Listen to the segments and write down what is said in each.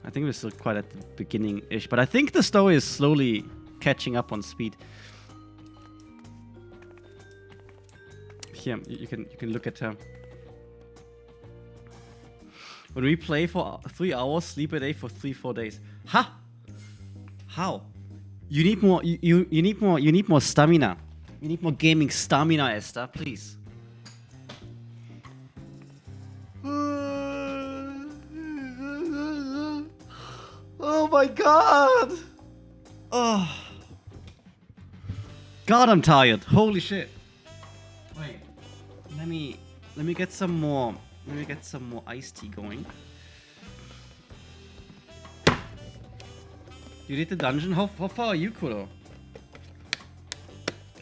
I think we're still quite at the beginning-ish, but I think the story is slowly catching up on speed. Here, you can look at her. When we play for 3 hours, sleep a day for 3-4 days. Ha! How? You need more. You need more. You need more stamina. You need more gaming stamina, Esther. Please. Oh my god! Oh. God, I'm tired. Holy shit. Wait. Let me get some more. Let me get some more iced tea going. You did the dungeon? How far are you, Kuro?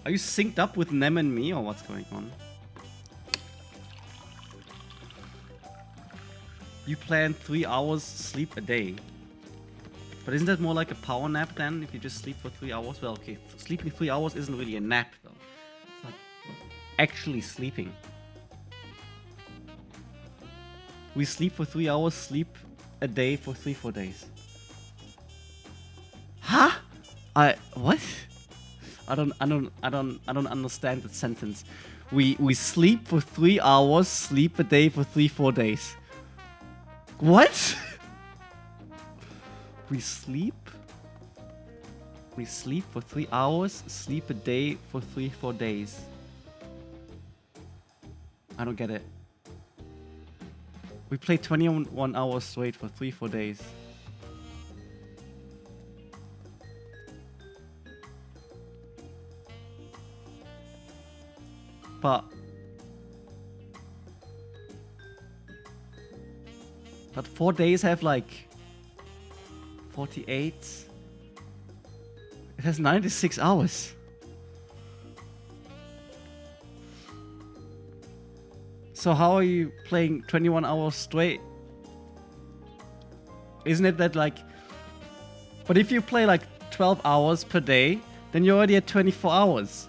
Are you synced up with Nem and me, or what's going on? You plan 3 hours sleep a day. But isn't that more like a power nap then, if you just sleep for 3 hours? Well, okay, sleeping 3 hours isn't really a nap, though. It's like actually sleeping. We sleep for 3 hours, sleep a day for 3-4 days. Huh? What? I don't understand that sentence. We sleep for 3 hours, sleep a day for 3-4 days. What? We sleep for 3 hours, sleep a day for 3-4 days. I don't get it. We play 21 hours straight for 3-4 days. But 4 days have like 48. It has 96 hours. So how are you playing 21 hours straight? Isn't it that like... But if you play like 12 hours per day, then you're already at 24 hours.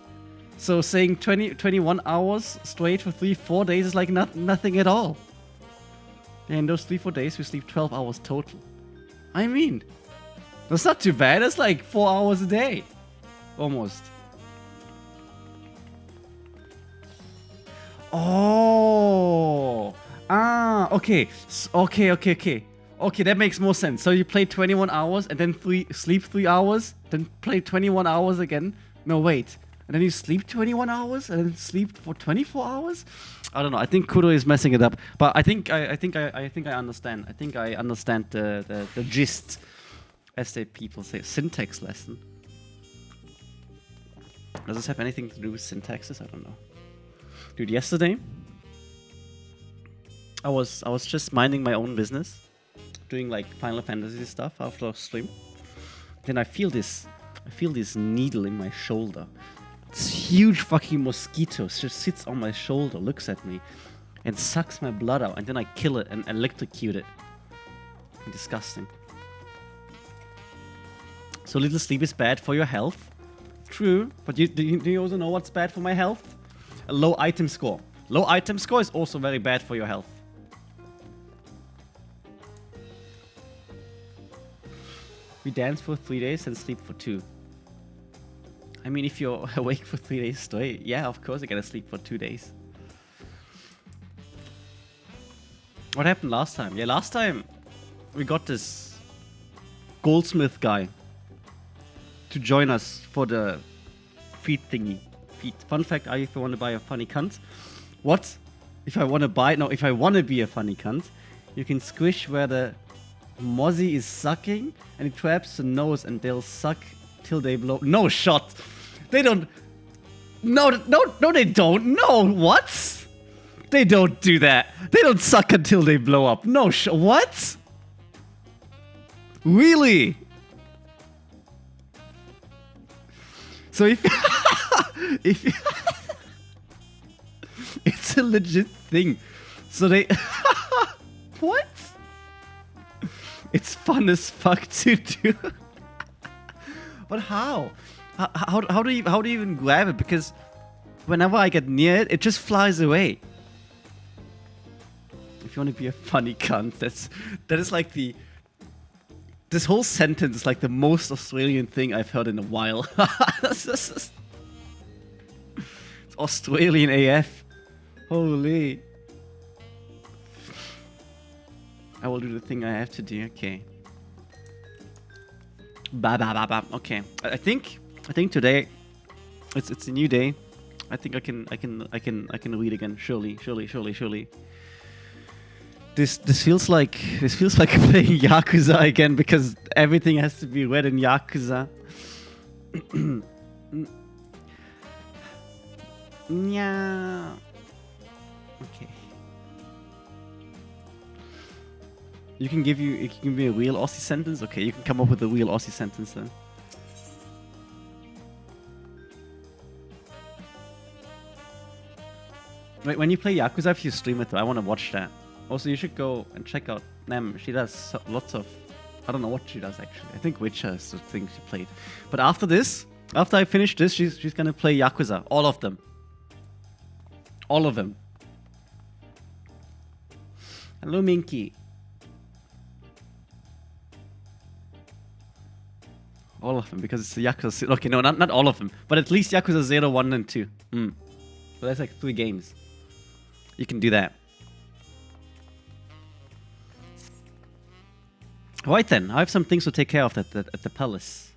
So saying 21 hours straight for 3-4 days is like nothing at all. And in those 3-4 days, we sleep 12 hours total. I mean, that's not too bad. That's like 4 hours a day. Almost. Oh. Ah, okay. Okay, that makes more sense. So you play 21 hours and then sleep 3 hours, then play 21 hours again. No, wait. And then you sleep 21 hours and then sleep for 24 hours? I don't know. I think Kudo is messing it up. But I think I understand. I think I understand the gist, as the people say. Syntax lesson. Does this have anything to do with syntaxes? I don't know. Dude, yesterday I was just minding my own business, doing like Final Fantasy stuff after stream. Then I feel this needle in my shoulder. This huge fucking mosquito just sits on my shoulder, looks at me, and sucks my blood out, and then I kill it and electrocute it. Disgusting. So little sleep is bad for your health. True, but do you also know what's bad for my health? A low item score. Low item score is also very bad for your health. We dance for 3 days and sleep for 2. I mean, if you're awake for 3 days straight, yeah, of course you're gonna sleep for 2 days. What happened last time? Yeah, last time we got this goldsmith guy to join us for the feet thingy. Feet. Fun fact, if I want to buy a funny cunt. What? If I want to buy... No, if I want to be a funny cunt, you can squish where the mozzie is sucking and it traps the nose and they'll suck till they blow... No shot! They don't... No, they don't. No, what? They don't do that. They don't suck until they blow up. No what? Really? So if... It's a legit thing. So they... What? It's fun as fuck to do. But how? How do you even grab it? Because whenever I get near it, it just flies away. If you want to be a funny cunt, that is like the This whole sentence is like the most Australian thing I've heard in a while. It's Australian AF. Holy. I will do the thing I have to do. Okay. Ba ba ba ba. Okay. I think today it's a new day. I think I can read again. Surely. This feels like playing Yakuza again because everything has to be read in Yakuza. Yeah. Okay. You can give me a real Aussie sentence? Okay, you can come up with a real Aussie sentence then. Wait, when you play Yakuza, if you stream it though, I want to watch that. Also, you should go and check out Nem. She does lots of... I don't know what she does actually. I think Witcher is the thing she played. But after this, after I finish this, she's gonna play Yakuza. All of them. All of them. Hello, Minky. All of them, because it's the Yakuza... Okay, no, not all of them. But at least Yakuza 0, 1, and 2. So that's like 3 games. You can do that. Right then, I have some things to take care of at the palace.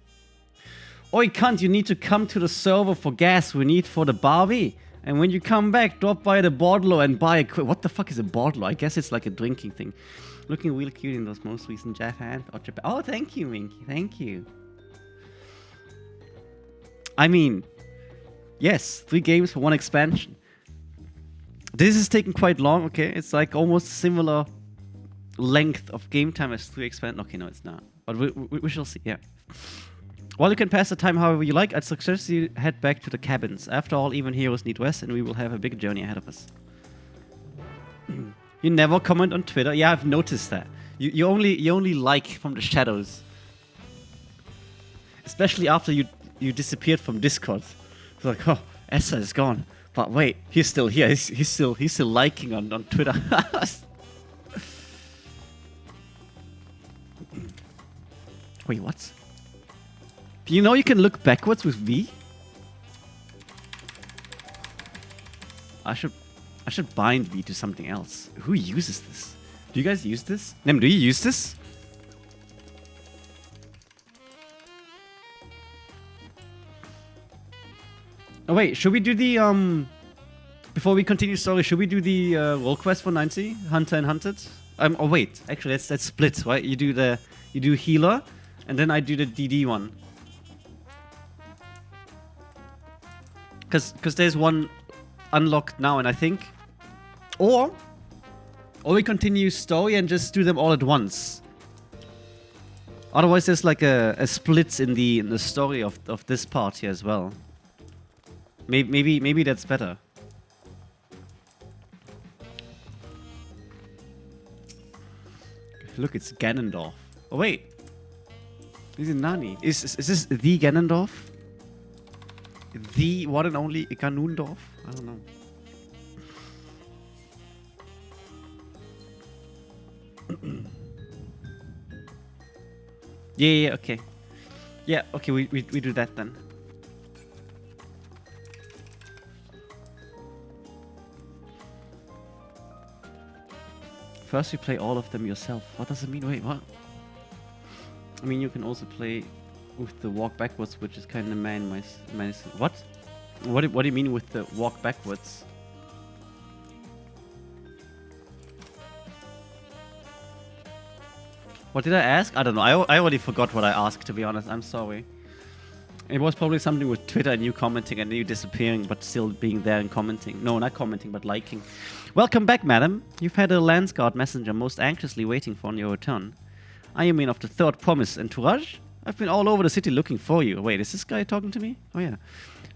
Oi, cunt, you need to come to the server for gas we need for the Barbie. And when you come back, drop by the Bordlo and buy a... What the fuck is a Bordlo? I guess it's like a drinking thing. Looking real cute in those most recent Japan. Oh, thank you, Minky. Thank you. I mean, yes, 3 games for 1 expansion. This is taking quite long, okay? It's like almost similar length of game time as 3 expansion. Okay, no, it's not. But we shall see, yeah. While you can pass the time however you like, I'd suggest you head back to the cabins. After all, even heroes need rest, and we will have a big journey ahead of us. You never comment on Twitter? Yeah, I've noticed that. You only like from the shadows. Especially after you disappeared from Discord. It's like, oh, Essa is gone. But wait, he's still here. He's still liking on Twitter. Wait, what? Do you know you can look backwards with V? I should bind V to something else. Who uses this? Do you guys use this? Nem, do you use this? Oh wait, should we do the before we continue story, should we do the role quest for 90? Hunter and Hunted? Oh wait, actually let's split, right? You do healer, and then I do the DD one. Cause there's one unlocked now, and I think, or we continue story and just do them all at once. Otherwise, there's like a split in the story of this part here as well. Maybe that's better. Look, it's Ganondorf. Oh wait, is it Nani? Is this the Ganondorf? The one and only Ganondorf? I don't know. Yeah, okay. Yeah, okay, we do that then. First you play all of them yourself. What does it mean? Wait, what? I mean, you can also play with the walk backwards, which is kind of minus. What? What do you mean with the walk backwards? What did I ask? I don't know. I already forgot what I asked, to be honest. I'm sorry. It was probably something with Twitter and you commenting and you disappearing, but still being there and commenting. No, not commenting, but liking. Welcome back, madam. You've had a Landsguard messenger most anxiously waiting for your return. I am in of the Third Promise Entourage. I've been all over the city looking for you. Wait, is this guy talking to me? Oh, yeah.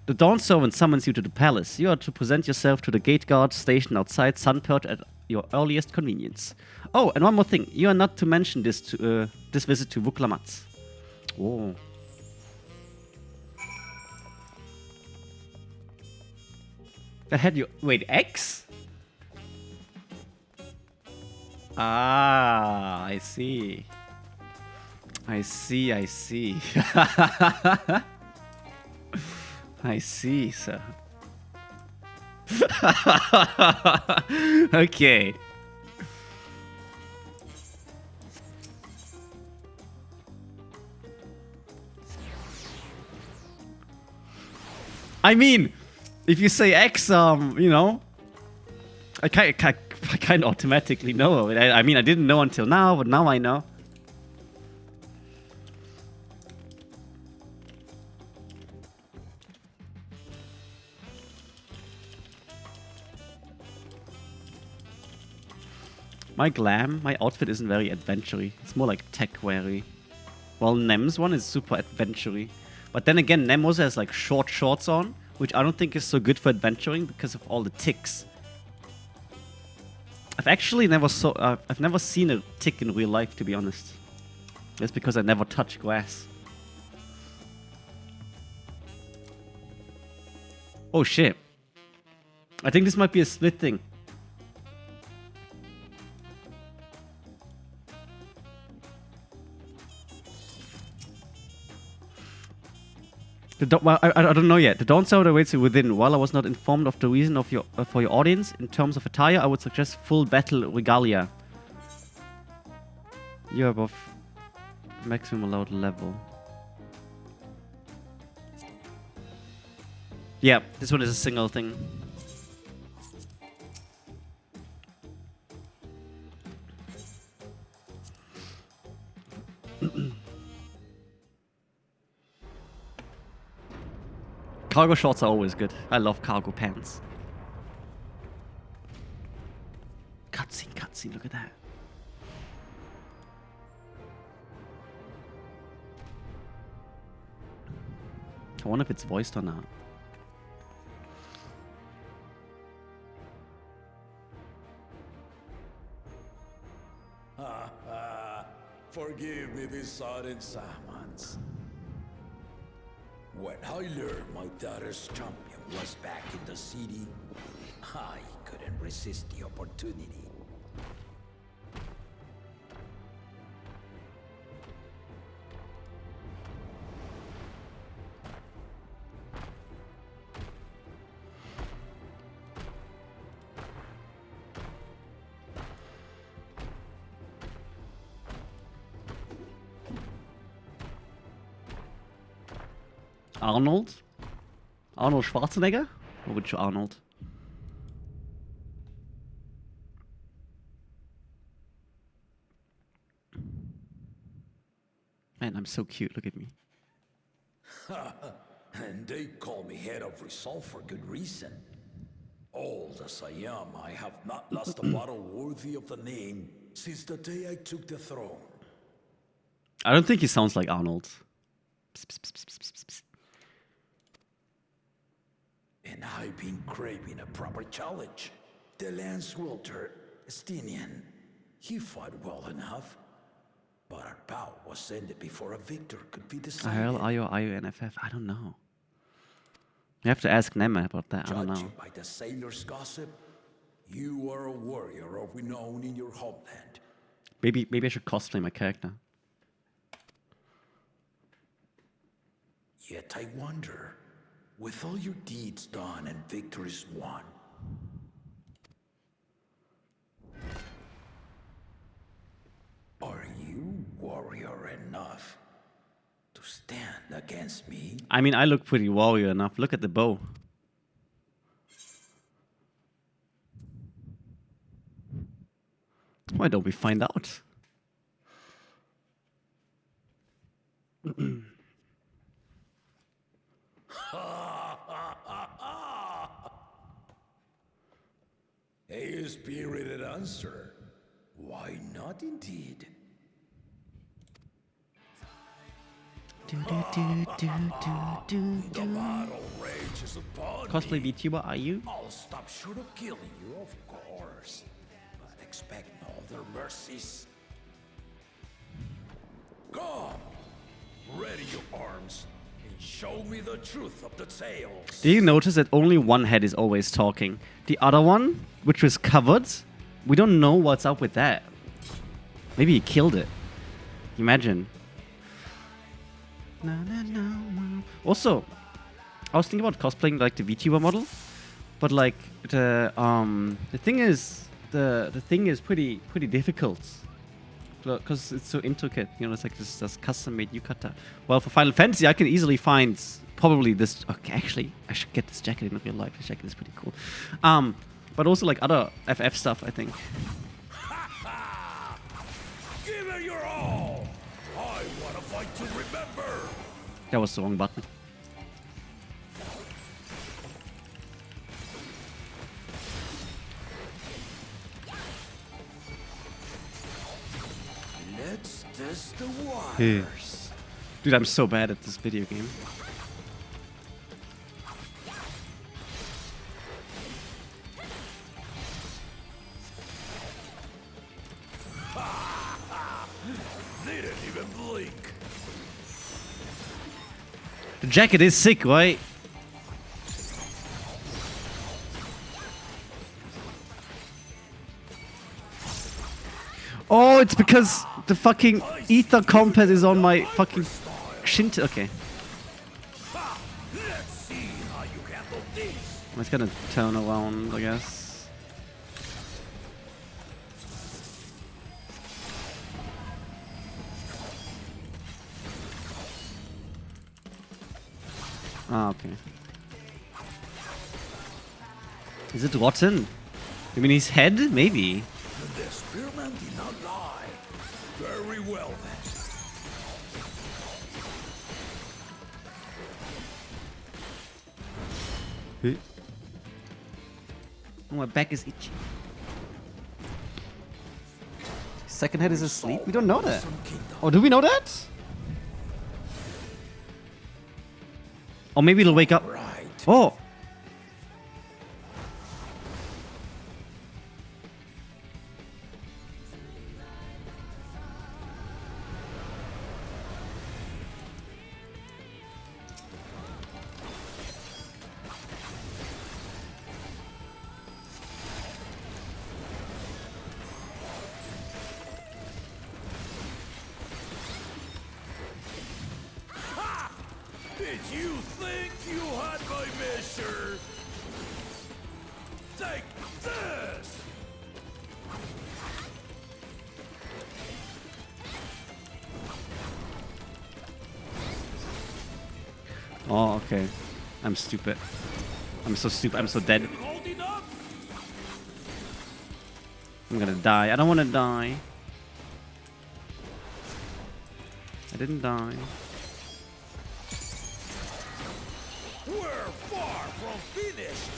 The Dawn Servant summons you to the palace. You are to present yourself to the gate guard stationed outside Sunpurge at your earliest convenience. Oh, and one more thing. You are not to mention this visit to Vuklamatz. Oh. That had you... Wait, X? Ah, I see. I see, I see. I see, sir. Okay. I mean, if you say X, you know, I kind of automatically know. I mean, I didn't know until now, but now I know. My outfit isn't very adventure-y. It's more like tech-weary. Well, Nem's one is super adventure-y. But then again, Nem also has like short shorts on, which I don't think is so good for adventuring because of all the ticks. I've actually never I've never seen a tick in real life, to be honest. That's because I never touch grass. Oh shit. I think this might be a split thing. Well, I don't know yet. The Dawntrail awaits you within. While I was not informed of the reason of for your audience, in terms of attire, I would suggest full battle regalia. You're above maximum allowed level. Yeah, this one is a single thing. Cargo shorts are always good. I love cargo pants. Cutscene, look at that. I wonder if it's voiced or not. Forgive me these sudden summons. When I learned my daughter's champion was back in the city, I couldn't resist the opportunity. Arnold? Arnold Schwarzenegger? Or which Arnold? Man, I'm so cute. Look at me. And they call me head of resolve for good reason. Old as I am, I have not lost a battle worthy of the name since the day I took the throne. I don't think he sounds like Arnold. Psst, psst, psst, psst, psst, psst. And I've been craving a proper challenge. The Lance Wilter, Estinian, he fought well enough. But our bout was ended before a victor could be decided. IRL, I don't know. You have to ask Nema about that. I don't know. Judging by the sailors' gossip, you are a warrior of renown in your homeland. Maybe I should cosplay my character. Yet I wonder, with all your deeds done and victories won, are you warrior enough to stand against me? I mean, I look pretty warrior enough. Look at the bow. Why don't we find out? A spirited answer. Why not indeed? The battle rages upon Cosplay me. VTuber, are you? I'll stop short of killing you, of course. But expect no other mercies. Come, ready your arms, and show me the truth of the tales. Do you notice that only one head is always talking? The other one, which was covered, we don't know what's up with that. Maybe he killed it. Imagine. Also, I was thinking about cosplaying like the VTuber model, but like the thing is the thing is pretty difficult because it's so intricate. You know, it's like this custom made yukata. Well, for Final Fantasy, I can easily find probably this. Okay, actually, I should get this jacket in real life. This jacket is pretty cool. But also like other FF stuff, I think. Give it your all! I want to fight to remember! That was the wrong button. Let's test the waters. Dude, I'm so bad at this video game. They didn't even blink. The jacket is sick, right? Oh, it's because the fucking ether compass is on my fucking shin. Okay. Let's see how you handle this. I'm just gonna turn around, I guess. Ah, okay. Is it rotten? You mean his head? Maybe. The experiment did not lie. Very well then. Oh, my back is itchy. Second head is asleep? We don't know that. Oh, do we know that? Or maybe it'll wake up. Right. Oh! Did you think you had my measure? Take this! Oh, okay. I'm stupid. I'm so stupid. I'm so dead. Holding up? I'm gonna die. I don't wanna die. I didn't die. We're far from finished.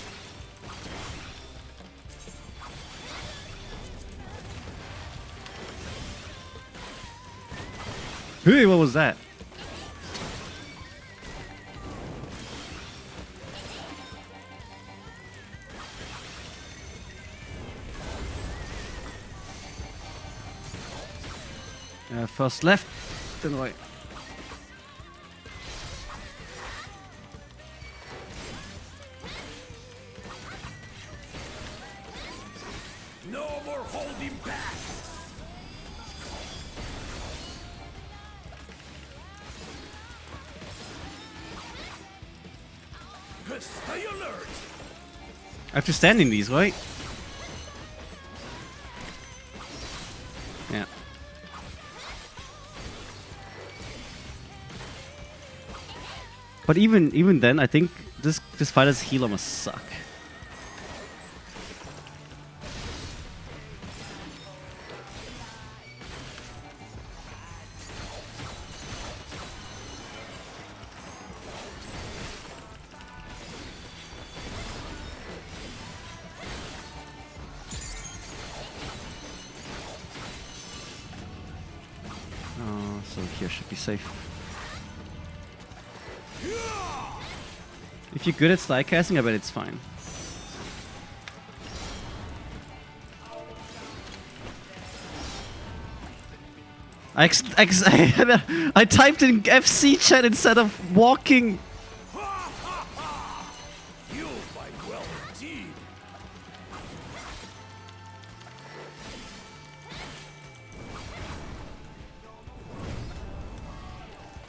Hey, what was that? First left, then right. No more holding back. Stay alert. I have to stand in these, right? Yeah. But even then, I think this fighter's healer must suck. Oh, so here should be safe. If you're good at slide casting, I bet it's fine. I typed in FC chat instead of walking. You fight well indeed.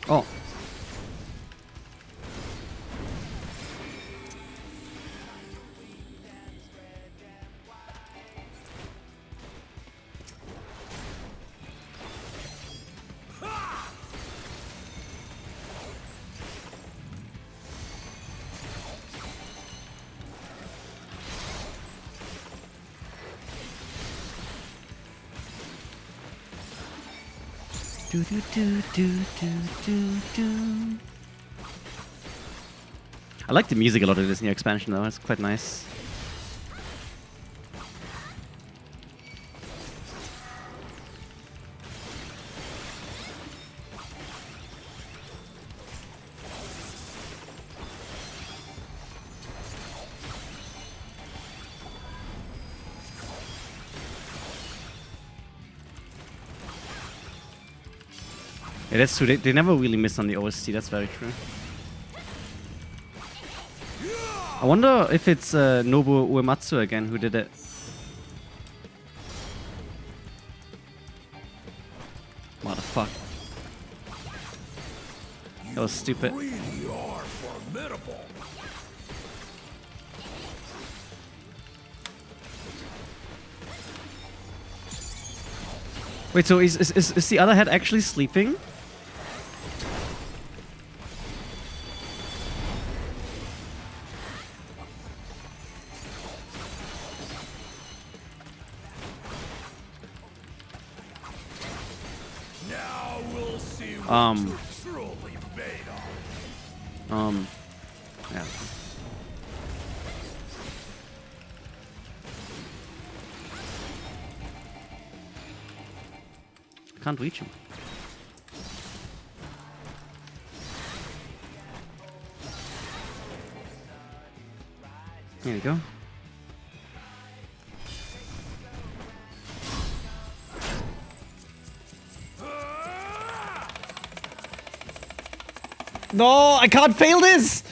Oh, Do do do do do do do. I like the music a lot of this new expansion though, it's quite nice. Yeah, that's true. They never really miss on the OST, that's very true. I wonder if it's Nobuo Uematsu again who did it. Motherfucker. That was stupid. You really are formidable. Wait, so is the other head actually sleeping? Now we'll see what you're truly made of. Yeah. Can't reach him. There you go. No, I can't fail this!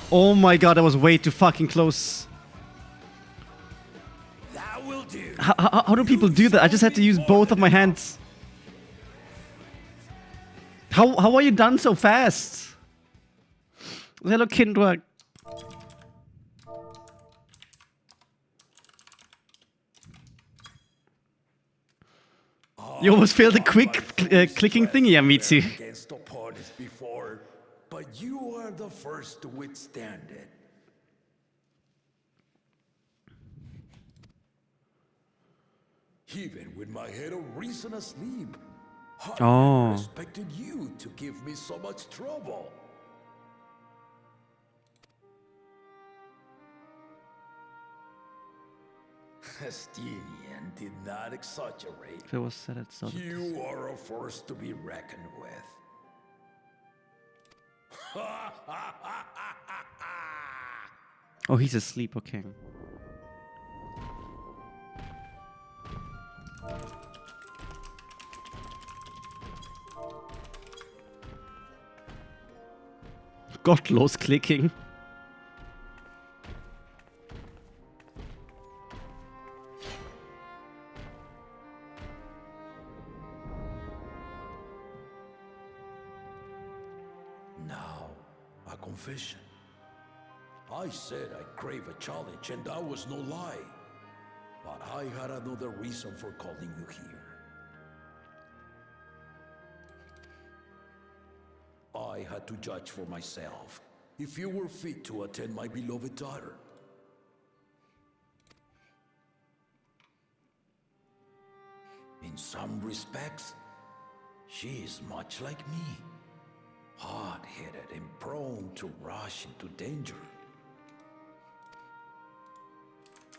Oh my god, that was way too fucking close. That will do. How do people do that? I just had to use both of my hands. How are you done so fast? Hello, Kindra. You almost failed a quick clicking thingy, Amitsu. Against opponents before, but you are the first to withstand it. Even with my head of reason asleep, I never expected you to give me so much trouble. Estinian did not exaggerate. If it was said it started. You are a force to be reckoned with. Oh, he's asleep, okay. Gottlos clicking. Now, a confession. I said I crave a challenge, and that was no lie. But I had another reason for calling you here. I had to judge for myself if you were fit to attend my beloved daughter. In some respects, she is much like me. Hot-headed and prone to rush into danger.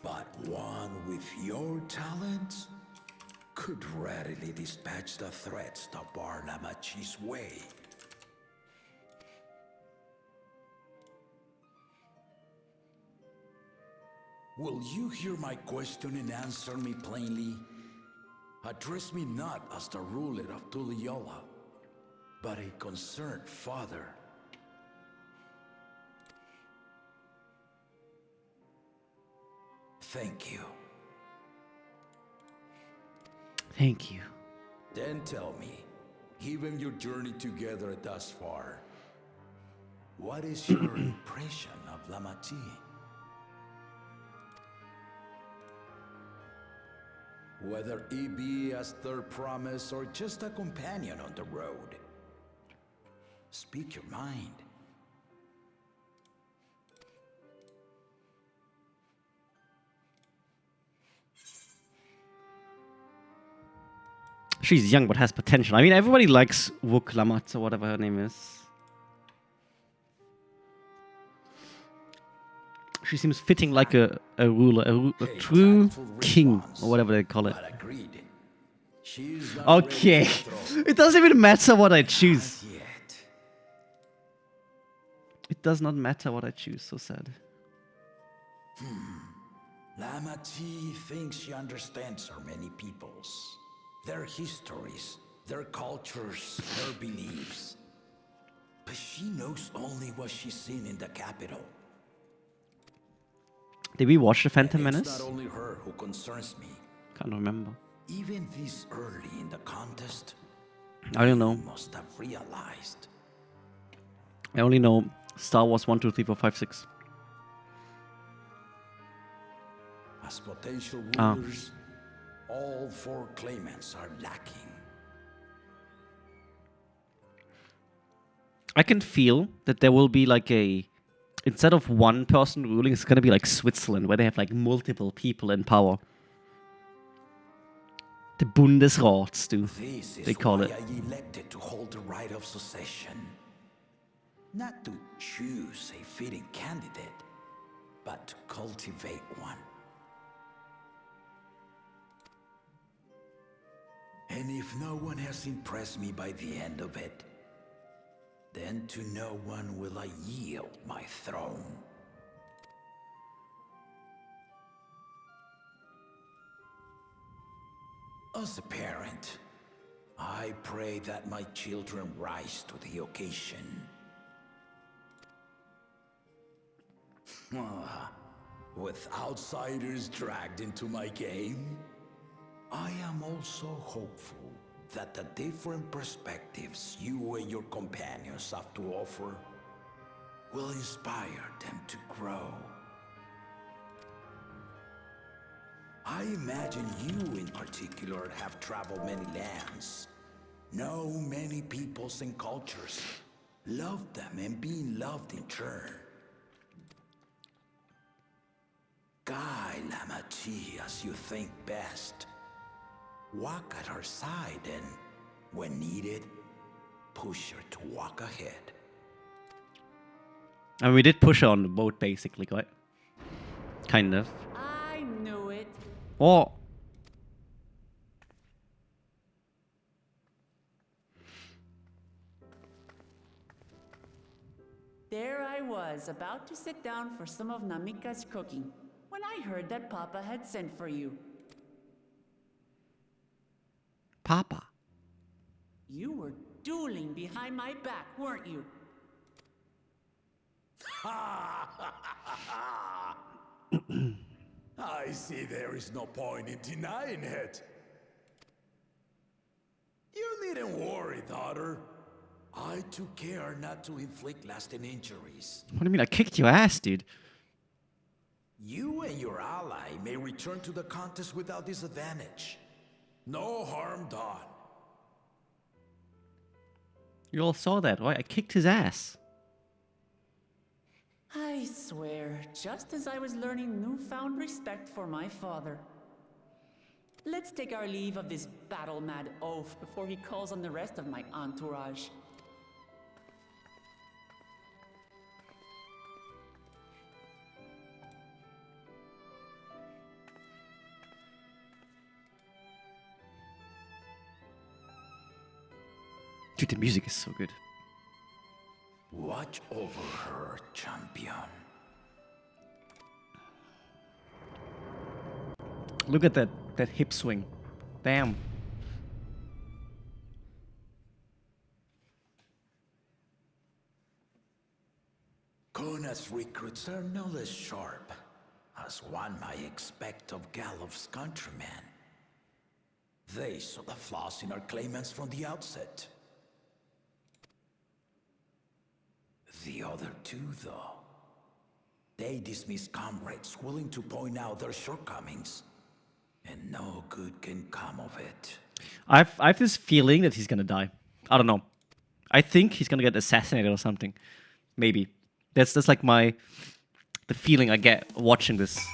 But one with your talents could readily dispatch the threats that bar Lamachi's way. Will you hear my question and answer me plainly? Address me not as the ruler of Tuliyola, but a concerned father. Thank you. Thank you. Then tell me, given your journey together thus far, what is your impression of Lamachi? Whether he be as third promise or just a companion on the road. Speak your mind. She's young but has potential. I mean, everybody likes Wook Lamat or whatever her name is. She seems fitting like a ruler, a true king, or whatever they call it. Okay. It doesn't even matter what I choose. It does not matter what I choose, so sad. Lama Chi thinks she understands our many peoples. Their histories, their cultures, their beliefs. But she knows only what she's seen in the capital. Did we watch The Phantom Menace? It's not only her who concerns me. Can't remember. Even this early in the contest, I don't know. you must have realized. I only know Star Wars 1, 2, 3, 4, 5, 6. As potential rulers, all 4 claimants are lacking. I can feel that there will be like a... Instead of one person ruling, it's going to be like Switzerland, where they have like multiple people in power. The Bundesrats, they call it. This is why I elected to hold the right of succession. Not to choose a fitting candidate, but to cultivate one. And if no one has impressed me by the end of it, then to no one will I yield my throne. As a parent, I pray that my children rise to the occasion. With outsiders dragged into my game, I am also hopeful that the different perspectives you and your companions have to offer will inspire them to grow. I imagine you in particular have traveled many lands, know many peoples and cultures, loved them and being loved in turn. Guide Lama Chi as you think best. Walk at her side and, when needed, push her to walk ahead. And we did push her on the boat, basically, right? Kind of. I knew it. Oh. There I was, about to sit down for some of Namika's cooking, when I heard that Papa had sent for you. Papa. You were dueling behind my back, weren't you? I see there is no point in denying it. You needn't worry, daughter. I took care not to inflict lasting injuries. What do you mean? I kicked your ass, dude. You and your ally may return to the contest without disadvantage. No harm done. You all saw that, right? I kicked his ass. I swear, just as I was learning newfound respect for my father. Let's take our leave of this battle-mad oaf before he calls on the rest of my entourage. Dude, the music is so good. Watch over her, champion. Look at that hip swing. Damn. Kona's recruits are no less sharp, as one might expect of Galloff's countrymen. They saw the flaws in our claimants from the outset. The other two, though, they dismiss comrades willing to point out their shortcomings, and no good can come of it. I've this feeling that he's gonna die. I don't know. I think he's gonna get assassinated or something. Maybe. That's like the feeling I get watching this.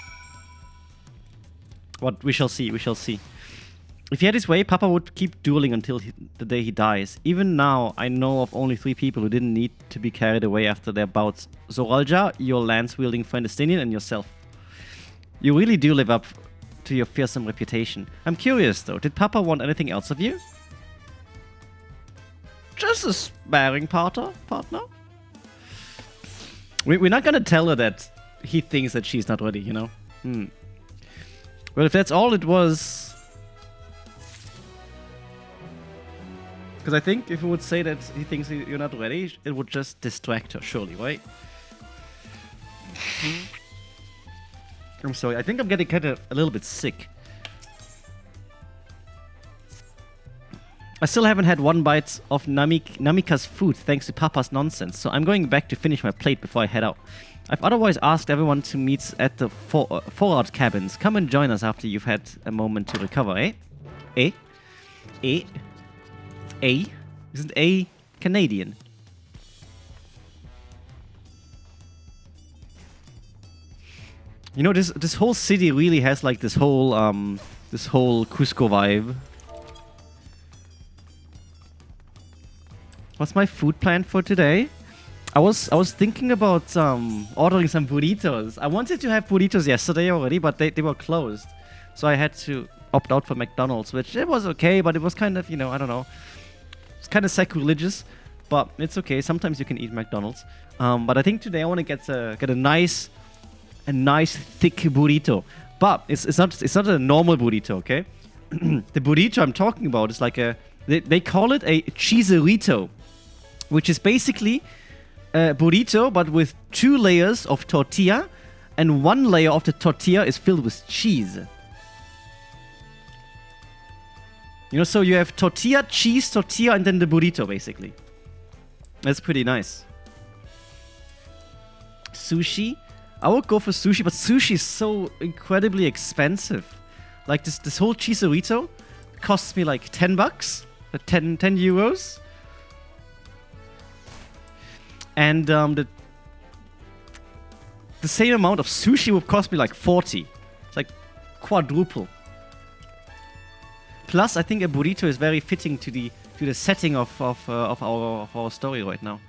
What we shall see, we shall see. If he had his way, Papa would keep dueling until the day he dies. Even now, I know of only 3 people who didn't need to be carried away after their bouts. Zoralja, your lance-wielding friend Estinian, and yourself. You really do live up to your fearsome reputation. I'm curious, though. Did Papa want anything else of you? Just a sparring partner? We're not gonna tell her that he thinks that she's not ready, you know? Well, if that's all it was... Because I think if we would say that he thinks you're not ready, it would just distract her, surely, right? I'm sorry, I think I'm getting kind of a little bit sick. I still haven't had one bite of Namika's food thanks to Papa's nonsense, so I'm going back to finish my plate before I head out. I've otherwise asked everyone to meet at the forward cabins. Come and join us after you've had a moment to recover, eh? Isn't A Canadian? You know, this whole city really has like this whole Cusco vibe. What's my food plan for today? I was thinking about ordering some burritos. I wanted to have burritos yesterday already, but they were closed. So I had to opt out for McDonald's, which it was okay, but it was kind of, you know, I don't know. It's kind of sacrilegious, but it's okay. Sometimes you can eat McDonald's. But I think today I want to get a nice thick burrito. But it's not a normal burrito, okay? The burrito I'm talking about is like they call it a cheeserito, which is basically a burrito but with 2 layers of tortilla, and 1 layer of the tortilla is filled with cheese. You know, so you have tortilla, cheese, tortilla, and then the burrito, basically. That's pretty nice. Sushi? I would go for sushi, but sushi is so incredibly expensive. Like, this whole cheeserito costs me like 10 bucks. 10 euros. And the same amount of sushi would cost me like 40. It's like quadruple. Plus, I think a burrito is very fitting to the setting of our story right now.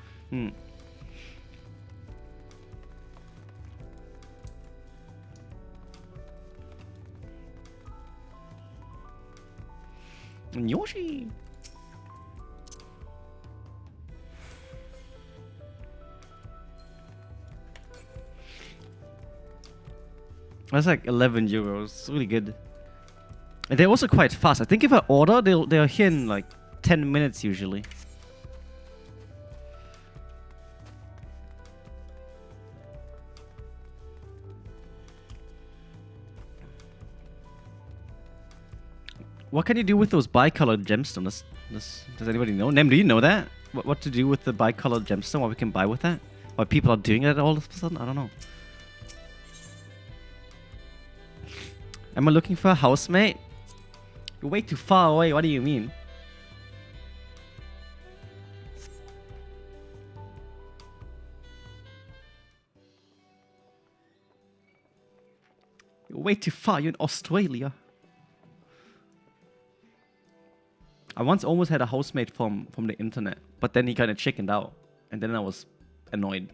Yoshi. That's like 11 euros. It's really good. And they're also quite fast. I think if I order, they're here in like 10 minutes usually. What can you do with those bicolored gemstones? Does anybody know? Nem, do you know that? What to do with the bicolored gemstone? What we can buy with that? Why people are doing it all of a sudden? I don't know. Am I looking for a housemate? You're way too far away. What do you mean? You're way too far. You're in Australia. I once almost had a housemate from the internet, but then he kind of chickened out, and then I was annoyed.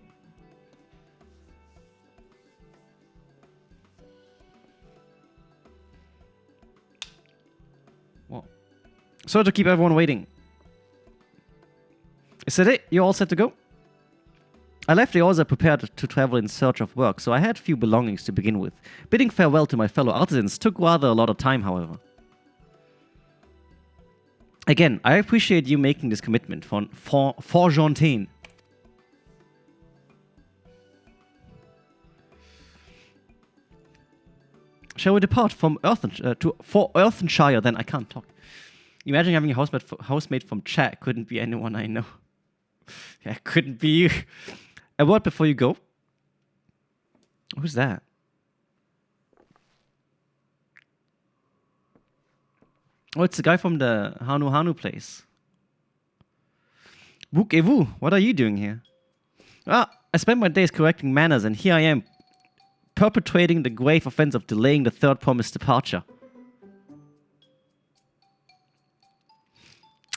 Well, sorry to keep everyone waiting. Is that it? You're all set to go? I left the Orza prepared to travel in search of work, so I had few belongings to begin with. Bidding farewell to my fellow artisans took rather a lot of time, however. Again, I appreciate you making this commitment for Jean. Shall we depart from for Earthenshire? Then I can't talk. Imagine having a housemate from chat. Couldn't be anyone I know. Yeah, couldn't be you. A word before you go. Who's that? Oh, it's the guy from the Hanu place. Wook Evu, what are you doing here? Ah, I spent my days correcting manners, and here I am, perpetrating the grave offense of delaying the third promised departure.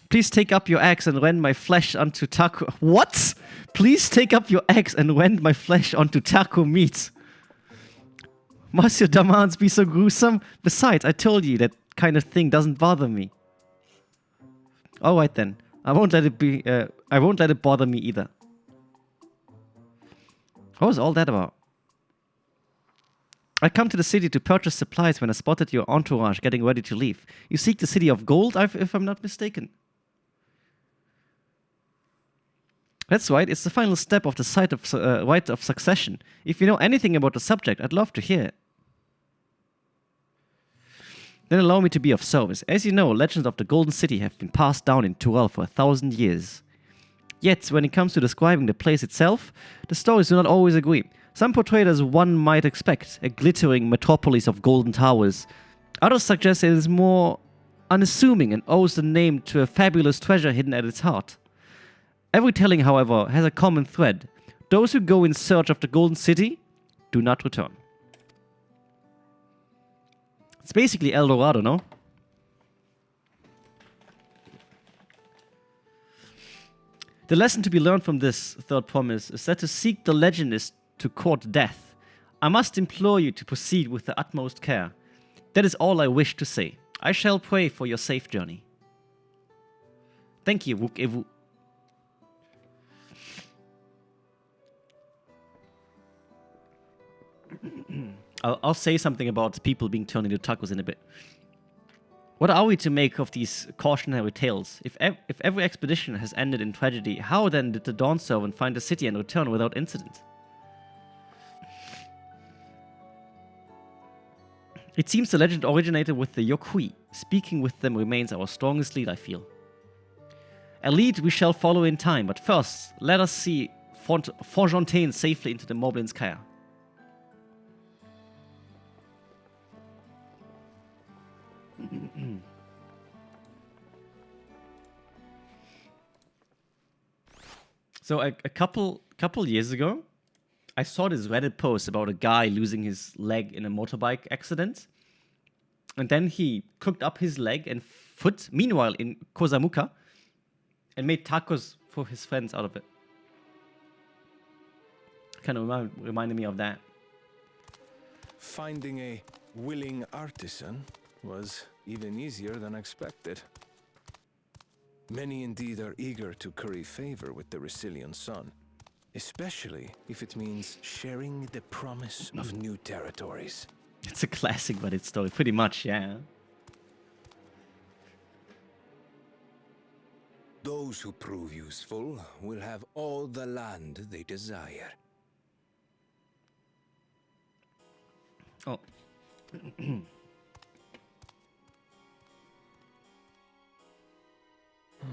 Please take up your axe and rend my flesh unto taco. What? Please take up your axe and rend my flesh onto taco meat. Must your demands be so gruesome? Besides, I told you that kind of thing doesn't bother me. Alright then. I won't let it bother me either. What was all that about? I come to the city to purchase supplies when I spotted your entourage getting ready to leave. You seek the city of gold, if I'm not mistaken. That's right, it's the final step of the rite of succession. If you know anything about the subject, I'd love to hear it. Then allow me to be of service. As you know, legends of the Golden City have been passed down in Turel for 1,000 years. Yet, when it comes to describing the place itself, the stories do not always agree. Some portray it as one might expect, a glittering metropolis of golden towers. Others suggest it is more unassuming and owes the name to a fabulous treasure hidden at its heart. Every telling, however, has a common thread. Those who go in search of the Golden City do not return. It's basically El Dorado, no? The lesson to be learned from this third promise is that to seek the legend is to court death. I must implore you to proceed with the utmost care. That is all I wish to say. I shall pray for your safe journey. Thank you, Wuk Evu. I'll say something about people being turned into tacos in a bit. What are we to make of these cautionary tales? If every expedition has ended in tragedy, how then did the Dawn Servant find the city and return without incident? It seems the legend originated with the Yokui. Speaking with them remains our strongest lead, I feel. A lead we shall follow in time, but first, let us see Fontaine safely into the Moblinskaya. So a couple years ago, I saw this Reddit post about a guy losing his leg in a motorbike accident. And then he cooked up his leg and foot, meanwhile in Kozamuka, and made tacos for his friends out of it. Kind of reminded me of that. Finding a willing artisan was even easier than expected. Many indeed are eager to curry favor with the Resilian sun, especially if it means sharing the promise of new territories. It's a classic Reddit story, pretty much, yeah. Those who prove useful will have all the land they desire. Oh.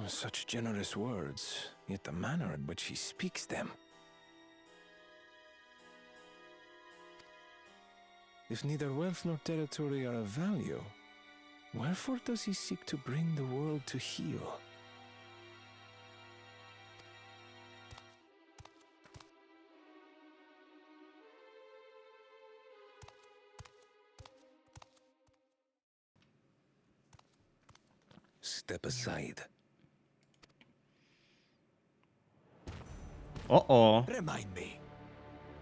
Such generous words, yet the manner in which he speaks them. If neither wealth nor territory are of value, wherefore does he seek to bring the world to heel? Step aside. Uh-oh. Remind me.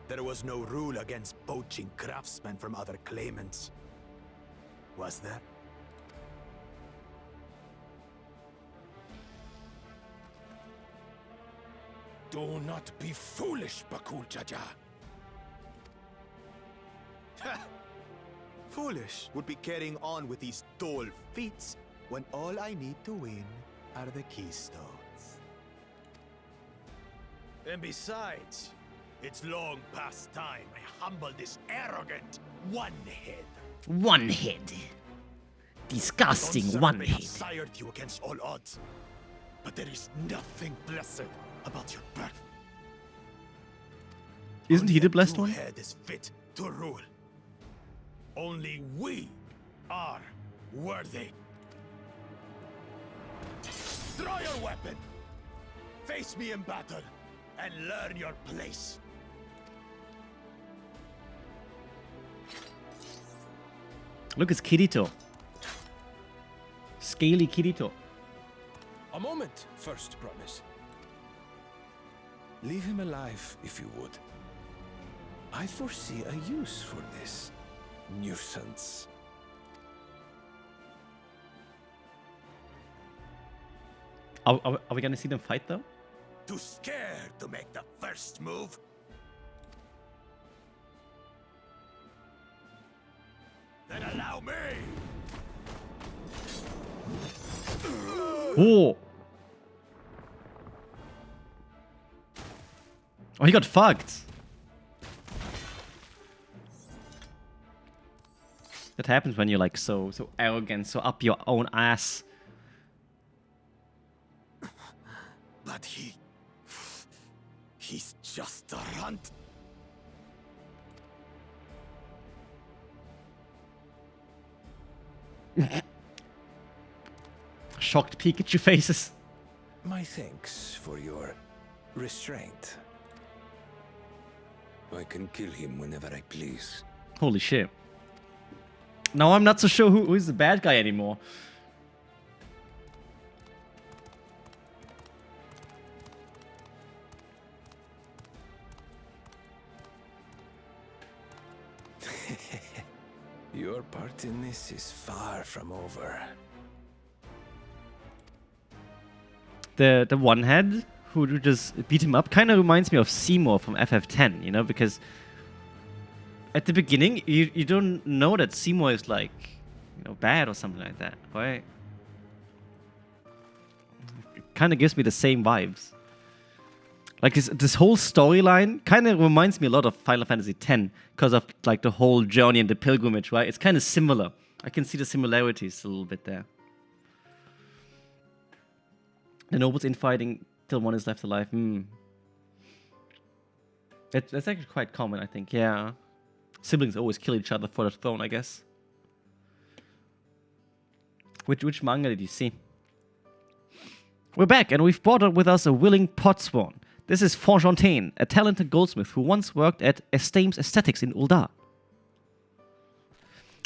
There was no rule against poaching craftsmen from other claimants. Was there? Do not be foolish, Bakul Jaja. Foolish would be carrying on with these dull feats when all I need to win are the keystones. And besides, it's long past time I humble this arrogant one-head. One-head. Disgusting Don't one-head. have sired you against all odds, but there is nothing blessed about your birth. Isn't he the Only a blessed true one? head is fit to rule. Only we are worthy. Draw your weapon. Face me in battle and learn your place. Look, it's Kirito. Scaly Kirito. A moment, first promise. Leave him alive, if you would. I foresee a use for this nuisance. Are we gonna see them fight though? Too scared to make the first move? Then allow me! Oh! Oh, he got fucked. That happens when you're like so arrogant, so up your own ass. But he's just a runt. Shocked Pikachu faces. My thanks for your restraint. I can kill him whenever I please. Holy shit. Now I'm not so sure who is the bad guy anymore. Your part in this is far from over. The one head who just beat him up kind of reminds me of Seymour from FF10, you know, because at the beginning you don't know that Seymour is like, you know, bad or something like that, right? It kind of gives me the same vibes. Like this whole storyline kind of reminds me a lot of Final Fantasy X because of like the whole journey and the pilgrimage, right? It's kind of similar. I can see the similarities a little bit there. The nobles infighting till one is left alive. That's actually quite common, I think. Yeah. Siblings always kill each other for the throne, I guess. Which manga did you see? We're back, and we've brought with us a willing potsworn. This is Fontaine, a talented goldsmith who once worked at Estame's Aesthetics in Uldar.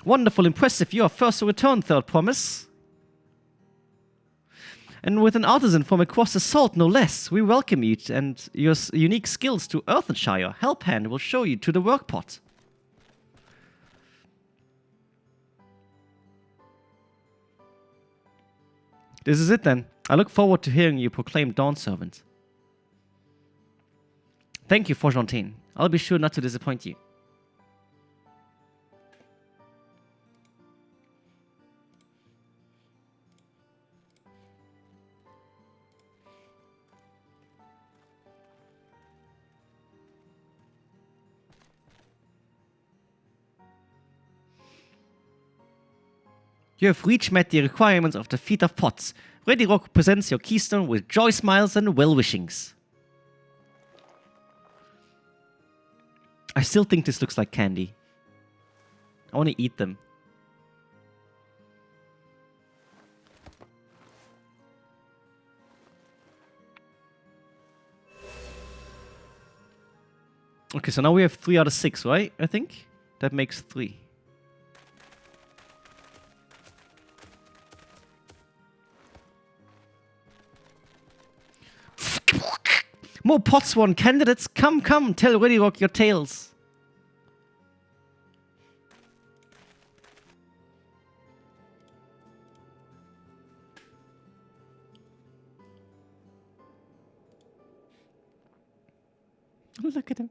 Wonderful, impressive. You are first to return, third promise. And with an artisan from across the salt, no less, we welcome you and your unique skills to Earthenshire. Helphand will show you to the workpot. This is it then. I look forward to hearing you proclaim Dawn Servant. Thank you, Fontaine. I'll be sure not to disappoint you. You have reached met the requirements of the Feat of Pots. Ready Rock presents your keystone with joy smiles and well-wishings. I still think this looks like candy. I want to eat them. Okay, so now we have 3 out of 6, right? I think that makes 3. More Potsworn candidates, come, tell Ready Rock your tales. Look at him.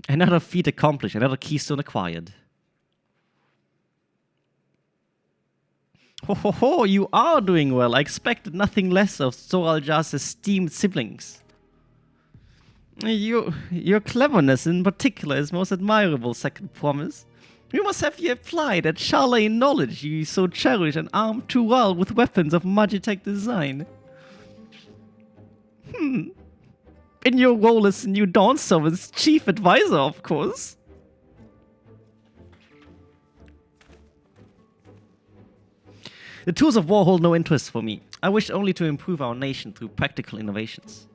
Another feat accomplished, another keystone acquired. Ho ho ho, you are doing well. I expected nothing less of Zoraljar's esteemed siblings. Your cleverness in particular is most admirable, second promise. You must have applied that Charlene knowledge you so cherish and armed too well with weapons of Magitech design. In your role as new Dawn Servant's chief advisor, of course. The tools of war hold no interest for me. I wish only to improve our nation through practical innovations.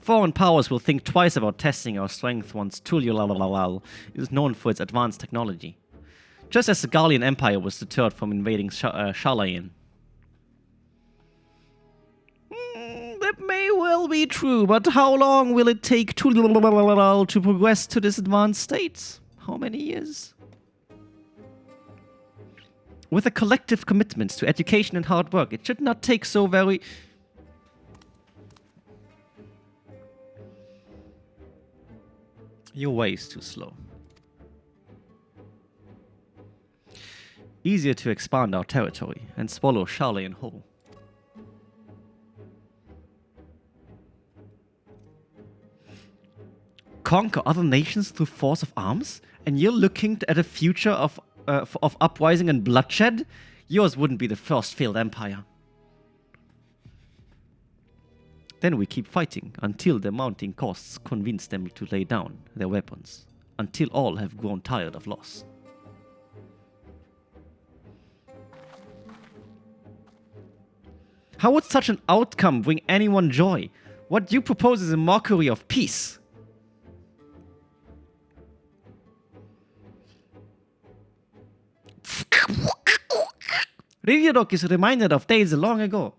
Foreign powers will think twice about testing our strength once Tuliolal is known for its advanced technology. Just as the Gallian Empire was deterred from invading Sharlayan. That may well be true, but how long will it take to progress to this advanced state? How many years? With a collective commitment to education and hard work, it should not take so very... Your way is too slow. Easier to expand our territory and swallow Sharlayan whole. Conquer other nations through force of arms? And you're looking at a future of uprising and bloodshed? Yours wouldn't be the first failed empire. Then we keep fighting until the mounting costs convince them to lay down their weapons, until all have grown tired of loss. How would such an outcome bring anyone joy? What you propose is a mockery of peace. Ryodok is reminded of days long ago.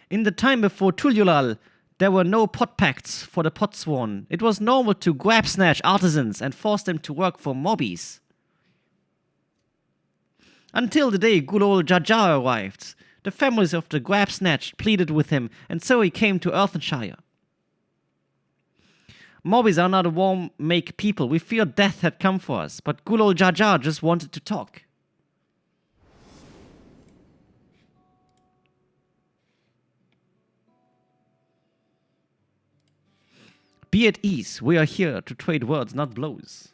In the time before Tulyulal, there were no pot pacts for the potsworn. It was normal to grab snatch artisans and force them to work for mobbies. Until the day good old Jar Jar arrived, the families of the grab snatch pleaded with him, and so he came to Earthenshire. Mobbies are not a warm-make people. We feared death had come for us, but good old Jar Jar just wanted to talk. Be at ease. We are here to trade words, not blows.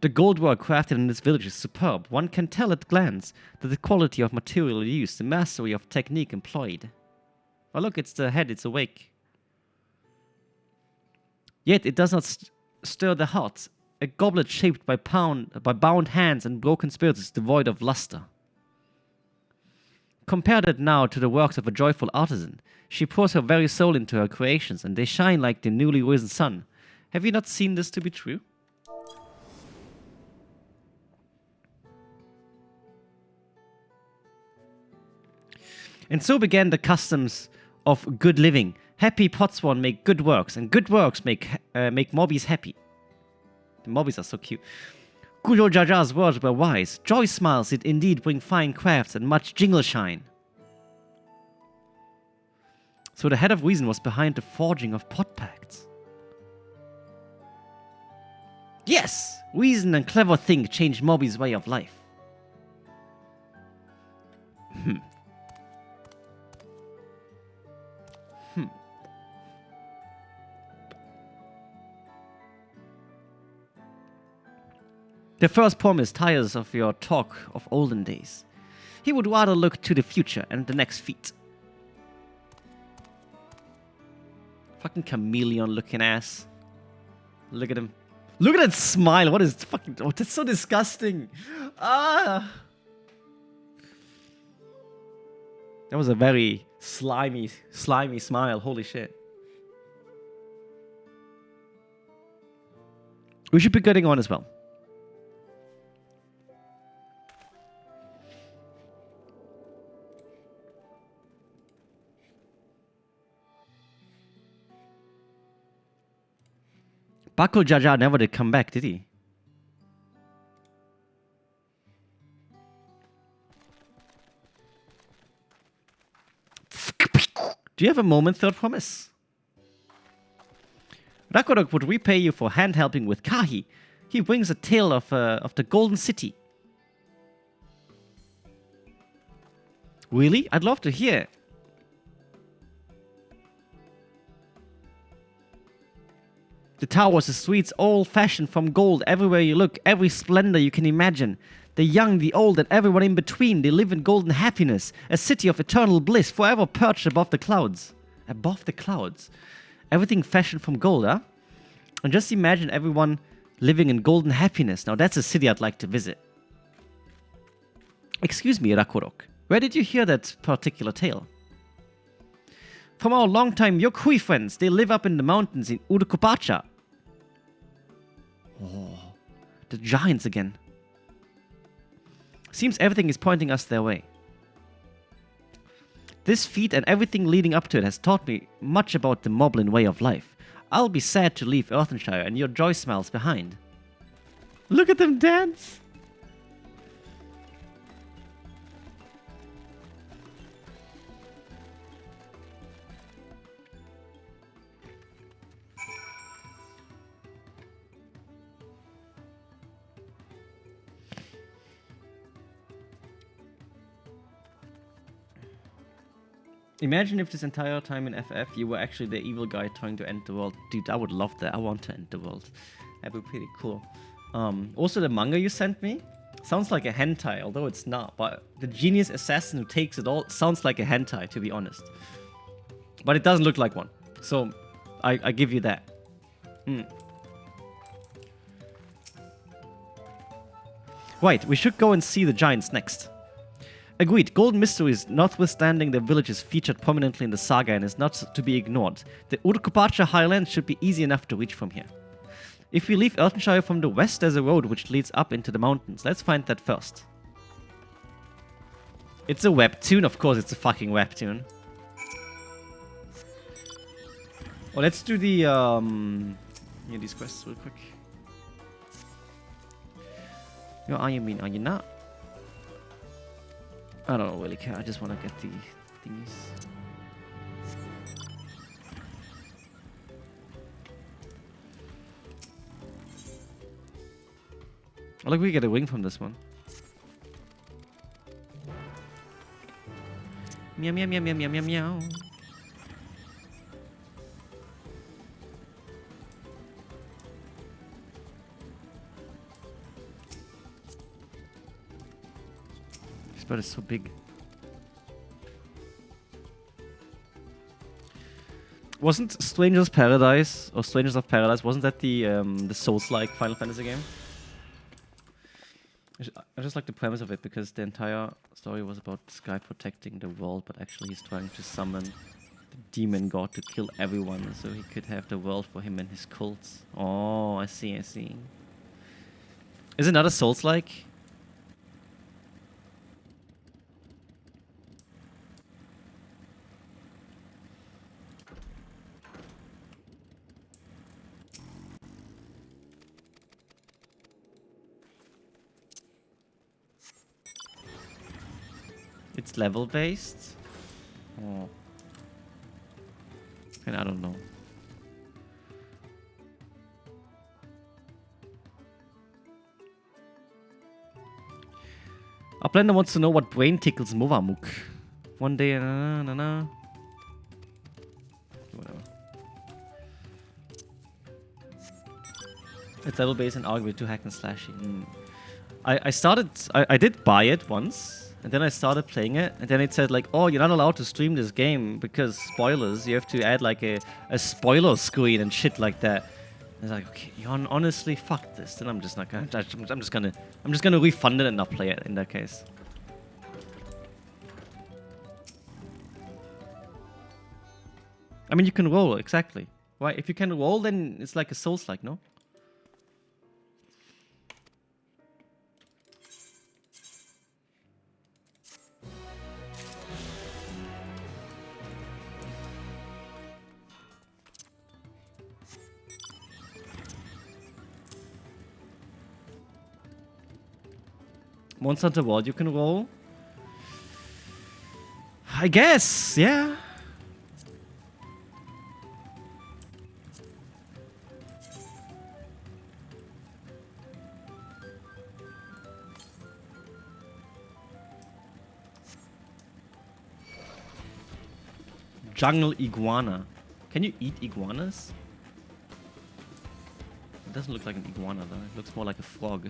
The gold work crafted in this village is superb. One can tell at a glance that the quality of material used, the mastery of technique employed. Oh look, it's the head, it's awake. Yet it does not stir the heart. A goblet shaped by bound hands and broken spirits is devoid of luster. Compare that now to the works of a joyful artisan. She pours her very soul into her creations, and they shine like the newly risen sun. Have you not seen this to be true? And so began the customs of good living. Happy potsworn make good works, and good works make mobbies happy. The mobbies are so cute. Good old Jar Jar's words were wise. Joy smiles did indeed bring fine crafts and much jingle shine. So the head of reason was behind the forging of pot pacts. Yes! Reason and clever think changed mobbies' way of life. The first promise tires of your talk of olden days. He would rather look to the future and the next feat. Fucking chameleon looking ass. Look at him. Look at that smile. What is fucking... Oh, that's so disgusting. Ah. That was a very slimy smile. Holy shit. We should be getting on as well. Bakul Jar Jar never did come back, did he? Do you have a moment, third promise? Rakodok would repay you for hand-helping with Kahi. He brings a tale of the Golden City. Really? I'd love to hear. The towers, the streets, all fashioned from gold. Everywhere you look, every splendor you can imagine. The young, the old, and everyone in between. They live in golden happiness. A city of eternal bliss, forever perched above the clouds. Above the clouds. Everything fashioned from gold, huh? And just imagine everyone living in golden happiness. Now that's a city I'd like to visit. Excuse me, Rakorok. Where did you hear that particular tale? From our longtime Yokhui friends. They live up in the mountains in Urukupacha. Oh, the giants again. Seems everything is pointing us their way. This feat and everything leading up to it has taught me much about the Moblin way of life. I'll be sad to leave Earthenshire and your joy smells behind. Look at them dance! Imagine if this entire time in FF you were actually the evil guy trying to end the world. Dude, I would love that. I want to end the world. That would be pretty cool. Also, the manga you sent me sounds like a hentai, although it's not. But the genius assassin who takes it all sounds like a hentai, to be honest. But it doesn't look like one. So, I give you that. Right, we should go and see the giants next. Agreed, Golden Mysteries, notwithstanding the village is featured prominently in the saga and is not to be ignored. The Urkupacha Highlands should be easy enough to reach from here. If we leave Earthenshire from the west, there's a road which leads up into the mountains. Let's find that first. It's a webtoon, of course it's a fucking webtoon. Oh, let's do the these quests real quick. Are you mean? Are you not? I don't really care. I just want to get the thingies. Oh, look, we get a wing from this one. Meow meow meow meow meow meow meow. This bird is so big. Wasn't Strangers Paradise or Strangers of Paradise? Wasn't that the Souls-like Final Fantasy game? I just like the premise of it because the entire story was about this guy protecting the world, but actually he's trying to summon the demon god to kill everyone so he could have the world for him and his cults. Oh, I see, I see. Is it not a Souls-like? It's level based? Oh. And I don't know. Uplander wants to know what brain tickles Movamuk. One day, whatever. It's level based and arguably to hack and slashing. I did buy it once. And then I started playing it, and then it said like, oh, you're not allowed to stream this game because spoilers. You have to add like a spoiler screen and shit like that. And it's like, okay, honestly, fuck this. Then I'm just not gonna. I'm just gonna refund it and not play it in that case. I mean, you can roll exactly. Right? If you can roll, then it's like a Souls-like, no? Monster Hunter World you can roll? I guess, yeah. Jungle iguana. Can you eat iguanas? It doesn't look like an iguana though. It looks more like a frog.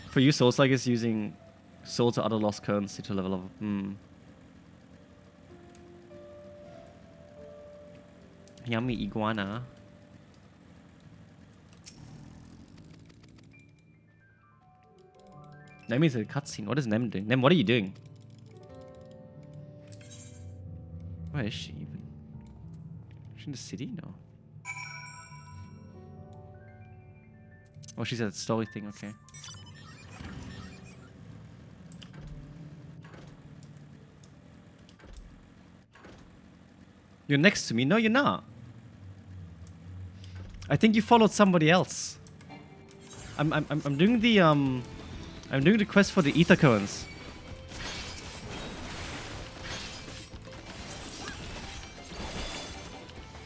For you, Souls-like is using souls or other lost currency to level up. Yummy iguana. Nem is a cutscene. What is Nem doing? Nem, what are you doing? Where is she even? Is she in the city? No. Oh, she's at the story thing. Okay. You're next to me. No, you're not. I think you followed somebody else. I'm doing the quest for the ether currents.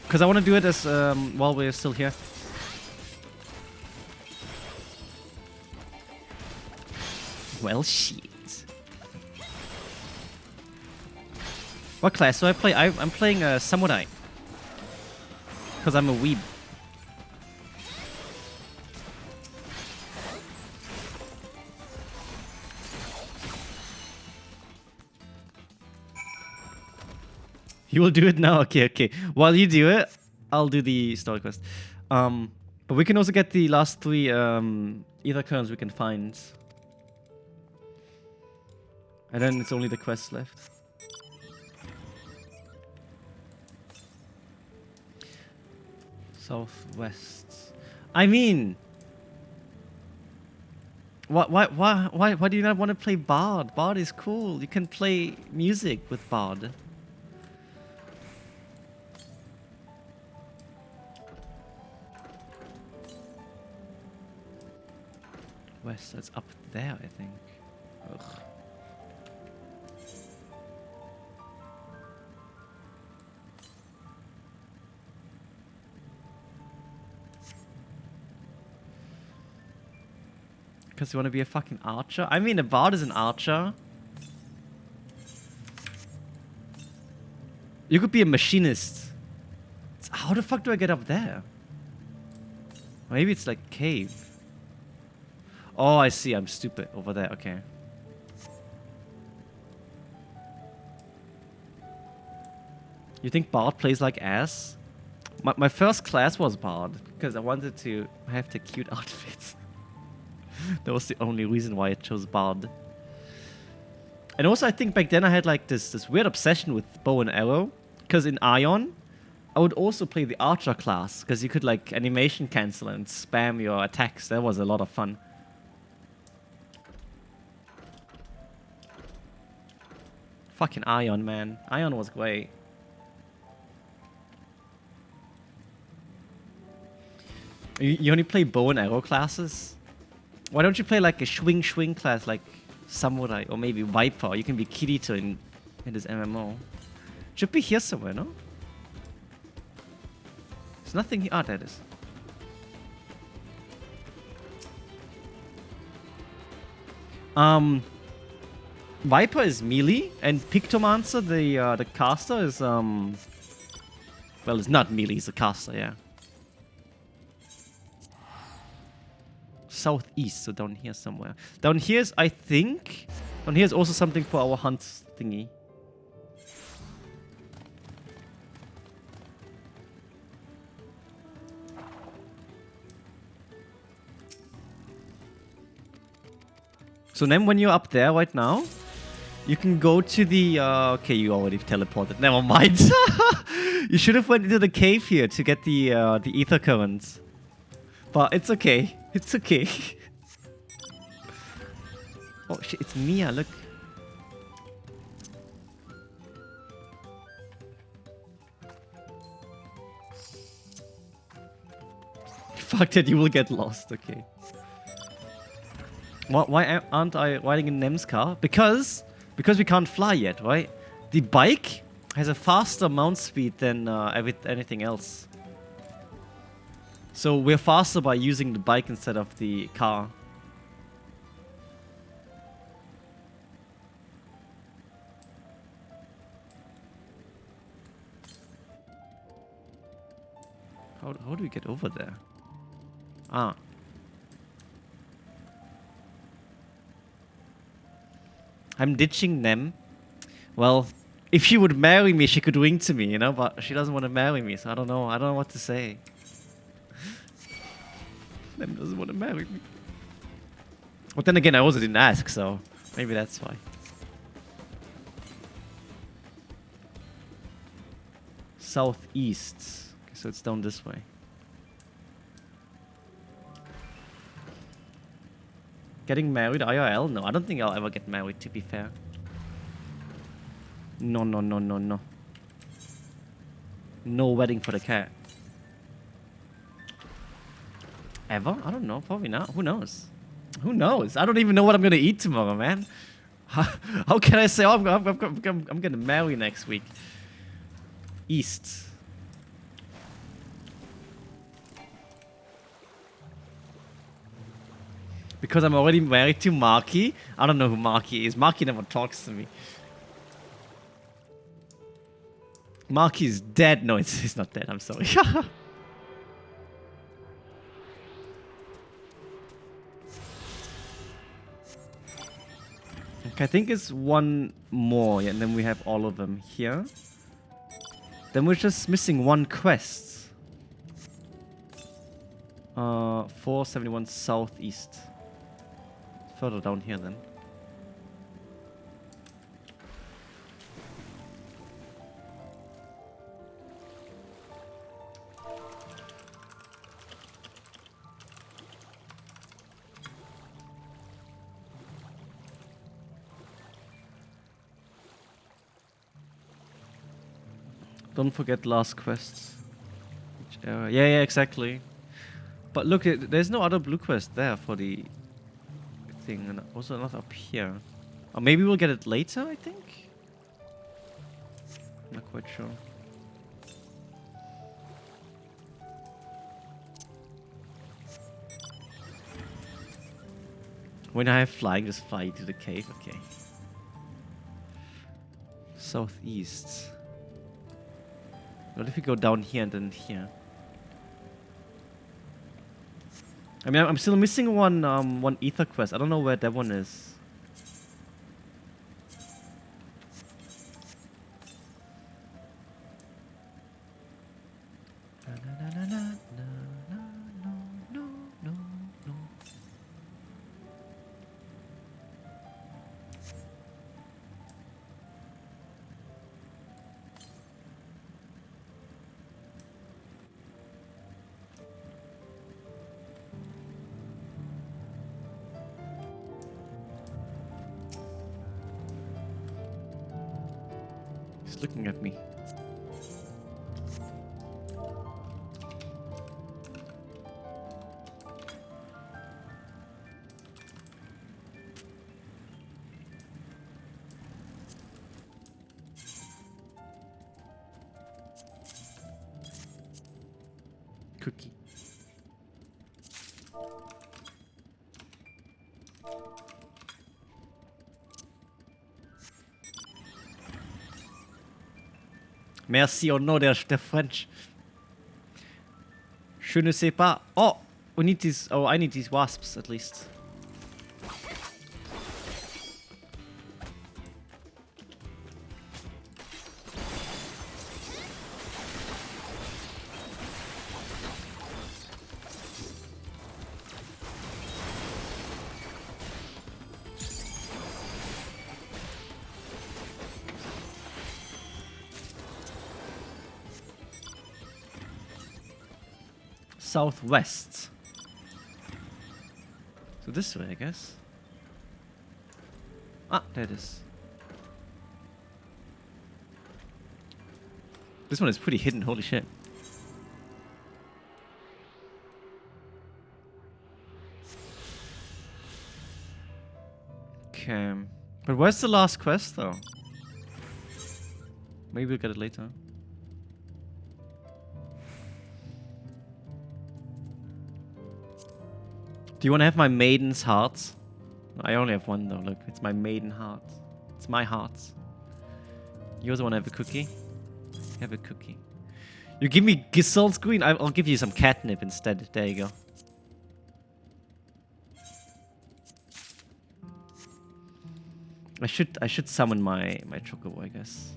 Because I want to do it as while we're still here. Well, shit. What class do I play? I'm playing a samurai. Because I'm a weeb. You will do it now? Okay, okay. While you do it, I'll do the story quest. But we can also get the last 3 ether currents we can find. And then it's only the quest left. Southwest. I mean, why do you not want to play Bard? Bard is cool. You can play music with Bard. West, that's up there, I think. Ugh. Because you want to be a fucking archer? I mean, a bard is an archer. You could be a machinist. How the fuck do I get up there? Maybe it's like cave. Oh, I see. I'm stupid. Over there. Okay. You think Bard plays like ass? My first class was Bard because I wanted to have the cute outfits. That was the only reason why I chose Bard. And also, I think back then I had like this weird obsession with bow and arrow. Because in Ion, I would also play the archer class because you could like animation cancel and spam your attacks. That was a lot of fun. Fucking Ion, man. Ion was great. You only play bow and arrow classes? Why don't you play like a swing class like Samurai or maybe Viper? You can be Kirito in this MMO. Should be here somewhere, no? There's nothing here. Ah, there it is. Viper is melee, and Pictomancer, the caster, is well, it's not melee, it's a caster, yeah. Southeast, so down here somewhere. Down here is, I think, down here is also something for our hunt thingy. So then when you're up there right now, you can go to the, okay, you already teleported, never mind. You should have went into the cave here to get the ether currents. But it's okay, it's okay. Oh shit, it's Mia, look. Fuck that, you will get lost, okay. Why aren't I riding in Nem's car? Because we can't fly yet, right? The bike has a faster mount speed than anything else. So we're faster by using the bike instead of the car. How do we get over there? Ah. I'm ditching Nem. Well, if she would marry me, she could ring to me, you know, but she doesn't want to marry me, so I don't know what to say. Nem doesn't want to marry me. But then again, I also didn't ask, so maybe that's why. Southeast. Okay, so it's down this way. Getting married IRL? No, I don't think I'll ever get married, to be fair. No, no, no, no, no. No wedding for the cat. Ever? I don't know. Probably not. Who knows? Who knows? I don't even know what I'm gonna eat tomorrow, man. How can I say, oh, I'm gonna marry next week? East. Because I'm already married to Marky. I don't know who Marky is. Marky never talks to me. Marky is dead. No, he's not dead. I'm sorry. Okay, I think it's one more, yeah, and then we have all of them here. Then we're just missing one quest. 471 southeast. Further down here then. Don't forget last quest. Which area? Yeah, exactly. But look, there's no other blue quest there for the thing, and also not up here. Or maybe we'll get it later, I think? Not quite sure. When I have flying, just fly to the cave, okay. Southeast. What if we go down here and then here? I mean, I'm still missing one ether quest. I don't know where that one is. He's looking at me. Cookie. Merci, oh no, they're French. Je ne sais pas. Oh, we need these. Oh, I need these wasps at least. Southwest. So this way, I guess. Ah, there it is. This one is pretty hidden, holy shit. Okay. But where's the last quest, though? Maybe we'll get it later. Do you want to have my maiden's heart? I only have one though, look. It's my maiden heart. It's my heart. You also want to have a cookie? Have a cookie. You give me Giselle's green? I'll give you some catnip instead. There you go. I should summon my chocobo, I guess.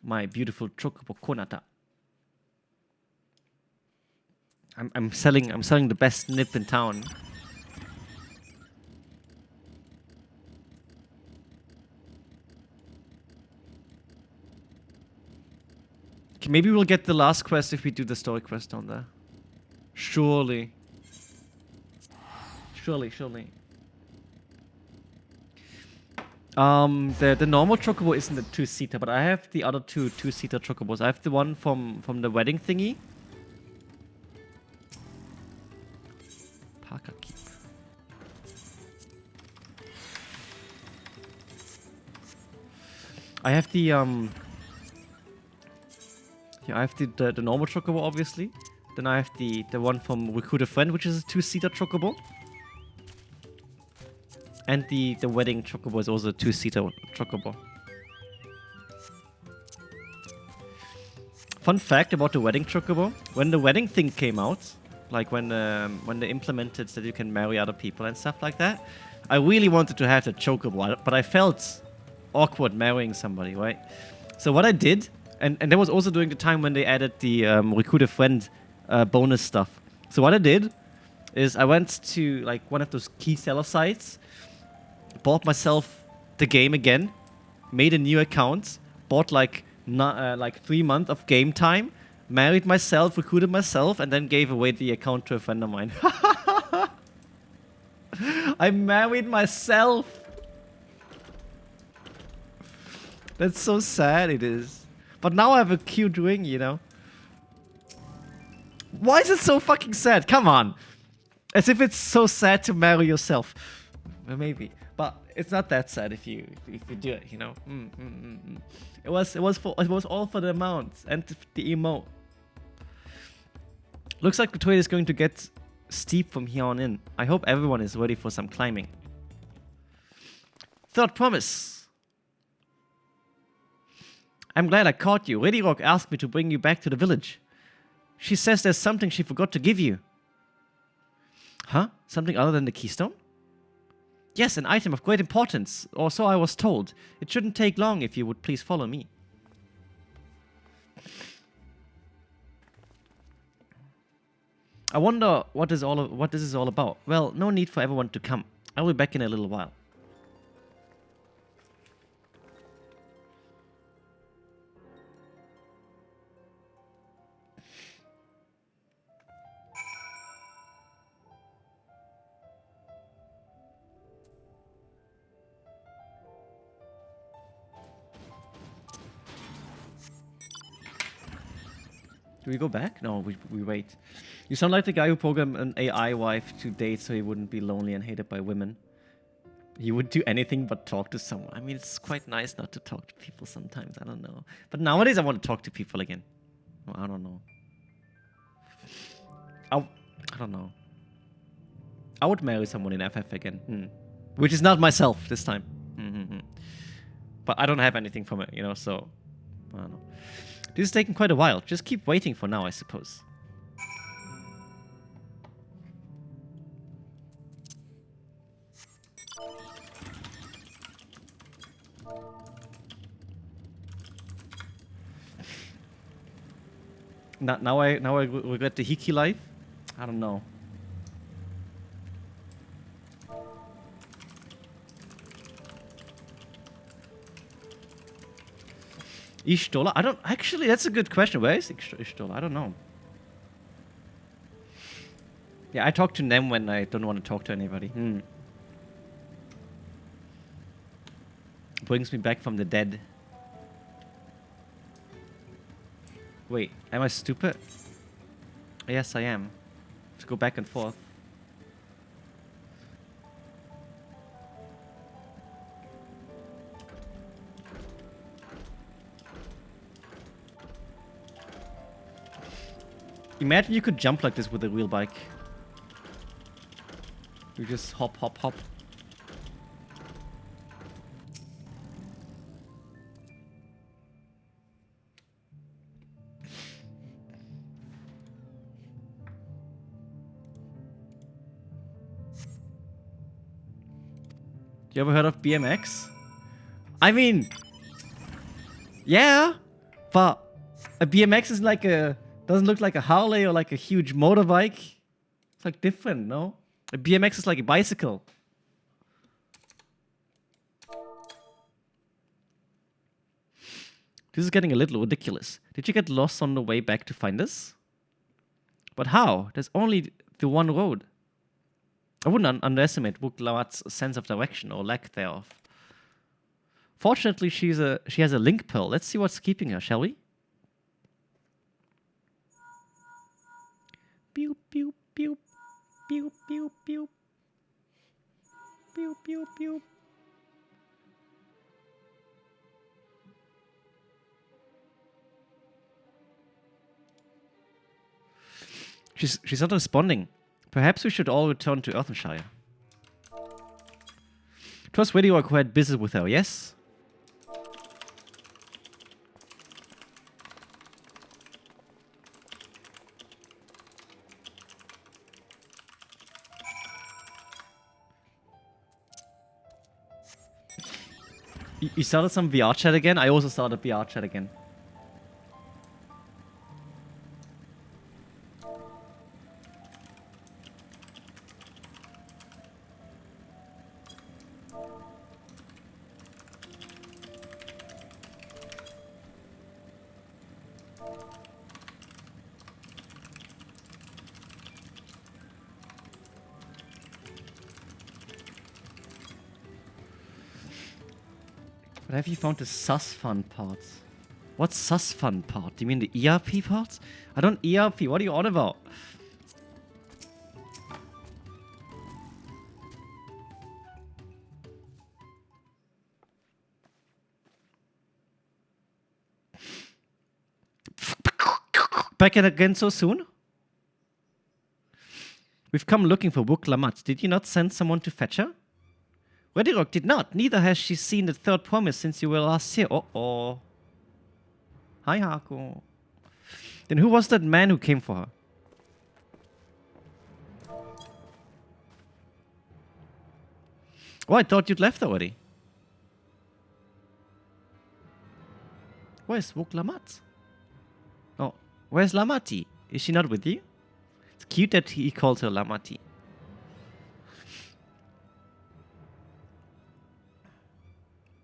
my beautiful chocobo Konata. I'm selling the best nip in town. Okay, maybe we'll get the last quest if we do the story quest down there. Surely. Surely. The normal chocobo isn't a 2-seater, but I have the other two 2-seater chocobos. I have the one from the wedding thingy. Parker Keep. I have the yeah, I have the normal chocobo obviously. Then I have the one from Recruit a Friend, which is a 2-seater chocobo. And the wedding chocobo is also a 2-seater chocobo. Fun fact about the wedding chocobo: when the wedding thing came out, like when they implemented that you can marry other people and stuff like that, I really wanted to have the chocobo, but I felt awkward marrying somebody, right? So what I did, and that was also during the time when they added the Recruit a Friend bonus stuff. So what I did is I went to like one of those key seller sites, bought myself the game again, made a new account, bought like 3 months of game time, married myself, recruited myself, and then gave away the account to a friend of mine. I married myself. That's so sad, it is. But now I have a cute ring, you know. Why is it so fucking sad? Come on. As if it's so sad to marry yourself. Well, maybe. But it's not that sad if you do it, you know. It was all for the amount and the emote. Looks like the trade is going to get steep from here on in. I hope everyone is ready for some climbing. Third promise. I'm glad I caught you. Lady Rock asked me to bring you back to the village. She says there's something she forgot to give you. Huh? Something other than the keystone? Yes, an item of great importance, or so I was told. It shouldn't take long if you would please follow me. I wonder what this is all about. Well, no need for everyone to come. I'll be back in a little while. Do we go back? No, we wait. You sound like the guy who programmed an AI wife to date so he wouldn't be lonely and hated by women. He would do anything but talk to someone. I mean, it's quite nice not to talk to people sometimes. I don't know. But nowadays I want to talk to people again. Well, I don't know. I don't know. I would marry someone in FF again. Which is not myself this time. But I don't have anything from it, you know, so... I don't know. This is taking quite a while. Just keep waiting for now, I suppose. Now I regret the Hiki life? I don't know. Ishtola? I don't... Actually, that's a good question. Where is Ishtola? I don't know. Yeah, I talk to Nem when I don't want to talk to anybody. Brings me back from the dead. Wait, am I stupid? Yes, I am. To go back and forth. Imagine you could jump like this with a real bike. You just hop, hop, hop. You ever heard of BMX? I mean, yeah. But a BMX is like a... doesn't look like a Harley or like a huge motorbike. It's like different, no? A BMX is like a bicycle. This is getting a little ridiculous. Did you get lost on the way back to find us? But how? There's only the one road. I wouldn't underestimate Wuklamat's sense of direction or lack thereof. Fortunately, she has a link pearl. Let's see what's keeping her, shall we? Pew pew pew pew pew pew pew pew pew. She's not responding. Perhaps we should all return to Earthenshire. It was really quite busy with her, yes? You started some VR chat again? I also started VR chat again. But have you found the sus fun part? What's sus fun part? Do you mean the ERP part? I don't ERP. What are you on about? Back again so soon? We've come looking for Wuklamat. Did you not send someone to fetch her? Redirok did not. Neither has she seen the third promise since you were last here. Uh-oh. Hi, Haku. Then who was that man who came for her? Oh, I thought you'd left already. Where's Wuklamat? Oh, where's Lamati? Is she not with you? It's cute that he calls her Lamati.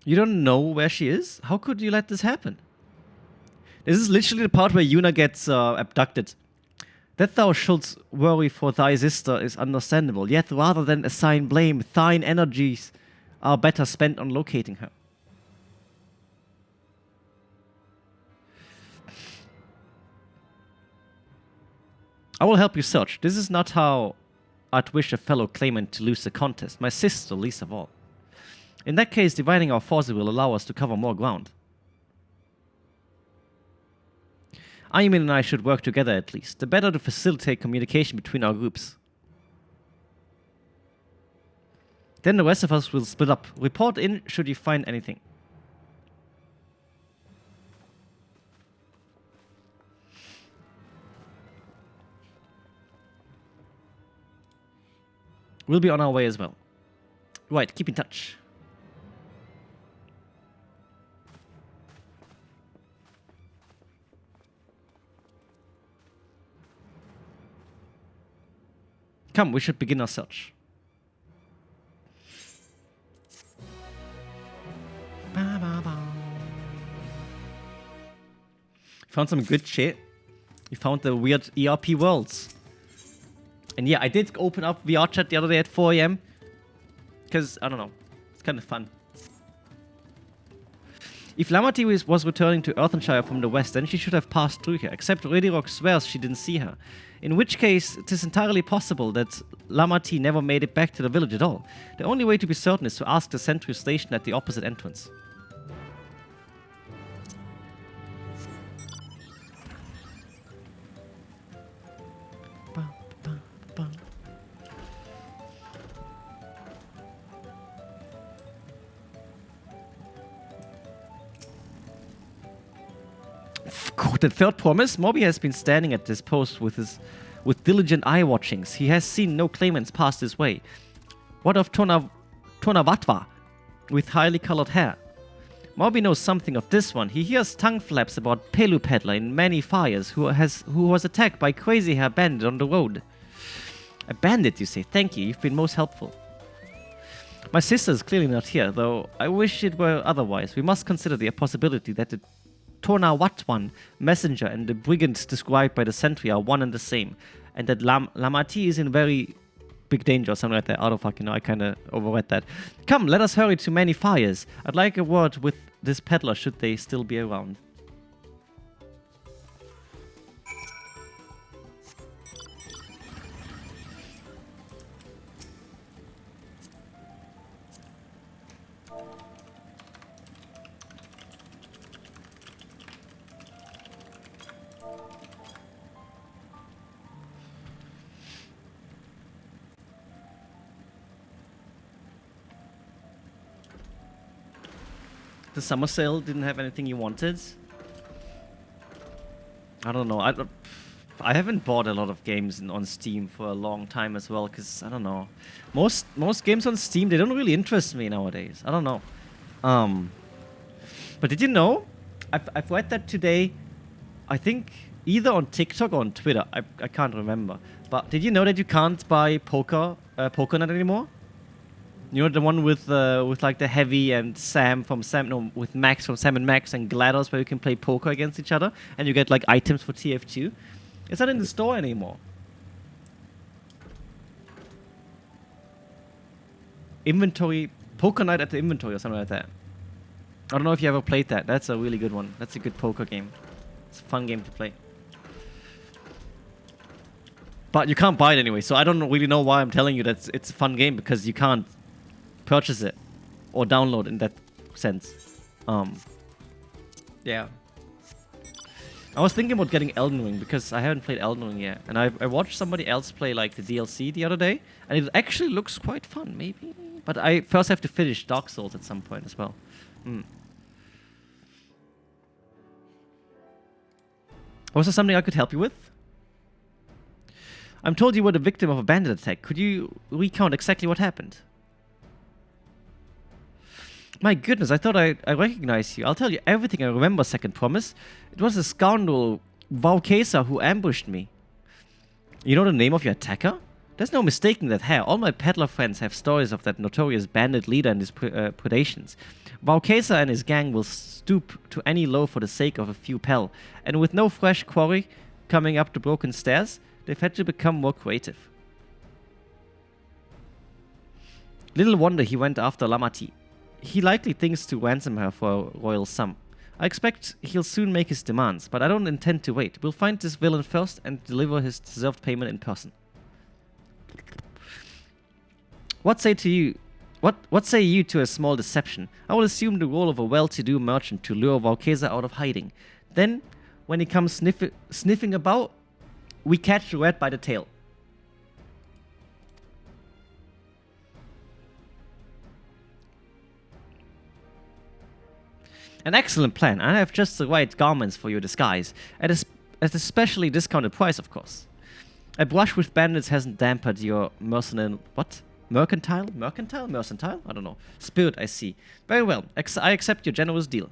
You don't know where she is? How could you let this happen? This is literally the part where Yuna gets abducted. That thou shouldst worry for thy sister is understandable, yet rather than assign blame, thine energies are better spent on locating her. I will help you search. This is not how I'd wish a fellow claimant to lose the contest, my sister least of all. In that case, dividing our forces will allow us to cover more ground. Aymin and I should work together at least, the better to facilitate communication between our groups. Then the rest of us will split up. Report in should you find anything. We'll be on our way as well. Right, keep in touch. Come, we should begin our search. Found some good shit. We found the weird ERP worlds. And yeah, I did open up VR chat the other day at 4 AM. Because, I don't know, it's kind of fun. If Lamati was returning to Earthenshire from the west, then she should have passed through here, except Redirok swears she didn't see her. In which case, it is entirely possible that Lamati never made it back to the village at all. The only way to be certain is to ask the sentry stationed at the opposite entrance. The third promise, Moby has been standing at this post with diligent eye watchings. He has seen no claimants pass this way. What of Tonavatva with highly colored hair? Moby knows something of this one. He hears tongue flaps about Pelu Peddler in many fires who was attacked by Crazy Hair Bandit on the road. A bandit, you say? Thank you, you've been most helpful. My sister is clearly not here, though I wish it were otherwise. We must consider the possibility that the Tornawatwan messenger and the brigands described by the sentry are one and the same, and that Lamati is in very big danger or something like that. I don't fucking know, I kinda overread that. Come, let us hurry to many fires. I'd like a word with this peddler should they still be around. The summer sale didn't have anything you wanted. I don't know. I haven't bought a lot of games on Steam for a long time as well, because I don't know. Most games on Steam, they don't really interest me nowadays. I don't know. But did you know? I've read that today. I think either on TikTok or on Twitter. I can't remember. But did you know that you can't buy PokerNet anymore? You know, the one with like the Heavy and Sam from Sam, no, with Max from Sam and Max and GLaDOS, where you can play poker against each other and you get like items for TF2. It's not in the store anymore. Inventory, Poker Night at the Inventory or something like that. I don't know if you ever played that. That's a really good one. That's a good poker game. It's a fun game to play. But you can't buy it anyway, so I don't really know why I'm telling you that it's a fun game, because you can't purchase it or download in that sense. Yeah. I was thinking about getting Elden Ring because I haven't played Elden Ring yet, and I watched somebody else play like the DLC the other day, and it actually looks quite fun, maybe. But I first have to finish Dark Souls at some point as well. Was there something I could help you with? I'm told you were the victim of a bandit attack. Could you recount exactly what happened? My goodness, I thought I recognized you. I'll tell you everything I remember, Second Promise. It was a scoundrel, Vaukesa, who ambushed me. You know the name of your attacker? There's no mistaking that hair. All my peddler friends have stories of that notorious bandit leader and his predations. Vaukesa and his gang will stoop to any low for the sake of a few pel. And with no fresh quarry coming up the broken stairs, they've had to become more creative. Little wonder he went after Lamati. He likely thinks to ransom her for a royal sum. I expect he'll soon make his demands, but I don't intend to wait. We'll find this villain first and deliver his deserved payment in person. What say you to a small deception? I will assume the role of a well-to-do merchant to lure Vaukesa out of hiding. Then, when he comes sniffing about, we catch the rat by the tail. An excellent plan. I have just the right garments for your disguise. At a specially discounted price, of course. A brush with bandits hasn't dampened your mercantile... What? Mercantile? Mercantile? I don't know. Spirit, I see. Very well. I accept your generous deal.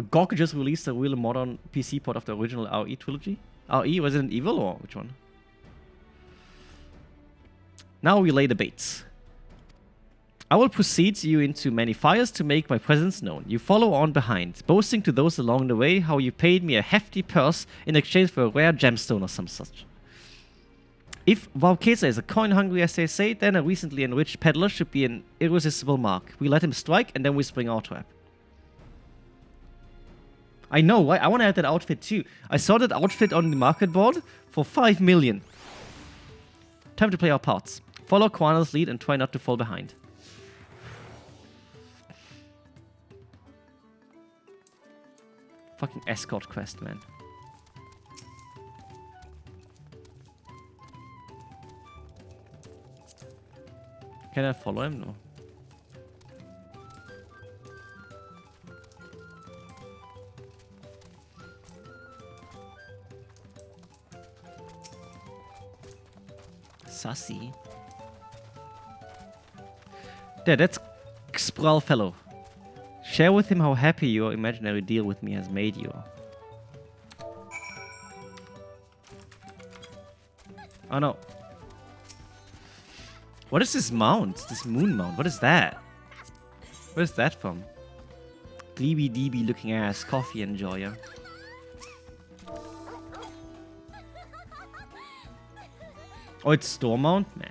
GOG just released a really modern PC port of the original RE trilogy. RE? Resident Evil or which one? Now we lay the baits. I will precede you into many fires to make my presence known. You follow on behind, boasting to those along the way how you paid me a hefty purse in exchange for a rare gemstone or some such. If Vaukesa is a coin-hungry, as they say, then a recently enriched peddler should be an irresistible mark. We let him strike, and then we spring our trap. I know, right? I want to have that outfit too. I saw that outfit on the market board for 5 million. Time to play our parts. Follow Quana's lead and try not to fall behind. Fucking escort quest, man. Can I follow him? No. Sassy. Yeah, that's Sprawl fellow. Share with him how happy your imaginary deal with me has made you. Oh no. What is this mount? This moon mount? What is that? Where is that from? Gleeby deeby looking ass coffee enjoyer. Oh, it's store mount? Meh.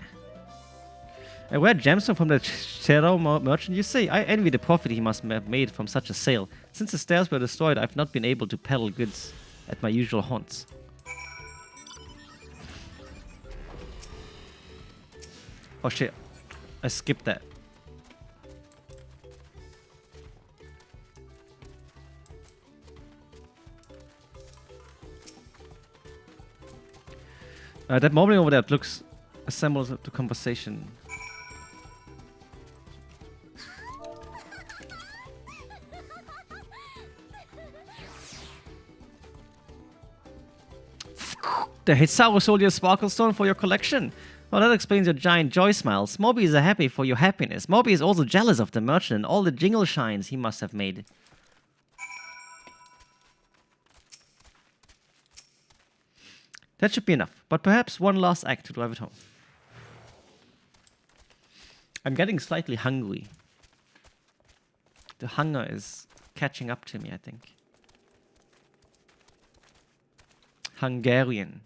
A rare gemstone from the shadow merchant, you say? I envy the profit he must have made from such a sale. Since the stairs were destroyed, I've not been able to peddle goods at my usual haunts. Oh shit, I skipped that. That moblin over there looks assembles to conversation. The Hitsaru sold you a sparkle stone for your collection. Well, that explains your giant joy smiles. Moby is happy for your happiness. Moby is also jealous of the merchant and all the jingle shines he must have made. That should be enough, but perhaps one last act to drive it home. I'm getting slightly hungry. The hunger is catching up to me, I think. Hungarian.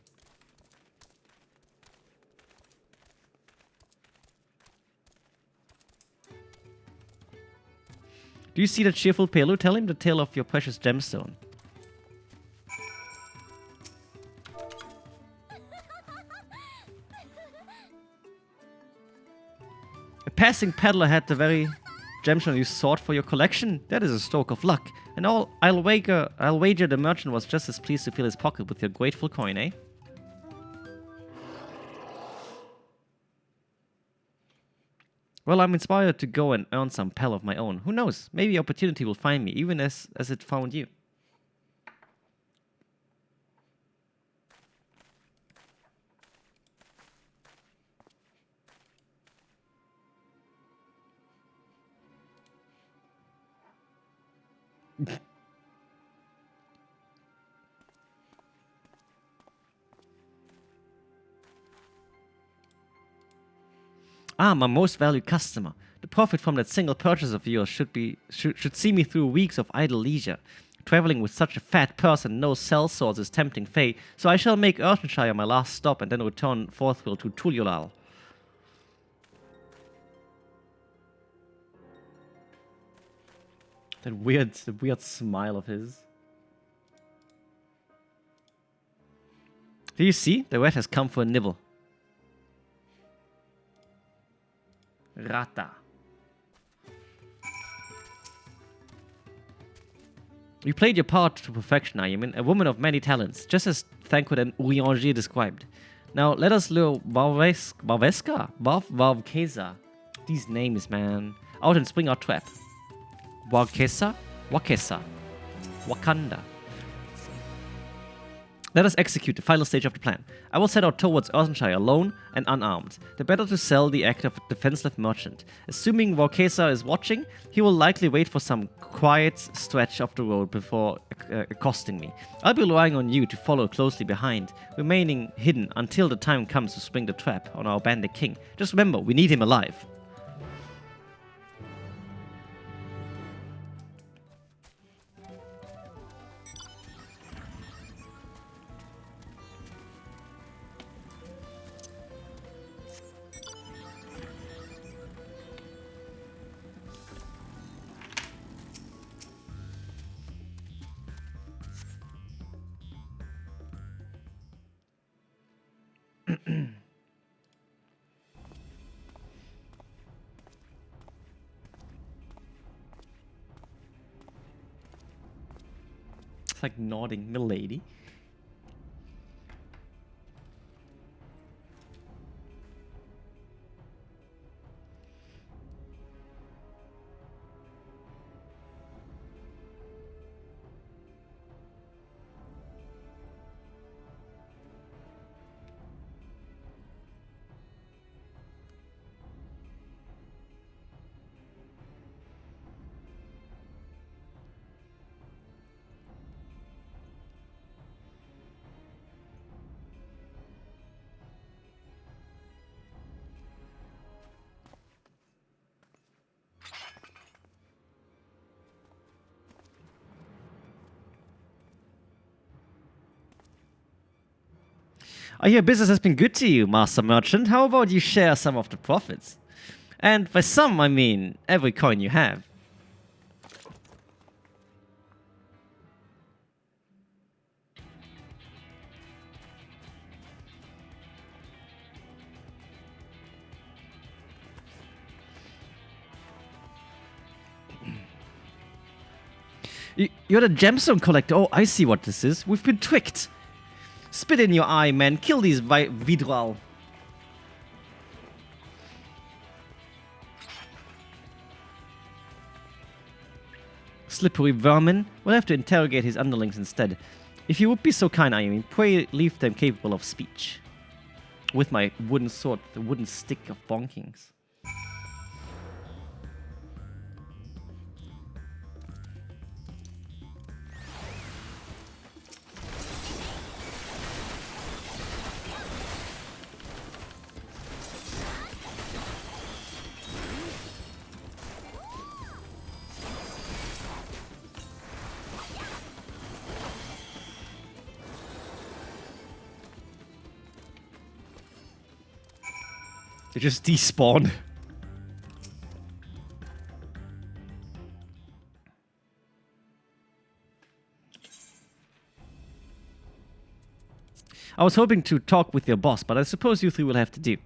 Do you see that cheerful Pelu? Tell him the tale of your precious gemstone. A passing peddler had the very gemstone you sought for your collection. That is a stroke of luck. And I'll wager the merchant was just as pleased to fill his pocket with your grateful coin, eh? Well, I'm inspired to go and earn some pel of my own. Who knows? Maybe opportunity will find me, even as it found you. Ah, my most valued customer. The profit from that single purchase of yours should see me through weeks of idle leisure. Traveling with such a fat purse and no cell swords is tempting fate, so I shall make Earthenshire my last stop and then return forthwith to Tuliolal. The weird smile of his. Do you see? The rat has come for a nibble. Rata. You played your part to perfection, Ayamin, a woman of many talents, just as Thancred and Urianger described. Now let us lure Varvkeza. These names, man. Out and spring our trap. Wakesa? Wakanda. Let us execute the final stage of the plan. I will set out towards Earthenshire alone and unarmed, the better to sell the act of a defenseless merchant. Assuming Vorkesa is watching, he will likely wait for some quiet stretch of the road before accosting me. I'll be relying on you to follow closely behind, remaining hidden until the time comes to spring the trap on our bandit king. Just remember, we need him alive. It's like nodding, milady. I hear business has been good to you, Master Merchant. How about you share some of the profits? And by some, I mean every coin you have. You're the gemstone collector. Oh, I see what this is. We've been tricked. Spit in your eye, man. Kill these Vidral. Slippery vermin. We'll have to interrogate his underlings instead. If you would be so kind, Ayumi, pray leave them capable of speech. With my wooden sword, the wooden stick of bonkings. They just despawn. I was hoping to talk with your boss, but I suppose you three will have to do.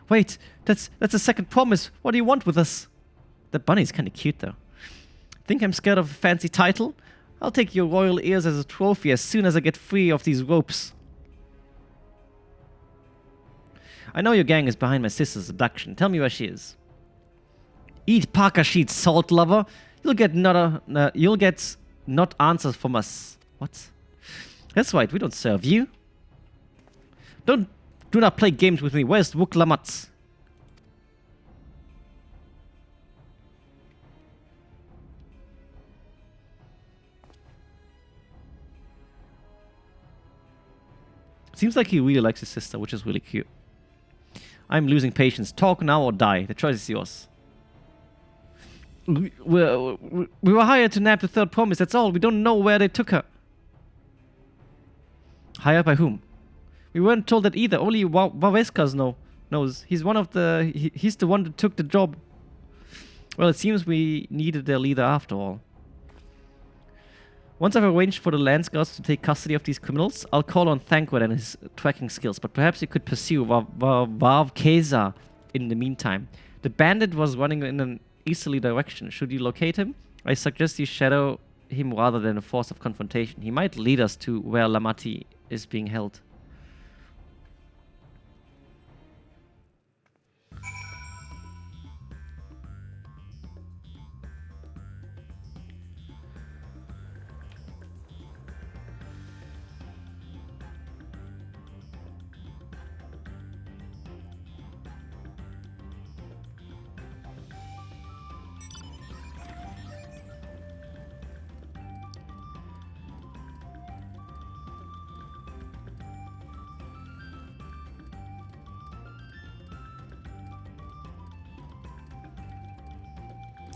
Wait, that's a second promise. What do you want with us? That bunny's kinda cute though. Think I'm scared of a fancy title? I'll take your royal ears as a trophy as soon as I get free of these ropes. I know your gang is behind my sister's abduction. Tell me where she is. Eat Parker Sheet's salt lover. You'll get not answers from us. What? That's right, we don't serve you. Do not play games with me. Where's Wuk Lamatz? Seems like he really likes his sister, which is really cute. I'm losing patience. Talk now or die. The choice is yours. We were hired to nab the third promise. That's all. We don't know where they took her. Hired by whom? We weren't told that either. Only Waweskas knows. He's one of the... He's the one that took the job. Well, it seems we needed their leader after all. Once I've arranged for the Lance Guards to take custody of these criminals, I'll call on Thancred and his tracking skills, but perhaps you could pursue Varvkeza in the meantime. The bandit was running in an easterly direction. Should you locate him? I suggest you shadow him rather than a force of confrontation. He might lead us to where Lamati is being held.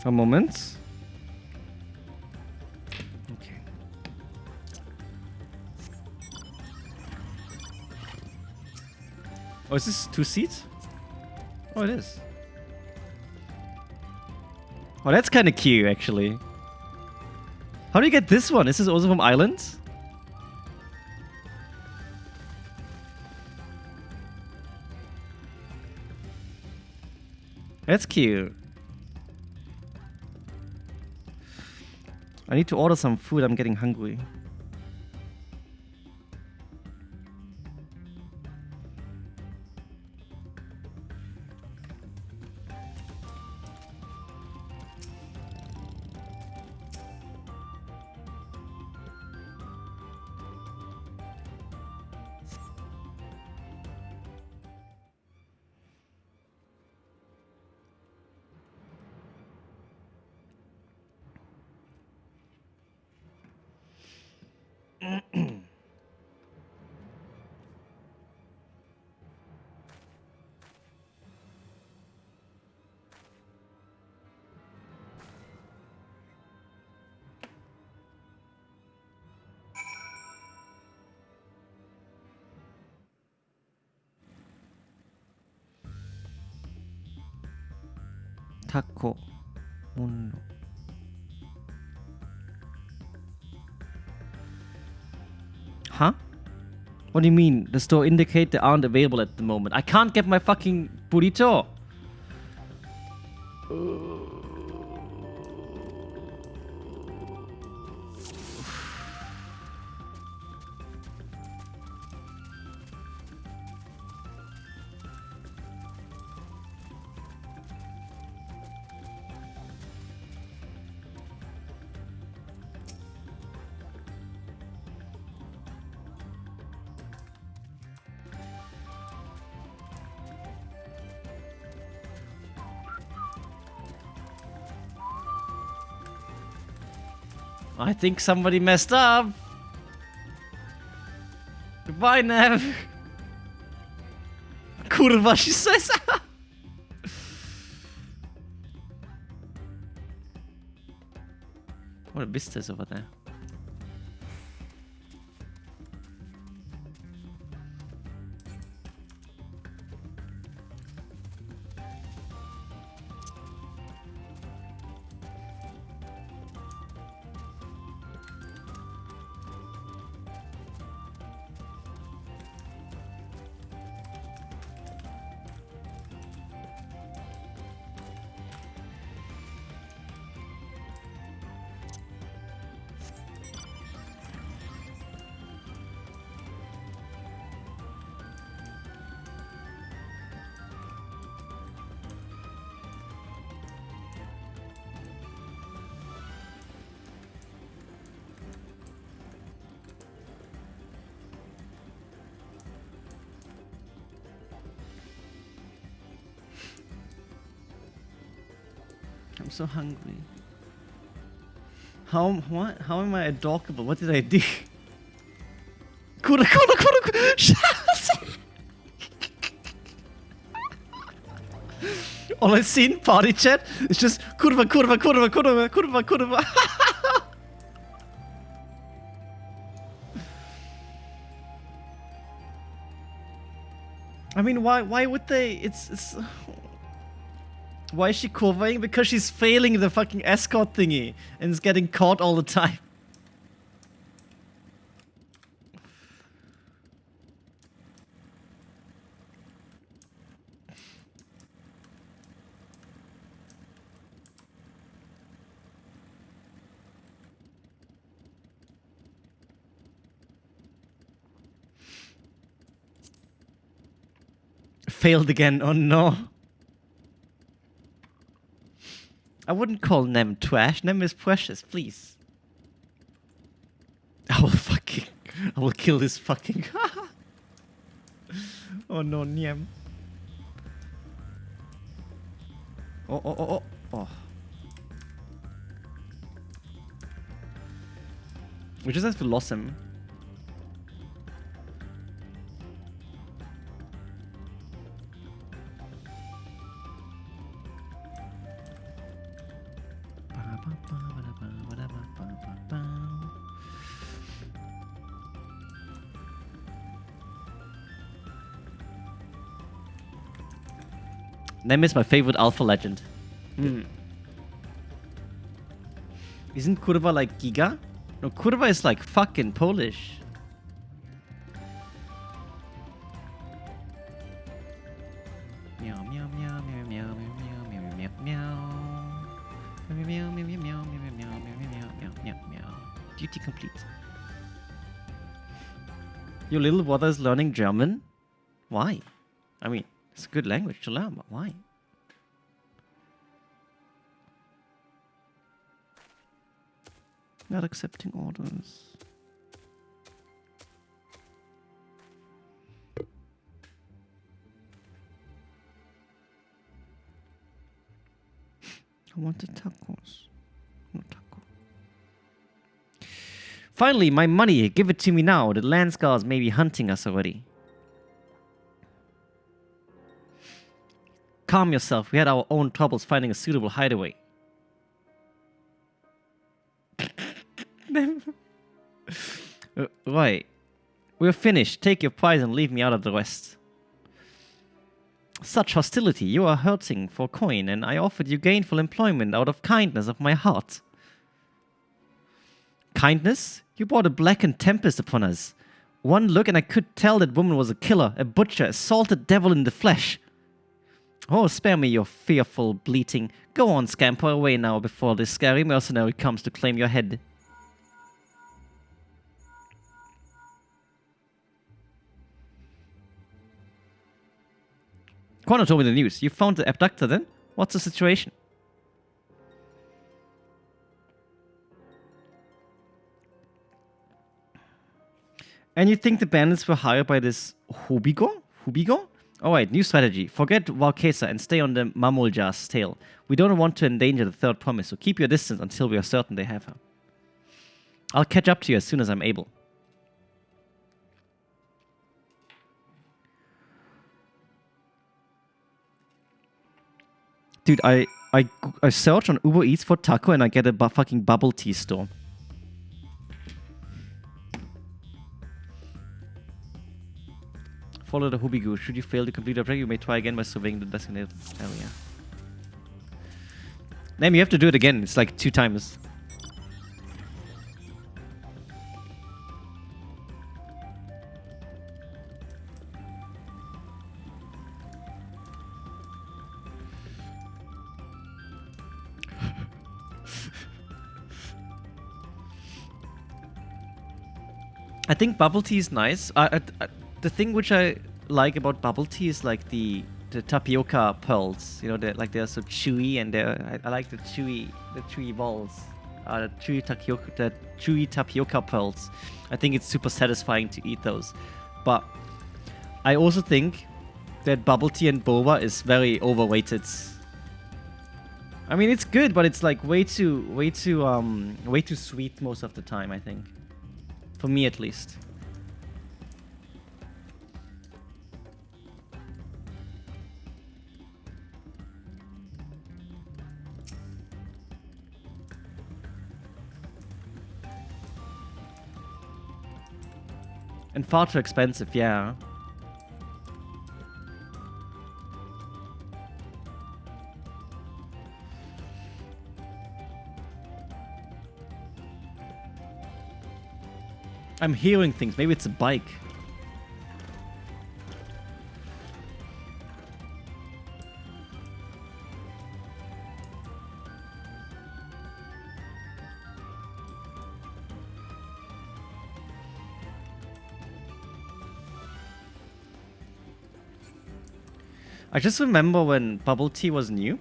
A moment. Okay. Oh, is this 2 seats? Oh, it is. Oh, that's kind of cute, actually. How do you get this one? Is this also from Island? That's cute. I need to order some food. I'm getting hungry. Taco Mundo. Huh? What do you mean? The store indicate they aren't available at the moment. I can't get my fucking burrito. I think somebody messed up. Goodbye, Nev. Kurwa, she says. What a beast is over there. I'm so hungry. How am I adorable? What did I do? Kura. All I see in party chat is just kurva. I mean, why would they? It's. Why is she kurvaing? Because she's failing the fucking escort thingy and is getting caught all the time. Failed again, oh no. I wouldn't call Nem trash. Nem is precious, please. I will kill this fucking. Oh no, Nem. Oh. We just have to lose him. Nem is my favorite alpha legend. Isn't Kurva like Giga? No, Kurva is like fucking Polish. Meow meow meow meow meow meow meow meow meow meow meow meow meow meow meow meow meow. Duty complete. Your little brother is learning German? Why? I mean, it's a good language to learn, but why? Not accepting orders. I wanted tacos. No taco. Finally, my money. Give it to me now. The Landscars may be hunting us already. Calm yourself. We had our own troubles finding a suitable hideaway. Right. We're finished. Take your prize and leave me out of the rest. Such hostility. You are hurting for coin, and I offered you gainful employment out of kindness of my heart. Kindness? You brought a blackened tempest upon us. One look and I could tell that woman was a killer, a butcher, a salted devil in the flesh. Oh, spare me your fearful bleating. Go on, scamper away now before this scary mercenary comes to claim your head. Connor told me the news. You found the abductor then? What's the situation? And you think the bandits were hired by this Hubigo? Hubigo? Alright, new strategy. Forget Valkesa and stay on the Mamulja's tail. We don't want to endanger the third promise, so keep your distance until we are certain they have her. I'll catch up to you as soon as I'm able. Dude, I search on Uber Eats for taco and I get a fucking bubble tea store. Follow the Hubigu. Should you fail to complete the objective, you may try again by surveying the designated area. Name, you have to do it again. It's like 2 times. I think bubble tea is nice. The thing which I like about bubble tea is like the tapioca pearls. You know, they're so chewy, and I like the chewy balls. The chewy tapioca pearls. I think it's super satisfying to eat those. But I also think that bubble tea and boba is very overrated. I mean, it's good, but it's like way too sweet most of the time, I think. For me, at least. And far too expensive, yeah. I'm hearing things. Maybe it's a bike. I just remember when bubble tea was new.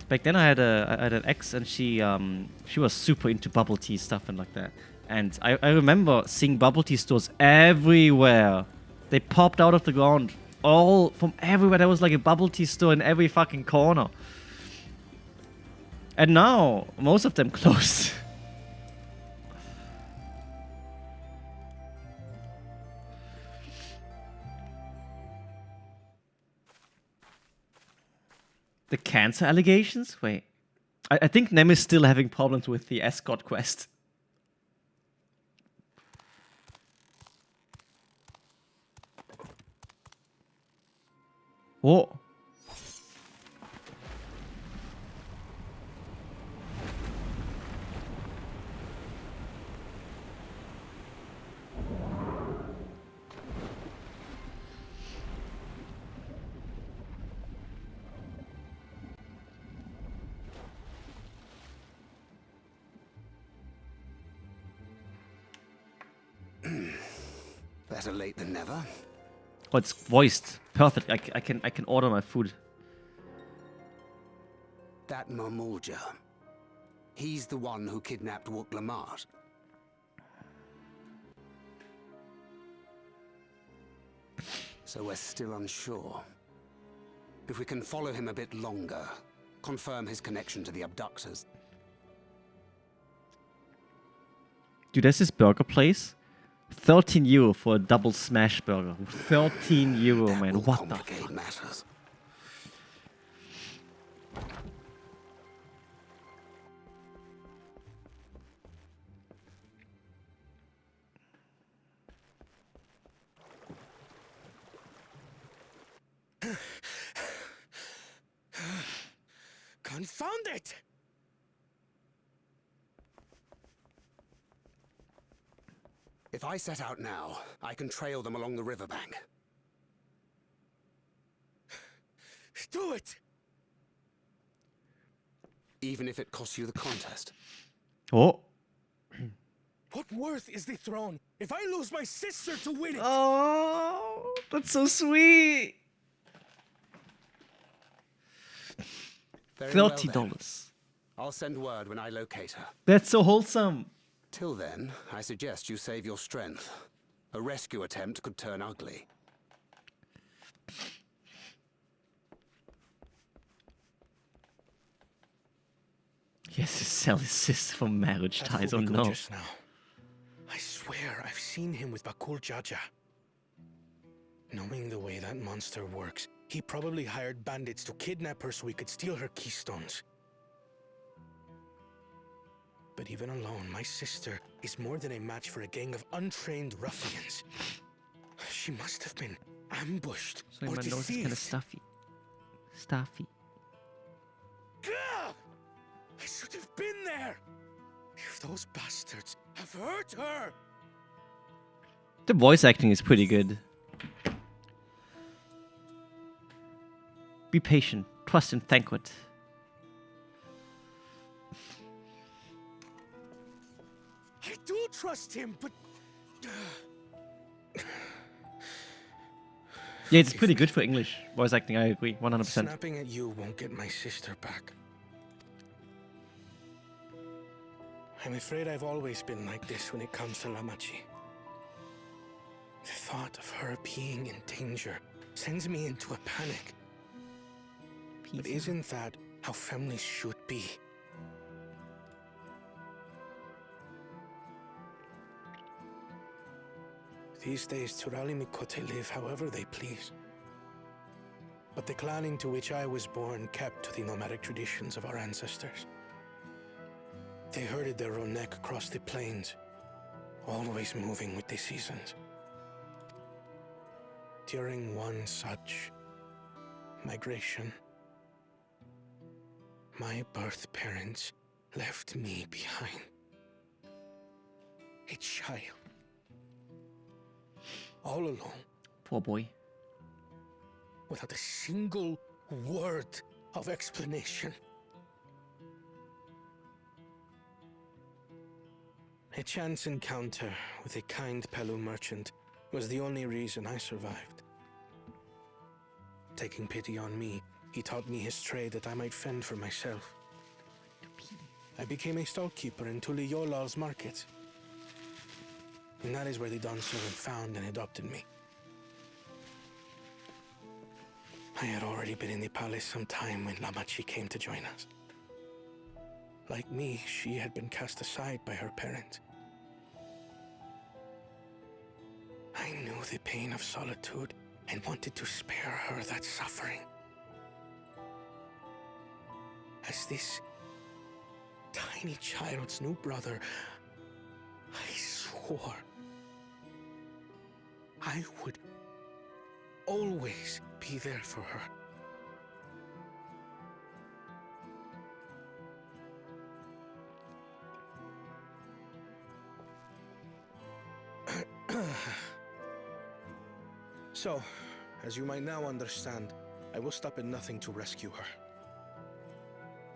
Back then I had an ex, and she was super into bubble tea stuff and like that. And I remember seeing bubble tea stores everywhere. They popped out of the ground all from everywhere. There was like a bubble tea store in every fucking corner. And now most of them closed. The cancer allegations? Wait. I think Nem is still having problems with the escort quest. Whoa. Better late than never. Oh, it's voiced. Perfect. I can order my food. That Mamulja. He's the one who kidnapped Wook Lamart. So we're still unsure. If we can follow him a bit longer, confirm his connection to the abductors. Dude, there's this burger place. 13 euro for a double smash burger. 13 euro, That man. will What the complicate fuck? matters. Confound it! If I set out now, I can trail them along the riverbank. Do it! Even if it costs you the contest. Oh. What worth is the throne if I lose my sister to win it? Oh, that's so sweet. Very well, $30. then. I'll send word when I locate her. That's so wholesome. Till then, I suggest you save your strength. A rescue attempt could turn ugly. He has to sell his sister for marriage That ties. will Oh be good no. just now. I swear I've seen him with Bakul Jaja. Knowing the way that monster works, he probably hired bandits to kidnap her so he could steal her keystones. But even alone, my sister is more than a match for a gang of untrained ruffians. She must have been ambushed So or my nose is kind of deceived. stuffy. Stuffy. Gah! I should have been there! If those bastards have hurt her! The voice acting is pretty good. Be patient. Trust in Thancred. I do trust him, but... Yeah, it's pretty good for English voice acting. I agree, 100%. Snapping at you won't get my sister back. I'm afraid I've always been like this when it comes to Lamachi. The thought of her being in danger sends me into a panic. But isn't that how families should be? These days, Turali Mikote live however they please. But the clan into which I was born kept to the nomadic traditions of our ancestors. They herded their own neck across the plains, always moving with the seasons. During one such migration, my birth parents left me behind. A child. All alone, Poor boy. without a single word of explanation. A chance encounter with a kind Pelu merchant was the only reason I survived. Taking pity on me, he taught me his trade that I might fend for myself. I became a stallkeeper in Tuliyolal's market. And that is where the Dawn servant found and adopted me. I had already been in the palace some time when Lamachi came to join us. Like me, she had been cast aside by her parents. I knew the pain of solitude and wanted to spare her that suffering. As this tiny child's new brother, I swore I would always be there for her. So, as you might now understand, I will stop at nothing to rescue her.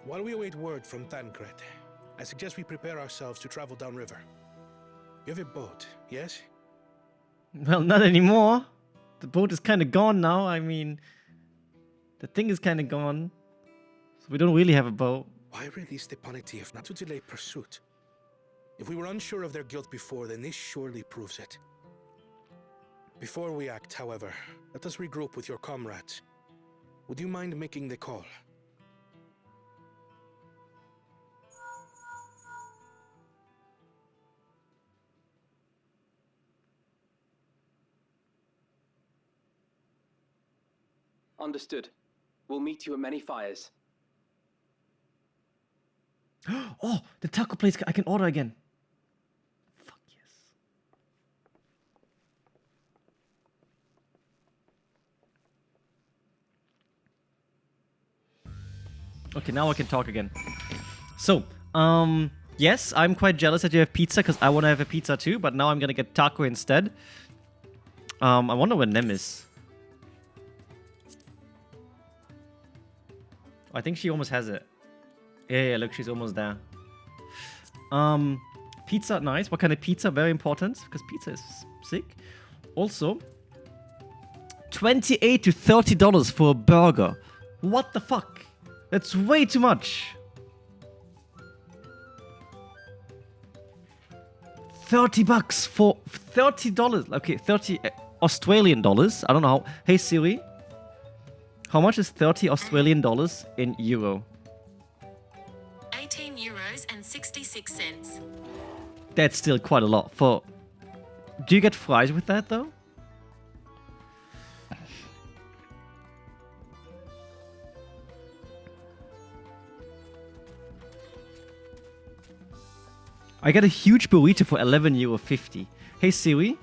While we await word from Thancred, I suggest we prepare ourselves to travel downriver. You have a boat, yes? Well, not anymore. The boat is kind of gone now. I mean, the thing is kind of gone. So we don't really have a boat. Why release the punitive not to delay pursuit? If we were unsure of their guilt before, then this surely proves it. Before we act, however, let us regroup with your comrades. Would you mind making the call? Understood. We'll meet you at many fires. Oh, the taco place I can order again. Fuck yes. Okay, now I can talk again. So, yes, I'm quite jealous that you have pizza because I want to have a pizza too, but now I'm gonna get taco instead. I wonder where Nem is. I think she almost has it. Yeah, look, she's almost there. Pizza, nice. What kind of pizza? Very important because pizza is sick. Also, $28 to $30 for a burger. What the fuck? That's way too much. $30 for $30. Okay, 30 Australian dollars. I don't know how. Hey Siri, how much is 30 Australian dollars in euro? 18 euros and 66 cents. That's still quite a lot for... Do you get fries with that though? I get a huge burrito for €11.50. Hey Siri,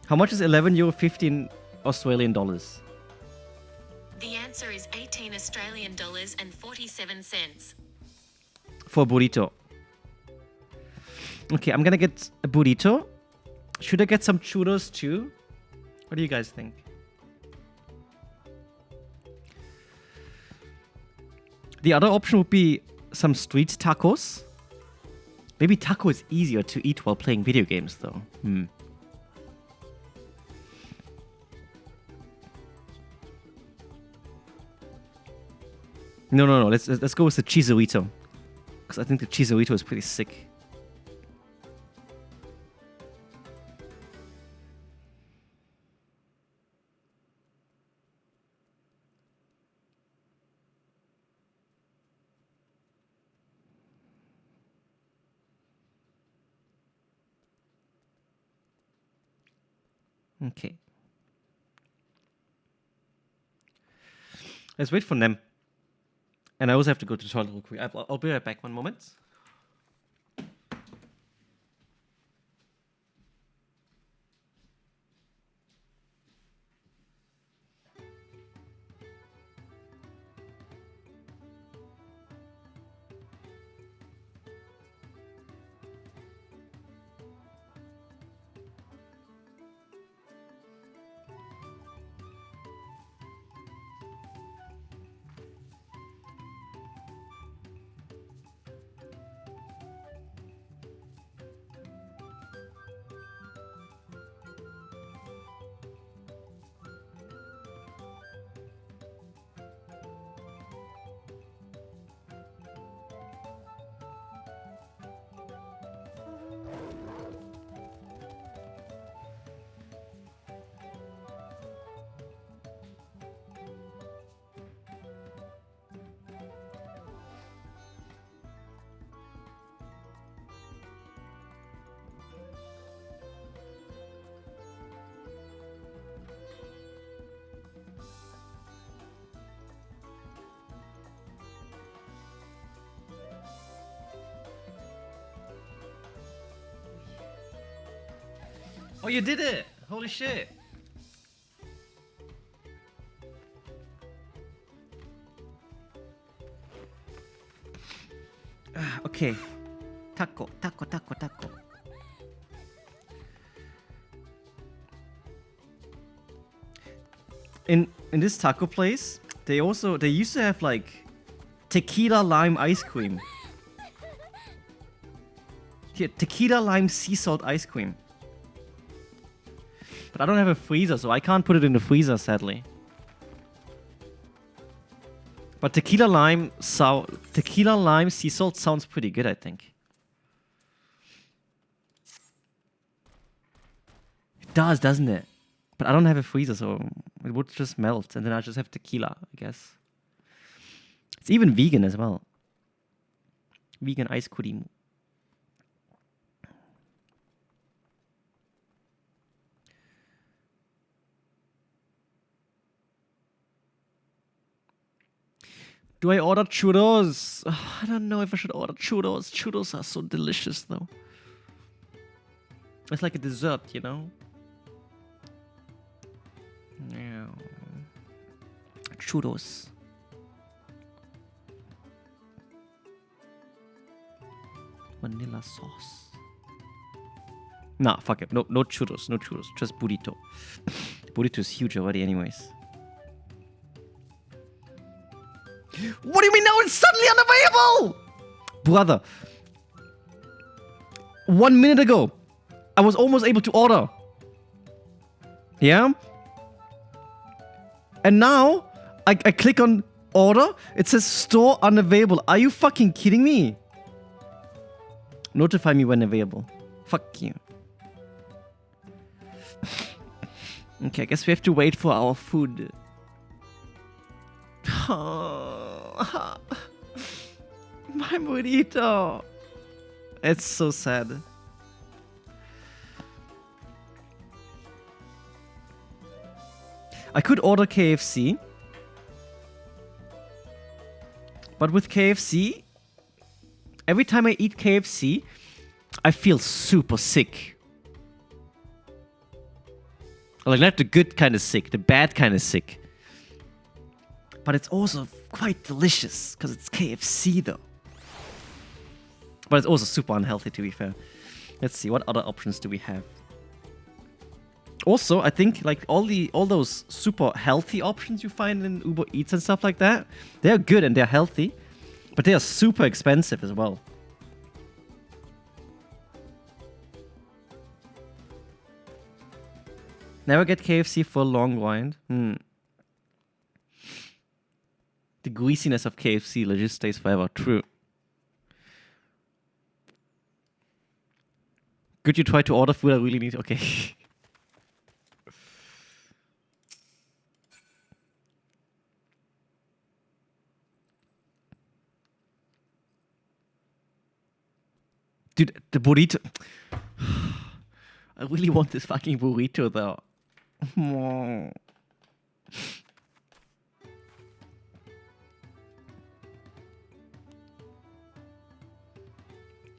how much is €11.50 in Australian dollars? The answer is 18 Australian dollars and 47 cents. For a burrito. Okay, I'm gonna get a burrito. Should I get some churros too? What do you guys think? The other option would be some street tacos. Maybe taco is easier to eat while playing video games though. No. Let's go with the chizorito. Because I think the chizorito is pretty sick. Okay. Let's wait for them. And I also have to go to the toilet real quick. I'll be right back. One moment. Oh, you did it! Holy shit! Okay. Taco. In this taco place, they used to have like tequila lime ice cream. Here, tequila lime sea salt ice cream. But I don't have a freezer, so I can't put it in the freezer, sadly. But tequila lime sea salt sounds pretty good, I think. It does, doesn't it? But I don't have a freezer, so it would just melt, and then I just have tequila, I guess. It's even vegan as well. Vegan ice cream. Do I order churros? Oh, I don't know if I should order churros. Churros are so delicious, though. It's like a dessert, you know? Yeah. Churros. vanilla sauce. Nah, fuck it. No churros. No churros. Just burrito. Burrito is huge already anyways. What do you mean now it's suddenly unavailable? Brother. 1 minute ago, I was almost able to order. Yeah? And now, I click on order. It says store unavailable. Are you fucking kidding me? Notify me when available. Fuck you. Okay, I guess we have to wait for our food. My burrito. It's so sad. I could order KFC. But with KFC, every time I eat KFC, I feel super sick. Like, not the good kind of sick, the bad kind of sick. But it's also quite delicious, because it's KFC though. But it's also super unhealthy, to be fair. Let's see, what other options do we have? Also, I think like all those super healthy options you find in Uber Eats and stuff like that, they're good and they're healthy, but they are super expensive as well. Never get KFC for a long grind. The greasiness of KFC legit stays forever. True. Could you try to order food I really need? Okay. Dude, the burrito. I really want this fucking burrito though.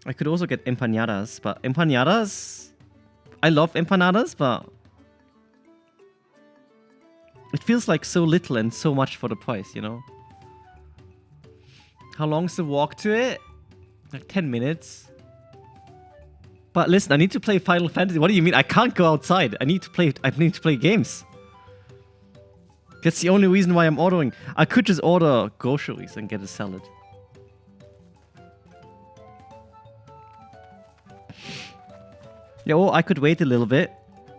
I could also get empanadas, but empanadas... I love empanadas, but... it feels like so little and so much for the price, you know? How long's the walk to it? Like 10 minutes. But listen, I need to play Final Fantasy. What do you mean? I can't go outside. I need to play games. That's the only reason why I'm ordering. I could just order groceries and get a salad. Yeah, or I could wait a little bit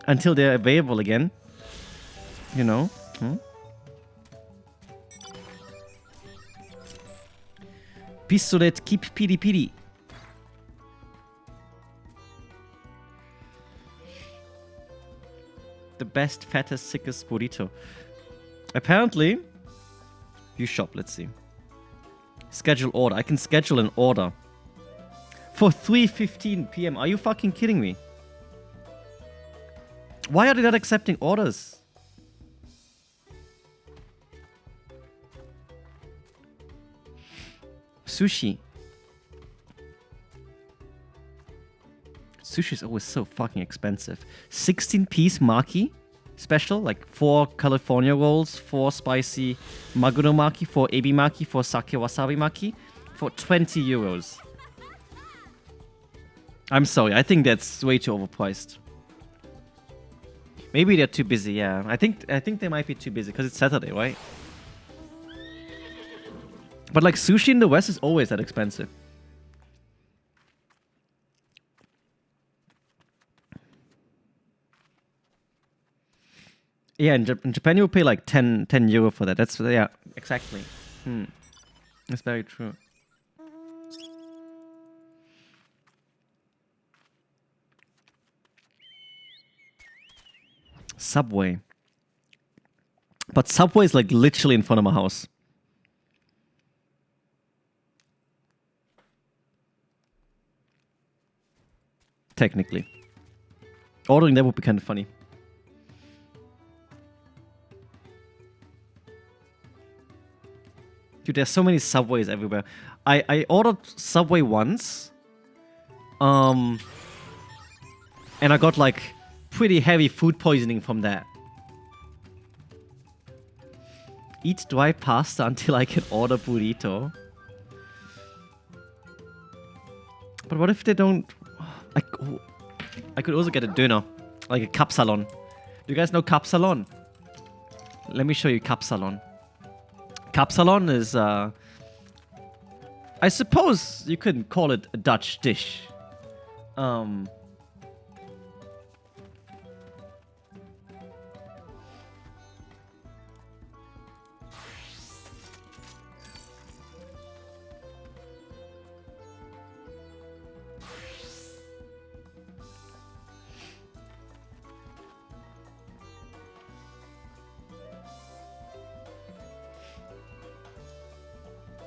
until they're available again. You know? Pistolet keep piri piri. The best, fattest, sickest burrito. Apparently, you shop, let's see. Schedule order. I can schedule an order. For 3:15 PM. Are you fucking kidding me? Why are they not accepting orders? Sushi. Sushi is always so fucking expensive. 16-piece maki special, like 4 California rolls, 4 spicy maguro maki, 4 ebi maki, 4 sake wasabi maki, for 20 euros. I'm sorry, I think that's way too overpriced. Maybe they're too busy, yeah. I think they might be too busy because it's Saturday, right? But like sushi in the West is always that expensive. Yeah, in Japan you pay like 10 euro for that. That's, yeah, exactly. That's very true. Subway. But Subway is like literally in front of my house. Technically. Ordering that would be kind of funny. Dude, there's so many Subways everywhere. I ordered Subway once. And I got like pretty heavy food poisoning from that. Eat dry pasta until I can order burrito. But But what if they don't... I could also get a döner. Like a Kapsalon. Do you guys know Kapsalon? Let me show you Kapsalon. Kapsalon is... I suppose you couldn't call it a Dutch dish.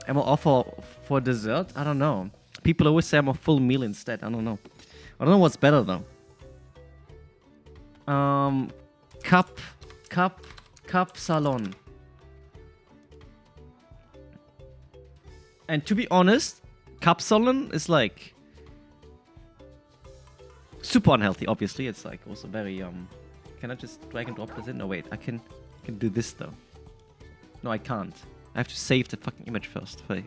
Am I offer for dessert? I don't know. People always say I'm a full meal instead. I don't know. I don't know what's better though. Cup salon. And to be honest, cup salon is like super unhealthy. Obviously, it's like also very Can I just drag and drop this in? No, wait. I can do this though. No, I can't. I have to save the fucking image first. Wait.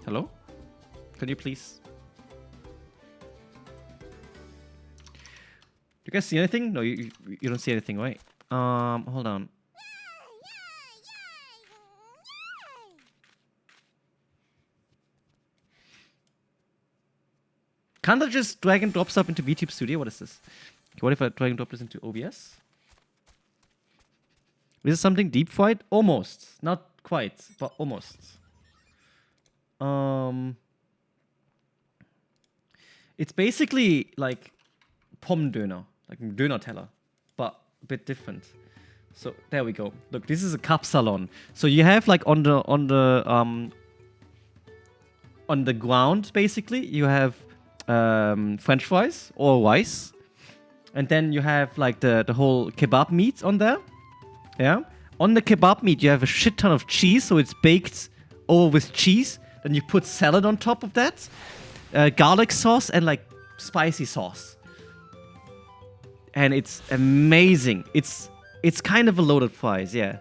Hello? Can you please? Do you guys see anything? No, you don't see anything, right? Hold on. Can't I just drag and drop stuff into VTube Studio? What is this? What if I drag and drop this into OBS? Is this something deep fried? Almost. Not quite, but almost. It's basically like Pommdöner, like a Döner teller, but a bit different. So there we go. Look, this is a Kapsalon. So you have like on the ground basically you have French fries or rice, and then you have like the whole kebab meat on there. Yeah. On the kebab meat, you have a shit ton of cheese, so it's baked over with cheese. Then you put salad on top of that, garlic sauce, and like spicy sauce. And it's amazing. It's kind of a loaded fries, yeah.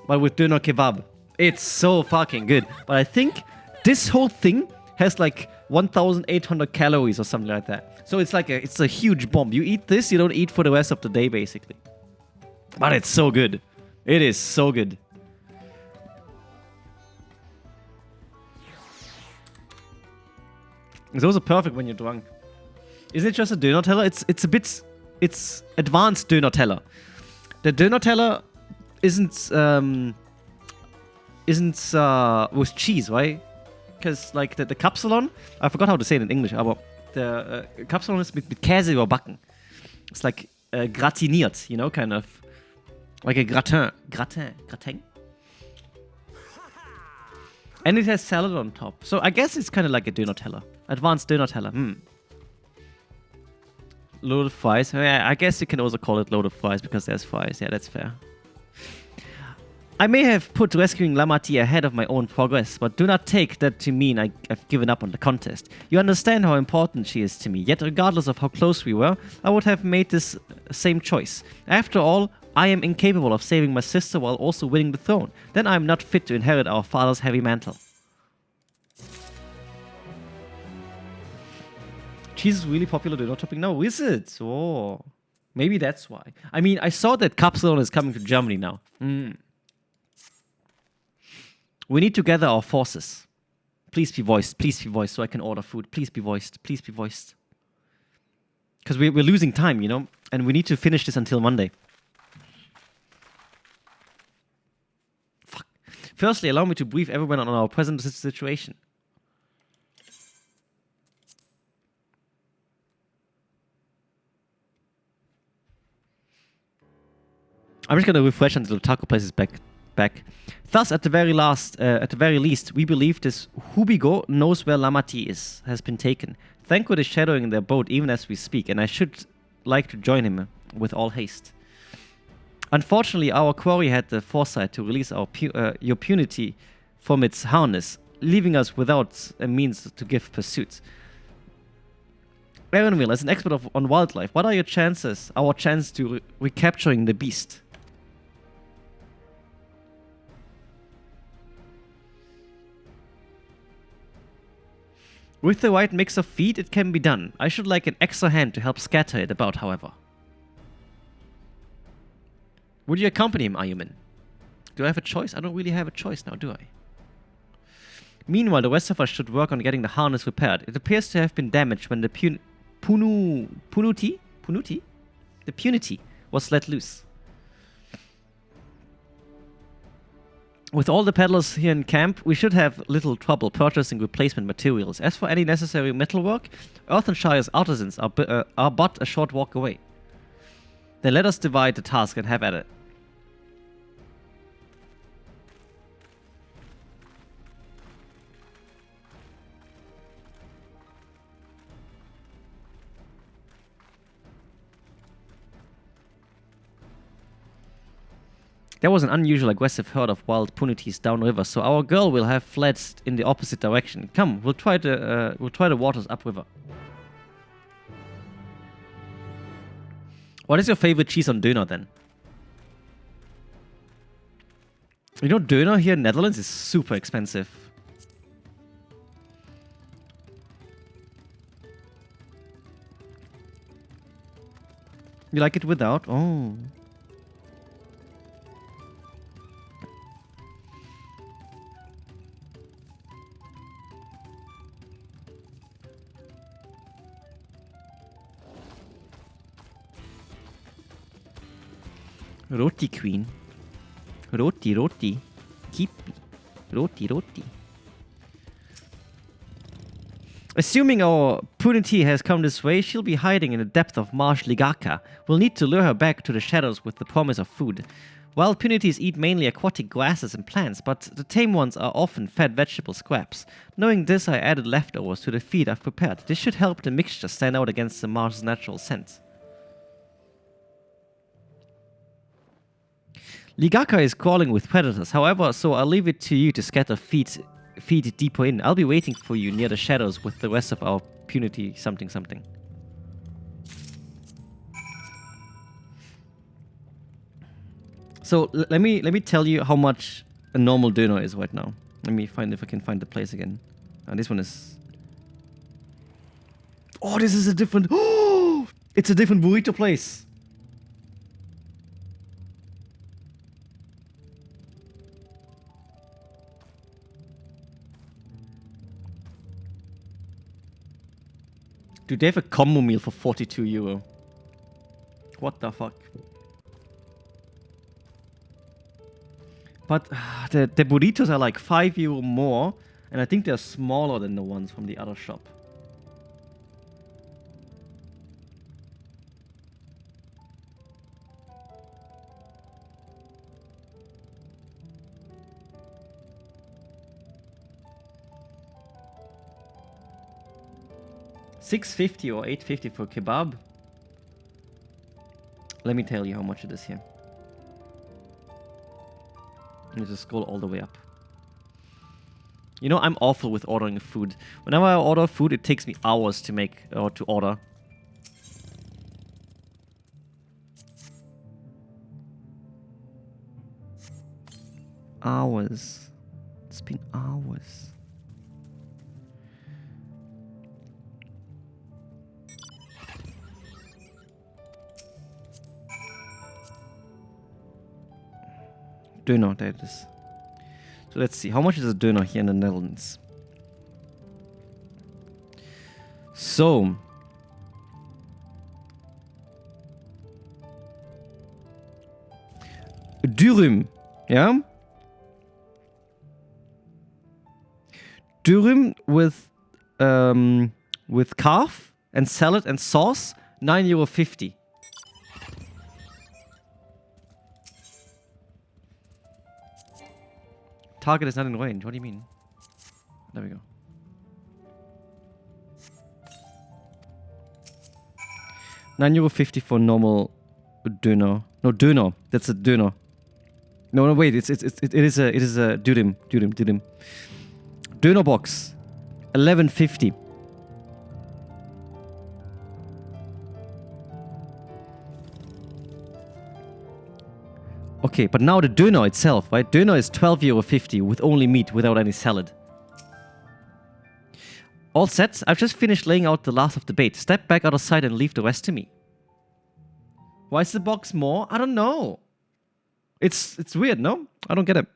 But with döner kebab. It's so fucking good. But I think this whole thing has like 1,800 calories or something like that. So it's like it's a huge bomb. You eat this, you don't eat for the rest of the day, basically. But it's so good. It is so good. It's also perfect when you're drunk. Isn't it just a döner teller? It's advanced döner teller. The döner teller isn't with cheese, right? Because like the Kapsalon, I forgot how to say it in English, aber the Kapsalon is mit Käse überbacken. It's like gratiniert, you know, kind of. Like a gratin. And it has salad on top. So I guess it's kind of like a döner teller. Advanced döner teller. Loaded fries. Yeah, I guess you can also call it loaded fries because there's fries. Yeah, that's fair. I may have put rescuing Lamati ahead of my own progress, but do not take that to mean I've given up on the contest. You understand how important she is to me, yet regardless of how close we were, I would have made this same choice. After all, I am incapable of saving my sister while also winning the throne. Then I am not fit to inherit our father's heavy mantle. Cheese is really popular döner topping now, is it? Oh, maybe that's why. I mean, I saw that Kapsalon is coming to Germany now. We need to gather our forces. Please be voiced, so I can order food. Please be voiced. Because we're losing time, you know? And we need to finish this until Monday. Fuck. Firstly, allow me to brief everyone on our present situation. I'm just gonna refresh until the taco place is back. Thus, at the very least, we believe this Hubigo knows where Lamati has been taken. Thankwood is shadowing their boat even as we speak, and I should like to join him with all haste. Unfortunately, our quarry had the foresight to release your punity from its harness, leaving us without a means to give pursuit. Aaronville, as an expert on wildlife, what are our chances to recapturing the beast? With the right mix of feed, it can be done. I should like an extra hand to help scatter it about, however. Would you accompany him, Ayumin? Do I have a choice? I don't really have a choice now, do I? Meanwhile, the rest of us should work on getting the harness repaired. It appears to have been damaged when the Punity was let loose. With all the peddlers here in camp, we should have little trouble purchasing replacement materials. As for any necessary metalwork, Earthenshire's artisans are but a short walk away. Then let us divide the task and have at it. There was an unusual aggressive herd of wild punities downriver, so our girl will have fled in the opposite direction. Come, we'll try the waters upriver. What is your favorite cheese on döner then? You know, döner here in Netherlands is super expensive. You like it without? Oh. Roti Queen. Roti, roti. Keep me. Roti, roti. Assuming our Punity has come this way, she'll be hiding in the depth of Marsh Ligaka. We'll need to lure her back to the shadows with the promise of food. Wild punities eat mainly aquatic grasses and plants, but the tame ones are often fed vegetable scraps. Knowing this, I added leftovers to the feed I've prepared. This should help the mixture stand out against the marsh's natural scent. Ligaka is crawling with predators, however, so I'll leave it to you to scatter feed deeper in. I'll be waiting for you near the shadows with the rest of our Punity something something. So let me tell you how much a normal döner is right now. Let me find if I can find the place again. This one is... Oh, this is a different... Oh! It's a different burrito place. Dude, they have a combo meal for 42 euro. What the fuck? But the burritos are like 5 euro more, and I think they're smaller than the ones from the other shop. $6.50 or $8.50 for kebab. Let me tell you how much it is here. Let me just scroll all the way up. You know, I'm awful with ordering food. Whenever I order food, it takes me hours to make or to order. Hours. It's been hours. Döner, there it is. So let's see, how much is a döner here in the Netherlands? So, dürüm, yeah? Dürüm with calf and salad and sauce, €9.50. Target is not in range. What do you mean? There we go. €9.50 for normal döner. No, döner. That's a döner. No, wait. It is a dürüm. Döner box, $11.50. Okay, but now the döner itself, right? Döner is €12.50 with only meat, without any salad. All set. I've just finished laying out the last of the bait. Step back out of sight and leave the rest to me. Why is the box more? I don't know. It's weird, no? I don't get it.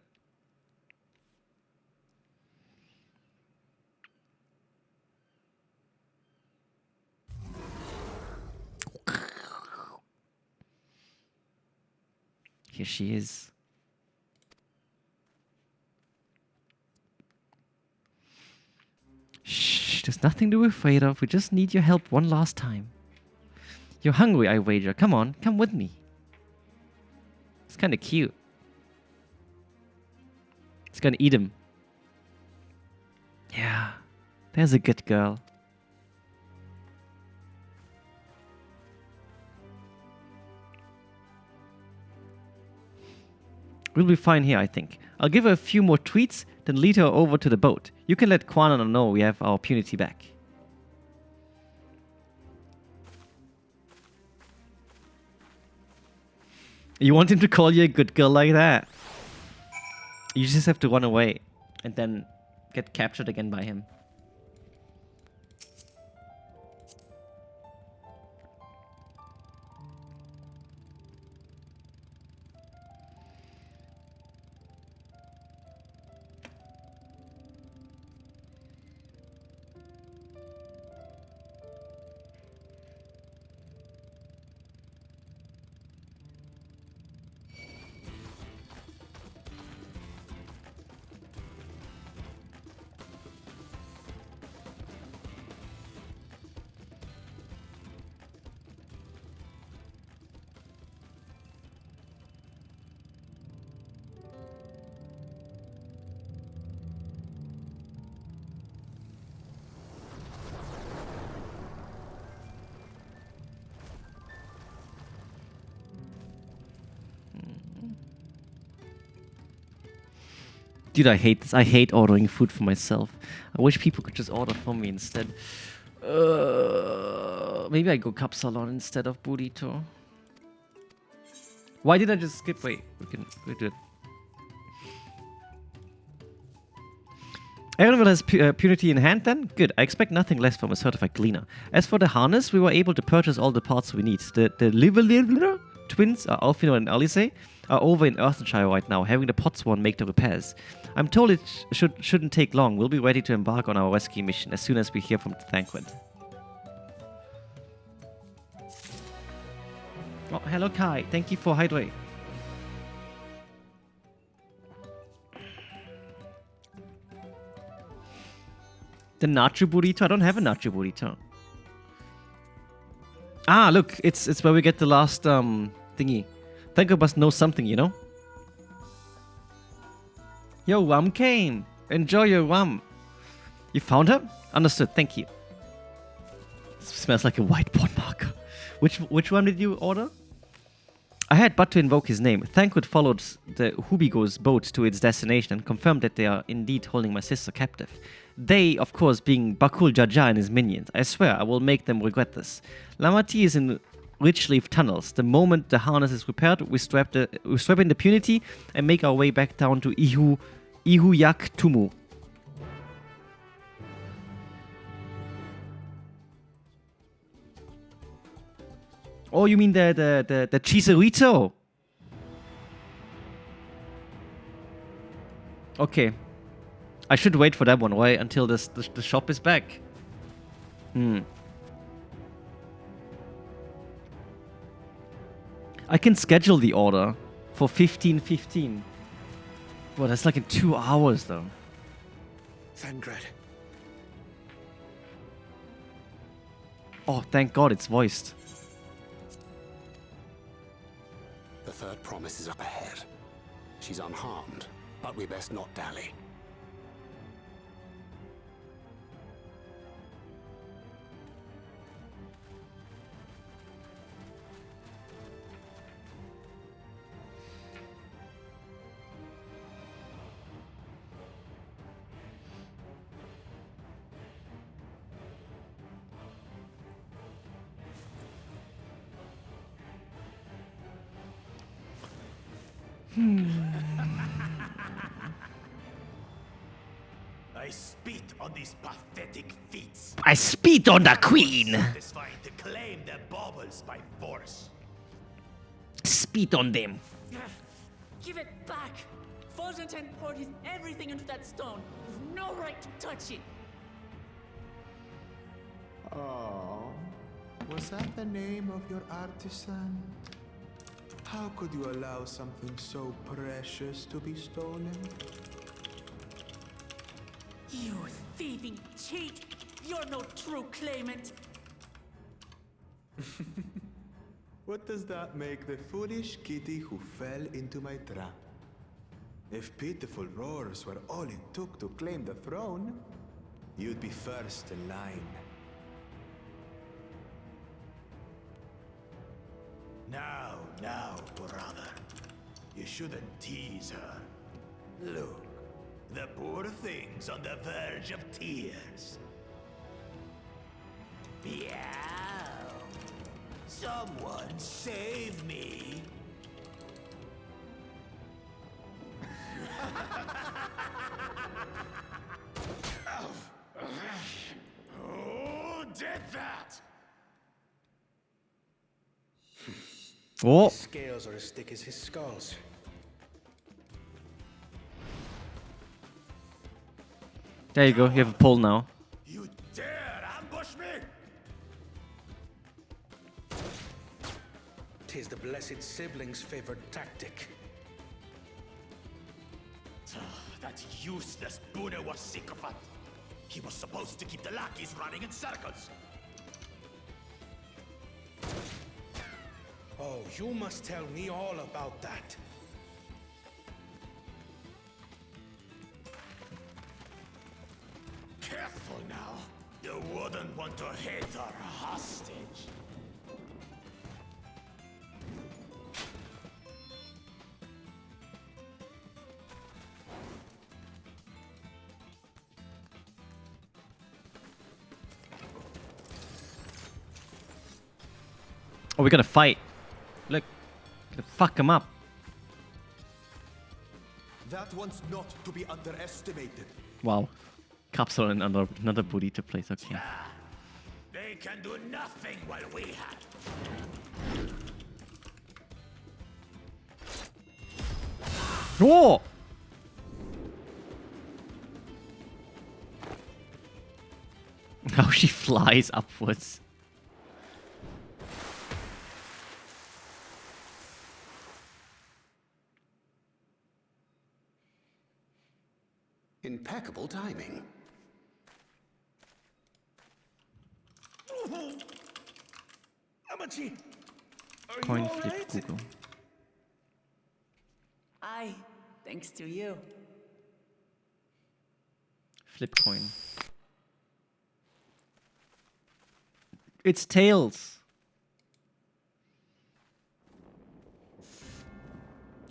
Here she is. Shh, there's nothing to be afraid of. We just need your help one last time. You're hungry, I wager. Come on, come with me. It's kind of cute. It's gonna eat him. Yeah, there's a good girl. We'll be fine here, I think. I'll give her a few more tweets, then lead her over to the boat. You can let Kwannon know we have our punity back. You want him to call you a good girl like that? You just have to run away and then get captured again by him. Dude, I hate this. I hate ordering food for myself. I wish people could just order for me instead. Maybe I go Capsalon instead of Burrito. Why did I just skip? Wait, we do it. Aaronville has purity in hand then? Good. I expect nothing less from a certified cleaner. As for the harness, we were able to purchase all the parts we need. The Liverliver twins, Alfino and Alice, are over in Earthenshire right now, having the Potswan make the repairs. I'm told it shouldn't take long. We'll be ready to embark on our rescue mission as soon as we hear from Thancred. Oh, hello Kai. Thank you for hydrate. The nacho burrito? I don't have a nacho burrito. Ah, look, it's where we get the last thingy. Thancred must know something, you know? Yo, Wam came. Enjoy your Wam. You found her? Understood, thank you. Smells like a whiteboard marker. Which one did you order? I had but to invoke his name. Thancred followed the Hubigo's boat to its destination and confirmed that they are indeed holding my sister captive. They, of course, being Bakul Jaja and his minions. I swear I will make them regret this. Lamati is in Richleaf tunnels. The moment the harness is repaired, we strap in the punity and make our way back down to Ihuyak Tumu. Oh, you mean the Chiserito? Okay. I should wait for that one, right? Until the shop is back. I can schedule the order for 15:15. Well, that's like in 2 hours, though. Thancred. Oh, thank God it's voiced. The third promise is up ahead. She's unharmed, but we best not dally. I I spit on these pathetic feats. I spit on the queen. Satisfying to claim their baubles by force. Spit on them. Give it back! Forzenten poured his everything into that stone. You've no right to touch it. Oh, was that the name of your artisan? How could you allow something so precious to be stolen? You thieving cheat! You're no true claimant! What does that make the foolish kitty who fell into my trap? If pitiful roars were all it took to claim the throne, you'd be first in line. Now, brother. You shouldn't tease her. Look, the poor thing's on the verge of tears. Meow. Someone save me. Who did that? Oh, His scales are as thick as his skulls. there you go. You have a pole now. You dare ambush me? Tis the blessed sibling's favorite tactic. That useless Buddha was sycophant. He was supposed to keep the lackeys running in circles. Oh, you must tell me all about that. Careful now. You wouldn't want to hit her hostage. Oh, we gotta fight. Look, gotta fuck him up. That one's not to be underestimated. Wow. Capsule and another burrito place. Okay. They can do nothing while we had. Oh! How she flies upwards. Impeccable timing. Amachi, Coin flip Google. Aye, thanks to you. Flip coin. It's tails.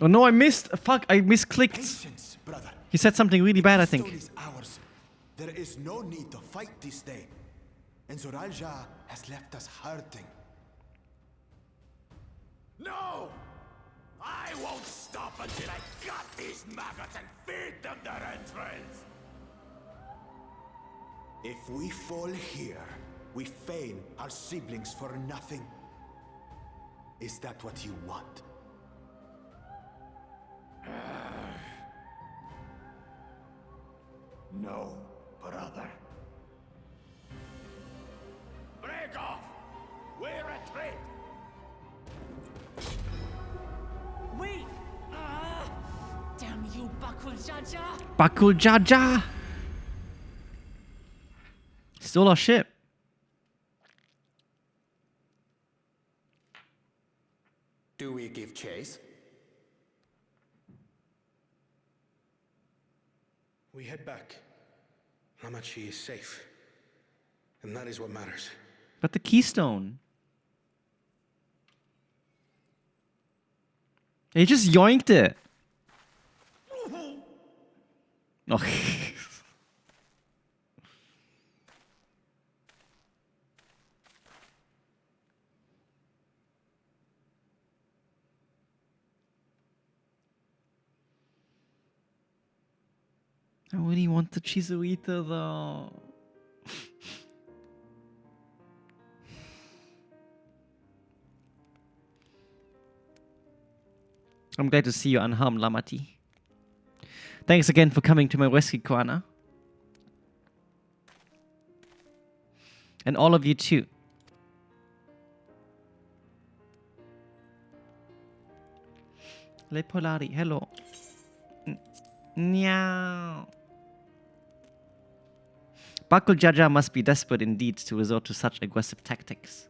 Oh no, I missed. Fuck, I misclicked. Patience, brother. He said something really bad, I This stone think. is ours. There is no need to fight this day. And Zoralja has left us hurting. no! I won't stop until I gut these maggots and feed them their entrails. If we fall here, we feign our siblings for nothing. Is that what you want? No, brother. Break off! We retreat! Wait! Damn you, Bakul Jaja! Bakul Jaja! Stole our ship. Do we give chase? We head back. Hamachi is safe. And that is what matters. But the keystone. He just yoinked it. Oh. I really want the Chizuita though. I'm glad to see you unharmed, Lamati. Thanks again for coming to my rescue, Koana. And all of you too. Le Polari, hello. Meow. Bakul Jaja must be desperate indeed to resort to such aggressive tactics.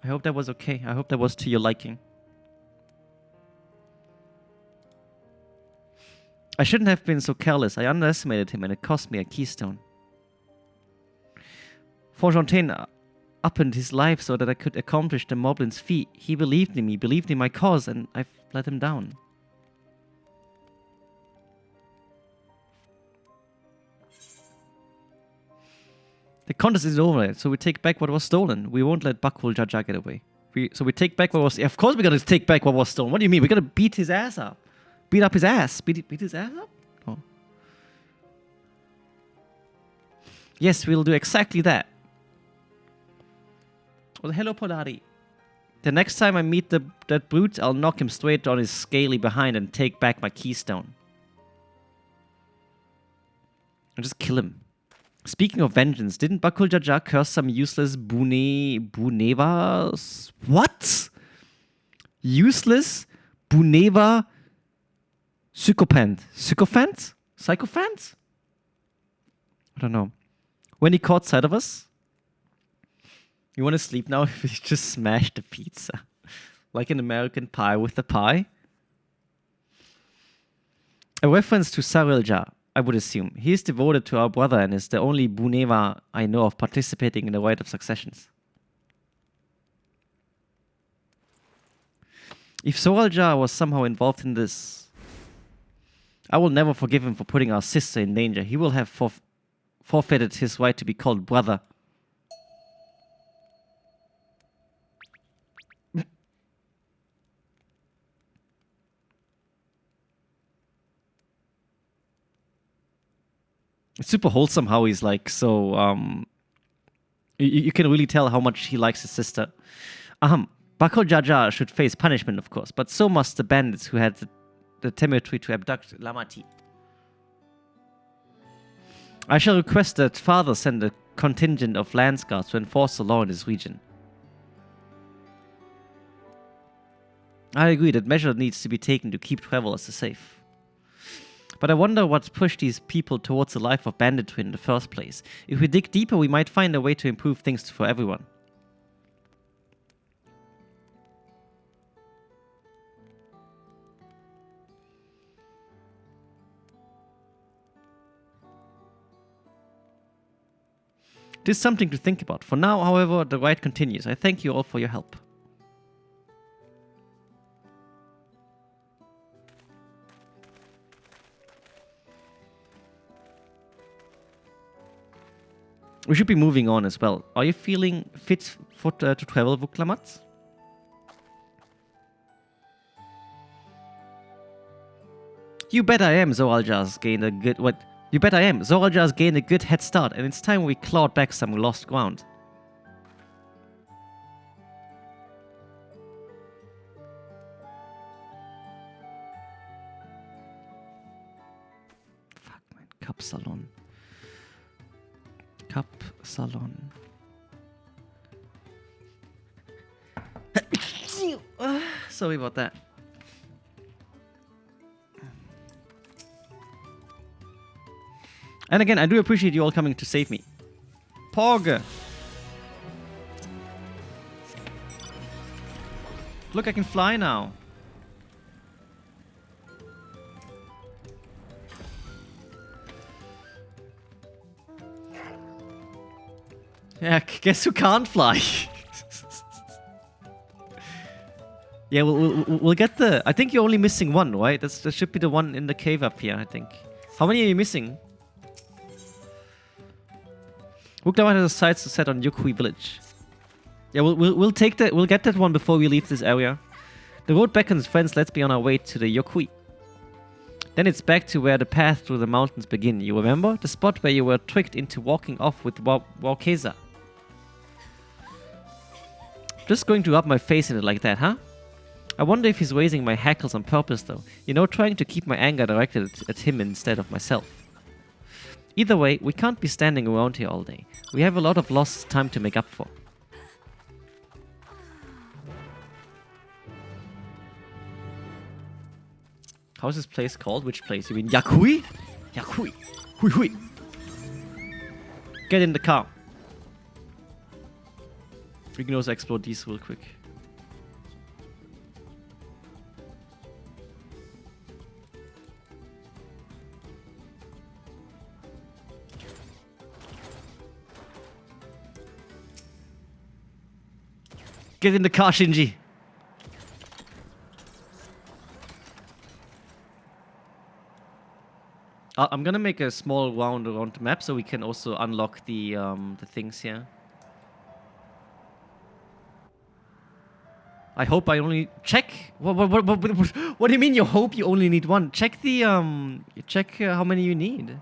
I hope that was okay. I hope that was to your liking. I shouldn't have been so careless. I underestimated him and it cost me a keystone. Fontaine opened his life so that I could accomplish the Moblin's feat. He believed in me, believed in my cause, and I've let him down. The contest is over, so we take back what was stolen. We won't let Bakul Jaja get away. So we take back what was... Of course we're going to take back what was stolen. What do you mean? We're going to beat his ass up. Beat up his ass. Beat his ass up? Oh. Yes, we'll do exactly that. Well, hello, Polari. The next time I meet that brute, I'll knock him straight on his scaly behind and take back my keystone. I'll just kill him. Speaking of vengeance, didn't Bakul Jaja curse some useless Bunevas? What? Useless Buneva Sycophant? Sycophant? I don't know. When he caught sight of us? You want to sleep now? We just smashed the pizza. Like an American pie with the pie. A reference to Sarilja, I would assume. He is devoted to our brother and is the only Buneva I know of participating in the rite of successions. If Soralja was somehow involved in this, I will never forgive him for putting our sister in danger. He will have forfeited his right to be called brother. It's super wholesome how he's like so you can really tell how much he likes his sister. Bakul Jaja should face punishment, of course, but so must the bandits who had the temerity to abduct Lamati. I shall request that father send a contingent of lance guards to enforce the law in this region. I agree that measure needs to be taken to keep travelers safe. But I wonder what pushed these people towards a life of banditry in the first place. If we dig deeper, we might find a way to improve things for everyone. It is something to think about. For now, however, the ride continues. I thank you all for your help. We should be moving on as well. Are you feeling fit for to travel, Vuklamat? You bet I am. Zoraljar's gained a good... What? You bet I am. Zoraljar's gained a good head start, and it's time we clawed back some lost ground. Fuck, man. Cup Salon. Cup Salon. Sorry about that. And again, I do appreciate you all coming to save me. Pog! Look, I can fly now. Yeah, guess who can't fly? Yeah, we'll get the... I think you're only missing one, right? That should be the one in the cave up here, I think. How many are you missing? Wuklamat has sights to set on Yukui village. Yeah, we'll take that. We'll get that one before we leave this area. The road beckons, friends. Let's be on our way to the Yokui. Then it's back to where the path through the mountains begin. You remember? The spot where you were tricked into walking off with Waukesa. Just going to rub my face in it like that, huh? I wonder if he's raising my hackles on purpose, though. You know, trying to keep my anger directed at him instead of myself. Either way, we can't be standing around here all day. We have a lot of lost time to make up for. How's this place called? Which place? You mean Yakui? Yakui. Hui hui. Get in the car. We can also explore these real quick. Get in the car, Shinji. I'm gonna make a small round around the map so we can also unlock the things here. I hope I only check. What do you mean? You hope you only need one? Check the check how many you need.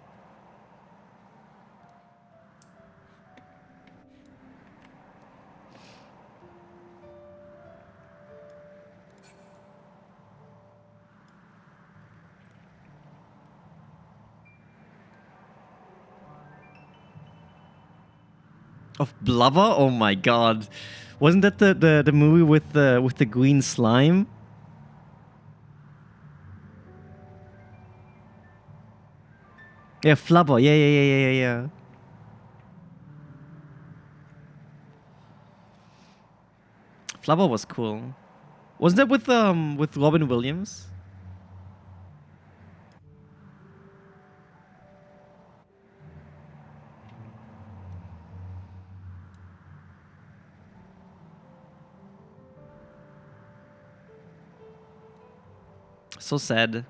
Of Blubber? Oh my god. Wasn't that the movie with the green slime? Yeah, Flubber. Yeah. Flubber was cool. Wasn't that with Robin Williams? So sad.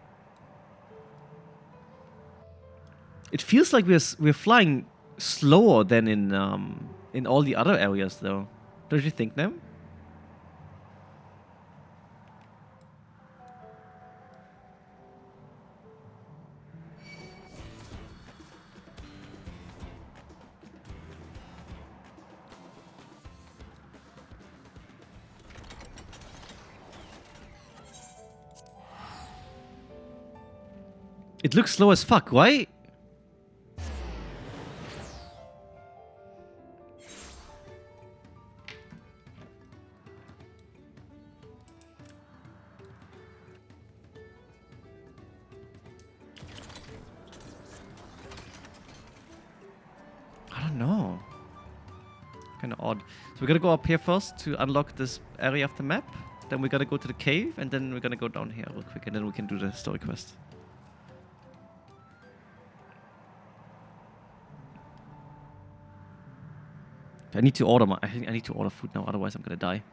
It feels like we're flying slower than in all the other areas, though. Don't you think, Nem? It looks slow as fuck, right? I don't know. Kind of odd. So we're gonna go up here first to unlock this area of the map. Then we're gonna go to the cave, and then we're gonna go down here real quick, and then we can do the story quest. I need to order I need to order food now, otherwise I'm gonna die.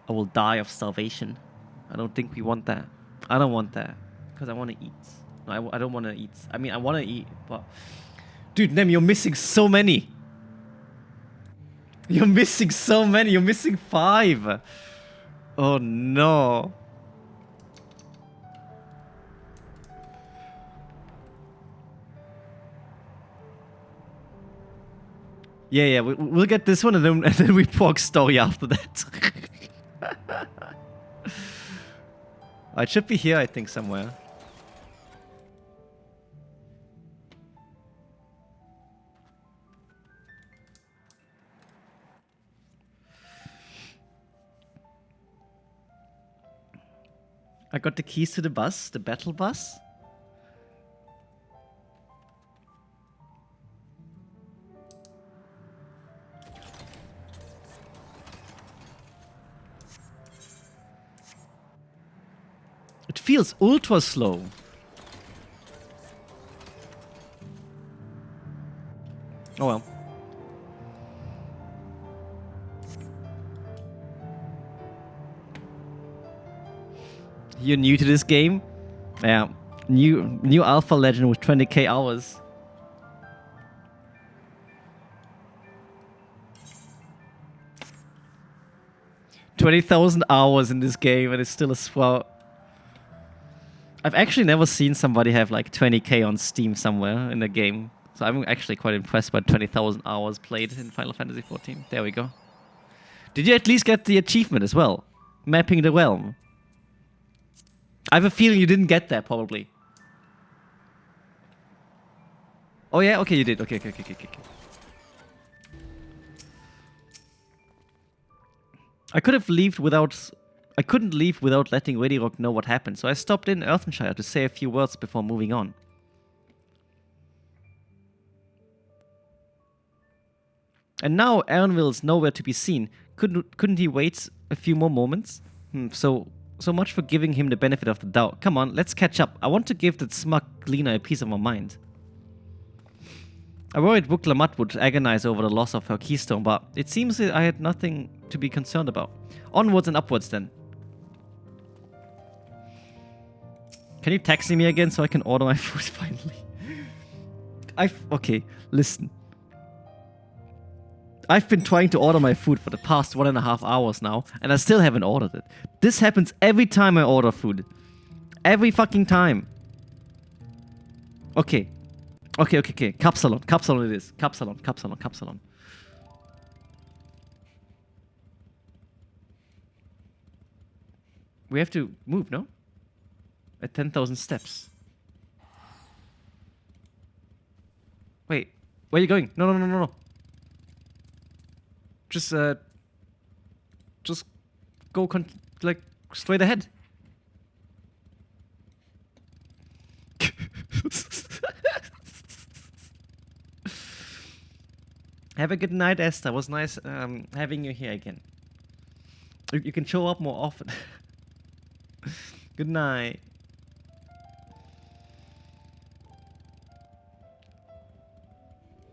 I will die of starvation. I don't think we want that. I don't want that. Because I want to eat. No, I don't want to eat. I mean, I want to eat, but... Dude, Nem, you're missing so many. You're missing so many. You're missing 5. Oh, no. Yeah, we'll get this one and then we pork story after that. It should be here, I think, somewhere. I got the keys to the bus, the battle bus. It feels ultra slow. Oh well. You're new to this game? Yeah. New alpha legend with 20k hours. 20,000 hours in this game and it's still a sprout. I've actually never seen somebody have like 20k on Steam somewhere in a game. So I'm actually quite impressed by 20,000 hours played in Final Fantasy XIV. There we go. Did you at least get the achievement as well? Mapping the realm. I have a feeling you didn't get that, probably. Oh yeah? Okay, you did. Okay. I couldn't leave without letting Lady Rock know what happened, so I stopped in Earthenshire to say a few words before moving on. And now Aaronville's nowhere to be seen. Couldn't he wait a few more moments? So much for giving him the benefit of the doubt. Come on, let's catch up. I want to give that smug Gleaner a piece of my mind. I worried Wuklamat would agonize over the loss of her keystone, but it seems that I had nothing to be concerned about. Onwards and upwards then. Can you taxi me again so I can order my food finally? Okay, listen. I've been trying to order my food for the past 1.5 hours now, and I still haven't ordered it. This happens every time I order food. Every fucking time. Okay. Capsalon it is. Capsalon. We have to move, no? At 10,000 steps. Wait, where are you going? No. Just go like straight ahead. Have a good night, Esther. It was nice having you here again. You can show up more often. Good night.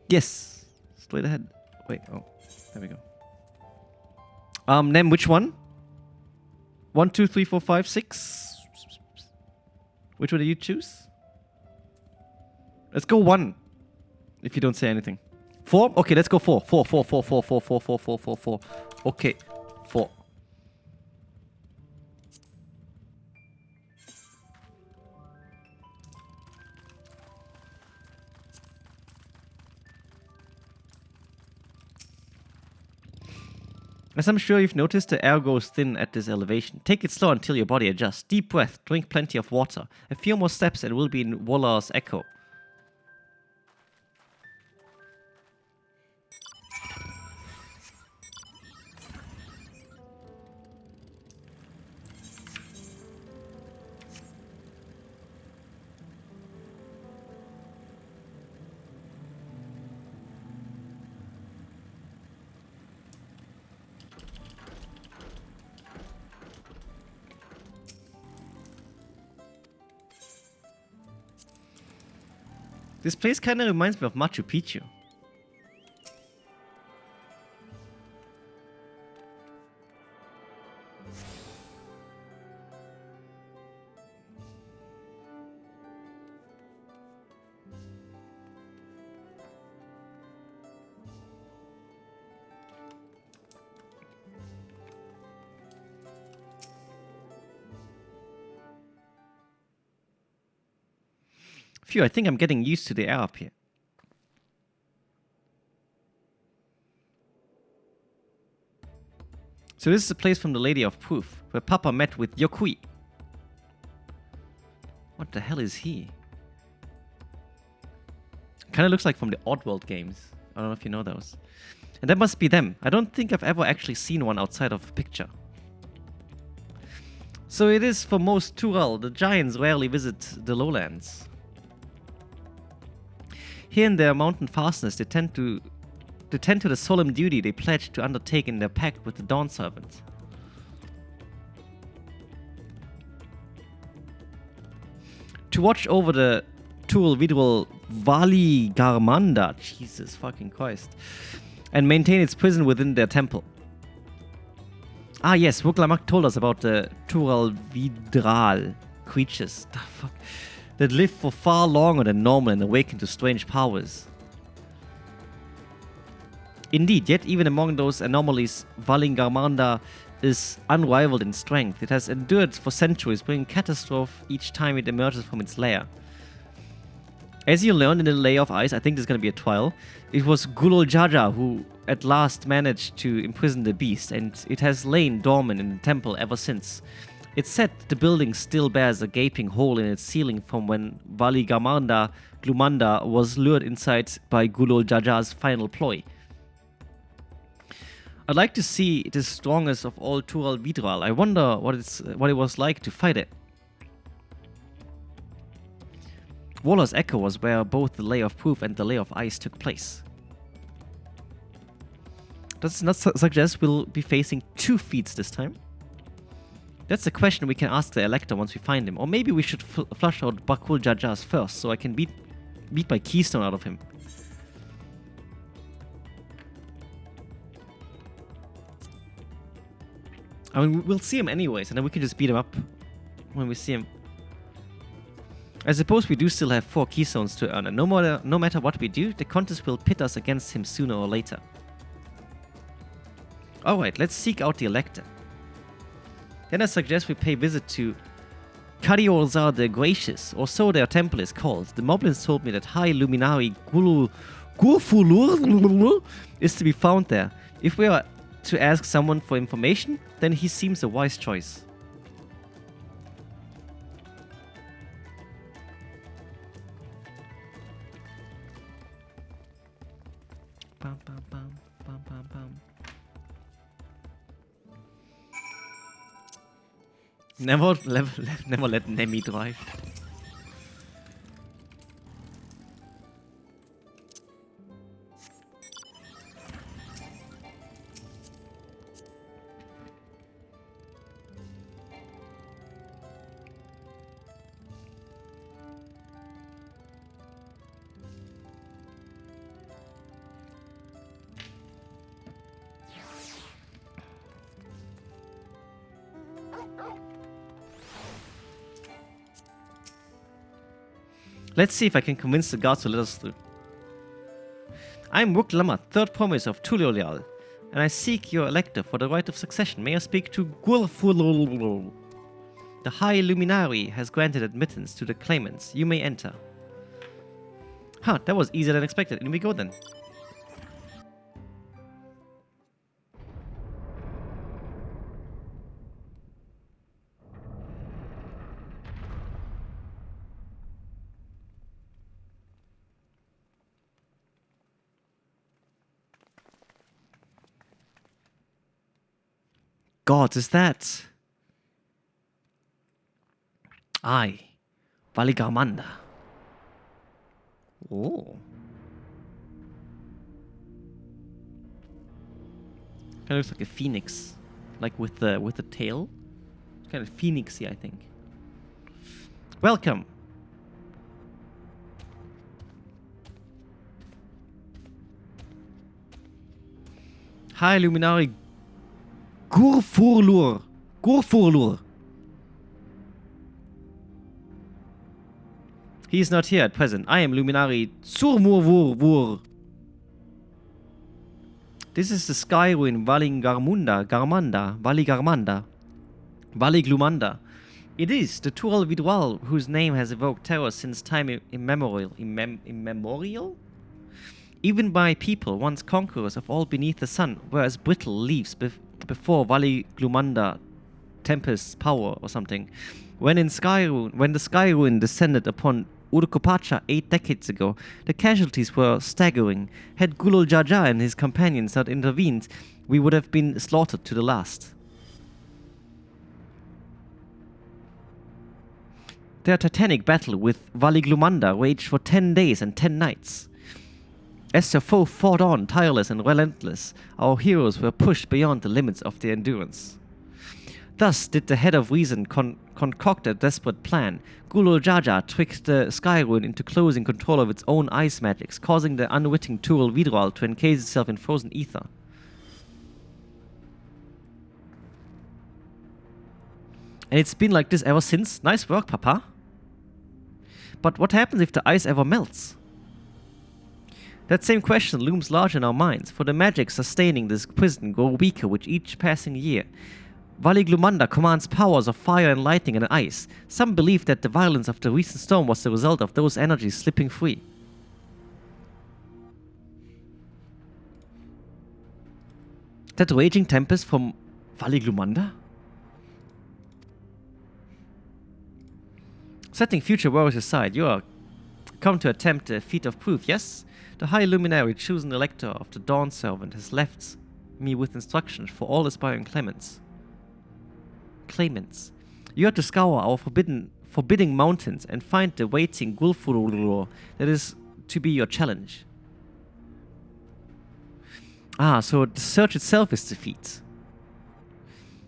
Yes. Straight ahead. Wait, oh. There we go. Nem, which one? 1, 2, 3, 4, 5, 6. Which one do you choose? Let's go 1. If you don't say anything. 4? Okay, let's go 4. 4. Okay, 4. As I'm sure you've noticed, the air goes thin at this elevation. Take it slow until your body adjusts. Deep breath, drink plenty of water. A few more steps and we'll be in Wallar's Echo. This place kind of reminds me of Machu Picchu. Phew, I think I'm getting used to the air up here. So this is a place from the Lady of Proof, where Papa met with Yokui. What the hell is he? Kind of looks like from the Oddworld games. I don't know if you know those. And that must be them. I don't think I've ever actually seen one outside of a picture. So it is for most Tural. The giants rarely visit the lowlands. Here in their mountain fastness, they tend to the solemn duty they pledge to undertake in their pact with the Dawn Servant. To watch over the Tural Vidral Vali Garmanda, Jesus fucking Christ, and maintain its prison within their temple. Ah yes, Wuklamak told us about the Tural Vidral creatures. The fuck? That live for far longer than normal and awaken to strange powers. Indeed, yet even among those anomalies, Valingarmanda is unrivaled in strength. It has endured for centuries, bringing catastrophe each time it emerges from its lair. As you learned in the layer of ice, I think there's going to be a trial, it was Gulol Jaja who at last managed to imprison the beast, and it has lain dormant in the temple ever since. It's said the building still bears a gaping hole in its ceiling from when Vali Glumanda was lured inside by Gulol Jaja's final ploy. I'd like to see the strongest of all Tural Vidral. I wonder what it was like to fight it. Waller's Echo was where both the Layer of Proof and the Layer of Ice took place. Does it not suggest we'll be facing 2 feats this time? That's a question we can ask the Elector once we find him. Or maybe we should flush out Bakul Jajas first, so I can beat my Keystone out of him. I mean, we'll see him anyways, and then we can just beat him up when we see him. I suppose we do still have 4 Keystones to earn, and no matter what we do, the contest will pit us against him sooner or later. Alright, let's seek out the Elector. Then I suggest we pay visit to Kariolzar the Gracious, or so their temple is called. The Moblins told me that High Luminary Gurfulur is to be found there. If we are to ask someone for information, then he seems a wise choice. Bam, bam, bam, bam, bam, bam. Never let Nemi drive. Let's see if I can convince the guards to let us through. I'm Wuk Lama, 3rd promise of Tuliolial, and I seek your elector for the right of succession. May I speak to Gulfulul? The High Luminary has granted admittance to the claimants. You may enter. Huh, that was easier than expected. In we go then. God, is that? Aye, Valigarmanda. Oh. Kind of looks like a phoenix, like with the tail. It's kind of phoenixy, I think. Welcome. High Luminary Gurfurlur. He is not here at present. I am Luminary Surmurvur. This is the sky ruin Valiglumanda. It is the Tural Vidwal whose name has evoked terror since time immemorial. Even by people, once conquerors of all beneath the sun, were as brittle leaves before Valiglumanda Tempest's power or something. When the sky ruin descended upon Urkopacha 8 decades ago, the casualties were staggering. Had Gulol Jaja and his companions not intervened, we would have been slaughtered to the last. Their titanic battle with Valiglumanda raged for 10 days and 10 nights. As their foe fought on, tireless and relentless, our heroes were pushed beyond the limits of their endurance. Thus did the head of reason concoct a desperate plan. Gulol Jaja tricked the sky ruin into closing control of its own ice magics, causing the unwitting Tural Vidral to encase itself in frozen ether. And it's been like this ever since. Nice work, Papa. But what happens if the ice ever melts? That same question looms large in our minds, for the magic sustaining this prison grow weaker with each passing year. Vali Glumanda commands powers of fire and lightning and ice. Some believe that the violence of the recent storm was the result of those energies slipping free. That raging tempest from Vali Glumanda? Setting future worries aside, you are come to attempt a feat of proof, yes? The High Luminary, chosen elector of the Dawn Servant, has left me with instructions for all aspiring claimants. You are to scour our forbidding mountains and find the waiting Gulfurulur that is to be your challenge. Ah, so the search itself is the feat.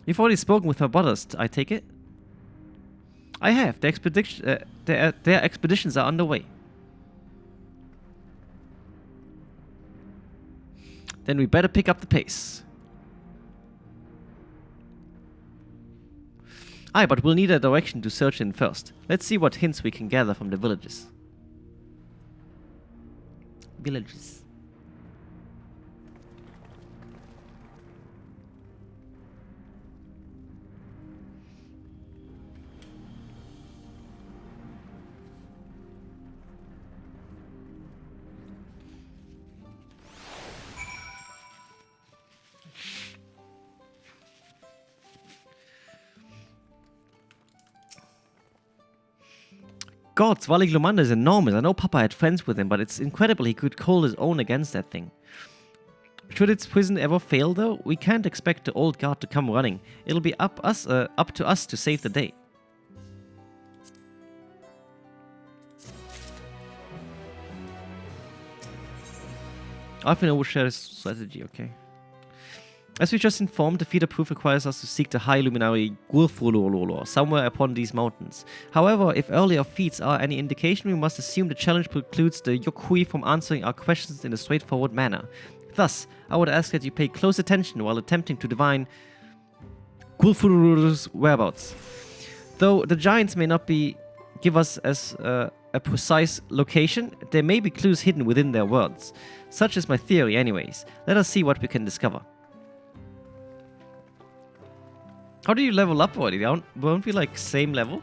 You've already spoken with my brothers, I take it? I have. Their expeditions are underway. Then we better pick up the pace. Aye, but we'll need a direction to search in first. Let's see what hints we can gather from the villages. Gods, Vali Glumanda is enormous. I know Papa had friends with him, but it's incredible he could call his own against that thing. Should its prison ever fail, though, we can't expect the old guard to come running. It'll be up to us to save the day. I've been overshare strategy, okay. As we just informed, the feeder proof requires us to seek the high luminary Gulfurulur somewhere upon these mountains. However, if earlier feats are any indication, we must assume the challenge precludes the Yokui from answering our questions in a straightforward manner. Thus, I would ask that you pay close attention while attempting to divine Gulfurulur's whereabouts. Though the giants may not give us a precise location, there may be clues hidden within their words. Such is my theory anyways. Let us see what we can discover. How do you level up already? Won't we like same level?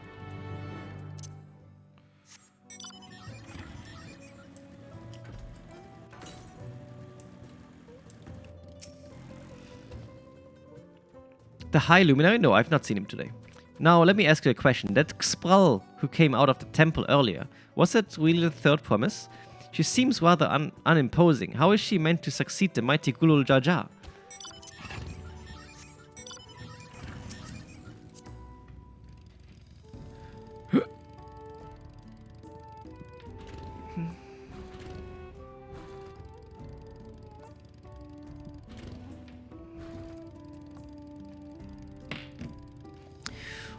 The High Luminary? No, I've not seen him today. Now, let me ask you a question. That Sprull who came out of the temple earlier, was that really the third promise? She seems rather unimposing. How is she meant to succeed the mighty Gulul Jaja?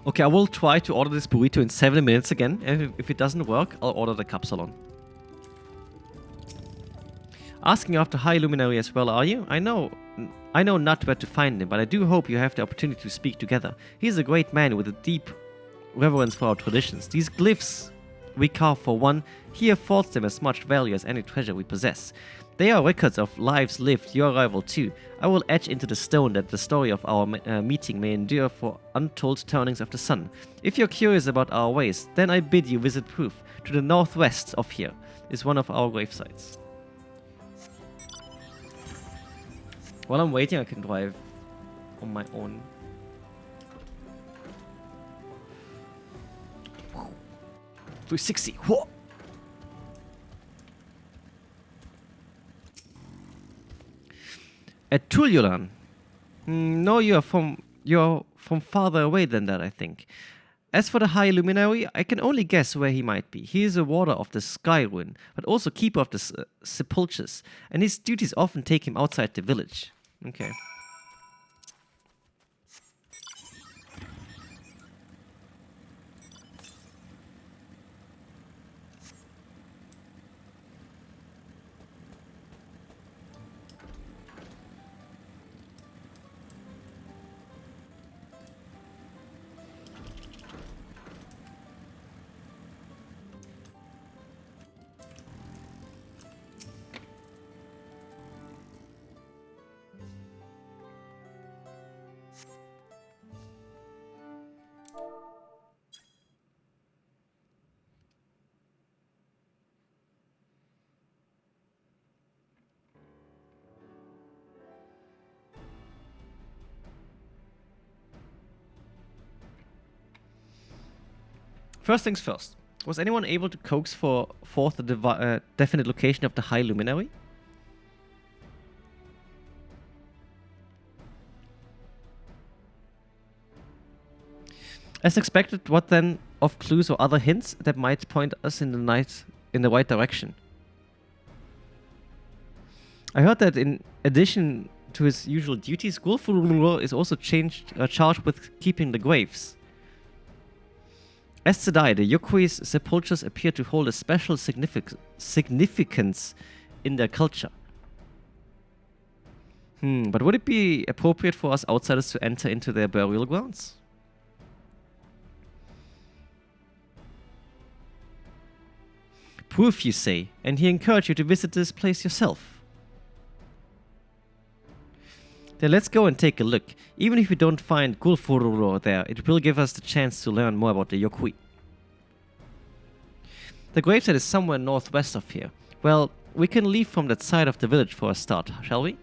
Okay, I will try to order this burrito in 7 minutes again. If it doesn't work, I'll order the capsalon. Asking after High Luminary as well, are you? I know not where to find him, but I do hope you have the opportunity to speak together. He is a great man with a deep reverence for our traditions. These glyphs we carve, for one, he affords them as much value as any treasure we possess. They are records of lives lived, your arrival too. I will etch into the stone that the story of our meeting may endure for untold turnings of the sun. If you're curious about our ways, then I bid you visit Proof. To the northwest of here is one of our grave sites. While I'm waiting, I can drive on my own. 360. Whoa! At Tuliolan? No, you're from farther away than that, I think. As for the High Luminary, I can only guess where he might be. He is a warder of the Sky Ruin, but also keeper of the sepulchres, and his duties often take him outside the village. Okay. First things first. Was anyone able to coax forth the definite location of the High Luminary? As expected, what then of clues or other hints that might point us in the right direction? I heard that in addition to his usual duties, Gulfur is also charged with keeping the graves. As Sedai, the Yokui's sepulchres appear to hold a special significance in their culture. But would it be appropriate for us outsiders to enter into their burial grounds? Proof, you say, and he encouraged you to visit this place yourself. Then let's go and take a look. Even if we don't find Gulfururo there, it will give us the chance to learn more about the Yokui. The gravesite is somewhere northwest of here. Well, we can leave from that side of the village for a start, shall we?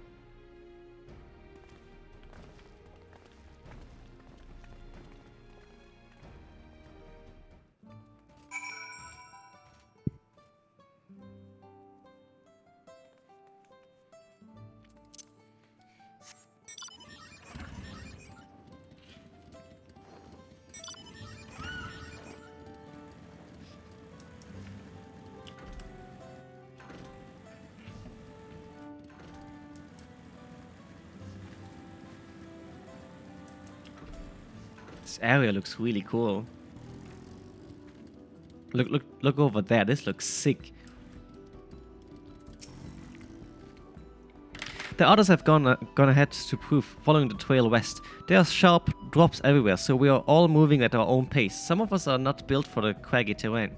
This area looks really cool. Look over there. This looks sick. The others have gone ahead to prove, following the trail west. There are sharp drops everywhere, so we are all moving at our own pace. Some of us are not built for the craggy terrain.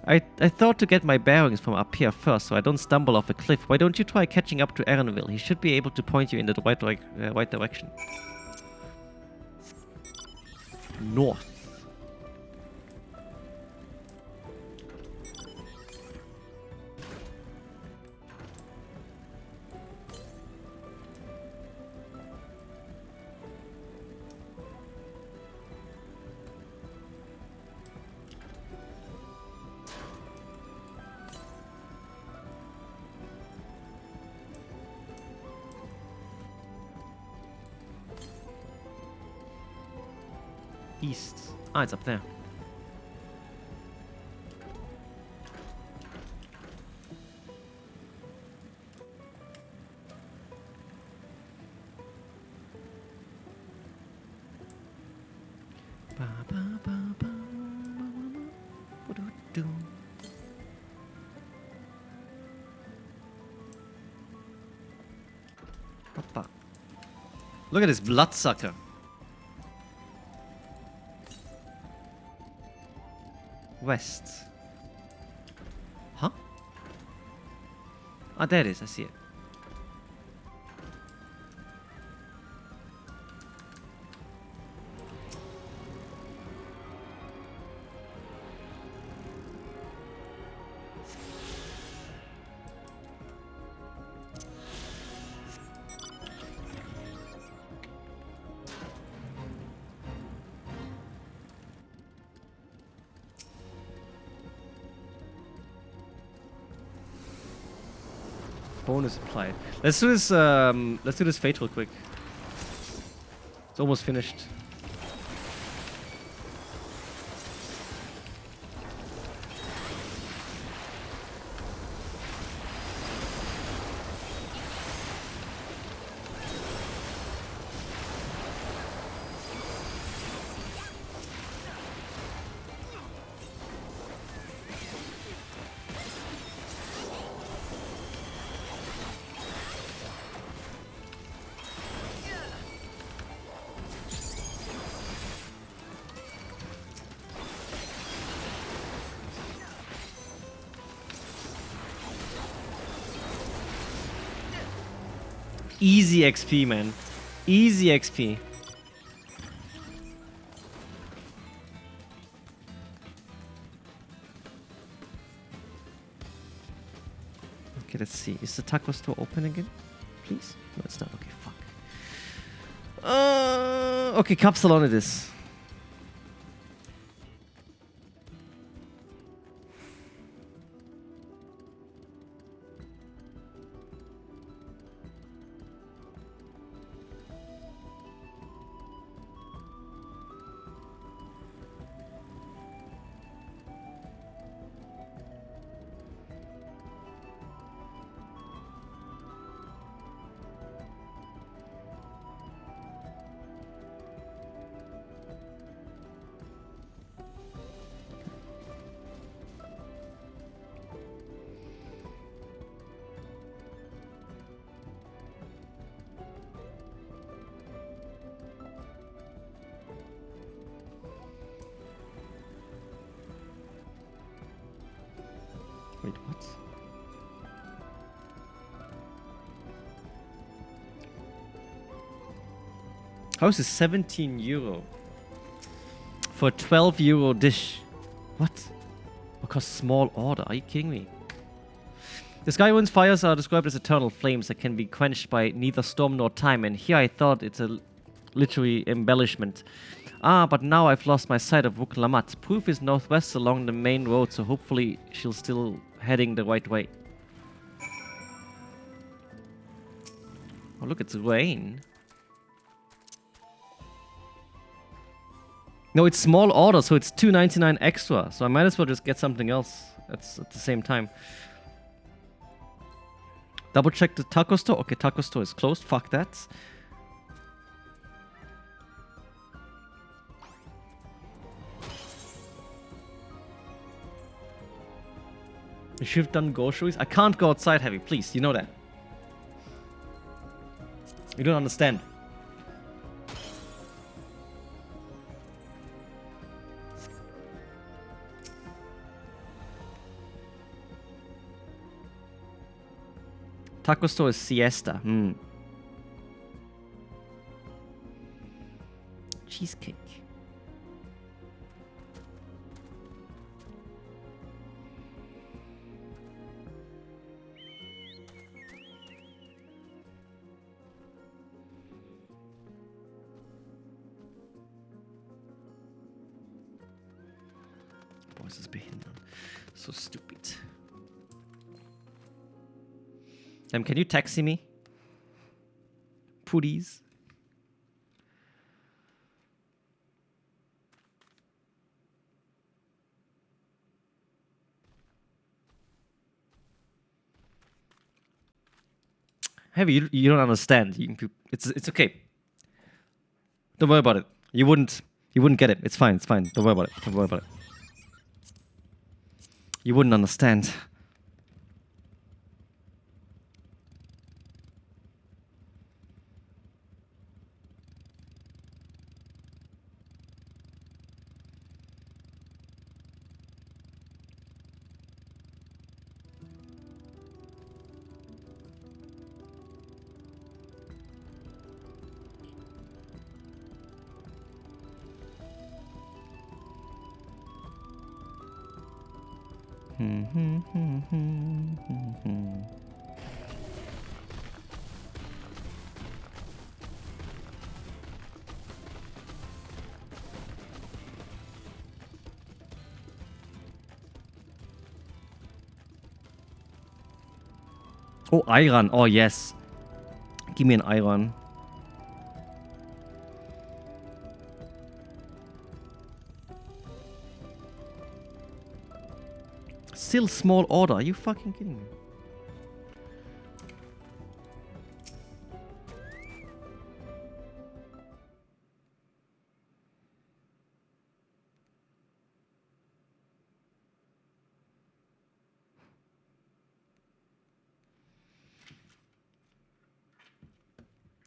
I thought to get my bearings from up here first, so I don't stumble off a cliff. Why don't you try catching up to Erenville? He should be able to point you in the right direction. North. East. Ah, it's up there. Look at this bloodsucker. West. Huh? Ah, there it is. I see it. Bonus applied. Let's do this. Let's do this fate real quick. It's almost finished. Easy XP, man. Easy XP. Okay, let's see. Is the taco store open again? Please? No, it's not. Okay, fuck. Okay, Capsalon it is. Wait, what? How is this 17 euro for a 12 euro dish? What? Because small order. Are you kidding me? The Skywind's fires are described as eternal flames that can be quenched by neither storm nor time, and here I thought it's a literary embellishment. Ah, but now I've lost my sight of Wuklamat. Proof is northwest along the main road, so hopefully she'll still heading the right way. Oh, look, it's rain. No, it's small order, so it's $2.99 extra. So I might as well just get something else at the same time. Double check the taco store. Okay, taco store is closed. Fuck that. You should have done groceries. I can't go outside, Heavy. Please, you know that. You don't understand. Taco store is siesta. Cheesecake. Boah, ist das behindert. So stupid. Can you taxi me? Please. Heavy, you don't understand. It's okay. Don't worry about it. You wouldn't get it. It's fine. Don't worry about it. You wouldn't understand. Oh, Iron. Oh, yes. Give me an Iron. Still small order. Are you fucking kidding me?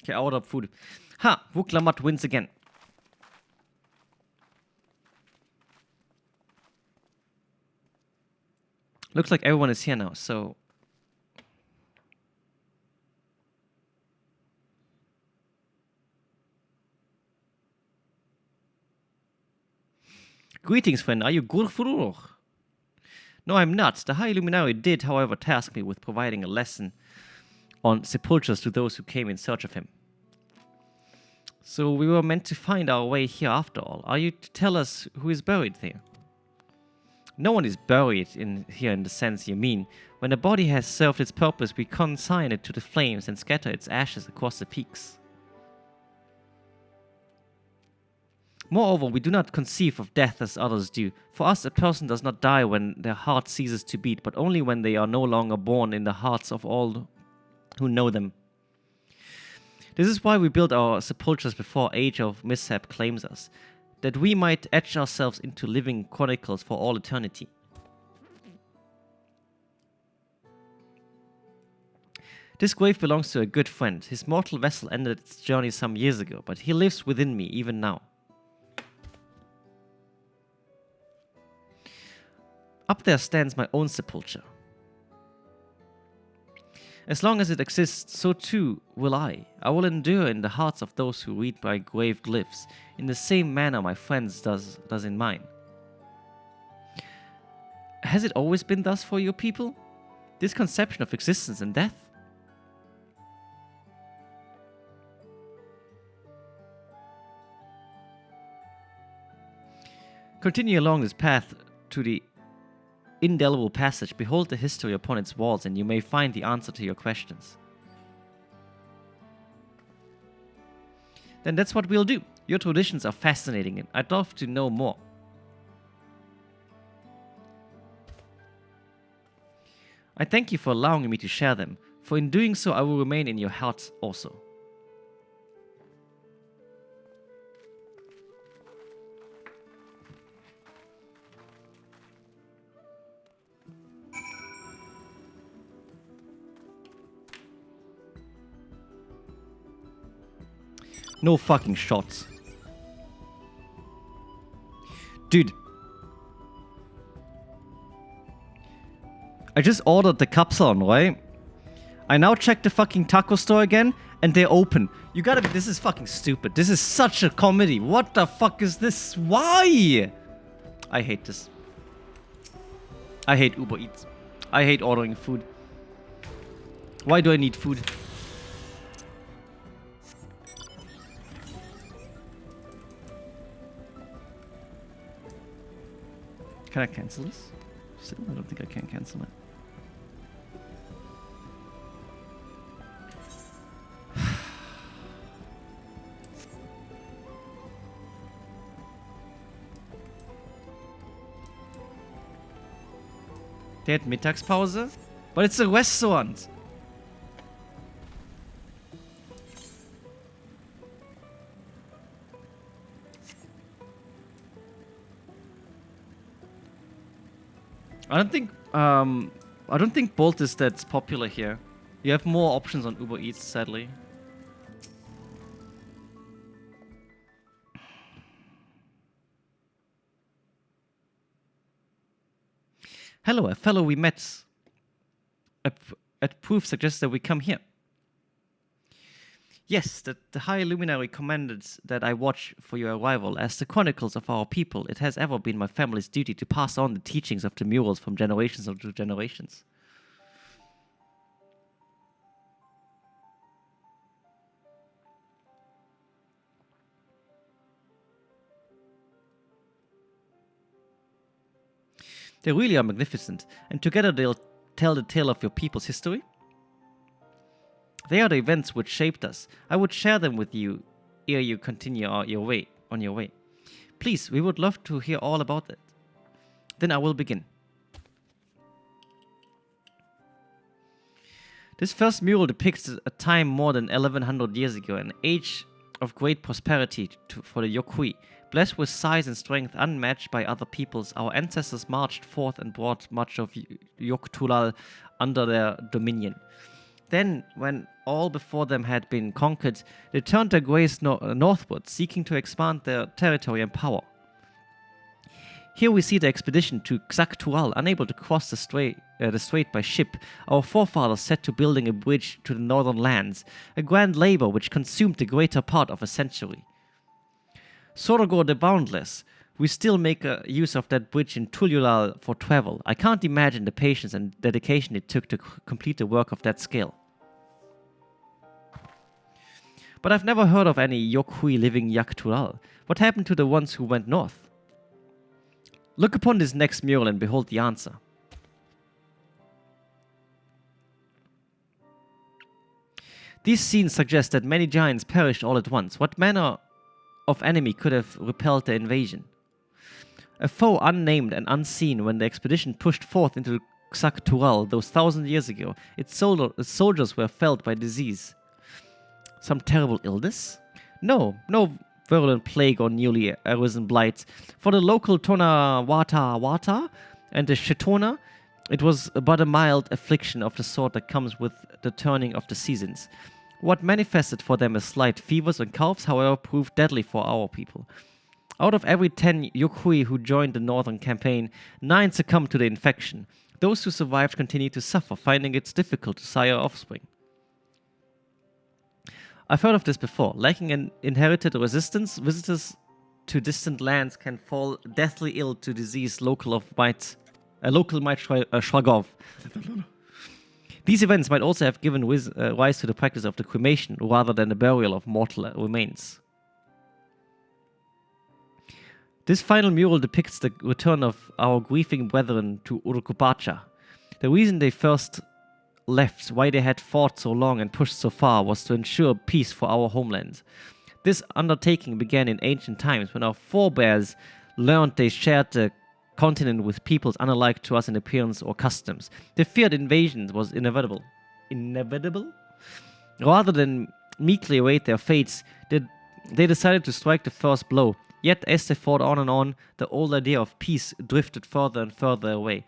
Okay, I ordered food. Ha! Wuklamat wins again. Looks like everyone is here now, so... Greetings, friend. Are you Gurfurur? No, I'm not. The High Luminary did, however, task me with providing a lesson on sepultures to those who came in search of him. So we were meant to find our way here after all. Are you to tell us who is buried there? No one is buried in here in the sense you mean. When a body has served its purpose, we consign it to the flames and scatter its ashes across the peaks. Moreover, we do not conceive of death as others do. For us, a person does not die when their heart ceases to beat, but only when they are no longer born in the hearts of all who know them. This is why we build our sepulchres before age of mishap claims us, that we might etch ourselves into living chronicles for all eternity. This grave belongs to a good friend. His mortal vessel ended its journey some years ago, but he lives within me even now. Up there stands my own sepulchre. As long as it exists, so too will I. I will endure in the hearts of those who read my grave glyphs, in the same manner my friends does in mine. Has it always been thus for your people? This conception of existence and death? Continue along this path to the indelible passage. Behold the history upon its walls, and you may find the answer to your questions. Then that's what we'll do. Your traditions are fascinating, and I'd love to know more. I thank you for allowing me to share them, for in doing so I will remain in your hearts also. No fucking shots. Dude. I just ordered the capsalon, right? I now check the fucking taco store again, and they're open. You gotta be- this is fucking stupid. This is such a comedy. What the fuck is this? Why? I hate this. I hate Uber Eats. I hate ordering food. Why do I need food? Can I cancel this? Still, I don't think I can cancel it. Der hat Mittagspause? But it's a restaurant! I don't think Bolt is that popular here. You have more options on Uber Eats, sadly. Hello, a fellow we met at proof suggests that we come here. Yes, the High Luminary commanded that I watch for your arrival. As the chronicles of our people, it has ever been my family's duty to pass on the teachings of the murals from generations to generations. They really are magnificent, and together they'll tell the tale of your people's history. They are the events which shaped us. I would share them with you ere you continue on your way. Please, we would love to hear all about it. Then I will begin. This first mural depicts a time more than 1100 years ago, an age of great prosperity for the Yokui. Blessed with size and strength unmatched by other peoples, our ancestors marched forth and brought much of Yoktulal under their dominion. Then, when all before them had been conquered, they turned their gaze northward, seeking to expand their territory and power. Here we see the expedition to Xaktual, unable to cross the strait by ship. Our forefathers set to building a bridge to the northern lands, a grand labor which consumed the greater part of a century. Sorogor the Boundless, we still make use of that bridge in Tulyulal for travel. I can't imagine the patience and dedication it took to complete the work of that scale. But I've never heard of any Yokui living Yaktulal. What happened to the ones who went north? Look upon this next mural and behold the answer. These scenes suggest that many giants perished all at once. What manner of enemy could have repelled the invasion? A foe unnamed and unseen when the expedition pushed forth into Xaktual those 1,000 years ago. Its soldiers were felled by disease. Some terrible illness? No virulent plague or newly arisen blight. For the local Tonawata and the Shetona, it was but a mild affliction of the sort that comes with the turning of the seasons. What manifested for them as slight fevers and coughs, however, proved deadly for our people. Out of every 10 Yokui who joined the northern campaign, 9 succumbed to the infection. Those who survived continue to suffer, finding it difficult to sire offspring. I've heard of this before. Lacking an inherited resistance, visitors to distant lands can fall deathly ill to disease local might shrug off. These events might also have given rise to the practice of the cremation rather than the burial of mortal remains. This final mural depicts the return of our grieving brethren to Urukupacha. The reason they first left, why they had fought so long and pushed so far, was to ensure peace for our homeland. This undertaking began in ancient times when our forebears learned they shared the continent with peoples unlike to us in appearance or customs. The feared invasion was inevitable. Inevitable? Rather than meekly await their fates, they decided to strike the first blow. Yet, as they fought on, the old idea of peace drifted further and further away.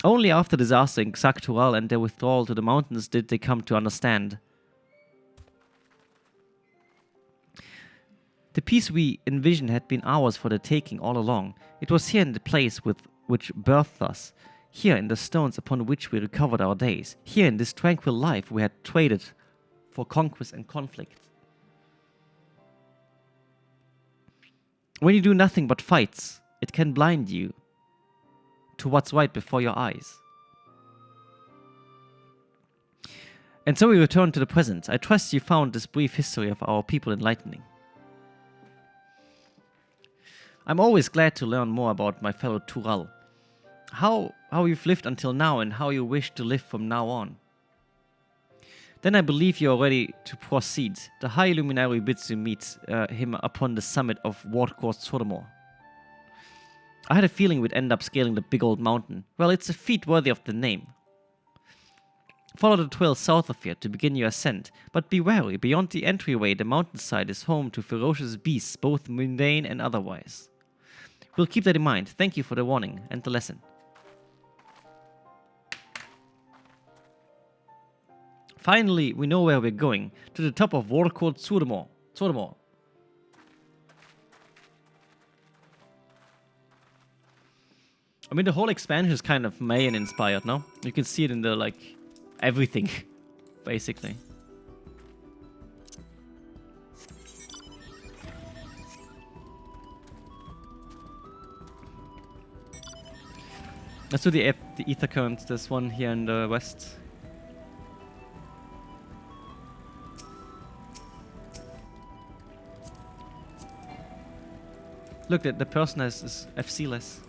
Only after disaster in Xaktural and their withdrawal to the mountains did they come to understand. The peace we envisioned had been ours for the taking all along. It was here in the place which birthed us, here in the stones upon which we recovered our days, here in this tranquil life we had traded for conquest and conflict. When you do nothing but fights, it can blind you to what's right before your eyes. And so we return to the present. I trust you found this brief history of our people enlightening. I'm always glad to learn more about my fellow Tural. How you've lived until now and how you wish to live from now on. Then I believe you are ready to proceed. The High Luminary bids you meet him upon the summit of Wardcourt Sodomore. I had a feeling we'd end up scaling the big old mountain. Well, it's a feat worthy of the name. Follow the trail south of here to begin your ascent, but be wary. Beyond the entryway, the mountainside is home to ferocious beasts, both mundane and otherwise. We'll keep that in mind. Thank you for the warning and the lesson. Finally, we know where we're going. To the top of Wardcourt Sodomore. I mean, the whole expansion is kind of Mayan inspired, no? You can see it in the, like, everything, basically. Let's do the ether current, this one here in the west. Look, the person is FC-less.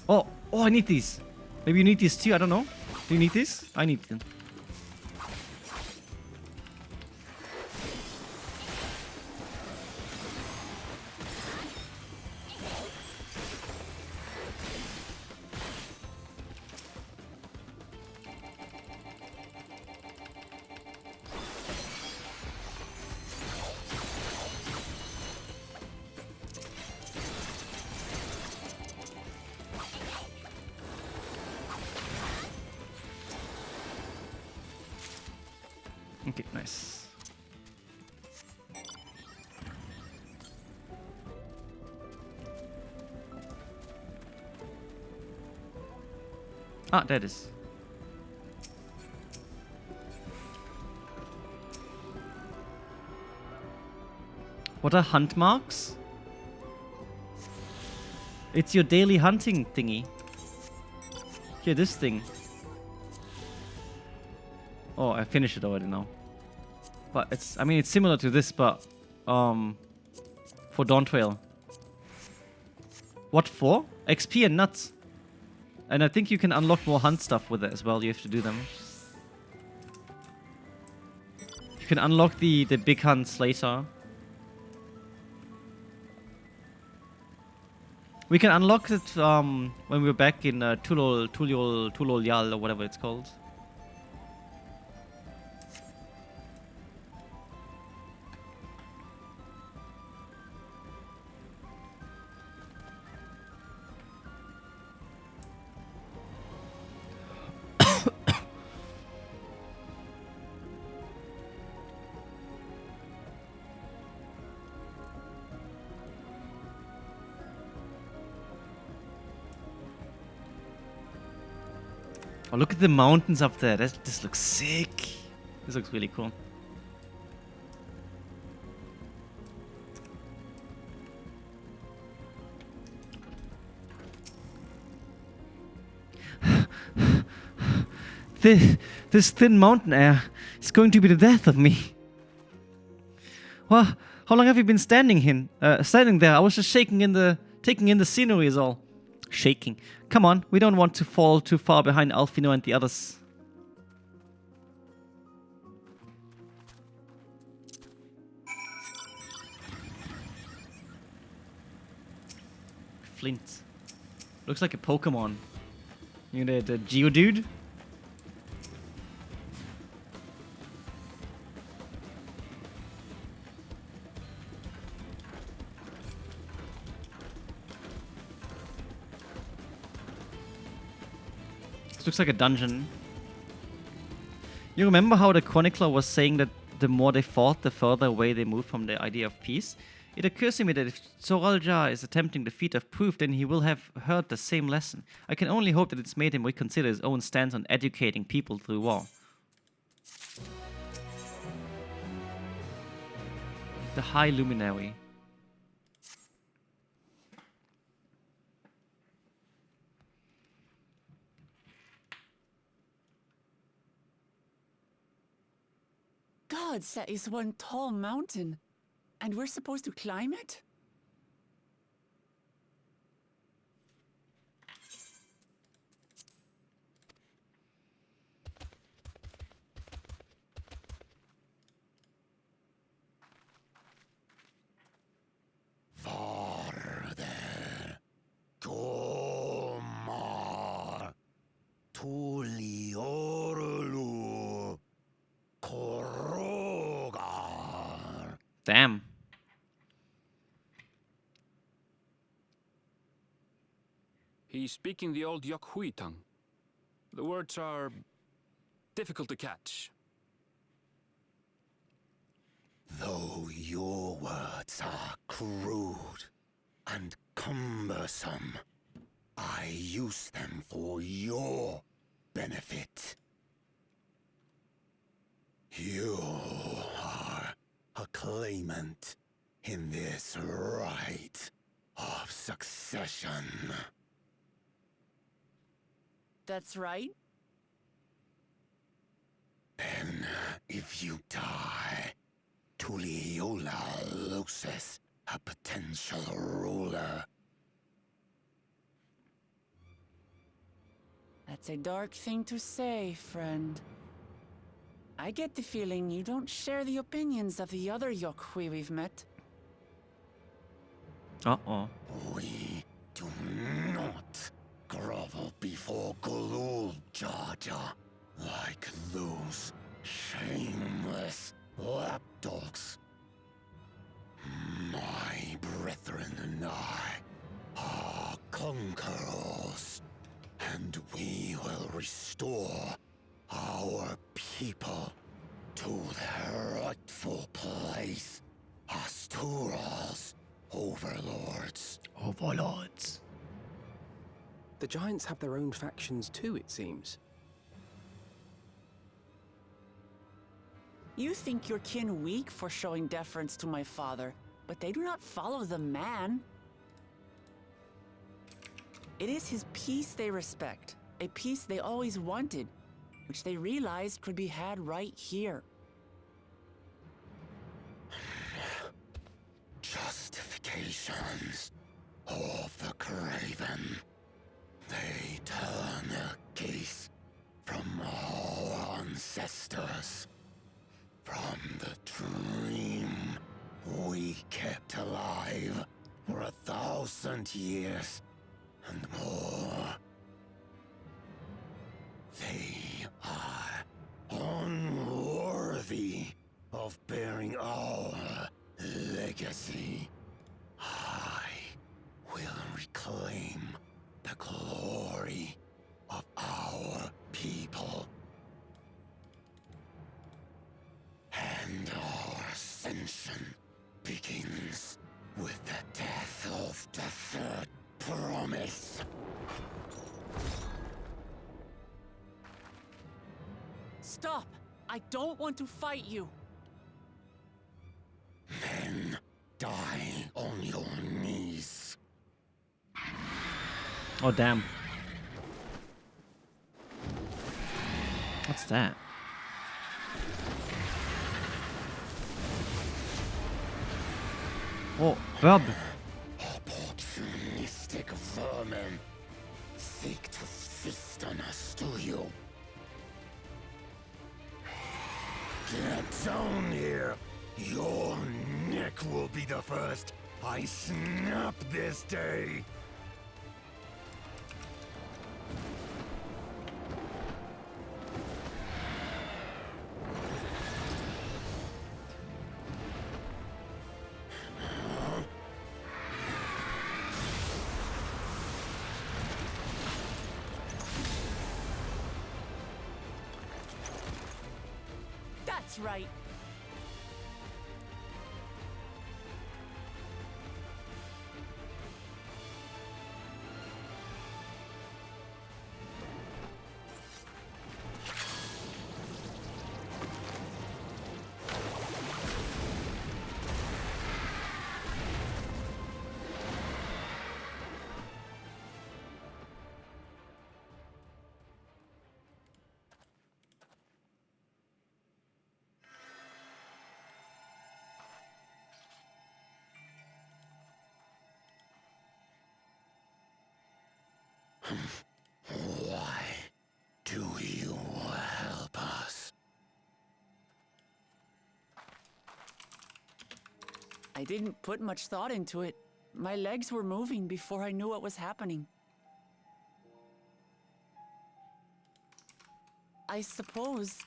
Oh, I need these. Maybe you need these too, I don't know. Do you need these? I need them. Okay, nice. Ah, there it is. What are hunt marks? It's your daily hunting thingy. Here, this thing. Oh, I finished it already now. But it's, I mean, it's similar to this, but for Dawntrail. What for? XP and nuts. And I think you can unlock more hunt stuff with it as well. You have to do them. You can unlock the big hunts later. We can unlock it when we're back in Tulol Yal or whatever it's called. Oh, look at the mountains up there. This looks sick. This looks really cool. This thin mountain air is going to be the death of me. Well, how long have you been standing there? I was just taking in the scenery is all. Shaking. Come on, we don't want to fall too far behind Alfino and the others. Flint. Looks like a Pokemon. You know, the Geodude? This looks like a dungeon. You remember how the chronicler was saying that the more they fought, the further away they moved from the idea of peace? It occurs to me that if Zoraljar is attempting the feat of proof, then he will have heard the same lesson. I can only hope that it's made him reconsider his own stance on educating people through war. The High Luminary. Gods, that is one tall mountain. And we're supposed to climb it? Farther. Komar. Tuliorlu. Korogar. Damn. He's speaking the old Yokhui tongue. The words are difficult to catch. Though your words are crude and cumbersome, I use them for your benefit. You are a claimant in this right of succession. That's right. Then, if you die, Tuliola loses a potential ruler. That's a dark thing to say, friend. I get the feeling you don't share the opinions of the other Yokhui we've met. Uh-oh. We do not grovel before Gulul, Jar Jar, like those shameless lapdogs. My brethren and I are conquerors, and we will restore our people to their rightful place as Tural's overlords. Overlords. The Giants have their own factions too, it seems. You think your kin weak for showing deference to my father, but they do not follow the man. It is his peace they respect, a peace they always wanted, which they realized could be had right here. Justifications of the craven. They turn their gaze from our ancestors, from the dream we kept alive for 1,000 years and more. They are unworthy of bearing our legacy. I will reclaim the glory of our people. And our ascension begins with the death of the third promise. Stop! I don't want to fight you. Then die on your knees. Oh, damn. What's that? Oh, verb. Opportunistic vermin. Seek to feast on us, do you? Get down here. Your neck will be the first I snap this day. That's right. Why do you help us? I didn't put much thought into it. My legs were moving before I knew what was happening. I suppose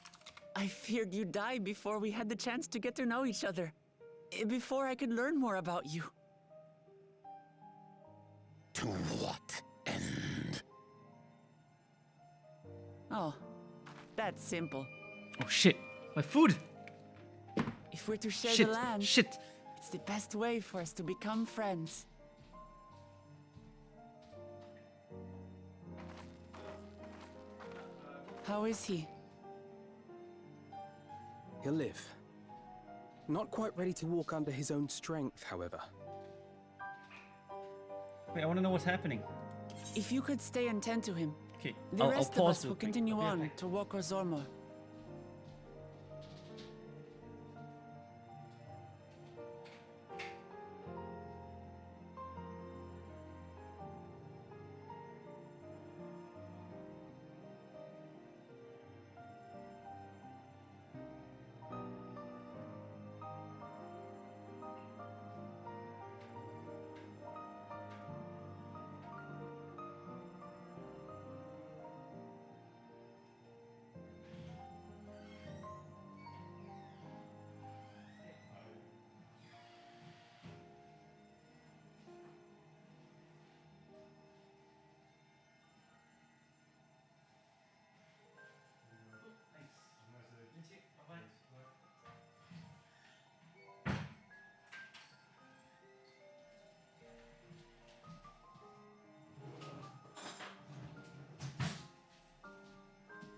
I feared you'd die before we had the chance to get to know each other. Before I could learn more about you. To what end? Oh, that's simple. Oh shit. My food. If we're to share Shit. the land, Shit. it's the best way for us to become friends. How is he? He'll live. Not quite ready to walk under his own strength, however. Wait, I want to know what's happening. If you could stay and tend to him, Okay, the I'll rest of pause us real will quick. continue Be right on back. to Wokor Zormor.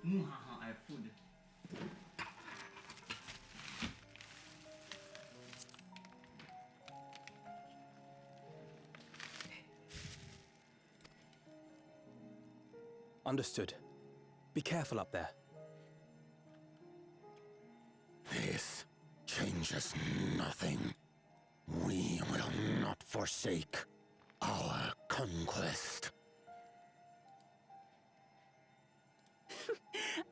I have food. Understood. Be careful up there. This changes nothing. We will not forsake our conquest.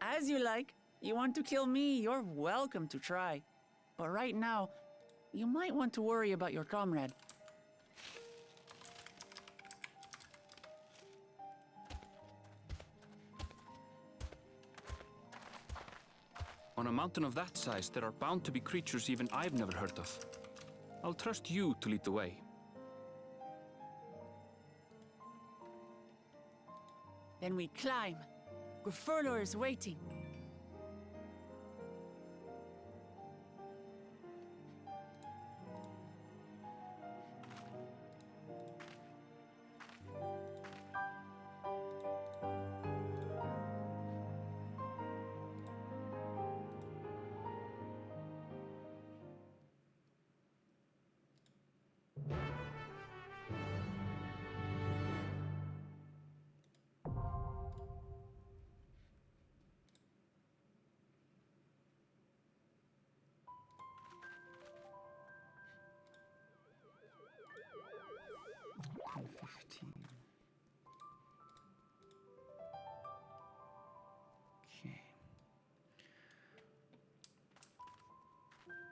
As you like. You want to kill me, you're welcome to try. But right now, you might want to worry about your comrade. On a mountain of that size, there are bound to be creatures even I've never heard of. I'll trust you to lead the way. Then we climb. Grufurlor is waiting.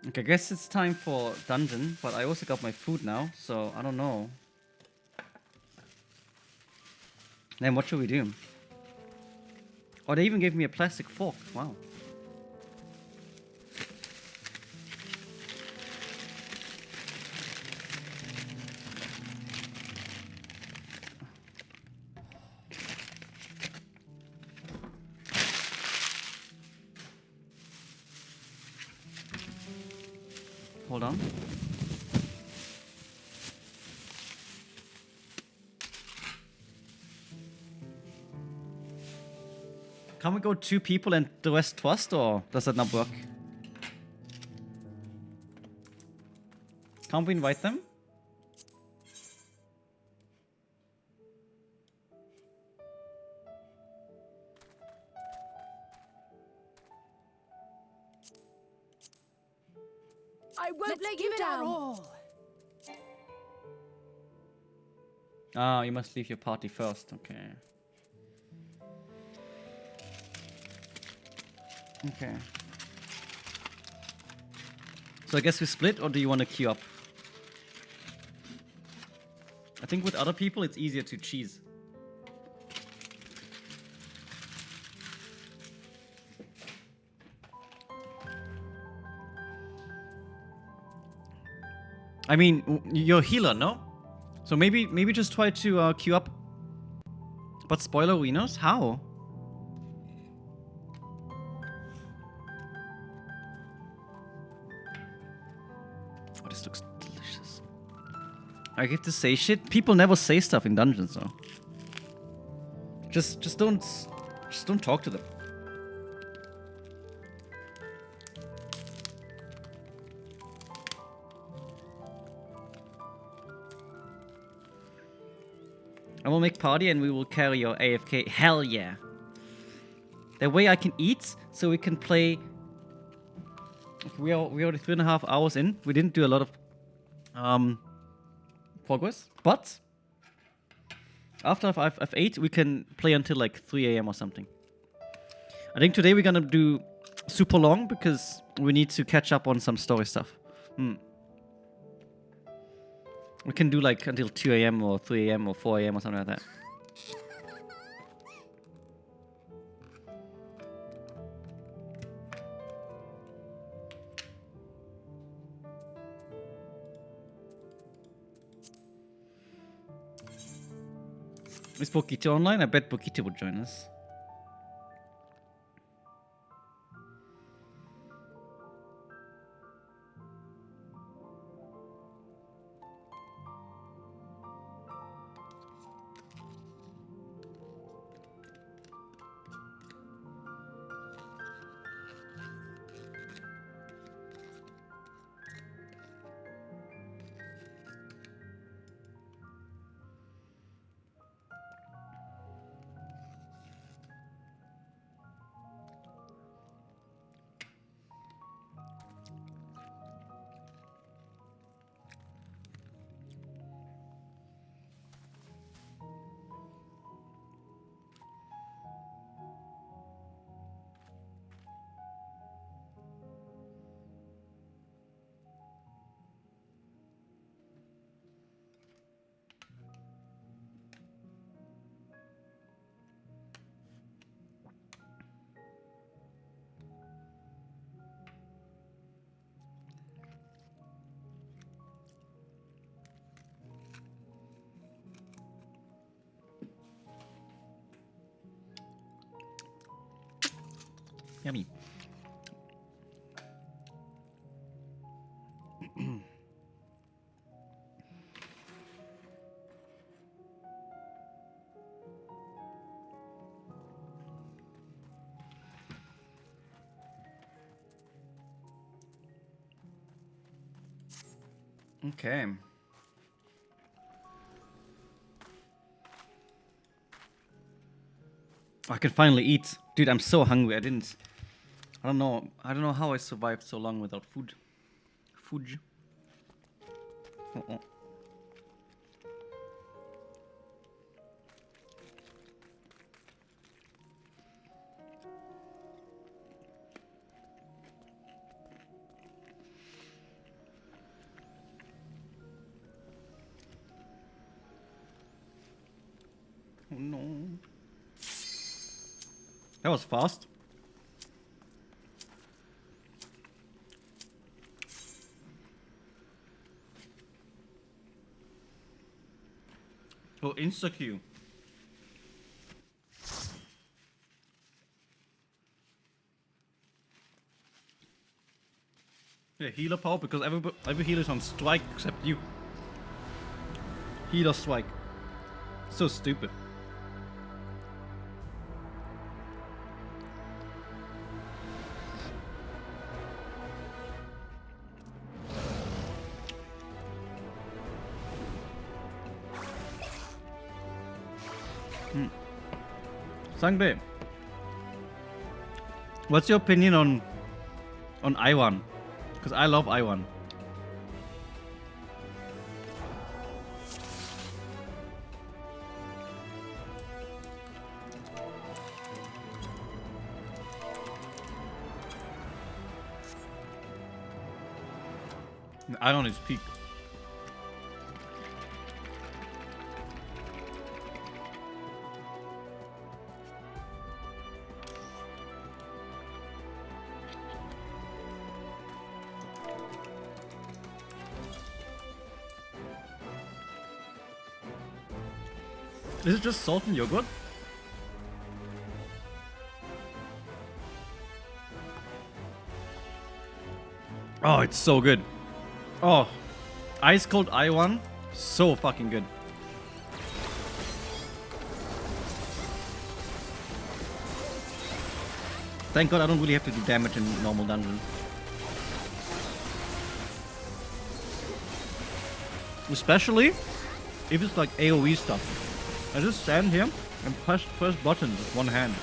Okay, I guess it's time for dungeon, but I also got my food now, so I don't know. Then what should we do? Oh, they even gave me a plastic fork. Wow. Hold on. Can we go 2 people and the rest trust, or does that not work? Can't we invite them? I won't let you down. Ah, you must leave your party first. Okay. Okay. So I guess we split, or do you want to queue up? I think with other people it's easier to cheese. I mean, you're a healer, no? So maybe just try to queue up. But spoiler winners? How? Oh, this looks delicious. I get to say shit. People never say stuff in dungeons, though. Just don't talk to them. I will make party and we will carry your AFK. Hell yeah. That way I can eat, so we can play. We are already 3.5 hours in. We didn't do a lot of progress, but after I've ate, we can play until like 3 a.m. or something. I think today we're gonna do super long because we need to catch up on some story stuff. We can do like until 2 a.m. or 3 a.m. or 4 a.m. or something like that. Is Bokito online? I bet Bokito would join us. Yummy. Okay. I can finally eat. Dude, I'm so hungry. I don't know how I survived so long without food. Food. Uh-uh. That was fast. Oh, insta-Q. Yeah, healer power because every healer is on strike except you. Healer strike. So stupid. Sangbe, what's your opinion on Iwan? Because I love Iwan. Iwan is peak. Is it just salt and yogurt? Oh, it's so good. Oh, ice cold Iwan, so fucking good. Thank God I don't really have to do damage in normal dungeons. Especially if it's like AoE stuff. I just stand here and press buttons with one hand.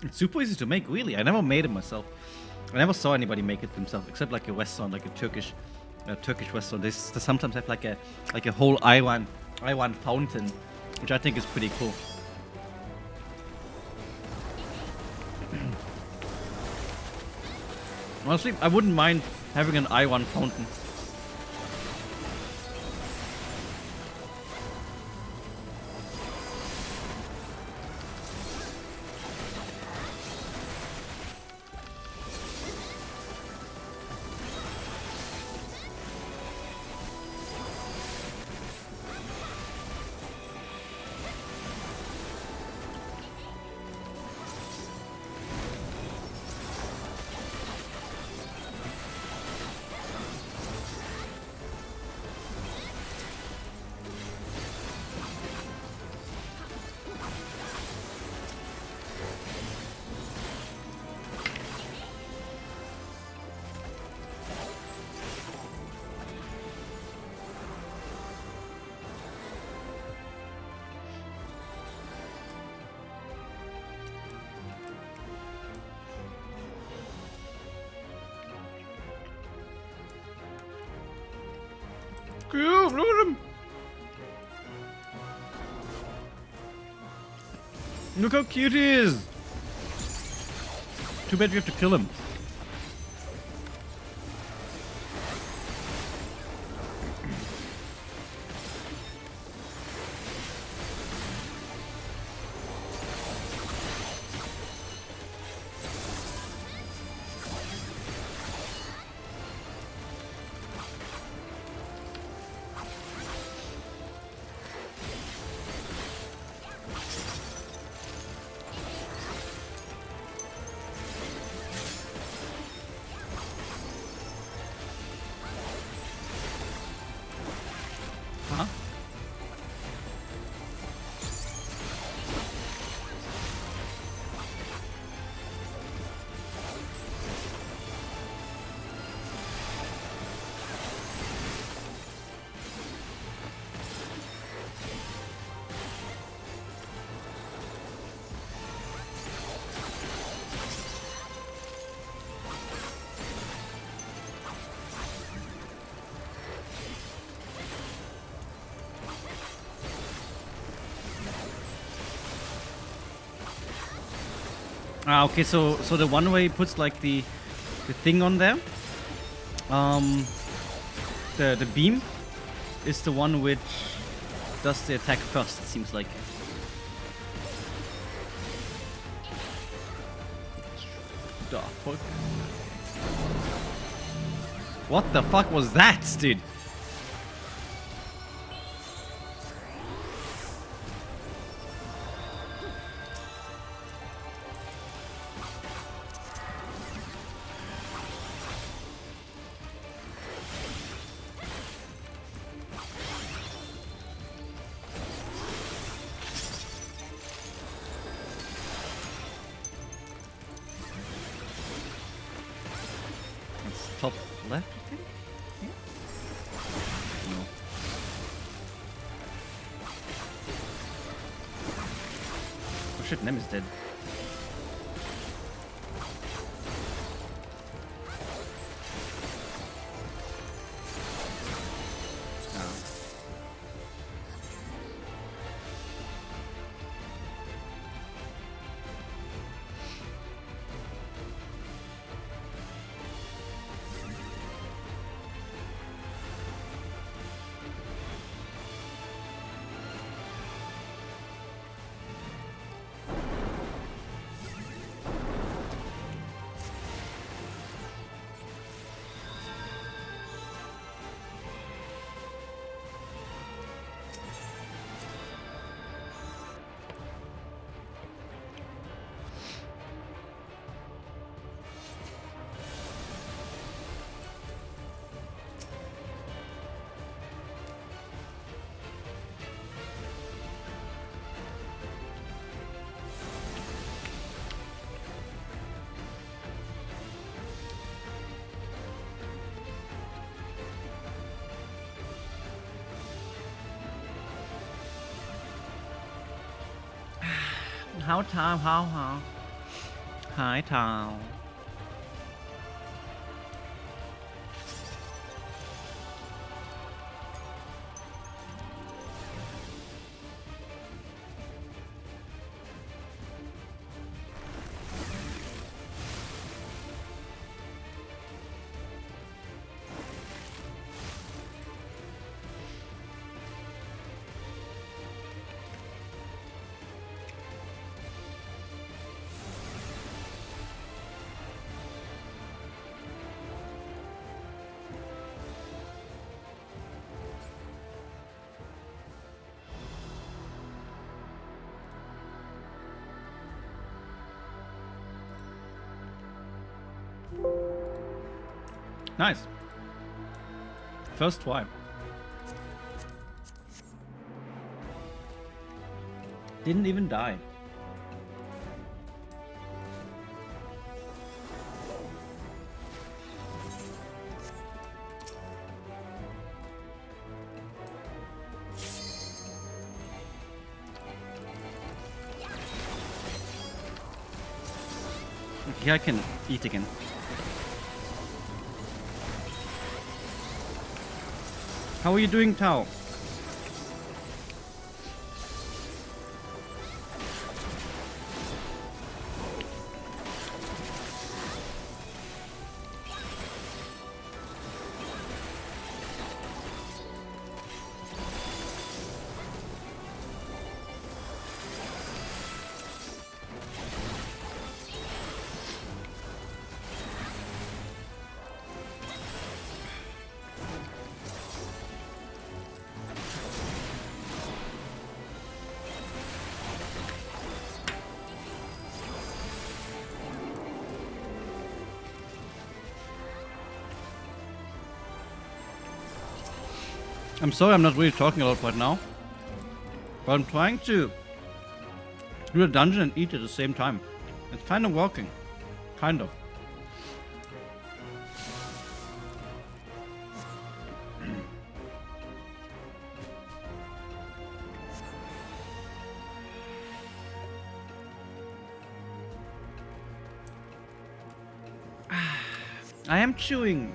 It's super easy to make, really. I never made it myself. I never saw anybody make it themselves, except like a restaurant, like a Turkish restaurant. They sometimes have like a whole Iwan fountain, which I think is pretty cool. Honestly, I wouldn't mind having an Iwan fountain. Look at him! Look how cute he is! Too bad we have to kill him. Ah, okay, so the one way he puts like the thing on there, the beam is the one which does the attack first, it seems like. The fuck? What the fuck was that, dude? Top left, I think? Yeah. No. Oh shit, Nem is dead. How Tom, how? Hi Tom. Nice. First try. Didn't even die. Okay, I can eat again. How are you doing, Tao? I'm sorry I'm not really talking a lot right now, but I'm trying to do a dungeon and eat at the same time. It's kind of working. Kind of. I am chewing.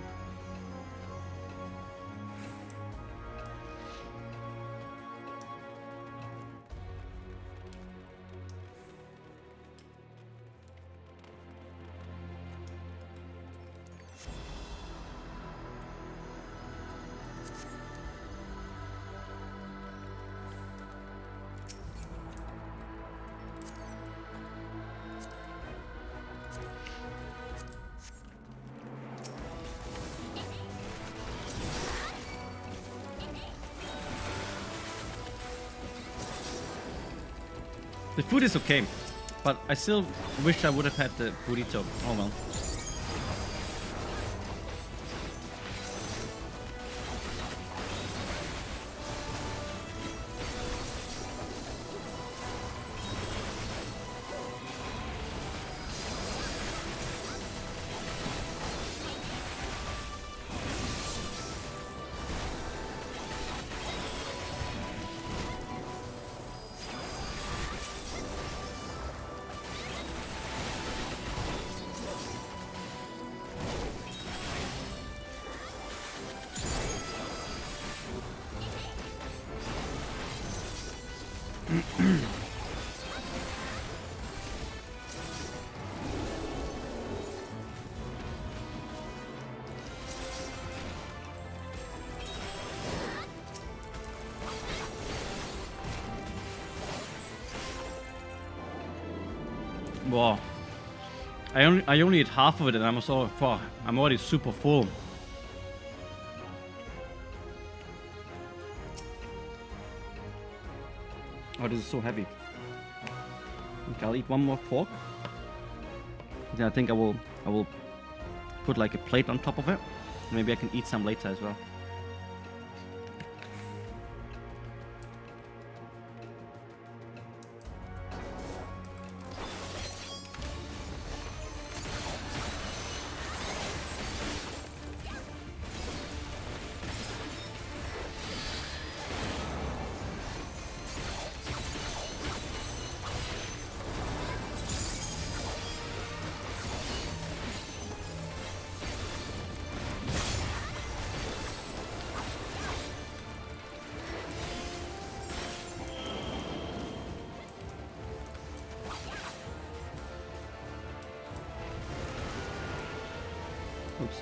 The food is okay, but I still wish I would have had the burrito. Oh well. Wow. I only ate half of it and I'm already super full. Oh, this is so heavy. Okay, I'll eat one more fork. Then I think I will put like a plate on top of it. Maybe I can eat some later as well. Oops.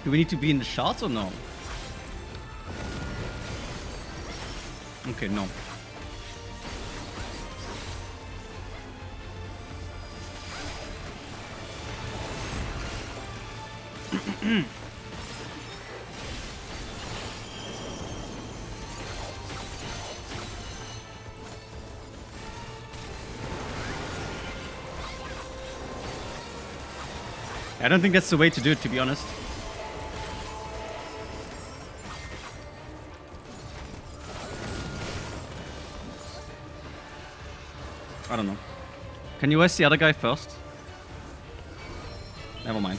Do we need to be in the shots or no? Okay, no. I don't think that's the way to do it, to be honest. I don't know. Can you guys the other guy first? Never mind.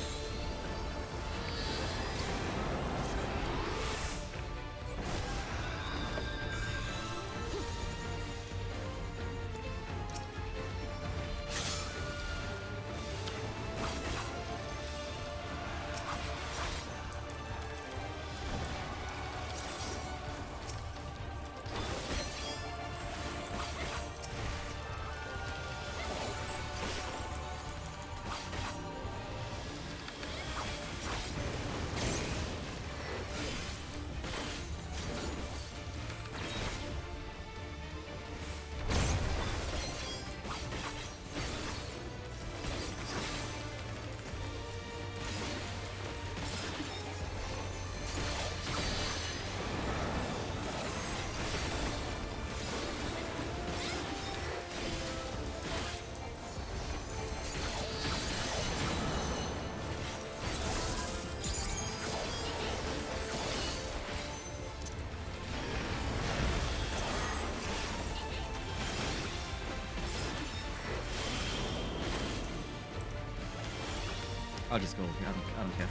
I'll just go over here. I don't care.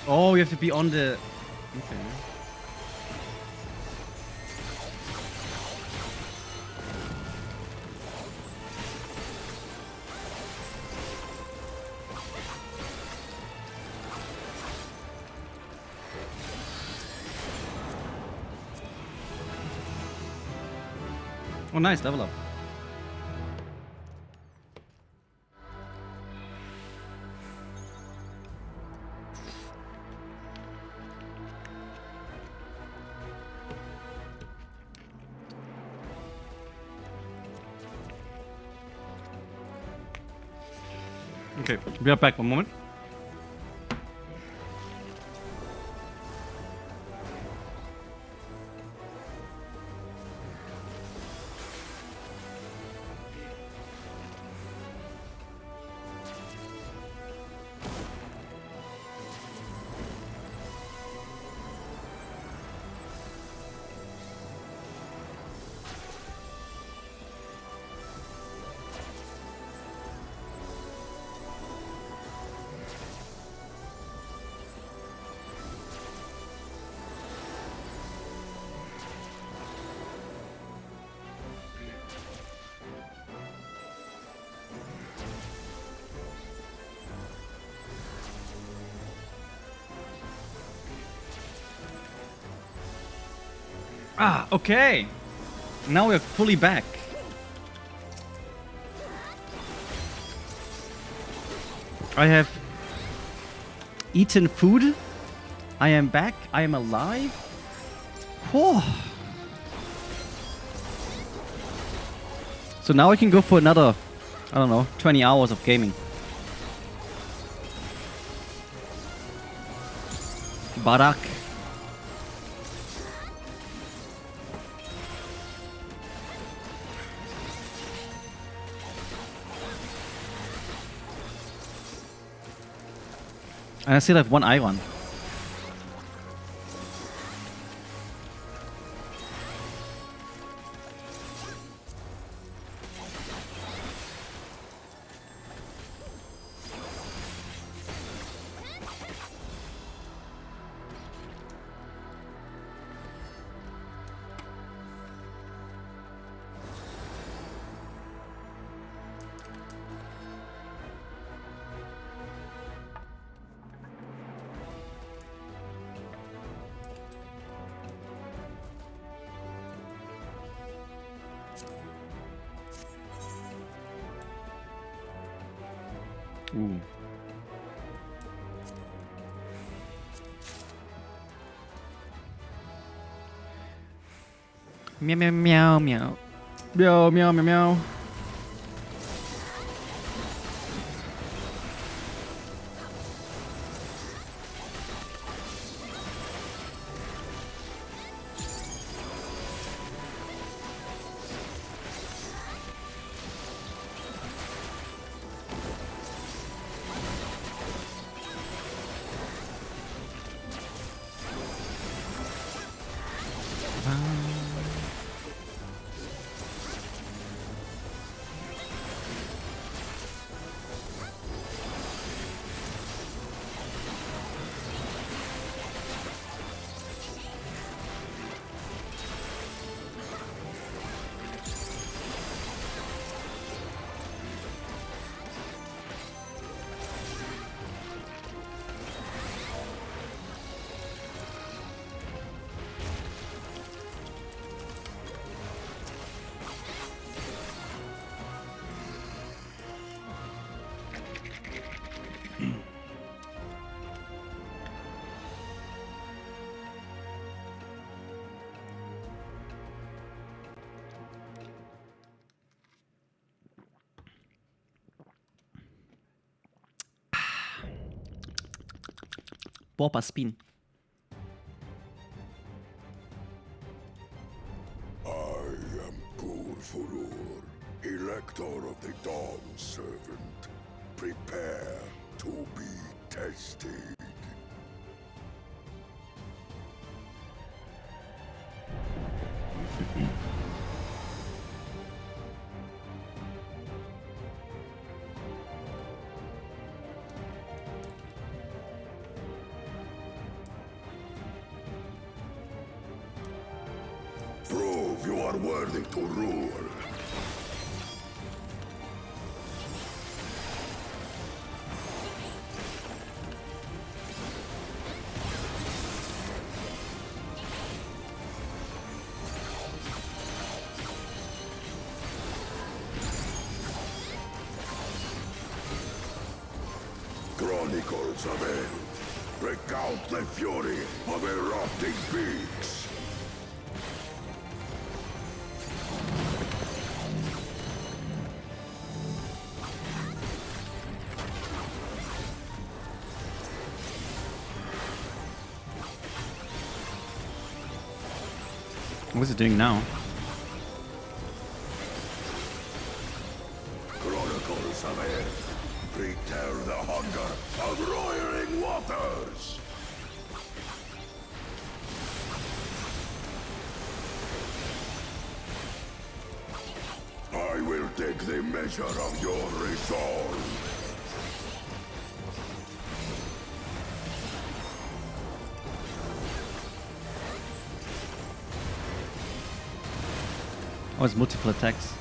Oh, you have to be on the... Okay. Oh, nice. Level up. Okay, we are back. One moment. Ah, okay. Now we're fully back. I have eaten food. I am back. I am alive. Whew. So now I can go for another, I don't know, 20 hours of gaming. Barak. And I still have one iron. Ooh. Meow meow meow meow. Meow meow meow meow. Bopa spin. I am Purfurur, Elector of the Dawn Servant. Prepare to be tested. Prove you are worthy to rule. Chronicles of Hell recount the fury of erupting peaks. What's it doing now? Chronicles of Hell retell the hunger of roiling waters. I will take the measure of your resolve. Oh, it's multiple attacks.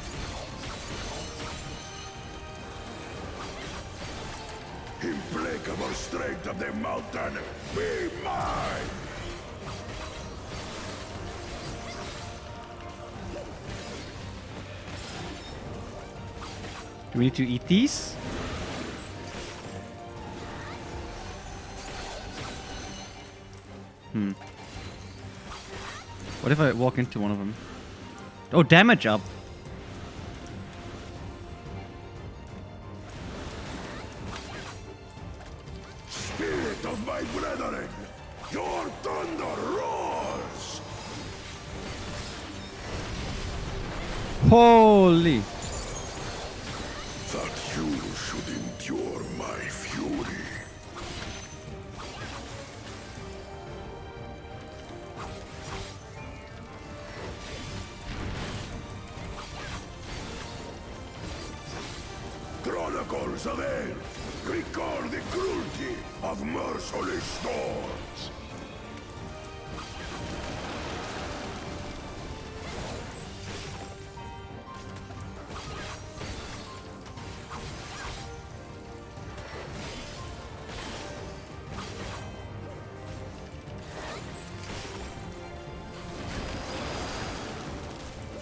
Implacable strength of the mountain, be mine! Do we need to eat these? What if I walk into one of them? Oh, damage up. Spirit of my brethren, your thunder roars! Holy. That you should endure my fury. Chronicles of Ale, record the cruelty of merciless storms.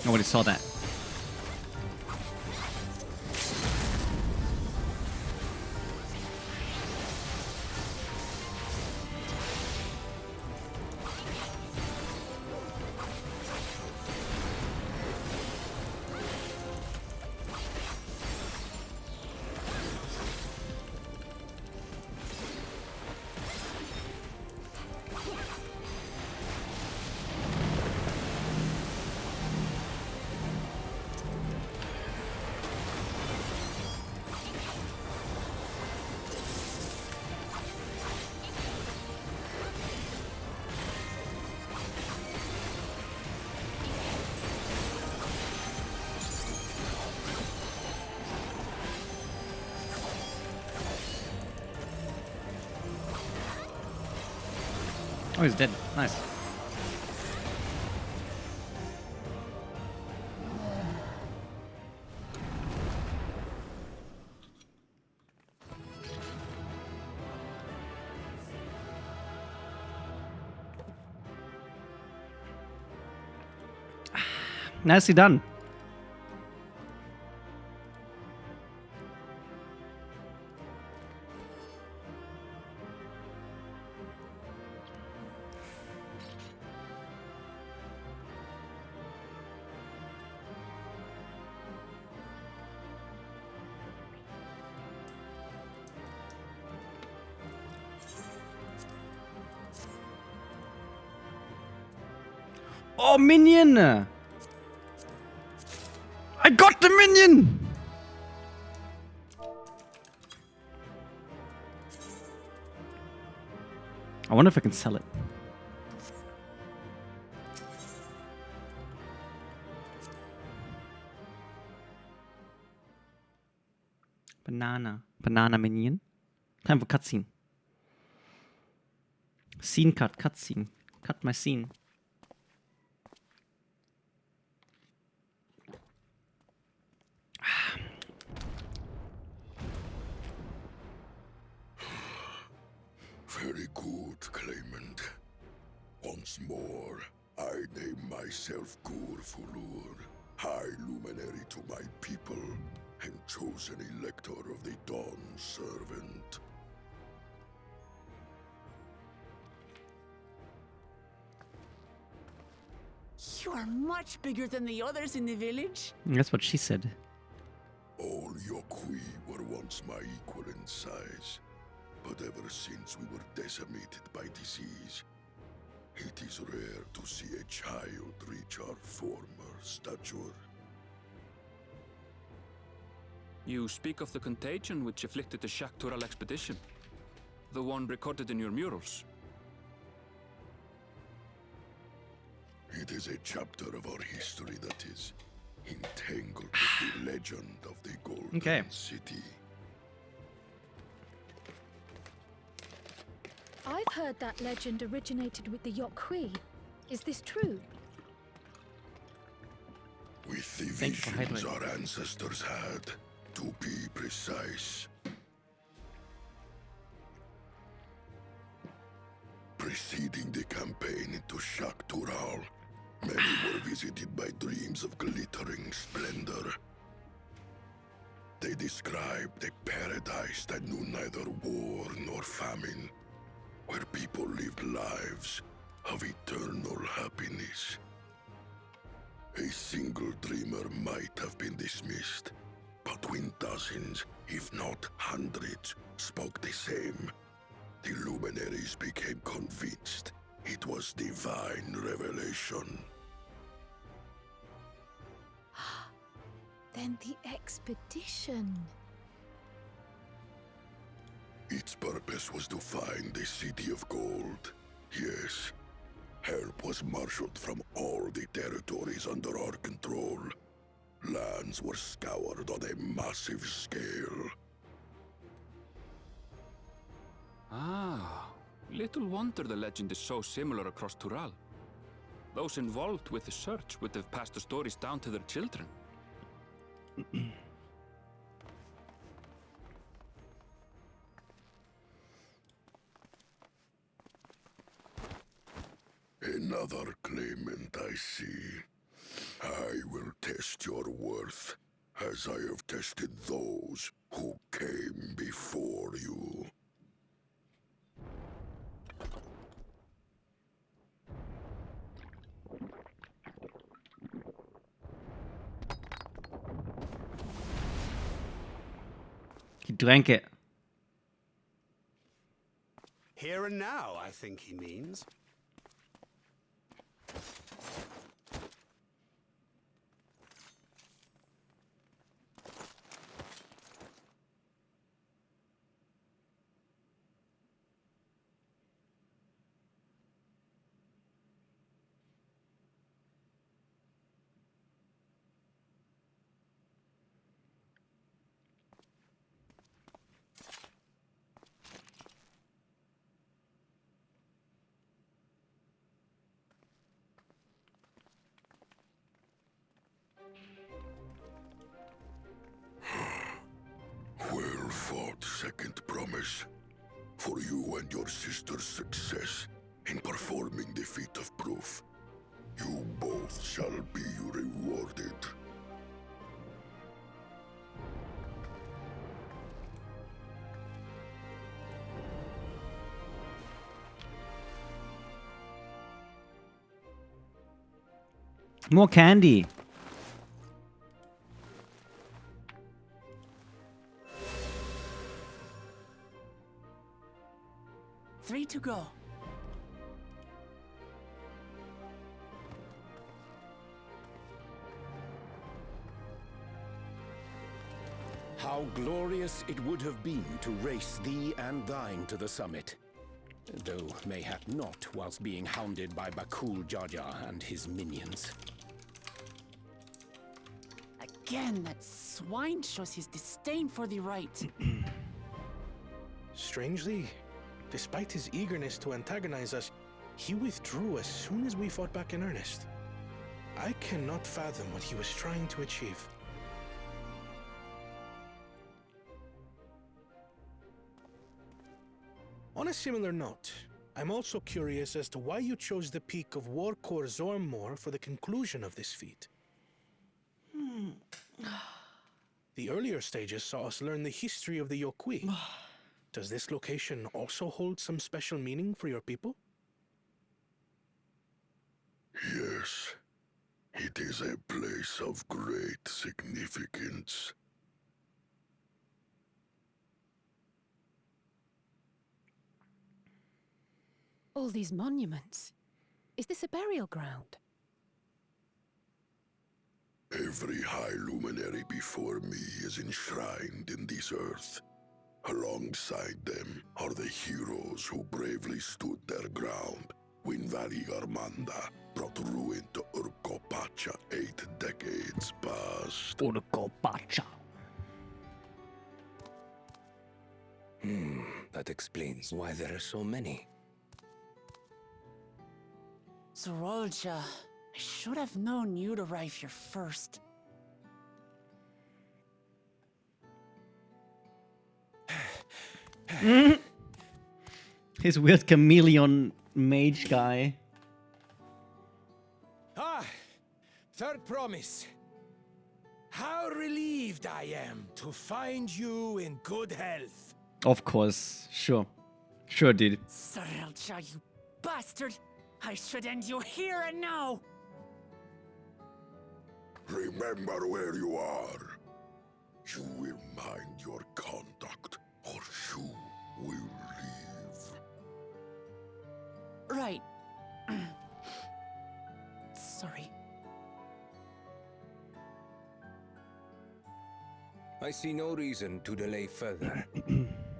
Nobody saw that. Oh, he's dead. Nice. Nicely done. Oh, minion! I got the minion! I wonder if I can sell it. Banana minion. Time for cutscene. Scene cut, cutscene. Cut my scene. Very good, claimant. Once more, I name myself Gur Fulur, High Luminary to my people, and chosen Elector of the Dawn Servant. You are much bigger than the others in the village. That's what she said. All Yokui were once my equal in size, but ever since we were decimated by disease, it is rare to see a child reach our former stature. You speak of the contagion which afflicted the Shaktural expedition. The one recorded in your murals. It is a chapter of our history that is entangled with the legend of the Golden City. I've heard that legend originated with the Yokui. Is this true? With the visions our ancestors had, to be precise. Preceding the campaign into Shaktural, many were visited by dreams of glittering splendor. They He described a paradise that knew neither war nor famine, where people lived lives of eternal happiness. A single dreamer might have been dismissed, but when dozens, if not hundreds, spoke the same, the luminaries became convinced it was divine revelation. Then the expedition. Its purpose was to find the City of Gold. Yes, help was marshaled from all the territories under our control. Lands were scoured on a massive scale. Ah, little wonder the legend is so similar across Tural. Those involved with the search would have passed the stories down to their children. Another claimant, I see. I will test your worth, as I have tested those who came before you. He drank it. Here and now, I think he means. Well fought, second promise. For you and your sister's success in performing the feat of proof. You both shall be rewarded. More candy. Three to go. How glorious it would have been to race thee and thine to the summit. Though mayhap not whilst being hounded by Bakul Jaja and his minions. Again, that swine shows his disdain for the right. Strangely, despite his eagerness to antagonize us, he withdrew as soon as we fought back in earnest. I cannot fathom what he was trying to achieve. On a similar note, I'm also curious as to why you chose the peak of Warkor Zormor for the conclusion of this feat. The earlier stages saw us learn the history of the Yokui. Does this location also hold some special meaning for your people? Yes, it is a place of great significance. All these monuments. Is this a burial ground? Every high luminary before me is enshrined in this earth. Alongside them are the heroes who bravely stood their ground when Valley Armanda brought ruin to Urkopacha 8 decades past. Urkopacha. That explains why there are so many. Zorolja, I should have known you'd arrive here first. His weird chameleon mage guy. Ah! Third promise. How relieved I am to find you in good health. Of course. Sure. Sure, dude. Sorelja, you bastard! I should end you here and now! Remember where you are. You will mind your conduct, or you will leave. Right. Sorry. I see no reason to delay further.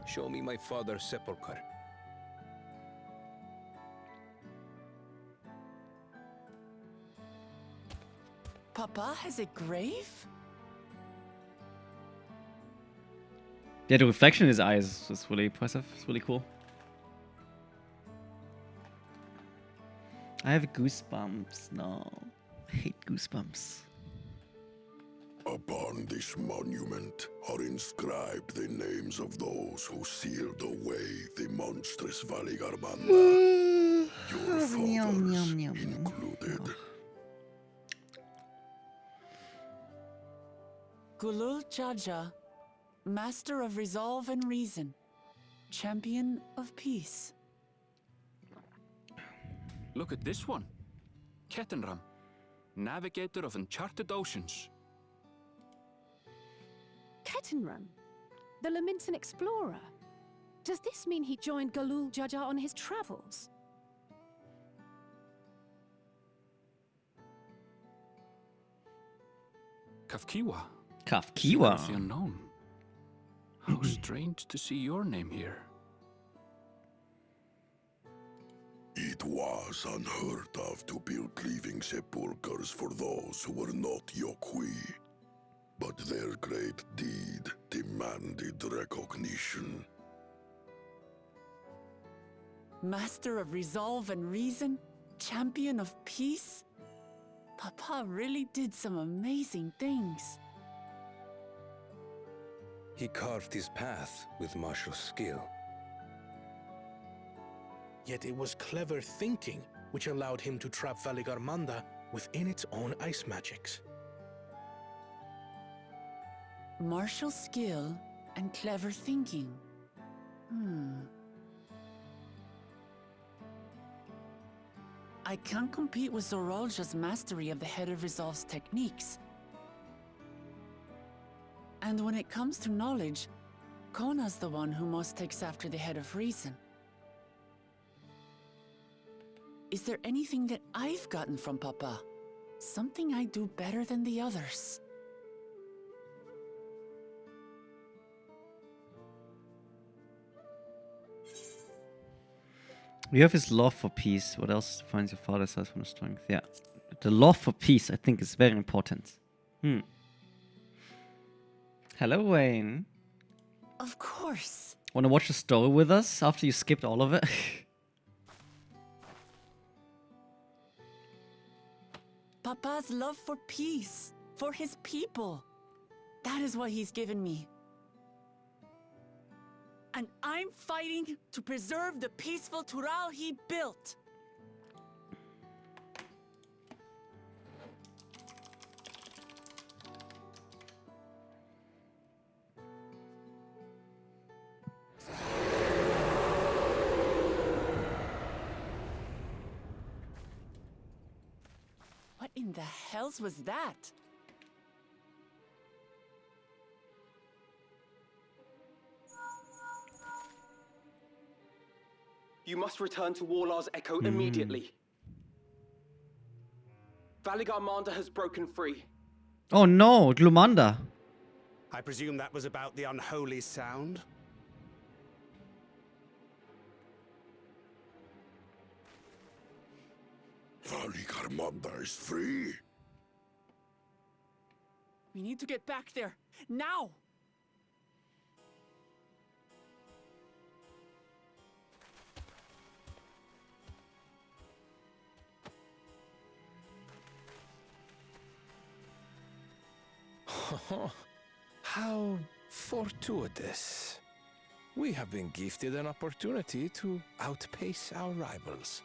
Show me my father's sepulchre. Papa has a grave? Yeah, the reflection in his eyes is really impressive. It's really cool. I have goosebumps. No. I hate goosebumps. Upon this monument are inscribed the names of those who sealed away the monstrous Valigarmanda. Your fathers included. Gulul Jaja, Master of Resolve and Reason, Champion of Peace. Look at this one. Kettenram, Navigator of Uncharted Oceans. Kettenram, the Laminsan explorer. Does this mean he joined Gulul Jaja on his travels? Kafkiwa. Kafkiwa. The unknown. How strange to see your name here. It was unheard of to build living sepulchres for those who were not Yokwi. But their great deed demanded recognition. Master of Resolve and Reason, Champion of Peace? Papa really did some amazing things. He carved his path with martial skill. Yet it was clever thinking which allowed him to trap Valigarmanda within its own ice magics. Martial skill and clever thinking. I can't compete with Zorolja's mastery of the Head of Resolve's techniques. And when it comes to knowledge, Kona's the one who most takes after the Head of Reason. Is there anything that I've gotten from Papa? Something I do better than the others? You have his love for peace. What else defines your father's size from the strength? Yeah. The love for peace, I think, is very important. Hello, Wayne. Of course. Want to watch the story with us after you skipped all of it? Papa's love for peace, for his people. That is what he's given me. And I'm fighting to preserve the peaceful Tural he built. What in the hells was that? You must return to Warlar's Echo immediately. Valigarmanda has broken free. Oh no, Glumanda. I presume that was about the unholy sound? Valigarmanda is free. We need to get back there, now! How fortuitous. We have been gifted an opportunity to outpace our rivals.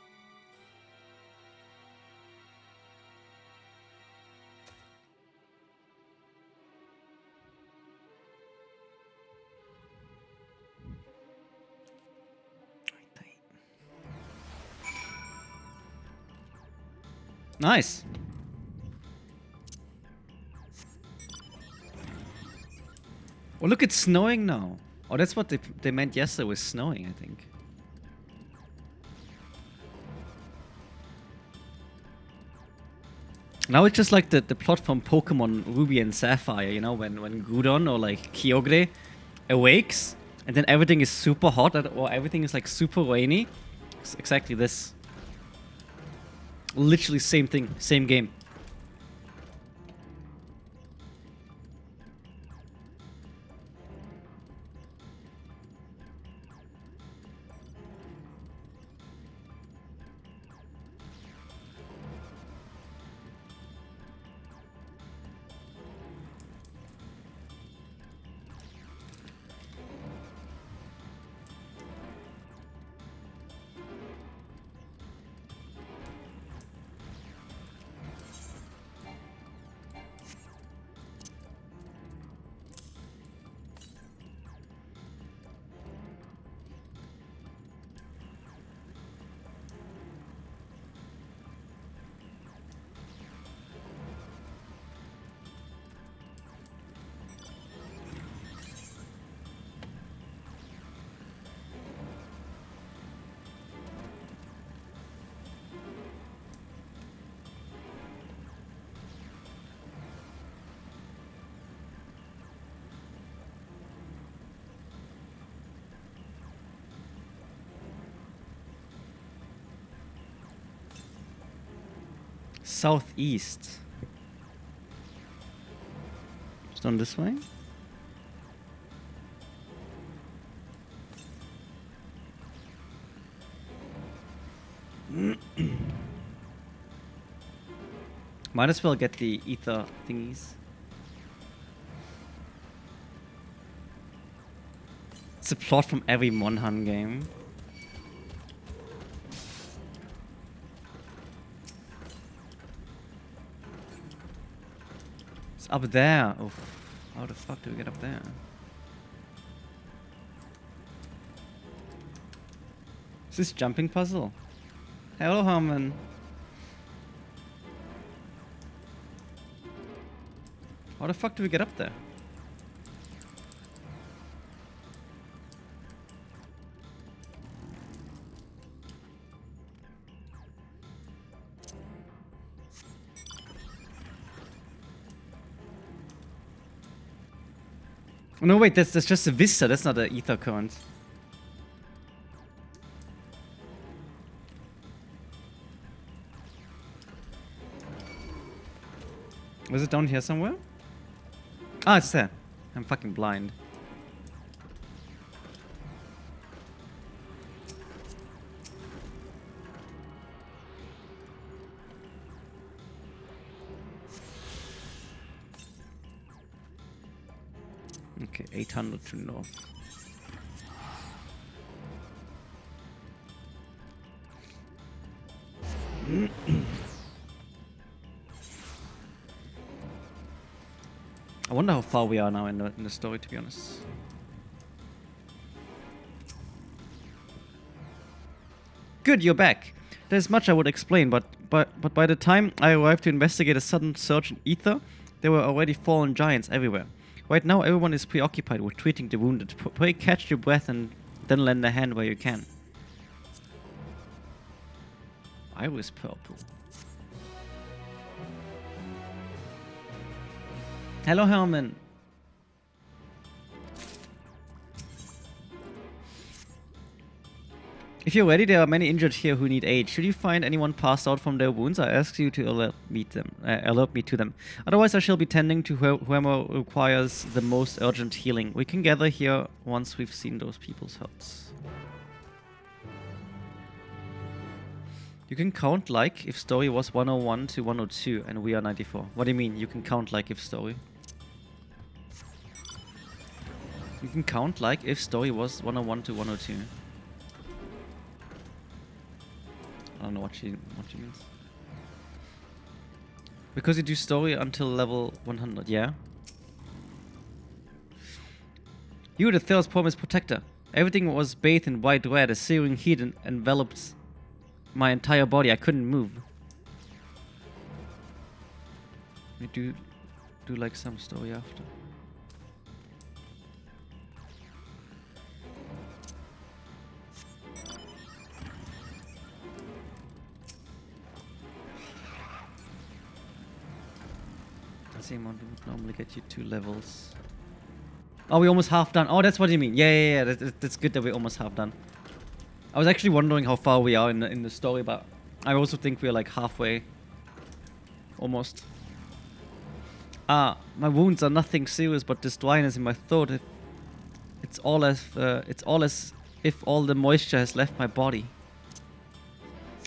Nice. Oh, look, it's snowing now. Oh, that's what they meant yesterday was snowing, I think. Now it's just like the plot from Pokemon Ruby and Sapphire, you know, when Groudon or like Kyogre awakes and then everything is super hot or everything is like super rainy. It's exactly this. Literally same thing, same game. Southeast. Just on this way? Might as well get the ether thingies. It's a plot from every Monhan game. It's up there. Oh, how the fuck do we get up there? Is this jumping puzzle? Hello, Harmon. How the fuck do we get up there? Oh, no, wait, that's just a vista. That's not an ether current. Was it down here somewhere? Ah, it's there. I'm fucking blind. Okay, 800 to north. I wonder how far we are now in the story, to be honest. Good, you're back. There's much I would explain, but by the time I arrived to investigate a sudden surge in ether, there were already fallen giants everywhere. Right now, everyone is preoccupied with treating the wounded. Pray catch your breath and then lend a hand where you can. Iris purple. Hello, Herman. If you're ready, there are many injured here who need aid. Should you find anyone passed out from their wounds, I ask you to alert me to them. Otherwise, I shall be tending to whoever requires the most urgent healing. We can gather here once we've seen those people's hurts. You can count like if story was 101 to 102 and we are 94. What do you mean, you can count like if story? You can count like if story was 101 to 102. I don't know what she means. Because you do story until level 100, yeah? You, the Theos Promised Protector. Everything was bathed in white red. A searing heat enveloped my entire body. I couldn't move. We do like some story after. The same amount would normally get you 2 levels. Oh, we're almost half done. Oh, that's what you mean. Yeah. That's good that we're almost half done. I was actually wondering how far we are in the story, but I also think we're like halfway. Almost. My wounds are nothing serious, but this dryness in my throat, it's all as if all the moisture has left my body.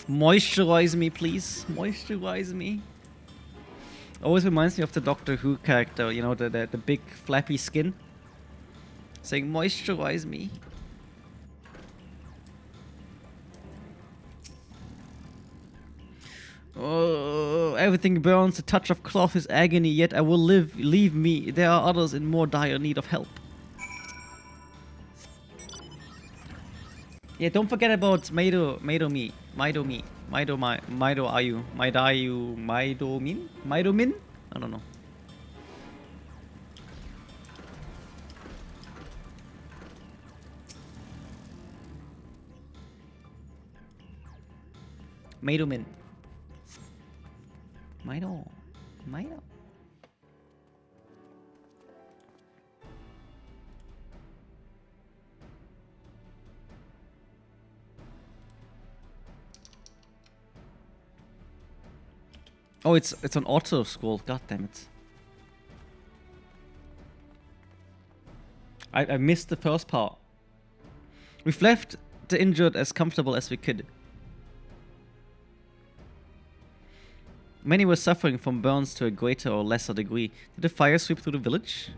Moisturize me, please. Moisturize me. Always reminds me of the Doctor Who character, you know, the big flappy skin. Saying, moisturize me. Oh, everything burns, the touch of cloth is agony, yet I will live, leave me. There are others in more dire need of help. Yeah, don't forget about Maido Min? I don't know. Maido. Oh, it's an auto scroll. God damn it! I missed the first part. We've left the injured as comfortable as we could. Many were suffering from burns to a greater or lesser degree. Did the fire sweep through the village?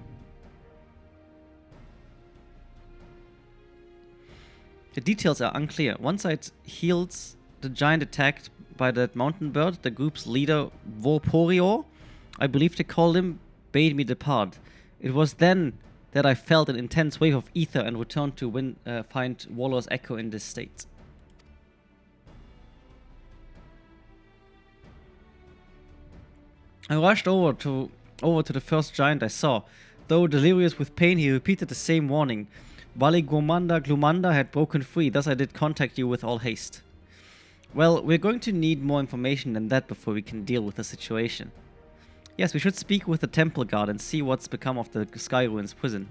The details are unclear. Once I'd healed the giant attacked by that mountain bird, the group's leader, Vorporior, I believe they called him, bade me depart. It was then that I felt an intense wave of ether and returned to find Waller's echo in this state. I rushed over to the first giant I saw. Though delirious with pain, he repeated the same warning. Glumanda had broken free, thus I did contact you with all haste. Well, we're going to need more information than that before we can deal with the situation. Yes, we should speak with the temple guard and see what's become of the Sky Ruins prison.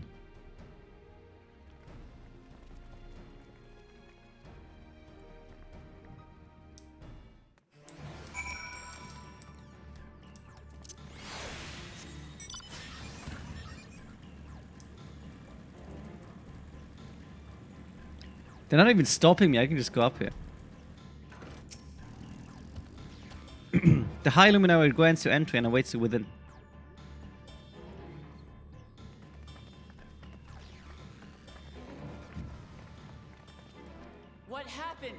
They're not even stopping me, I can just go up here. The High Luminary grants you entry and awaits you within. What happened?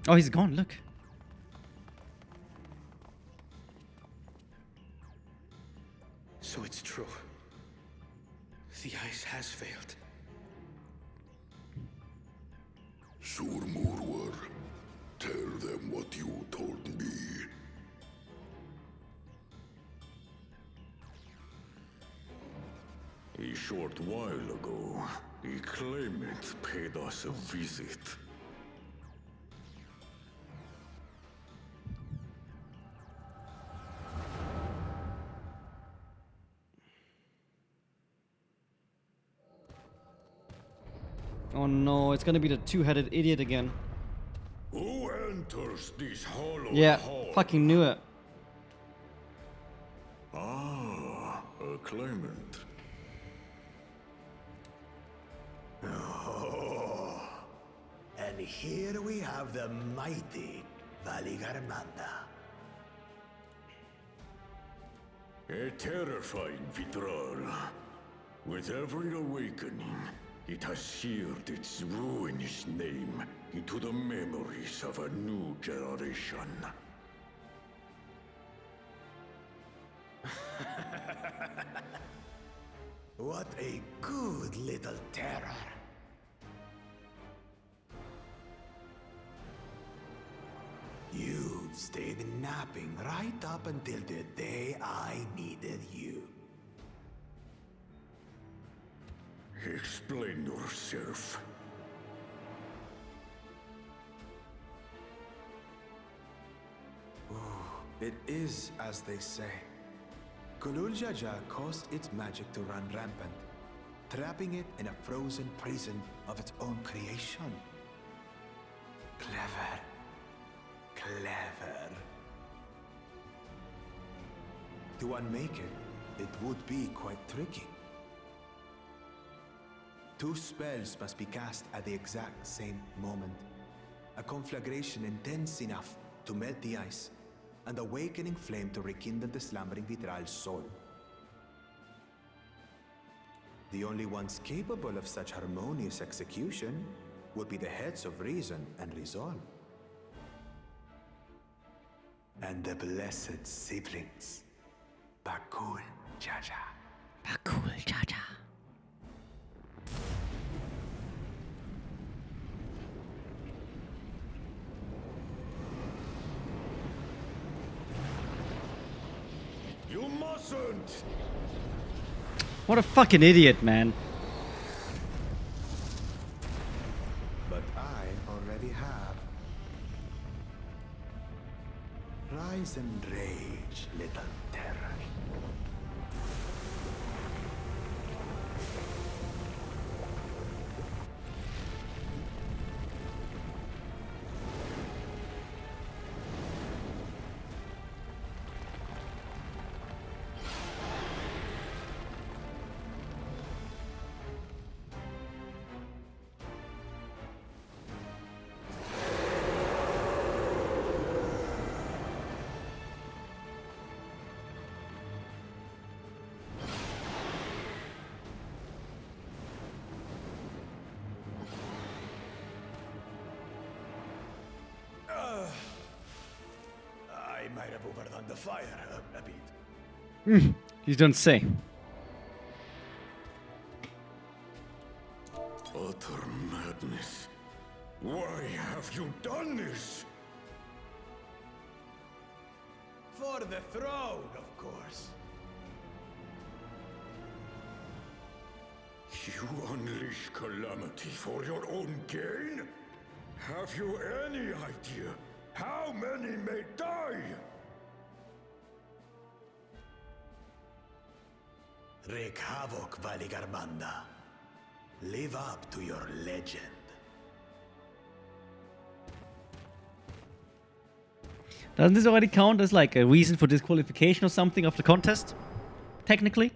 Oh, he's gone, look. So it's true. The ice has failed. Surmurwar, tell them what you told me. A short while ago, a claimant paid us a visit. Oh no, it's gonna be the two-headed idiot again. Who enters this hollow hall? Fucking knew it. Ah, a claimant. Oh, and here we have the mighty Valigarmanda. A terrifying Vitral. With every awakening, it has seared its ruinous name into the memories of a new generation. What a good little terror. You've stayed napping right up until the day I needed you. Explain yourself. It is as they say. Gulul Jaja caused its magic to run rampant, trapping it in a frozen prison of its own creation. Clever. Clever. To unmake it, it would be quite tricky. 2 spells must be cast at the exact same moment. A conflagration intense enough to melt the ice, and awakening flame to rekindle the slumbering Vitral's soul. The only ones capable of such harmonious execution would be the heads of reason and resolve. And the blessed siblings, Bakul Jaja. Bakul Jaja. You mustn't! What a fucking idiot, man. But I already have. Rise and rage, little terror. I might have overdone the fire a bit. You don't say. Utter madness. Why have you done this? For the throne, of course. You unleash calamity for your own gain? Have you any idea how many may die? Wreak havoc, Valigarmanda. Live up to your legend. Doesn't this already count as like a reason for disqualification or something of the contest? Technically?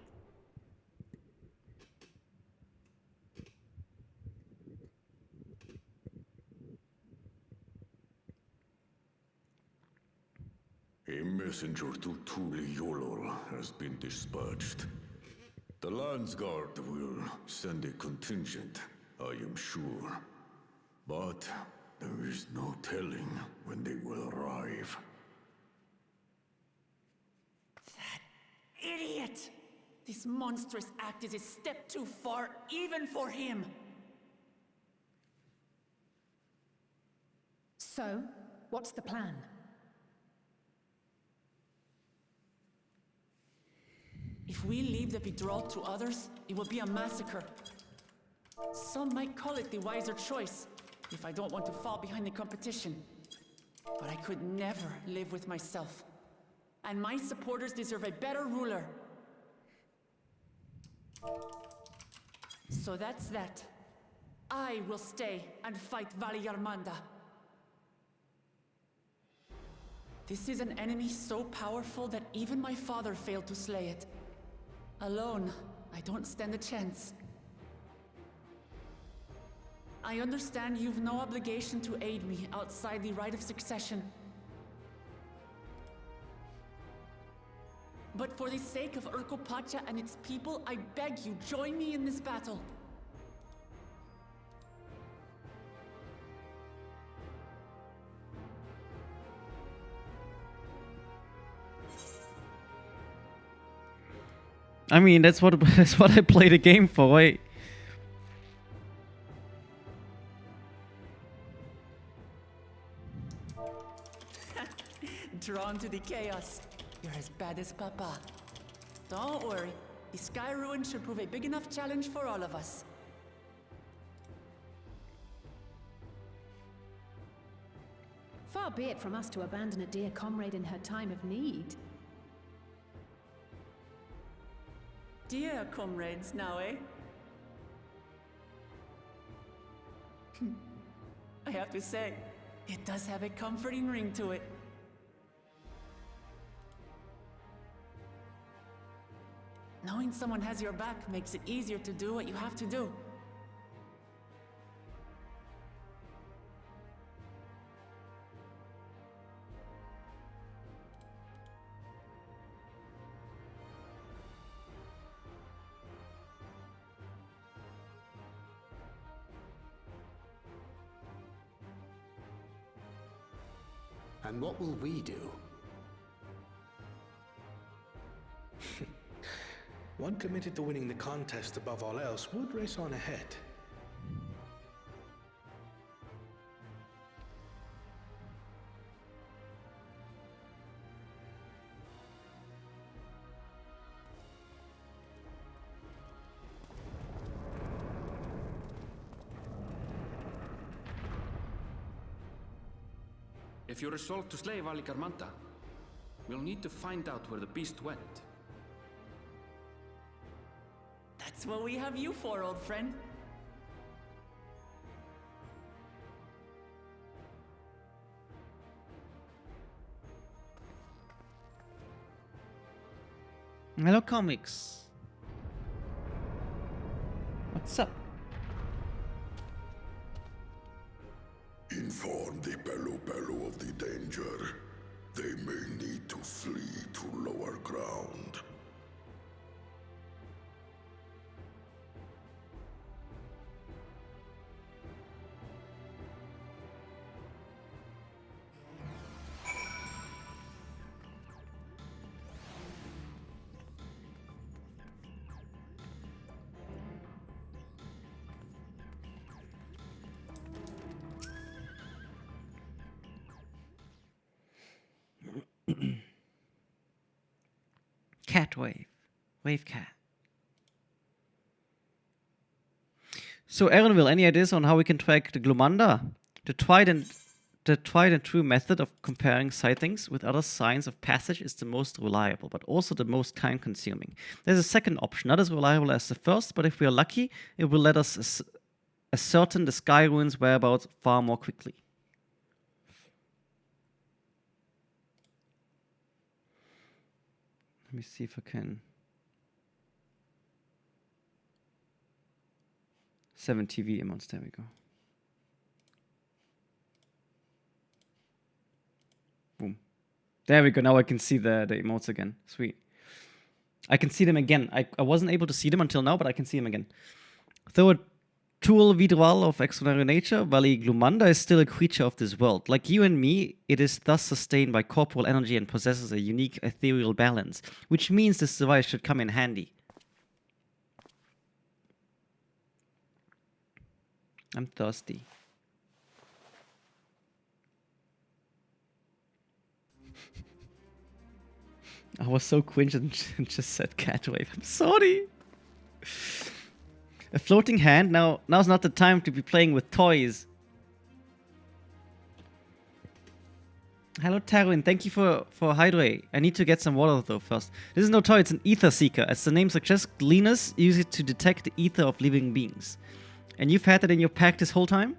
A messenger to Tuli Yolol has been dispatched. The Landsguard will send a contingent, I am sure. But there is no telling when they will arrive. Idiot! This monstrous act is a step too far, even for him. So, what's the plan? If we leave the withdrawal to others, it will be a massacre. Some might call it the wiser choice, if I don't want to fall behind the competition. But I could never live with myself. And my supporters deserve a better ruler. So that's that. I will stay and fight Valigarmanda. This is an enemy so powerful that even my father failed to slay it. Alone, I don't stand a chance. I understand you've no obligation to aid me outside the right of succession. But for the sake of Urkopacha and its people, I beg you, join me in this battle. I mean, that's what I play the game for, right? Drawn to the chaos. You're as bad as Papa. Don't worry. The Sky Ruin should prove a big enough challenge for all of us. Far be it from us to abandon a dear comrade in her time of need. Dear comrades now, eh? I have to say, it does have a comforting ring to it. Knowing someone has your back makes it easier to do what you have to do. And what will we do? One committed to winning the contest above all else would race on ahead. If you're resolved to slay Valikarmanta, we'll need to find out where the beast went. That's what we have you for, old friend. Hello, comics. What's up? Inform the Pelu of the danger. They may need to flee to lower ground. Cat wave. Wave cat. So, Aaronville, any ideas on how we can track the Glumanda? The tried and true method of comparing sightings with other signs of passage is the most reliable, but also the most time-consuming. There's a second option, not as reliable as the first, but if we are lucky, it will let us ascertain the Sky Ruin's whereabouts far more quickly. Let me see if I can. 7 TV emotes, there we go. Boom. There we go, now I can see the emotes again. Sweet. I can see them again. I wasn't able to see them until now, but I can see them again. Though a tool vidral of extraordinary nature, Vali Glumanda is still a creature of this world. Like you and me, it is thus sustained by corporal energy and possesses a unique ethereal balance, which means this device should come in handy. I'm thirsty. I was so cringe and just said cat wave. I'm sorry. A floating hand? Now's not the time to be playing with toys. Hello, Tarwin. Thank you for hydrate. I need to get some water though first. This is no toy, it's an ether seeker. As the name suggests, gleaners use it to detect the ether of living beings. And you've had it in your pack this whole time?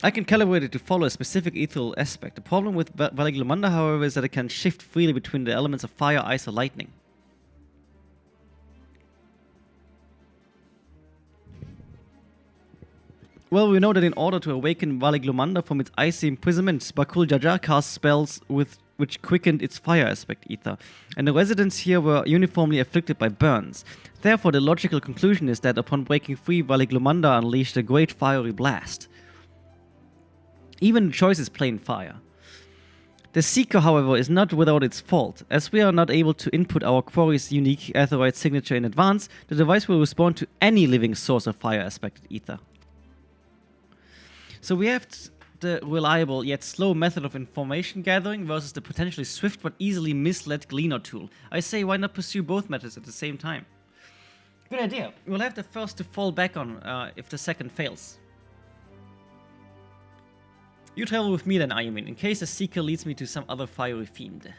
I can calibrate it to follow a specific ethereal aspect. The problem with Vali Glumanda, however, is that it can shift freely between the elements of fire, ice, or lightning. Well, we know that in order to awaken Vali Glumanda from its icy imprisonment, Bakul Jaja cast spells which quickened its fire aspect ether, and the residents here were uniformly afflicted by burns. Therefore, the logical conclusion is that upon breaking free, Vali Glumanda unleashed a great fiery blast. Even the choice is plain fire. The Seeker, however, is not without its fault. As we are not able to input our quarry's unique aetheroid signature in advance, the device will respond to any living source of fire aspected ether. So we have the reliable yet slow method of information gathering versus the potentially swift but easily misled Gleaner tool. I say, why not pursue both methods at the same time? Good idea. We'll have the first to fall back on if the second fails. You travel with me then, Ayumin, in case the Seeker leads me to some other fiery fiend.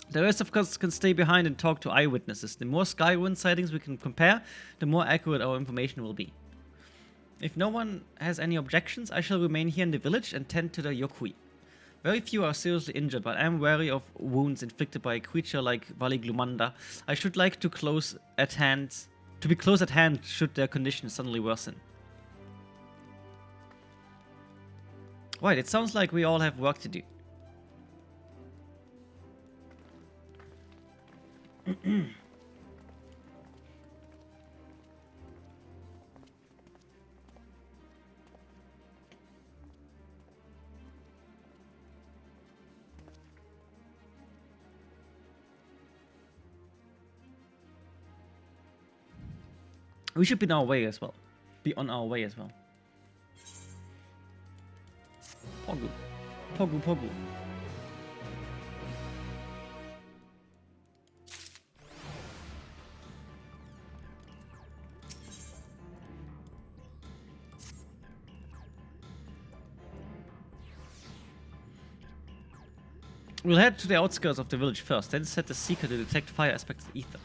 The rest of us can stay behind and talk to eyewitnesses. The more Skywind sightings we can compare, the more accurate our information will be. If no one has any objections, I shall remain here in the village and tend to the Yokui. Very few are seriously injured, but I am wary of wounds inflicted by a creature like Valiglumanda. I should like to be close at hand should their condition suddenly worsen. Right, it sounds like we all have work to do. We should be on our way as well. Pogu. Pogu, Pogu. We'll head to the outskirts of the village first, then set the Seeker to detect fire aspects of ether.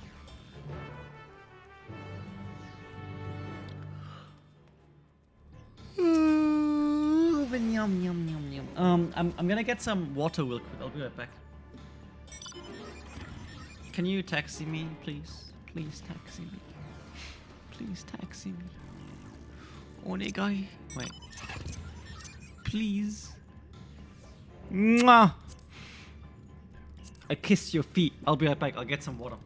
I'm gonna get some water real quick. I'll be right back. Can you taxi me, please? Please taxi me. Please taxi me. Onegai. Wait. Please. Mwah! I kiss your feet. I'll be right back. I'll get some water.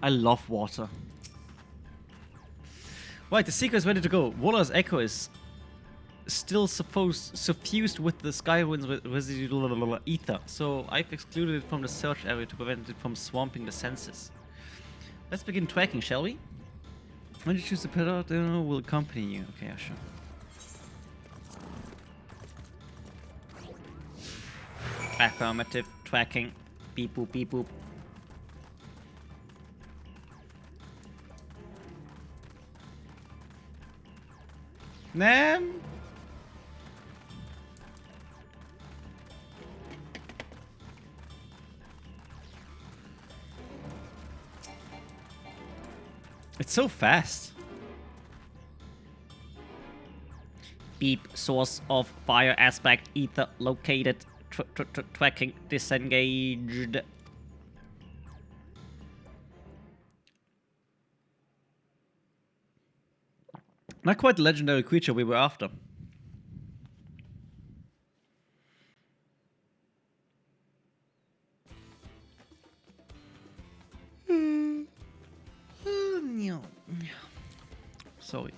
I love water. Right, the Seeker is ready to go. Waller's Echo is still suffused with the Skywind's residual ether, so I've excluded it from the search area to prevent it from swamping the senses. Let's begin tracking, shall we? When you choose the predator, we'll accompany you. Okay, yeah, sure. Affirmative tracking. Beep boop, beep boop. Nem. It's so fast. Beep, source of fire aspect ether located. Tracking disengaged. Not quite the legendary creature we were after. Sorry.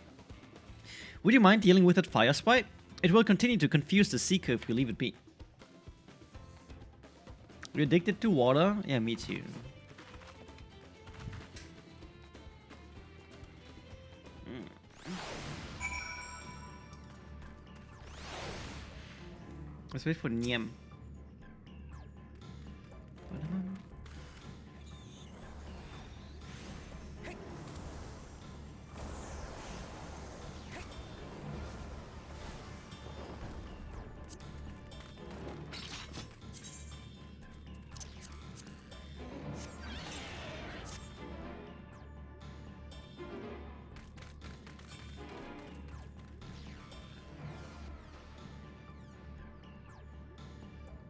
Would you mind dealing with that fire sprite? It will continue to confuse the Seeker if you leave it be. You're addicted to water? Yeah, me too. Let's wait for Niem.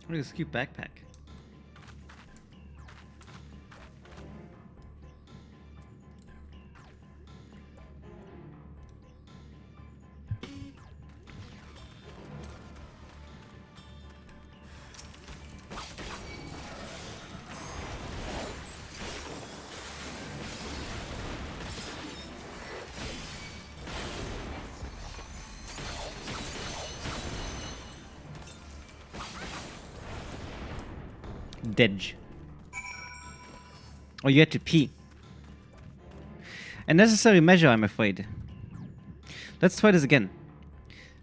What is this cute backpack? Dej. Or you had to pee. A necessary measure, I'm afraid. Let's try this again.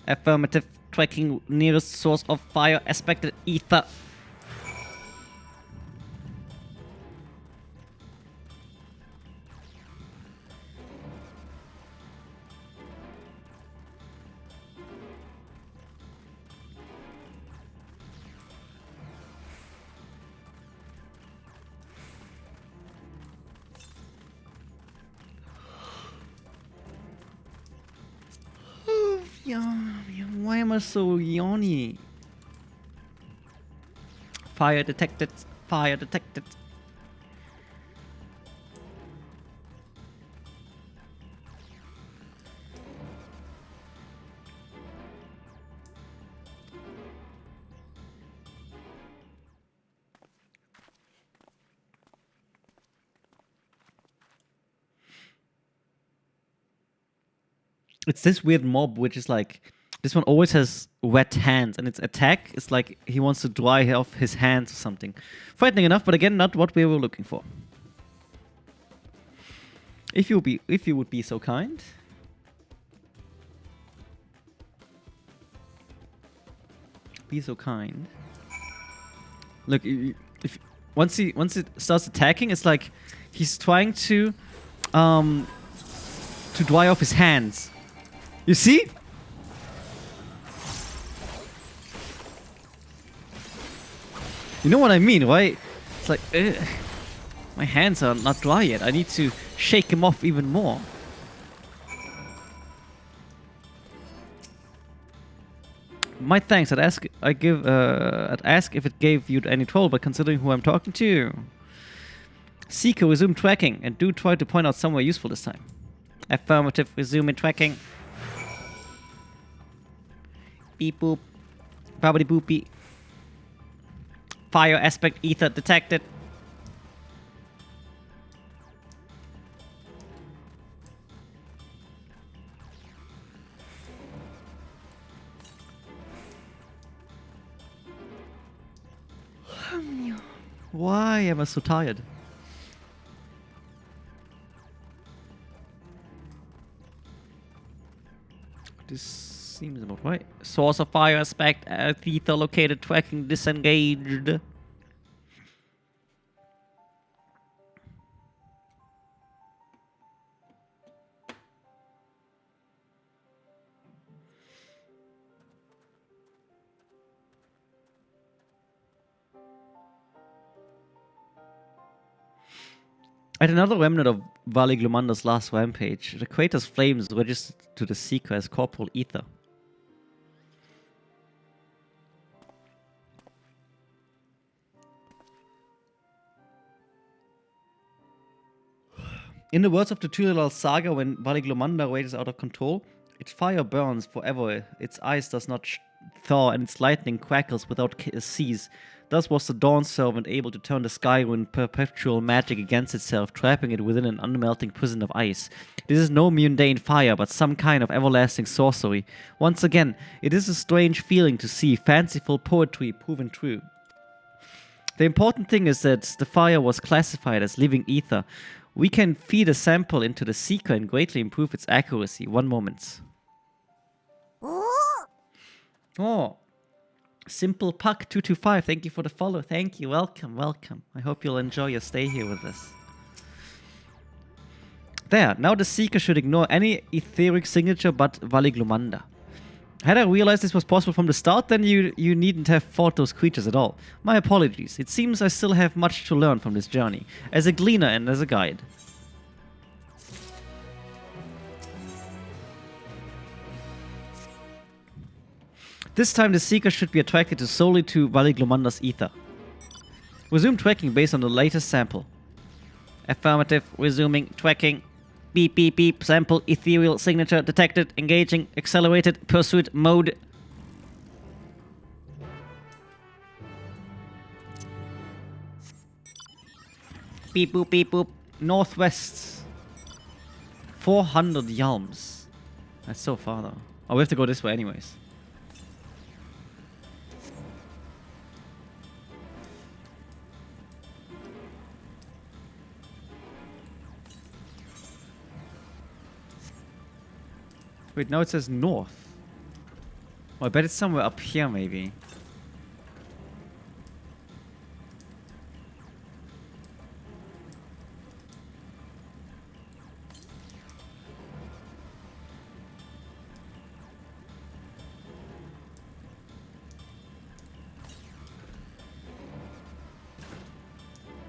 Affirmative. Tracking nearest source of fire aspected ether. Why am I so yawny? Fire detected. Fire detected. It's this weird mob which is like, this one always has wet hands, and its attack is like he wants to dry off his hands or something. Frightening enough, but again, not what we were looking for. If you would be so kind. Be so kind. Look, if once it starts attacking, it's like he's trying to dry off his hands. You see? You know what I mean, right? It's like, my hands are not dry yet. I need to shake him off even more. My thanks. I'd ask if it gave you any trouble, but considering who I'm talking to. Seeker, resume tracking, and do try to point out somewhere useful this time. Affirmative, resume tracking. Beep boop. Bobbity boopy. Fire aspect ether detected. Why am I so tired? This seems about right. Source of fire aspect, ether located, tracking disengaged. At another remnant of Vali Glumanda's last rampage, the crater's flames registered to the Seeker as corporal ether. In the words of the Turilal saga, when Vali Glumanda rages out of control, its fire burns forever, its ice does not thaw, and its lightning crackles without cease. Thus was the Dawn Servant able to turn the Skywind perpetual magic against itself, trapping it within an unmelting prison of ice. This is no mundane fire, but some kind of everlasting sorcery. Once again, it is a strange feeling to see fanciful poetry proven true. The important thing is that the fire was classified as living ether. We can feed a sample into the Seeker and greatly improve its accuracy. One moment. Oh. Simple Puck 225, thank you for the follow. Thank you. Welcome, welcome. I hope you'll enjoy your stay here with us. There, now the Seeker should ignore any etheric signature but Vali Glumanda. Had I realized this was possible from the start, then you needn't have fought those creatures at all. My apologies. It seems I still have much to learn from this journey, as a gleaner and as a guide. This time the Seeker should be attracted solely to Vali Glumanda's ether. Resume tracking based on the latest sample. Affirmative, resuming tracking. Beep beep beep, sample ethereal signature detected, engaging accelerated pursuit mode. Beep boop beep boop, northwest. 400 yalms. That's so far though. Oh, we have to go this way anyways. Wait, now it says north. Oh, I bet it's somewhere up here, maybe.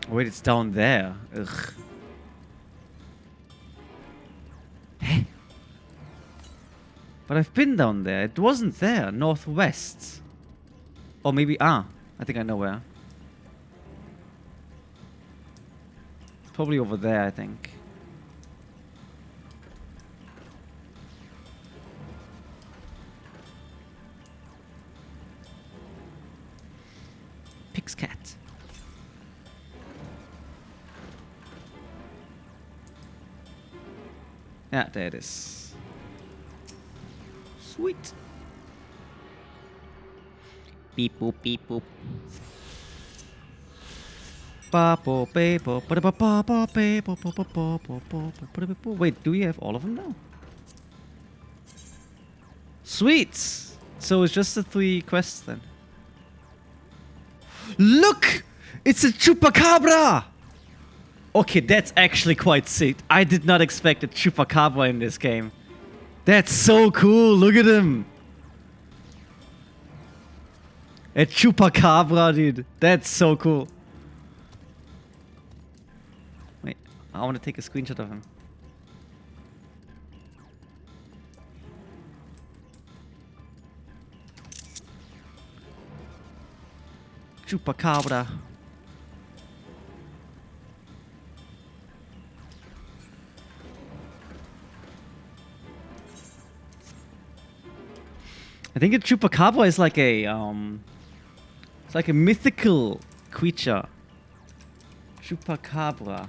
Wait, it's down there. Ugh. But I've been down there. It wasn't there. Northwest. Or maybe... I think I know where. It's probably over there, I think. Pig's cat. Yeah, there it is. Sweet. Beep boop beep boop. Wait, do we have all of them now? Sweet! So it's just the 3 quests then. Look! It's a chupacabra! Okay, that's actually quite sick. I did not expect a chupacabra in this game. That's so cool, look at him! A chupacabra, dude. That's so cool. Wait, I want to take a screenshot of him. Chupacabra. I think a chupacabra is like a it's like a mythical creature. Chupacabra.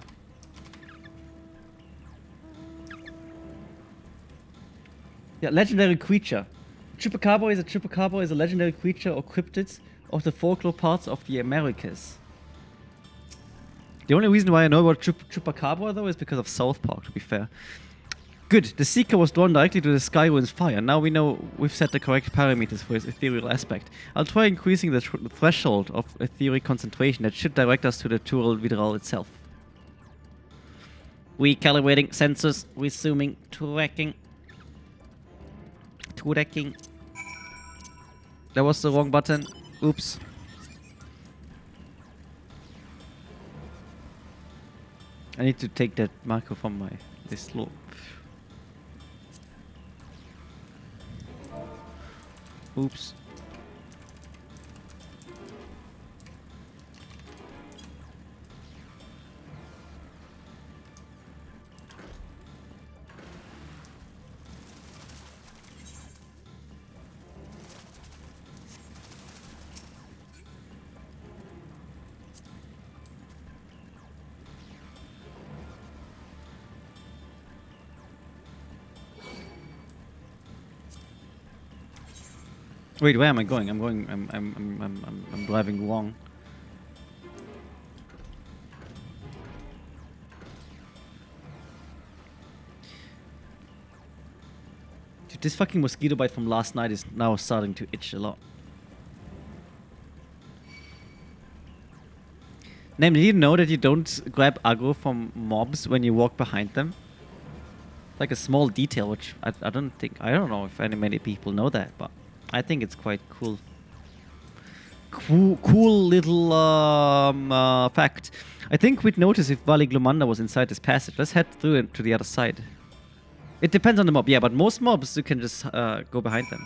Yeah, legendary creature. Chupacabra is a legendary creature or cryptid of the folklore parts of the Americas. The only reason why I know about Chupacabra though is because of South Park, to be fair. Good, the Seeker was drawn directly to the Skyrune's fire. Now we know we've set the correct parameters for its ethereal aspect. I'll try increasing the threshold of ethereal concentration. That should direct us to the Tural Vidral itself. Recalibrating sensors, resuming tracking. Tracking. That was the wrong button. Oops. I need to take that marker from my list. Oops. Wait, where am I going? I'm driving wrong. Dude, this fucking mosquito bite from last night is now starting to itch a lot. Nam, did you know that you don't grab aggro from mobs when you walk behind them? Like a small detail, which I don't know if many people know that, but I think it's quite cool. Cool little fact. I think we'd notice if Vali Glumanda was inside this passage. Let's head through it to the other side. It depends on the mob, yeah, but most mobs you can just go behind them.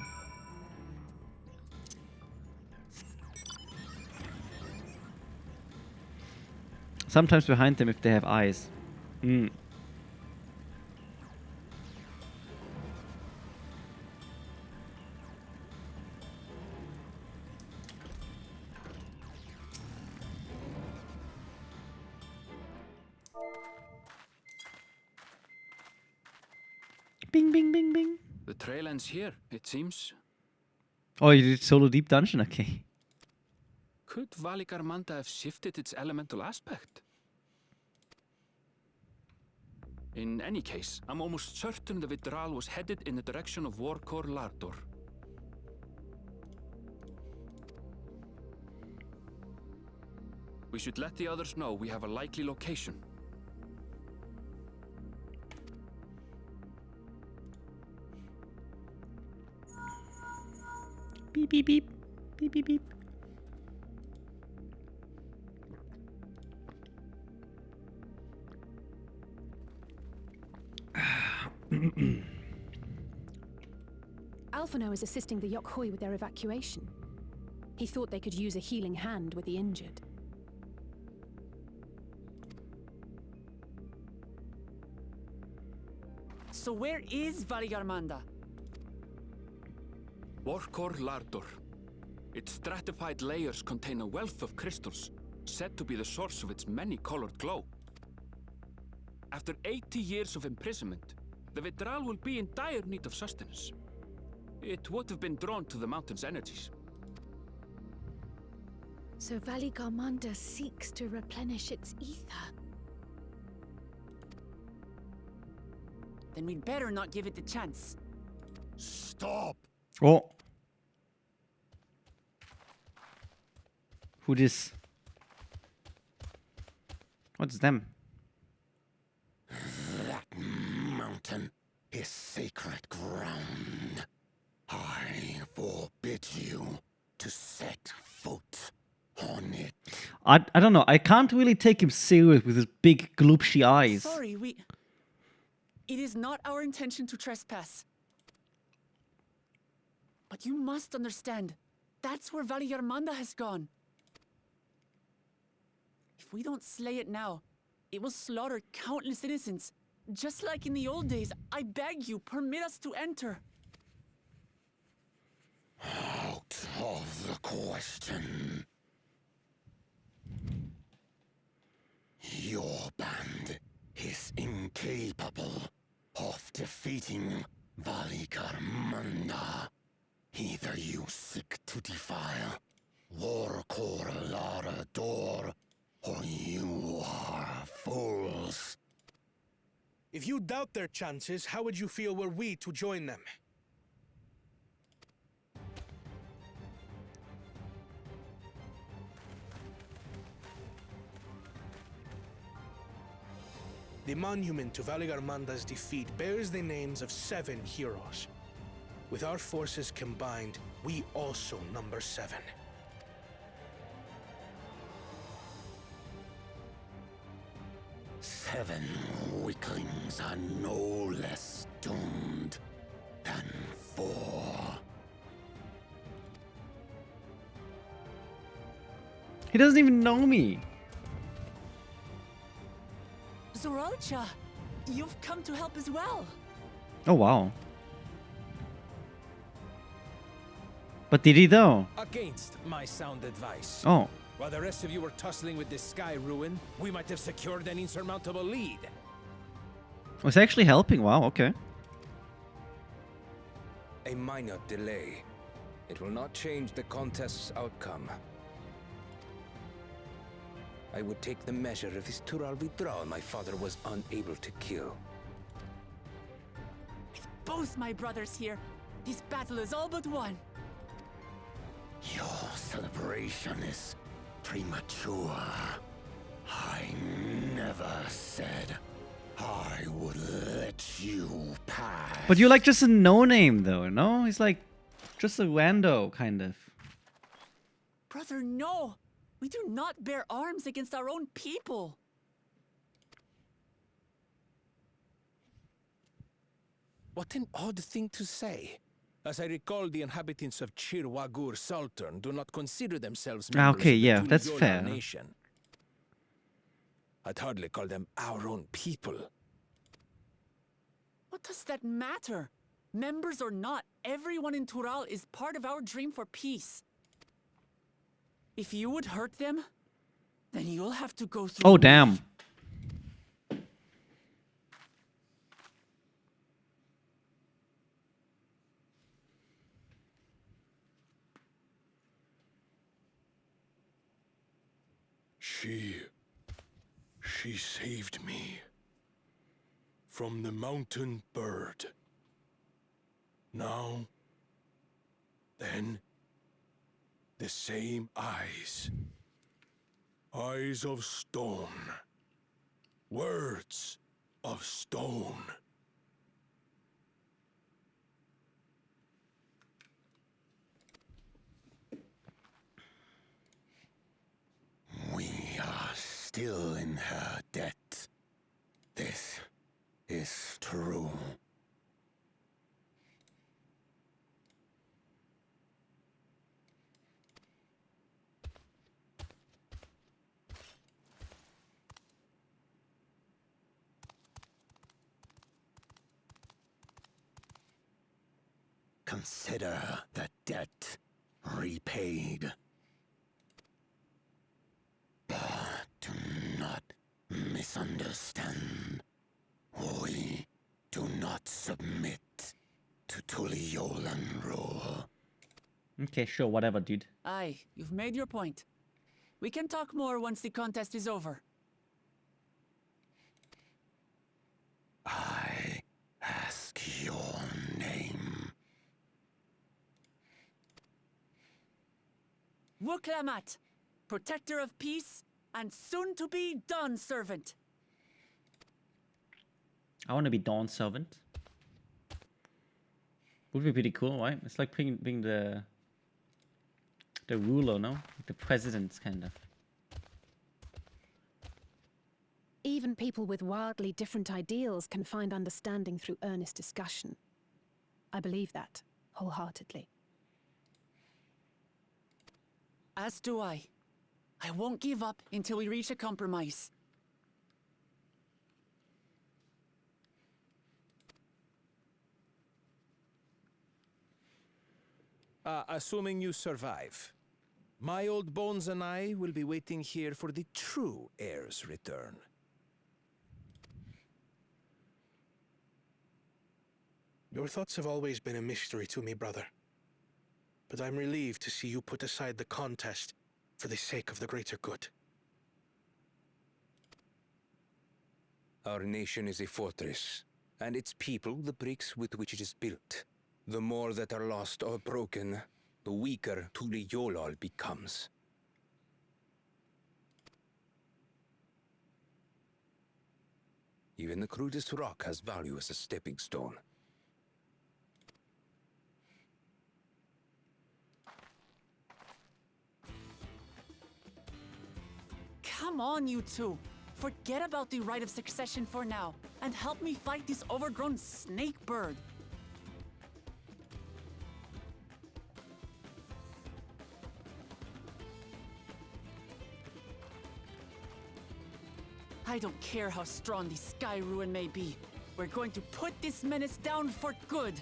Sometimes behind them if they have eyes. Bing, bing, bing, bing. The trail ends here, it seems. Oh, you did solo deep dungeon? Okay. Could Valikarmanda have shifted its elemental aspect? In any case, I'm almost certain the Vidral was headed in the direction of Warkor Lardor. We should let the others know we have a likely location. Beep, beep, beep. Beep, beep, beep. Alphino is assisting the Yokhui with their evacuation. He thought they could use a healing hand with the injured. So where is Valigarmanda? Warkor Lardor. Its stratified layers contain a wealth of crystals, said to be the source of its many-colored glow. After 80 years of imprisonment, the Vidral will be in dire need of sustenance. It would have been drawn to the mountain's energies. So Valigarmanda seeks to replenish its ether. Then we'd better not give it the chance. Stop! Oh. Who this? What's them? That mountain is sacred ground. I forbid you to set foot on it. I don't know. I can't really take him serious with his big gloopsy eyes. Sorry, It is not our intention to trespass. But you must understand, that's where Valigarmanda has gone. If we don't slay it now, it will slaughter countless innocents. Just like in the old days, I beg you, permit us to enter. Out of the question. Your band is incapable of defeating Valigarmanda. Either you seek to defile Warkor Lardor, or you are fools. If you doubt their chances, how would you feel were we to join them? The monument to Valigarmanda's defeat bears the names of 7 heroes. With our forces combined, we also number 7. Seven weaklings are no less doomed than 4. He doesn't even know me. Zoralcha, you've come to help as well. Oh, wow. But did he though? Against my sound advice. Oh. While the rest of you were tussling with this sky ruin, we might have secured an insurmountable lead. Was actually helping. Wow, okay. A minor delay. It will not change the contest's outcome. I would take the measure of this Tural Vidral my father was unable to kill. With both my brothers here, this battle is all but won. Your celebration is premature. I never said I would let you pass. But you're like just a no-name though, no? He's like just a rando, kind of. Brother, no! We do not bear arms against our own people. What an odd thing to say. As I recall, the inhabitants of Chir Wagur Sultan do not consider themselves members Okay, of the yeah, that's Tuliyola fair. nation. I'd hardly call them our own people. What does that matter? Members or not, everyone in Tural is part of our dream for peace. If you would hurt them, then you'll have to go through... Oh, damn. She saved me. from the mountain bird. Now, then, the same eyes. Eyes of stone. Words of stone. We are still in her debt. This is true. Consider the debt repaid. But do not misunderstand. We do not submit to Tuliolan rule. Okay, sure, whatever, dude. Aye, you've made your point. We can talk more once the contest is over. I ask your name. Wuklamat, protector of peace, and soon-to-be Dawn servant. I want to be Dawn servant. Would be pretty cool, right? It's like being the ruler, no? Like the president, kind of. Even people with wildly different ideals can find understanding through earnest discussion. I believe that wholeheartedly. As do I. I won't give up until we reach a compromise. Assuming you survive, my old bones and I will be waiting here for the true heir's return. Your thoughts have always been a mystery to me, brother. But I'm relieved to see you put aside the contest for the sake of the greater good. Our nation is a fortress, and its people the bricks with which it is built. The more that are lost or broken, the weaker Tuliolal becomes. Even the crudest rock has value as a stepping stone. Come on, you two. Forget about the right of succession for now, and help me fight this overgrown snake bird. I don't care how strong the Sky Ruin may be. We're going to put this menace down for good.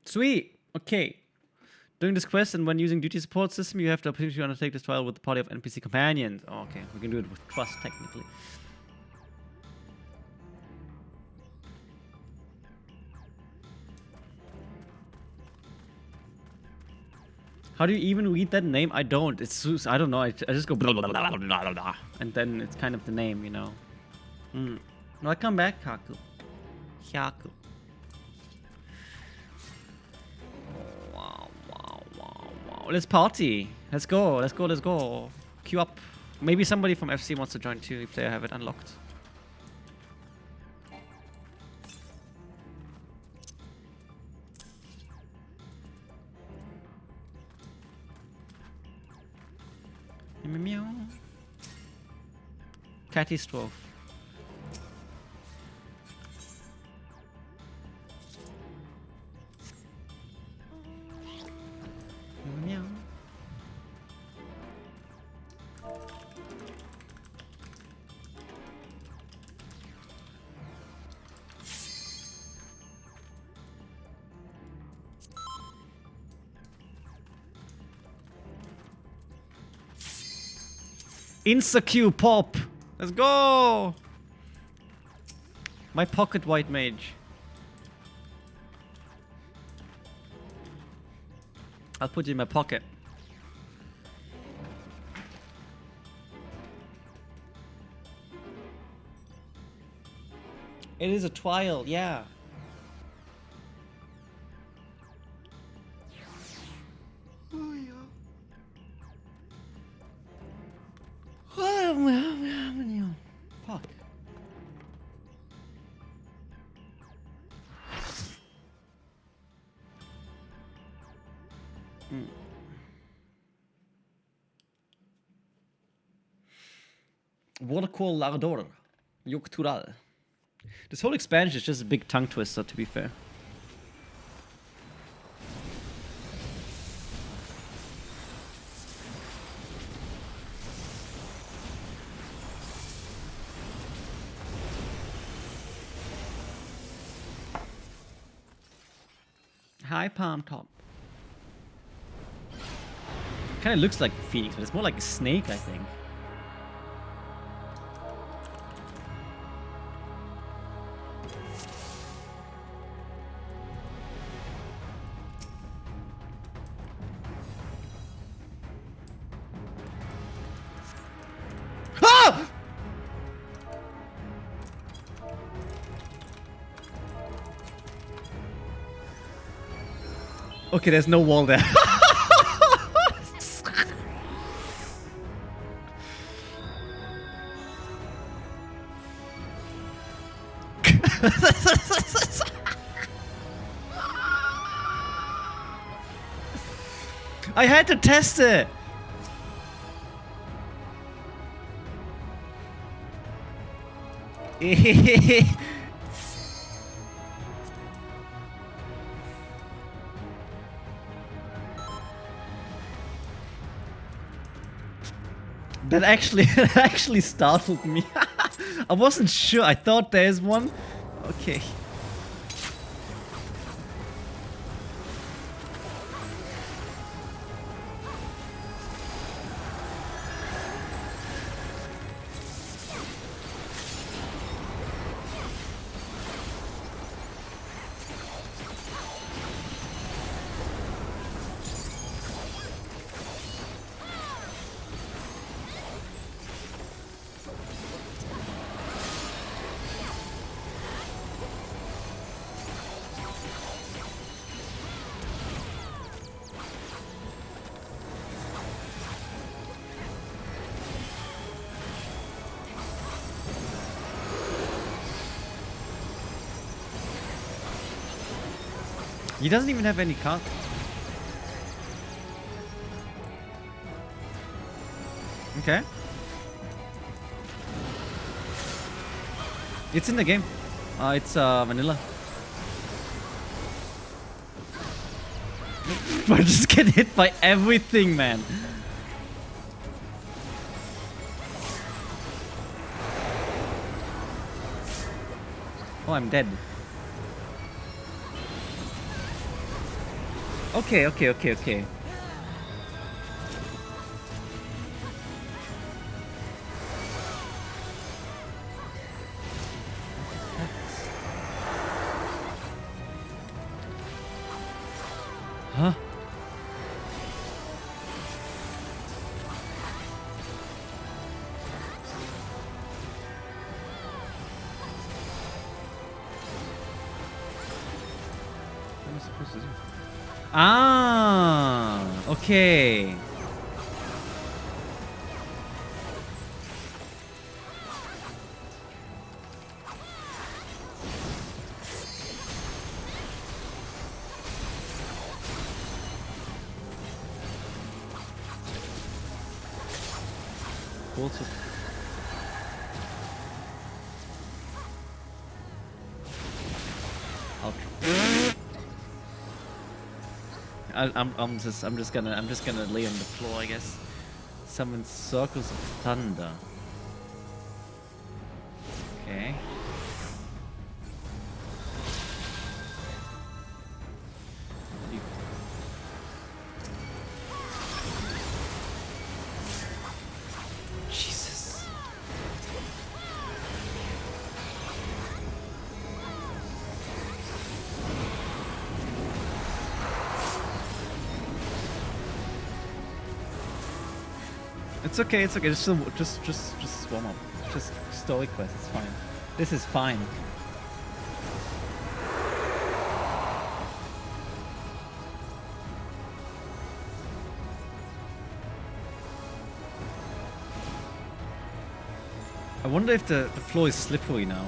Sweet. Okay. During this quest and when using duty support system, you have the opportunity to undertake this trial with a party of NPC companions. Oh, okay, we can do it with trust technically. How do you even read that name? I don't. It's I don't know. I just go blah, blah, blah, blah, blah, blah, and then it's kind of the name, you know. No, I come back, Haku. Hyaku. Wow. Let's party. Let's go. Queue up. Maybe somebody from FC wants to join too if they have it unlocked. Meow. Catty Strophe. Meow. Insecure pop. Let's go. My pocket white mage. I'll put it in my pocket. It is a trial, yeah. Oh, yeah. Fuck. Watercore Lardor. Yoktural. This whole expansion is just a big tongue twister, to be fair. Hi, Palm Top. Kind of looks like a phoenix, but it's more like a snake, I think. Ah! Okay, there's no wall there. I had to test it. That actually startled me. I wasn't sure. I thought there's one. Okay. He doesn't even have any cards. Okay. It's in the game. It's vanilla. I just get hit by everything, man. Oh, I'm dead. Okay. Huh? What am I supposed to do? Ah, okay. Also. I'm just gonna lay on the floor, I guess. Summon circles of thunder. Okay. Jesus. It's okay, it's okay. Just warm up. Just stoic quest, it's fine. This is fine. I wonder if the floor is slippery now.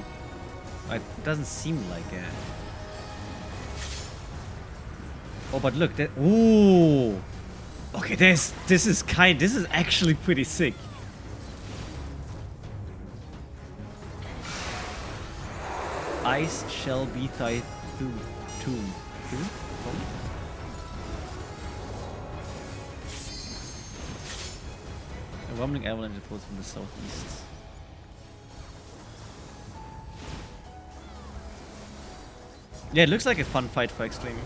It doesn't seem like it. Oh, but look, that. Ooh. Okay, this is actually pretty sick. Ice shall be thy tomb. A rumbling avalanche approaches from the southeast. Yeah, it looks like a fun fight for Extreme.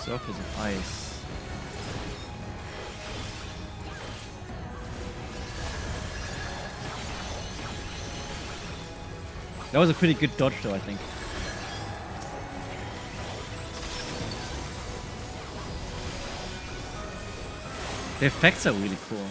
Surface of ice. That was a pretty good dodge though, I think. The effects are really cool.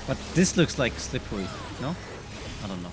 But this looks like slippery, no? I don't know.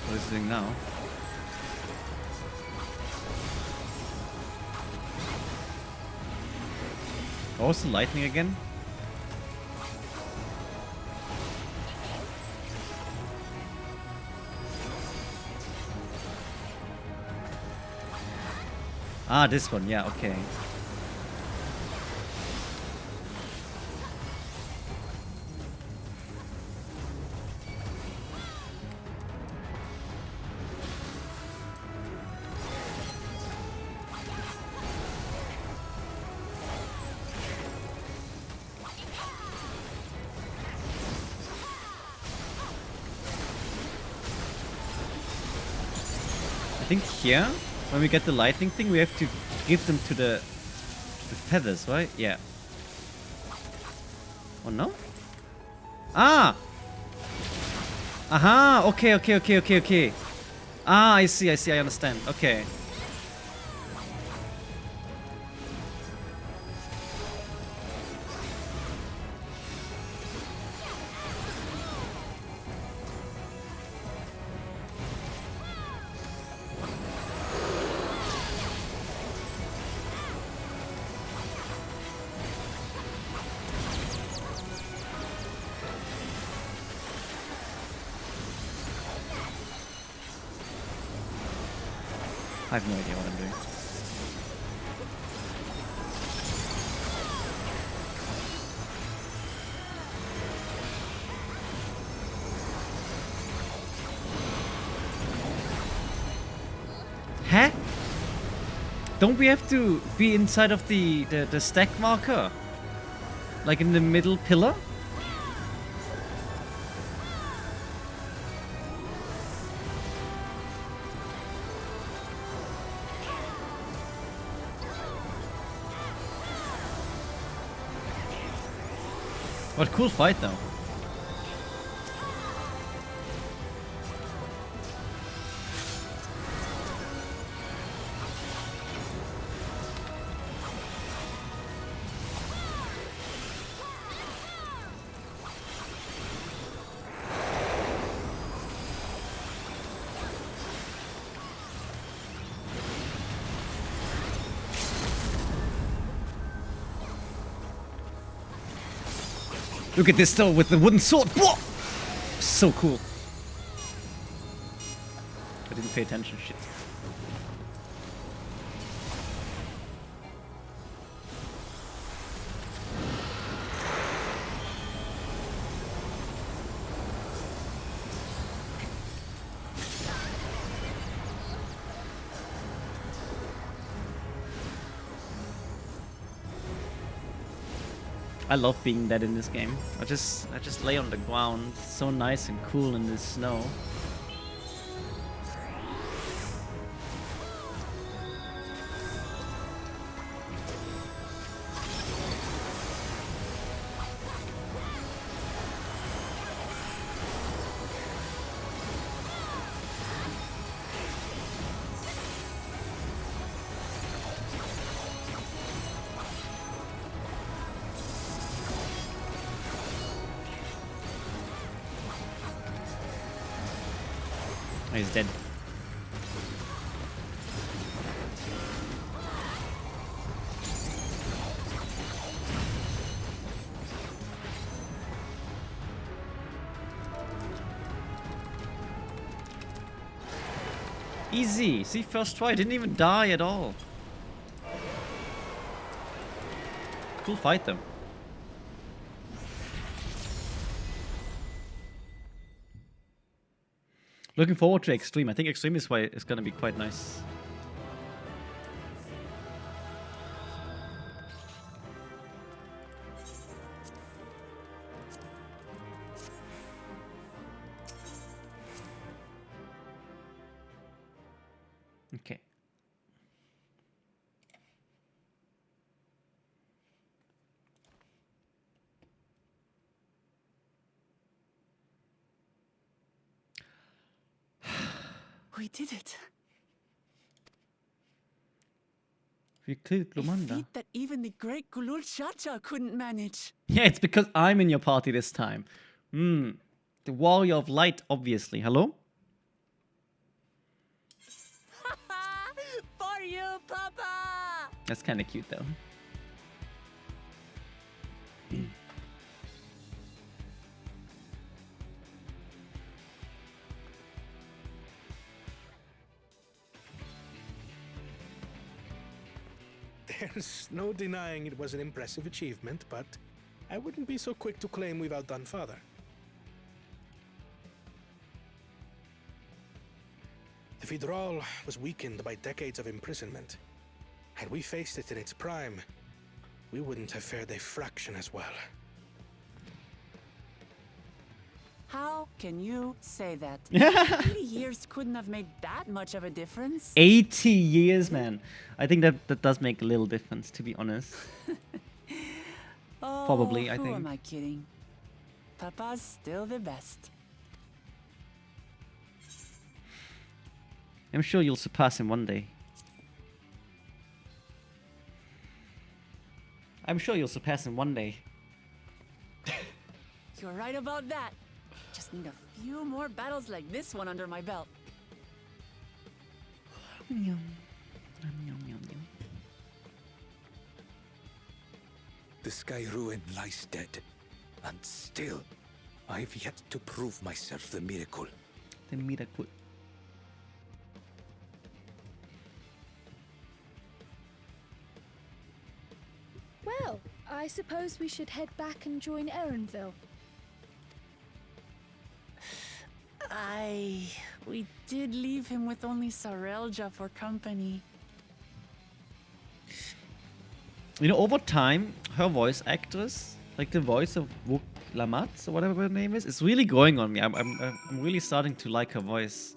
What is it doing now? What was the lightning again? Ah, this one, yeah, okay. I think here, when we get the lightning thing, we have to give them to the feathers, right? Yeah. Oh no? Ah! Aha! Okay. Ah, I see, I understand. Okay. I have no idea what I'm doing. Huh? Don't we have to be inside of the stack marker? Like in the middle pillar? What a cool fight though. Look at this though with the wooden sword. Whoa! So cool. I didn't pay attention. Shit. I love being dead in this game. I just lay on the ground, so nice and cool in this snow. He's dead. Easy. See, first try. Didn't even die at all. Cool fight though. Looking forward to Extreme. I think Extreme is going to be quite nice. Okay. We did it. We cleared A Glumanda. feat that even the great Gulul Chacha couldn't manage. Yeah, it's because I'm in your party this time. The Warrior of Light, obviously. Hello? For you, Papa! That's kind of cute, though. There's no denying it was an impressive achievement, but I wouldn't be so quick to claim we've outdone Father. The Vidral was weakened by decades of imprisonment. Had we faced it in its prime, we wouldn't have fared a fraction as well. How can you say that? 80 years couldn't have made that much of a difference. 80 years, man. I think that does make a little difference, to be honest. Oh, Probably, I who think. am I kidding? Papa's still the best. I'm sure you'll surpass him one day. I'm sure you'll surpass him one day. You're right about that. Just need a few more battles like this one under my belt. The Sky Ruin lies dead, and still, I've yet to prove myself the miracle. The miracle. I suppose we should head back and join Erenville. We did leave him with only Sarelja for company. You know, over time, her voice actress, like the voice of Wook Lamatz or whatever her name is really growing on me. I'm really starting to like her voice.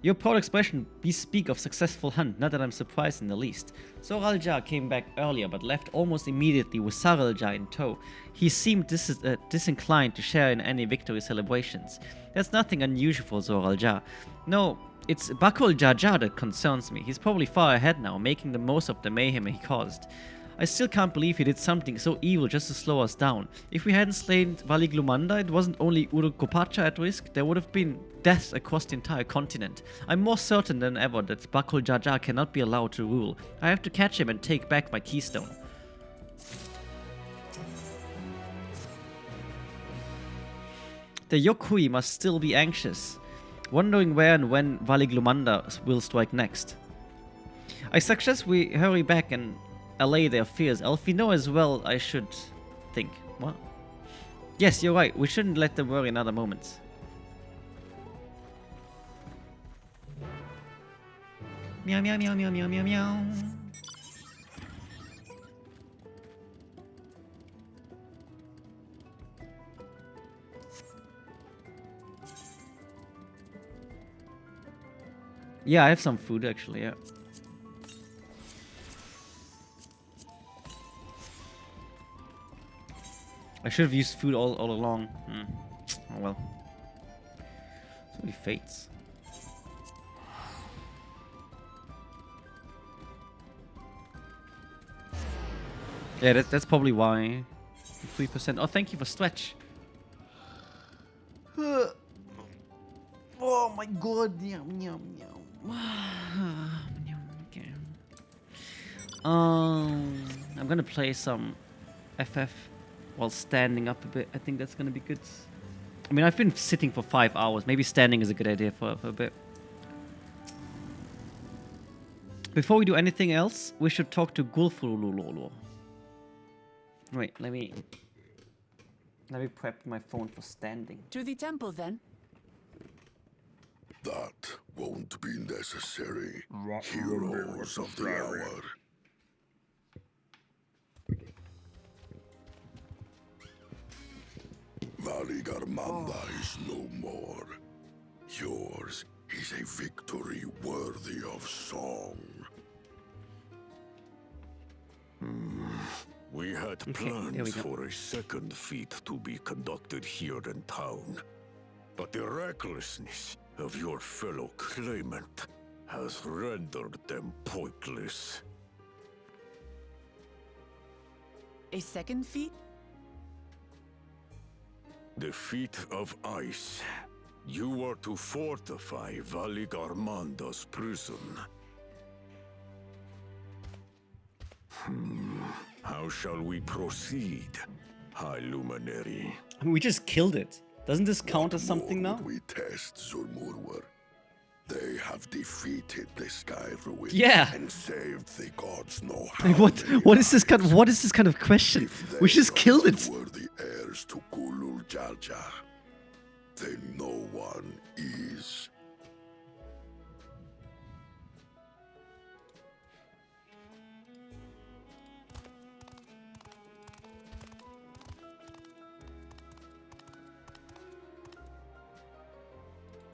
Your proud expression bespeak of successful hunt, not that I'm surprised in the least. Zoralja came back earlier, but left almost immediately with Saralja in tow. He seemed disinclined to share in any victory celebrations. There's nothing unusual for Zoralja. No, it's Bakul Jaja that concerns me. He's probably far ahead now, making the most of the mayhem he caused. I still can't believe he did something so evil just to slow us down. If we hadn't slain Valiglumanda, it wasn't only Urukopacha at risk, there would have been deaths across the entire continent. I'm more certain than ever that Bakul Jaja cannot be allowed to rule. I have to catch him and take back my keystone. The Yokui must still be anxious, wondering where and when Valiglumanda will strike next. I suggest we hurry back and allay their fears. Elfie know as well, I should think. What? Yes, you're right. We shouldn't let them worry another moment. Meow meow meow meow meow meow meow. Yeah, I have some food actually, yeah. I should have used food all along. Oh well. So many fates. Yeah, that's probably why. 3%. Oh, thank you for stretch. Oh my god. Yum, yum, yum. Okay. I'm gonna play some FF while standing up a bit. I think that's gonna be good. I mean, I've been sitting for 5 hours. Maybe standing is a good idea for a bit. Before we do anything else, we should talk to Gulfulululu. Wait, let me prep my phone for standing. To the temple, then. That won't be necessary. Heroes of the hour. Valigarmanda is no more. Yours is a victory worthy of song. We had plans for a second feat to be conducted here in town, but the recklessness of your fellow claimant has rendered them pointless. A second feat? The feat of ice. You were to fortify Valigarmanda's prison. How shall we proceed, High Luminary? I mean, we just killed it. Doesn't this count as something now? We test Zulmurwar. They have defeated the Sky Ruin and saved the gods no harm. What is this kind of question? We just killed it. Were the heirs to Kulul Jalja, then no one is.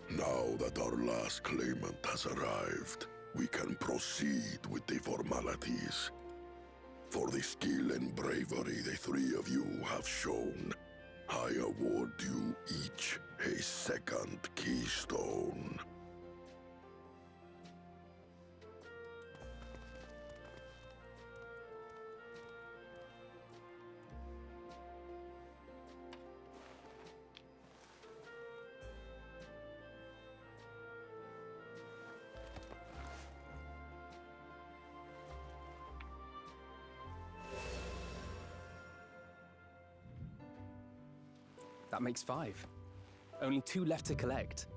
Now that our last claimant has arrived, we can proceed with the formalities. For the skill and bravery the three of you have shown, I award you each a second keystone. That makes 5. Only 2 left to collect.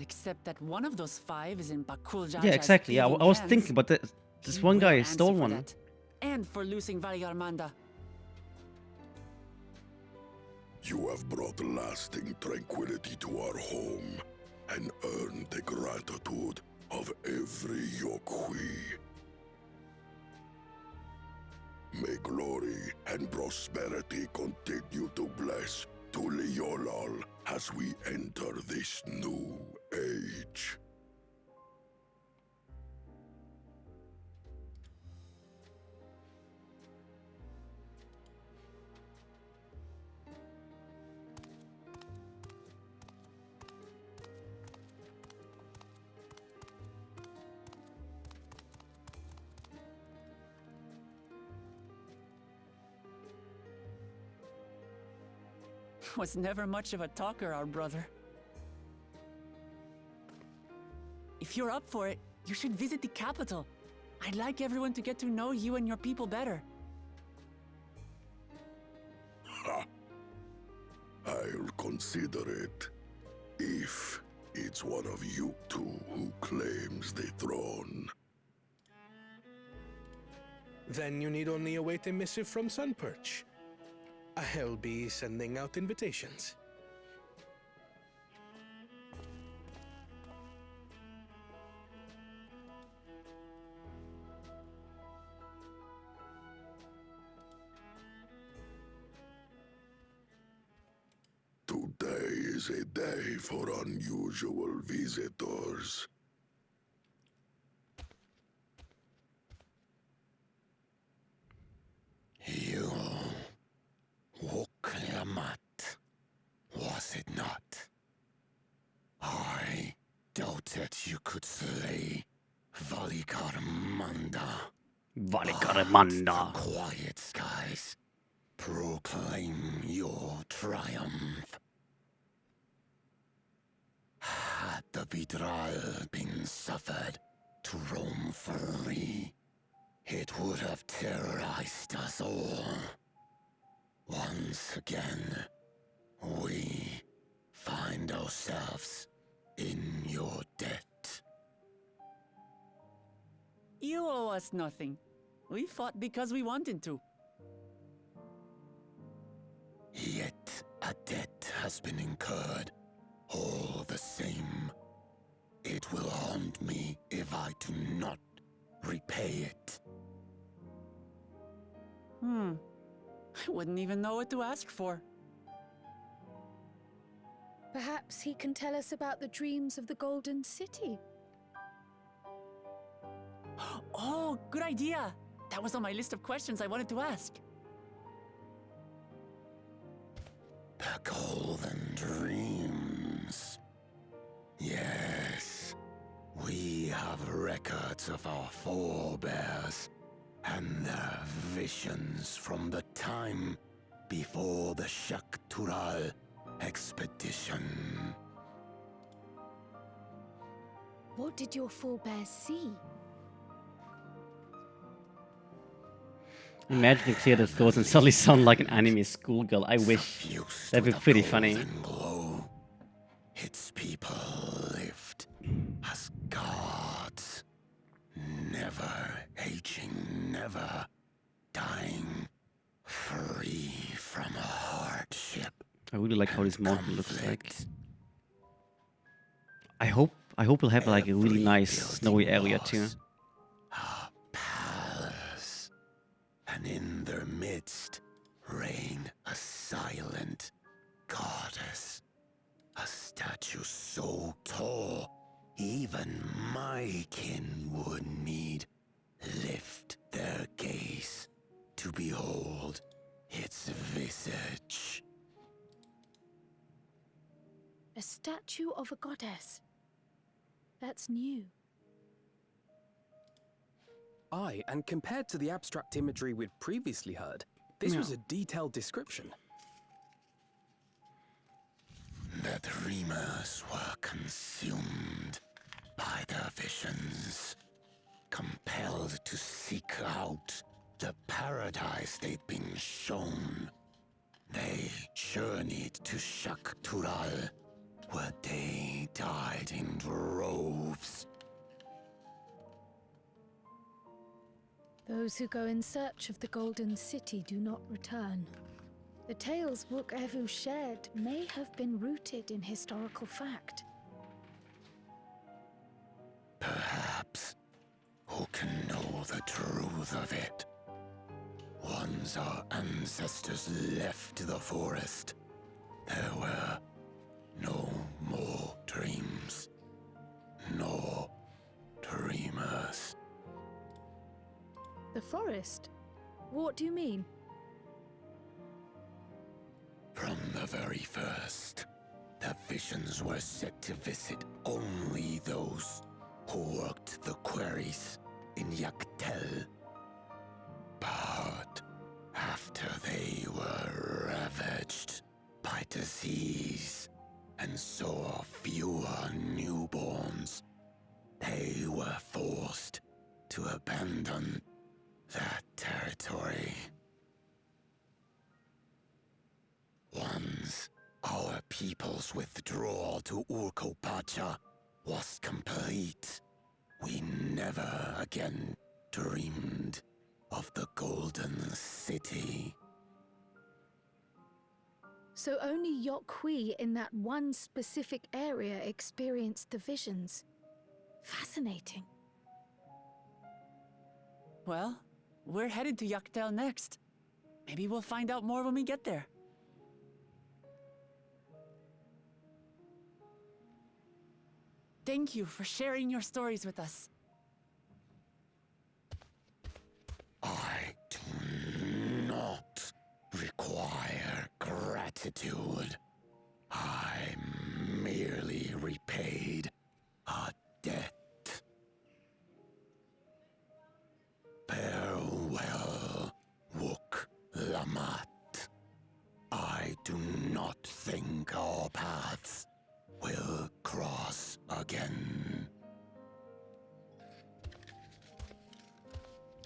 Except that one of those 5 is in Bakul Jaja's Yeah, exactly. Yeah, I was hands. thinking, but this He one will guy answer stole for one. that. And for losing Valigarmanda. You have brought lasting tranquility to our home and earned the gratitude of every Yokwi. May glory and prosperity continue to bless Tuliolal as we enter this new age. Was never much of a talker, our brother. If you're up for it, you should visit the capital. I'd like everyone to get to know you and your people better. Ha! I'll consider it. If it's one of you two who claims the throne. Then you need only await a missive from Sunperch. I'll be sending out invitations. Today is a day for unusual visitors. You Wukyamat, was it not? I doubted you could slay Valigarmanda. Valigarmanda. The quiet skies proclaim your triumph. Had the Vidral been suffered to roam free, it would have terrorized us all. Once again, we find ourselves in your debt. You owe us nothing. We fought because we wanted to. Yet a debt has been incurred. All the same, it will haunt me if I do not repay it. I wouldn't even know what to ask for. Perhaps he can tell us about the dreams of the Golden City. Oh, good idea! That was on my list of questions I wanted to ask. The Golden Dreams. Yes, we have records of our forebears and their visions from the time before the Shaktural expedition. What did your forebears see? Imagine clear the thoughts and suddenly sound like an anime schoolgirl. I wish. That'd be pretty funny. Glow. Its people lived as gods, never aging, never dying, free from hardship. I really like how this mountain looks like. I hope we'll have like a really nice snowy area too. And in their midst reigned a silent goddess. A statue so tall, even my kin would need lift their gaze to behold its visage. A statue of a goddess. That's new. Aye, and compared to the abstract imagery we'd previously heard, this was a detailed description. The dreamers were consumed by their visions, compelled to seek out the paradise they'd been shown. They journeyed to Shaktural, where they died in droves. Those who go in search of the Golden City do not return. The tales Wook Evu shared may have been rooted in historical fact. Perhaps. Who can know the truth of it? Once our ancestors left the forest, there were no more dreams, nor dreamers. The forest? What do you mean? From the very first, the visions were set to visit only those who worked the quarries in Yaktel. But after they were ravaged by disease and saw fewer newborns, they were forced to abandon that territory. Once our people's withdrawal to Urkopacha was complete, we never again dreamed of the Golden City. So only Yokhui in that one specific area experienced the visions. Fascinating. Well, we're headed to Yaktel next. Maybe we'll find out more when we get there. Thank you for sharing your stories with us. I do not require gratitude. I merely repaid a debt. Farewell, Wook Lamat. I do not think our paths will cross again.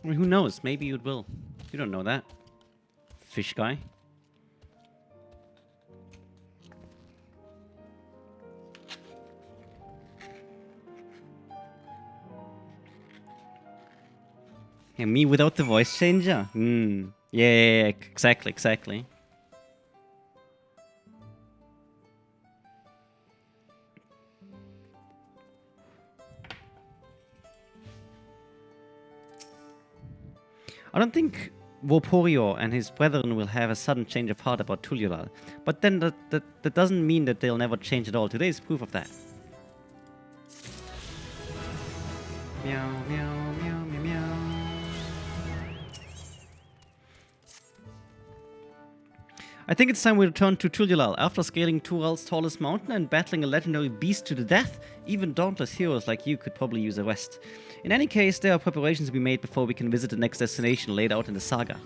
I mean, who knows? Maybe it will. You don't know that. Fish guy. Yeah, me without the voice changer? Hmm. Yeah, exactly. I don't think Voporio and his brethren will have a sudden change of heart about Tuliolal, but then that doesn't mean that they'll never change at all. Today is proof of that. Meow, meow, meow, meow, meow. I think it's time we return to Tuliolal. After scaling Tural's tallest mountain and battling a legendary beast to the death, even dauntless heroes like you could probably use a rest. In any case, there are preparations to be made before we can visit the next destination laid out in the saga.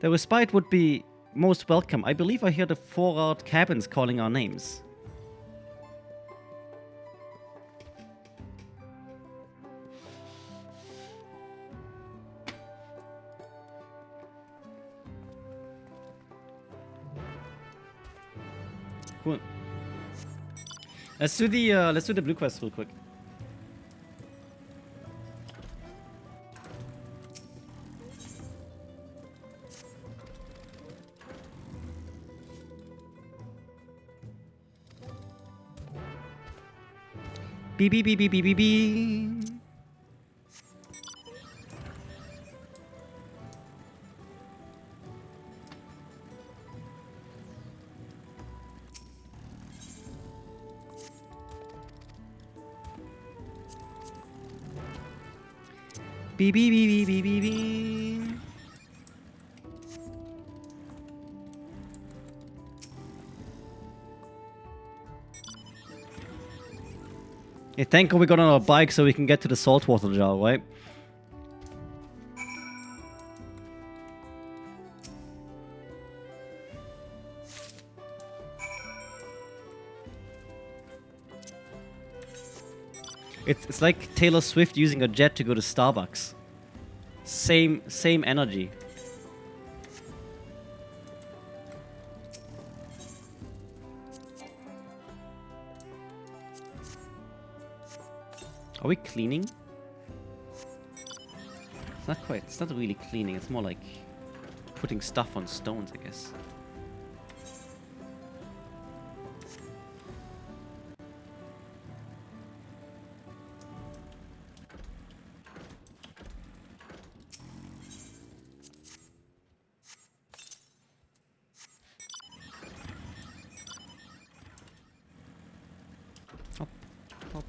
The respite would be most welcome. I believe I hear the 4-hour cabins calling our names. Cool. Let's do the blue quest real quick. Beep beep beep beep beep beep beep. Beep beep beep beep beep beep beep. Yeah, thank God we got on our bike so we can get to the saltwater jar, right? It's like Taylor Swift using a jet to go to Starbucks. Same energy. Are we cleaning? It's not quite. It's not really cleaning. It's more like putting stuff on stones, I guess. Hop, hop.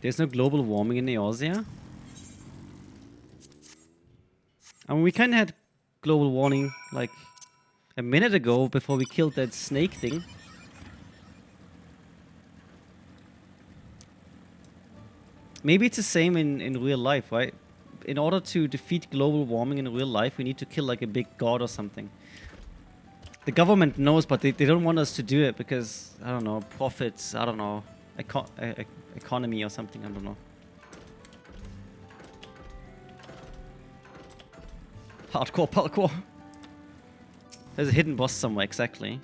There's no global warming in Eorzea? I mean, we kind of had global warming like a minute ago before we killed that snake thing. Maybe it's the same in real life, right? In order to defeat global warming in real life, we need to kill like a big god or something. The government knows, but they don't want us to do it because, I don't know, profits, I don't know, economy or something, I don't know. Hardcore parkour. There's a hidden boss somewhere, exactly.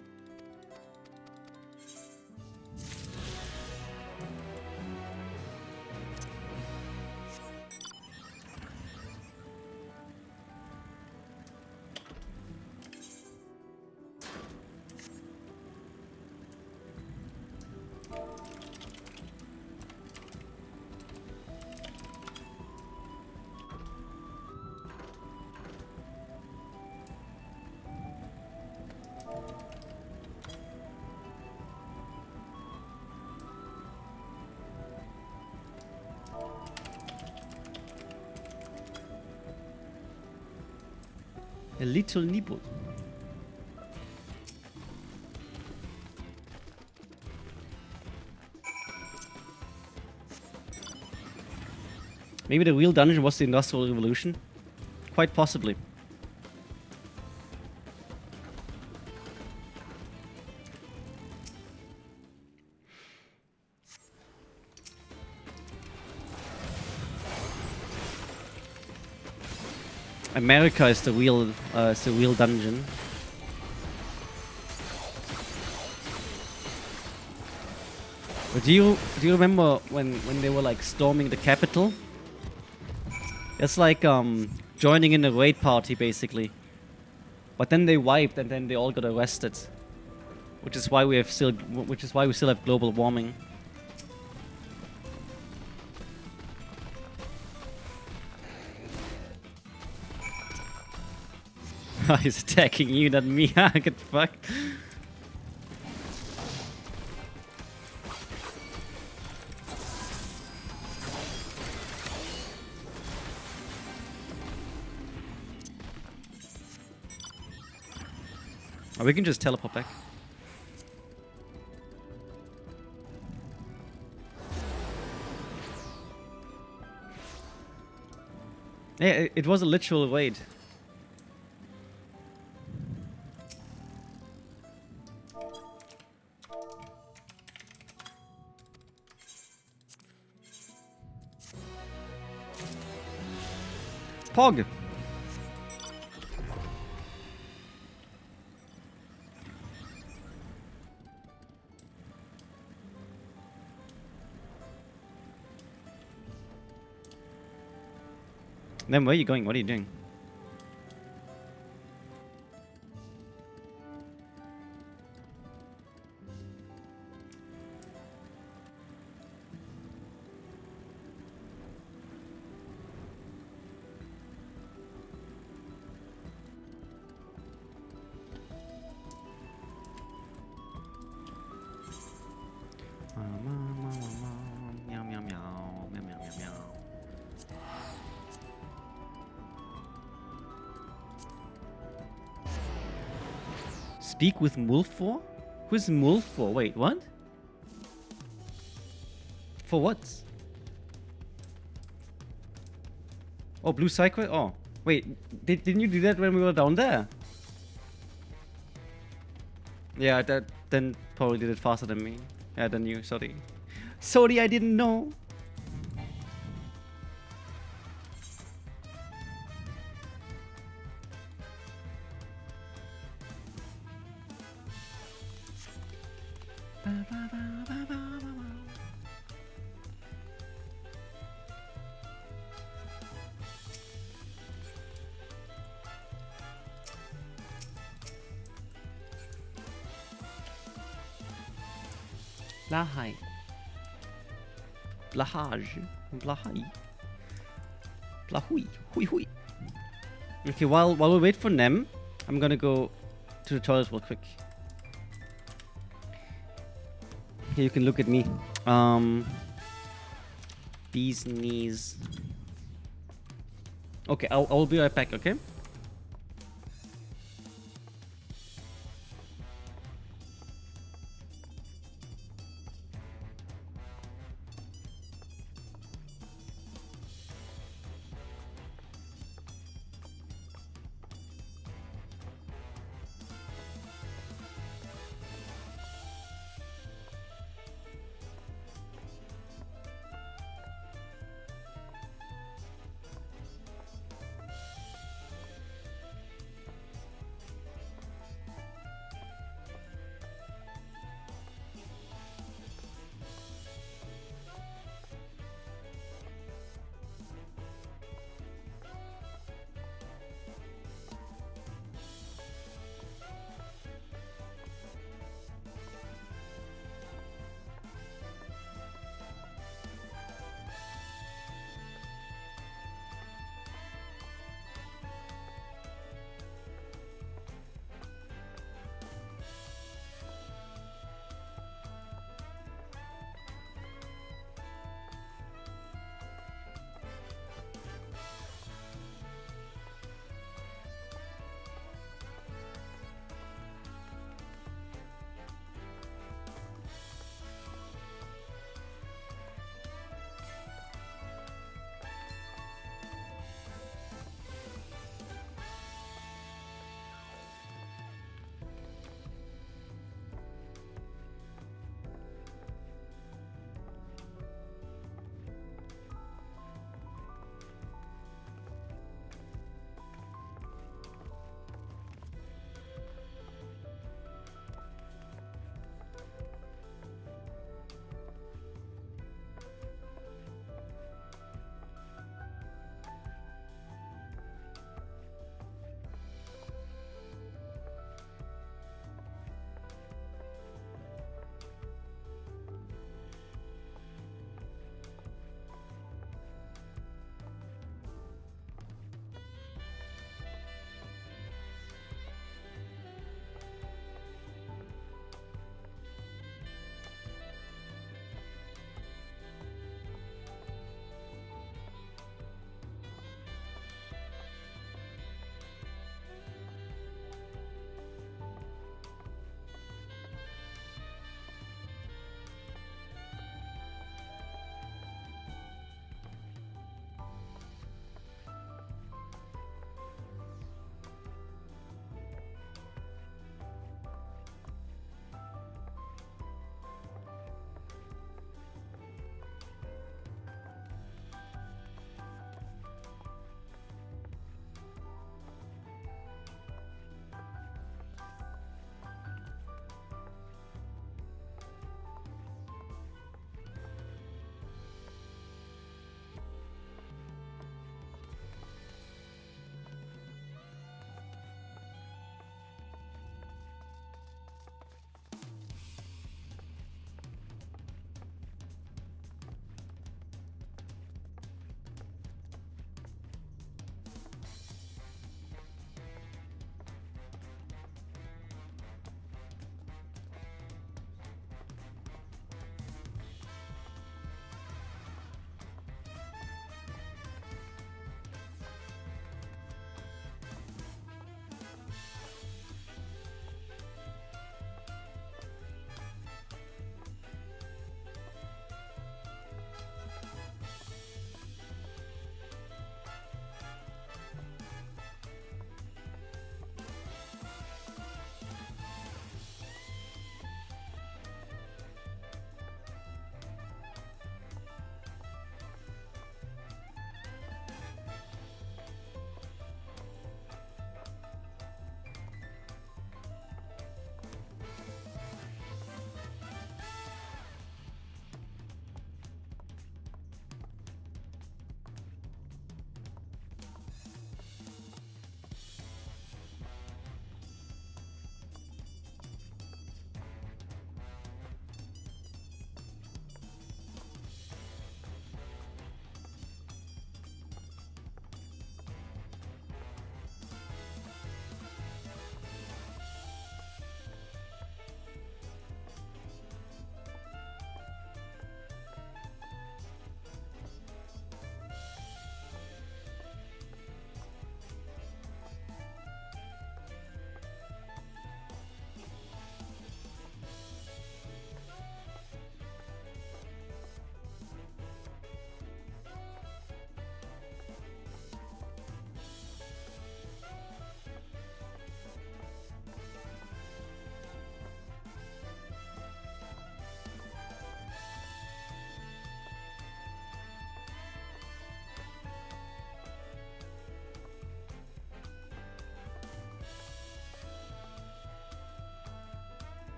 A little nibble. Maybe the real dungeon was the Industrial Revolution? Quite possibly. America is the real dungeon. But do you remember when they were like storming the Capitol? It's like joining in a raid party basically. But then they wiped and then they all got arrested. Which is why we still have global warming. He's attacking you, not me. Get fucked. Oh, we can just teleport back. Yeah, it was a literal raid. Pog! Then where are you going? What are you doing? Meow, meow, meow, meow, meow, meow, meow. Speak with Mulfor? Who's Mulfor? Wait, what? For what? Oh, blue cycle? Oh, wait. Didn't you do that when we were down there? Yeah, that then probably did it faster than me. Yeah, than you. Sorry. Sorry, I didn't know. Lahai. Blahaj. Blahai. Blahui. Hui hui. Okay, while we wait for them, I'm gonna go to the toilet real quick. Here you can look at me. Bees knees. Okay, I'll be right back, okay?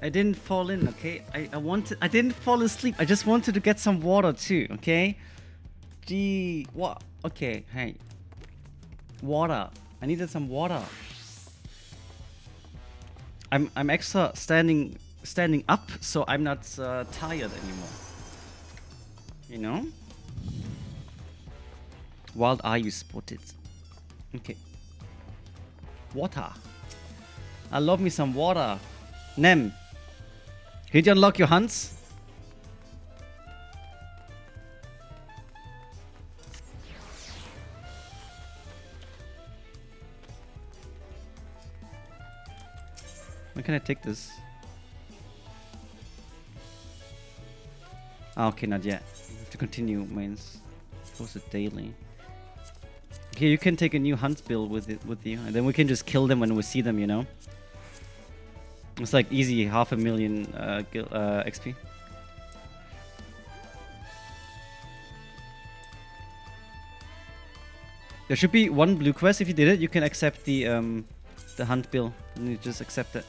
I didn't fall in, okay? I didn't fall asleep. I just wanted to get some water too, okay? Gee, what? Okay, hey. Water. I needed some water. I'm extra standing up, so I'm not tired anymore. You know? Wild eye you spotted. Okay. Water. I love me some water. Nem. Did you unlock your hunts? When can I take this? Ah, okay, not yet. I have to continue mines. Post it daily. Okay, you can take a new hunt bill with you, and then we can just kill them when we see them, you know? It's like easy 500,000 XP. There should be one blue quest. If you did it, you can accept the hunt bill, and you just accept it.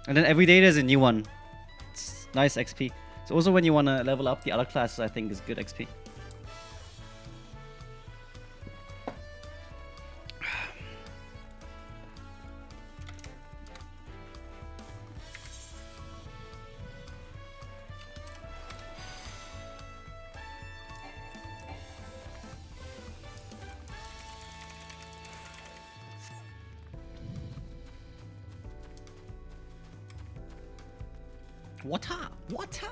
And then every day there's a new one. It's nice XP. So also when you want to level up the other classes, I think is good XP. Water! Water!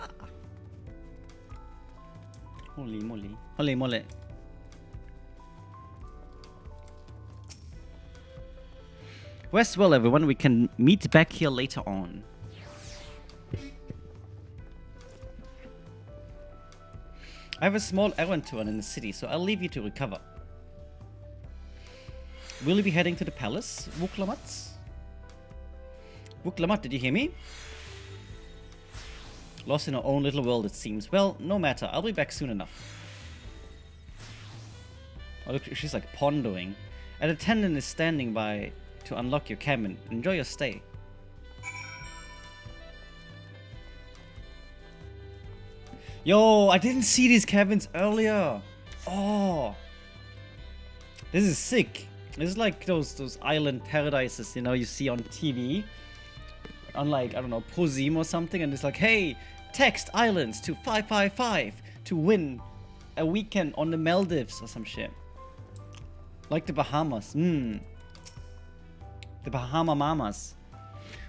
Holy moly. Holy moly. Rest well, everyone. We can meet back here later on. I have a small errand to run in the city, so I'll leave you to recover. Will you be heading to the palace, Wuklamat? Wuklamat, did you hear me? Lost in our own little world, it seems. Well, no matter. I'll be back soon enough. Oh, look, she's like pondering. An attendant is standing by to unlock your cabin. Enjoy your stay. Yo, I didn't see these cabins earlier. Oh, this is sick. This is like those island paradises, you know, you see on TV. On like, I don't know, ProSieben or something, and it's like, hey, text islands to 555 to win a weekend on the Maldives or some shit. Like the Bahamas. The Bahama Mamas.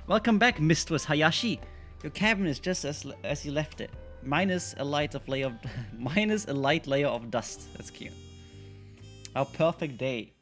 Welcome back, Mistress Hayashi. Your cabin is just as you left it. Minus a light layer of dust. That's cute. Our perfect day.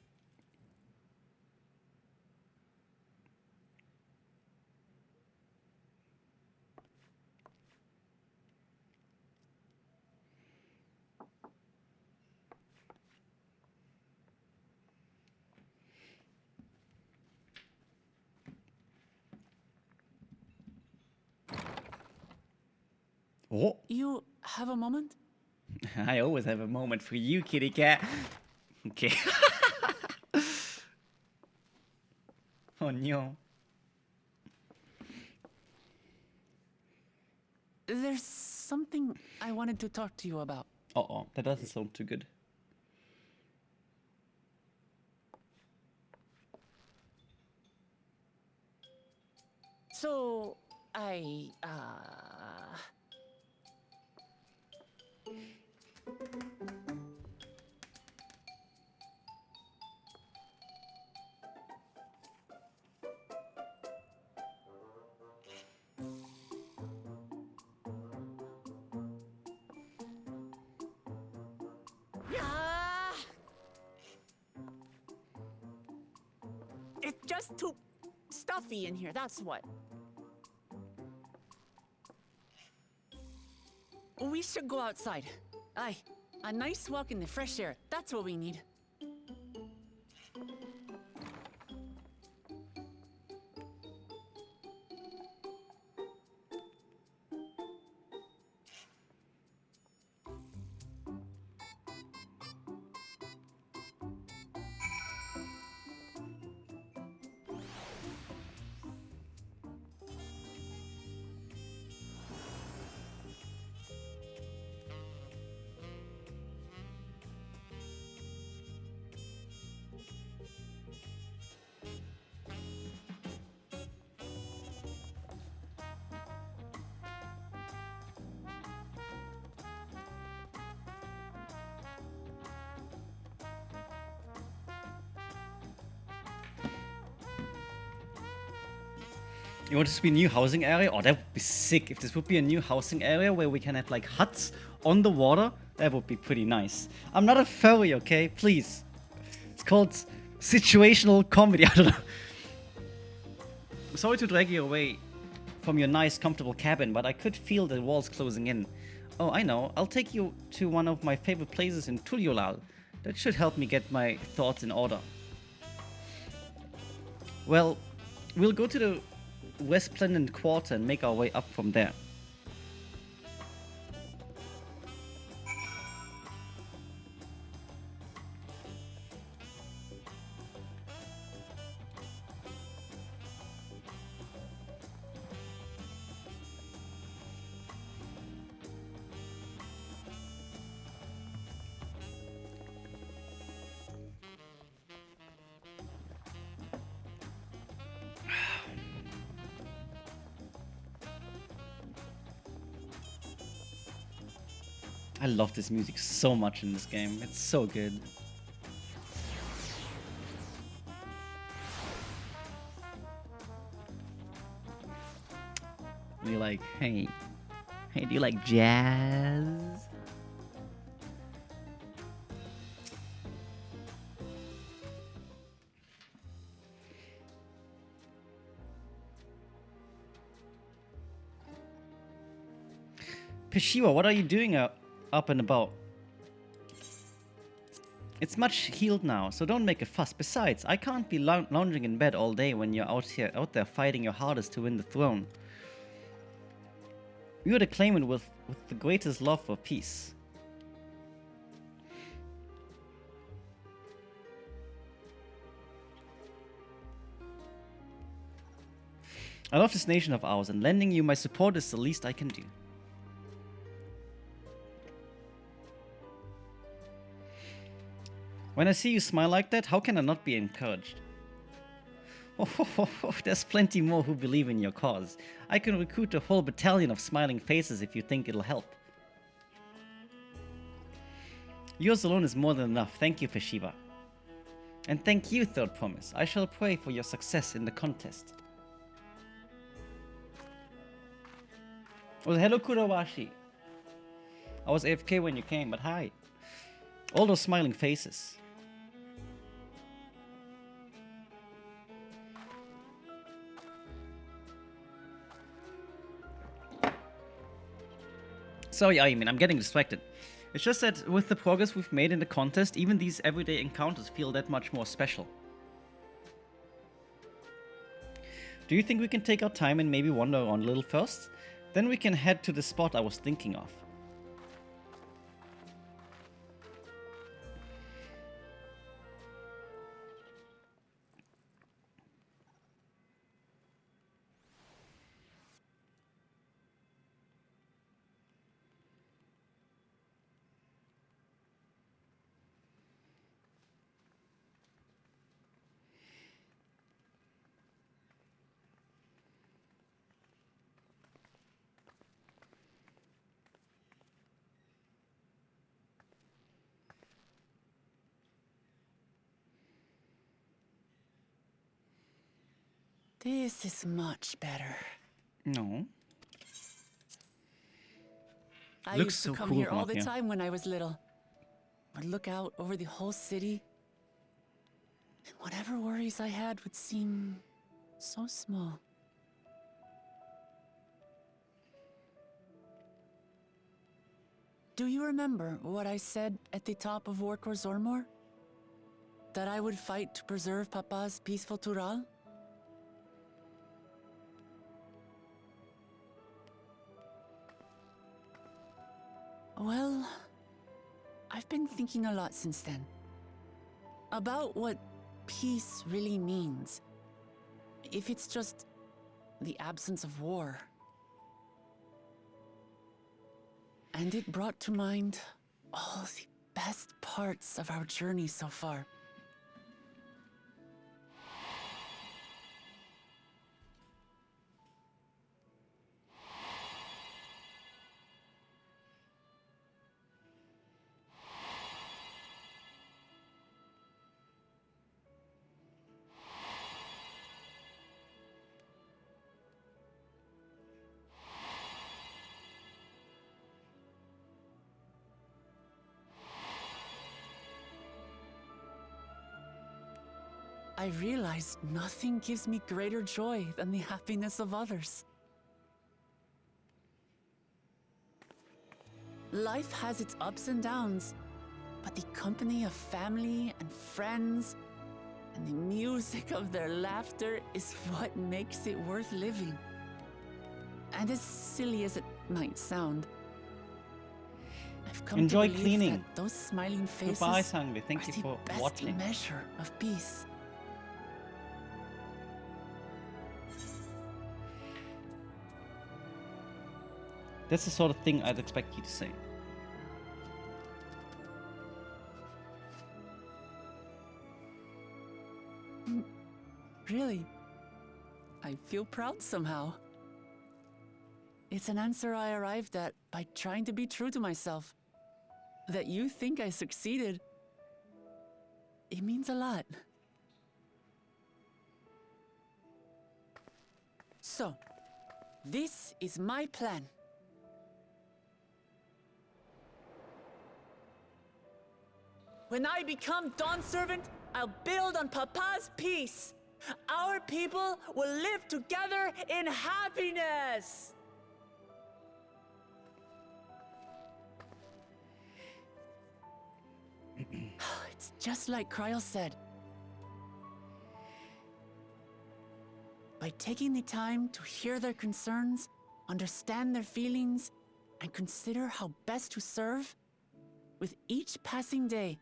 Oh. You have a moment? I always have a moment for you, kitty cat. Okay. Oh no. There's something I wanted to talk to you about. Uh-oh, that doesn't sound too good. So, it's just too stuffy in here, that's what. We should go outside. Aye, a nice walk in the fresh air. That's what we need. You want this to be a new housing area? Oh, that would be sick. If this would be a new housing area where we can have like huts on the water, that would be pretty nice. I'm not a furry, okay? Please. It's called situational comedy. I don't know. Sorry to drag you away from your nice, comfortable cabin, but I could feel the walls closing in. Oh, I know. I'll take you to one of my favorite places in Tuliolal. That should help me get my thoughts in order. Well, we'll go to the West Plendon Quarter and make our way up from there. I love this music so much in this game. It's so good. And you're like, hey, do you like jazz? Peshiwa, what are you doing up and about? It's much healed now, so don't make a fuss. Besides, I can't be lounging in bed all day when you're out there fighting your hardest to win the throne. You're the claimant with the greatest love for peace. I love this nation of ours, and lending you my support is the least I can do. When I see you smile like that, how can I not be encouraged? There's plenty more who believe in your cause. I can recruit a whole battalion of smiling faces if you think it'll help. Yours alone is more than enough. Thank you, Peshiva. And thank you, Third Promise. I shall pray for your success in the contest. Well, hello, Kurawashi. I was AFK when you came, but hi. All those smiling faces. Sorry, I mean, I'm getting distracted. It's just that with the progress we've made in the contest, even these everyday encounters feel that much more special. Do you think we can take our time and maybe wander around a little first? Then we can head to the spot I was thinking of. This is much better. No. I Looks used to so come cool here from all up the here. time when I was little. I'd look out over the whole city, and whatever worries I had would seem so small. Do you remember what I said at the top of Warkor Zormor? That I would fight to preserve Papa's peaceful Tural? Well, I've been thinking a lot since then. About what peace really means. If it's just the absence of war. And it brought to mind all the best parts of our journey so far. I realized nothing gives me greater joy than the happiness of others. Life has its ups and downs, but the company of family and friends and the music of their laughter is what makes it worth living. And as silly as it might sound, I've come Enjoy to believe cleaning. that those smiling faces Goodbye, Sangvi. Thank are you the for best watching. measure of peace. That's the sort of thing I'd expect you to say. Really, I feel proud somehow. It's an answer I arrived at by trying to be true to myself. That you think I succeeded, it means a lot. So, this is my plan. When I become Dawn Servant, I'll build on Papa's peace. Our people will live together in happiness. It's just like Kryl said. By taking the time to hear their concerns, understand their feelings, and consider how best to serve, with each passing day,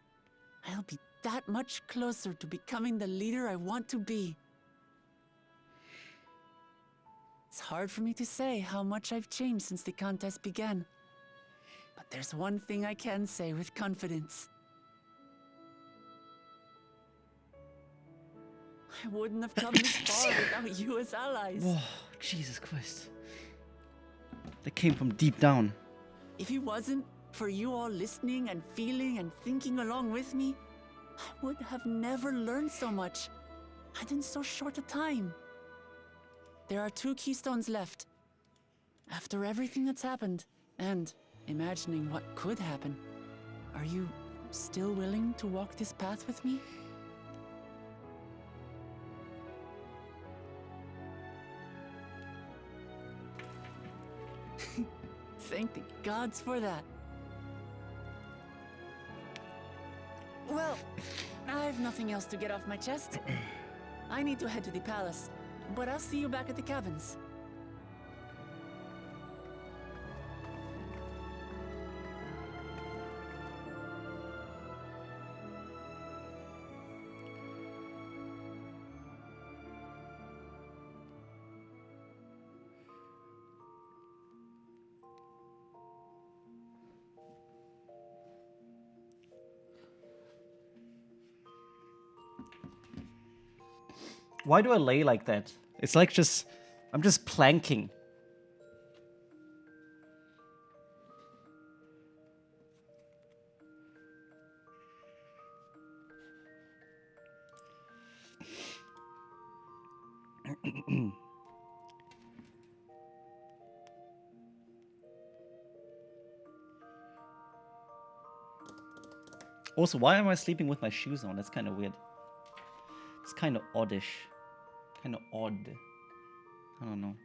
I'll be that much closer to becoming the leader I want to be. It's hard for me to say how much I've changed since the contest began. But there's one thing I can say with confidence. I wouldn't have come this far without you as allies. Whoa, Jesus Christ. That came from deep down. If it wasn't for you all listening and feeling and thinking along with me, I would have never learned so much, and in so short a time. There are 2 keystones left. After everything that's happened, and imagining what could happen, are you still willing to walk this path with me? Thank the gods for that. Well, I've nothing else to get off my chest. I need to head to the palace, but I'll see you back at the cabins. Why do I lay like that? It's like I'm just planking. Also, why am I sleeping with my shoes on? That's kind of weird. It's kind of oddish. Kind of odd. I don't know.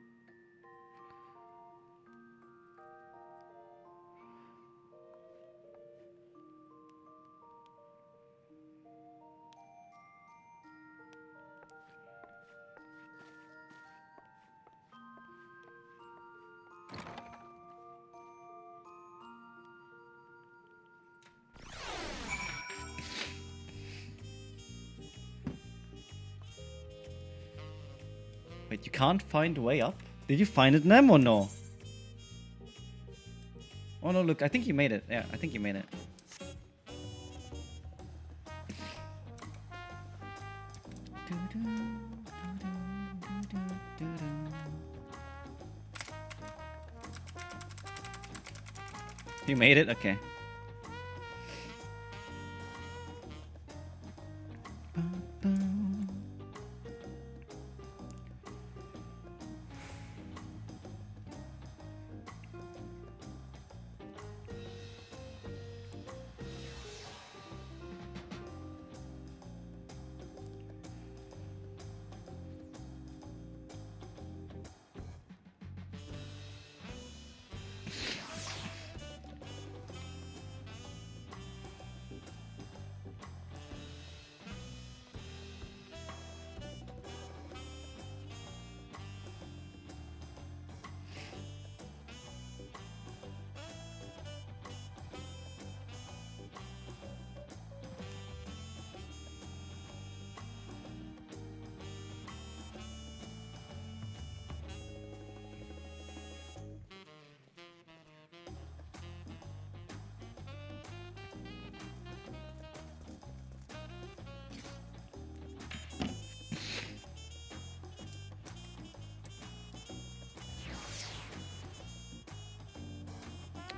Wait, you can't find a way up? Did you find it, Nem, or no? Oh no, look, I think you made it. Yeah, I think you made it. You made it? Okay.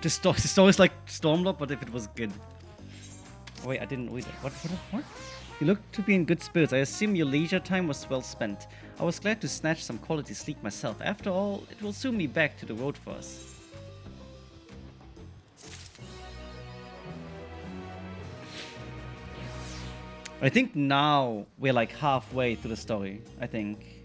The story's like Stormlord, but if it was good. Wait, I didn't read it. What? You look to be in good spirits. I assume your leisure time was well spent. I was glad to snatch some quality sleep myself. After all, it will soon be back to the road for us. I think now we're like halfway through the story, I think.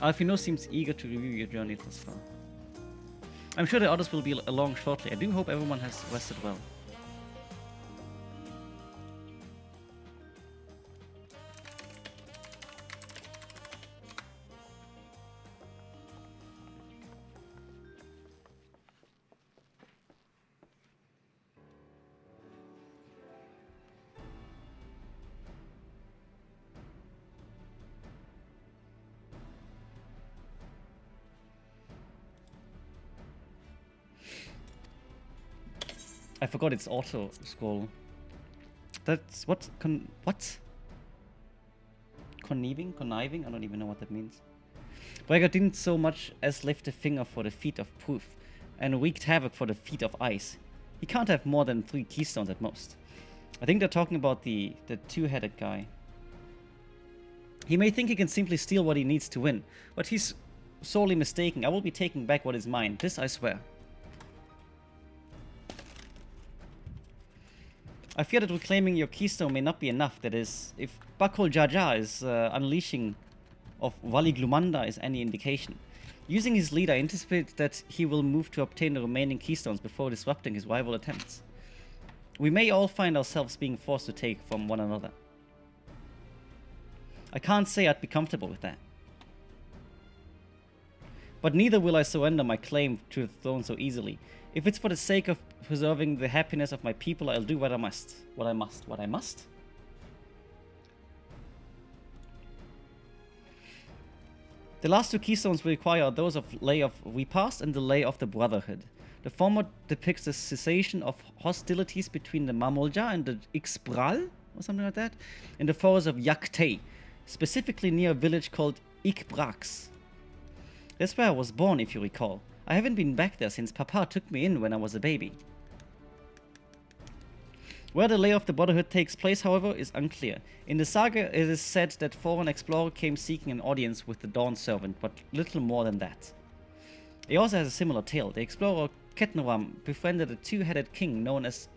Alfino seems eager to review your journey thus far. I'm sure the others will be along shortly. I do hope everyone has rested well. I forgot it's auto scroll. That's what? Conniving? I don't even know what that means. Braga didn't so much as lift a finger for the feet of proof, and wreaked havoc for the feet of ice. He can't have more than 3 keystones at most. I think they're talking about the two-headed guy. He may think he can simply steal what he needs to win, but he's sorely mistaken. I will be taking back what is mine. This I swear. I fear that reclaiming your keystone may not be enough. That is, if Bakul Jaja's unleashing of Vali Glumanda is any indication. Using his lead, I anticipate that he will move to obtain the remaining keystones before disrupting his rival attempts. We may all find ourselves being forced to take from one another. I can't say I'd be comfortable with that. But neither will I surrender my claim to the throne so easily. If it's for the sake of preserving the happiness of my people, I'll do what I must. What I must? The last 2 keystones we require are those of Lay of Repast and the Lay of the Brotherhood. The former depicts the cessation of hostilities between the Mamulja and the Ixbral, or something like that, in the forest of Yaktay, specifically near a village called Ikbrax. That's where I was born, if you recall. I haven't been back there since Papa took me in when I was a baby. Where the Lay of the Brotherhood takes place, however, is unclear. In the saga, it is said that foreign explorer came seeking an audience with the Dawn Servant, but little more than that. He also has a similar tale. The explorer Ketnaram befriended a 2-headed king known as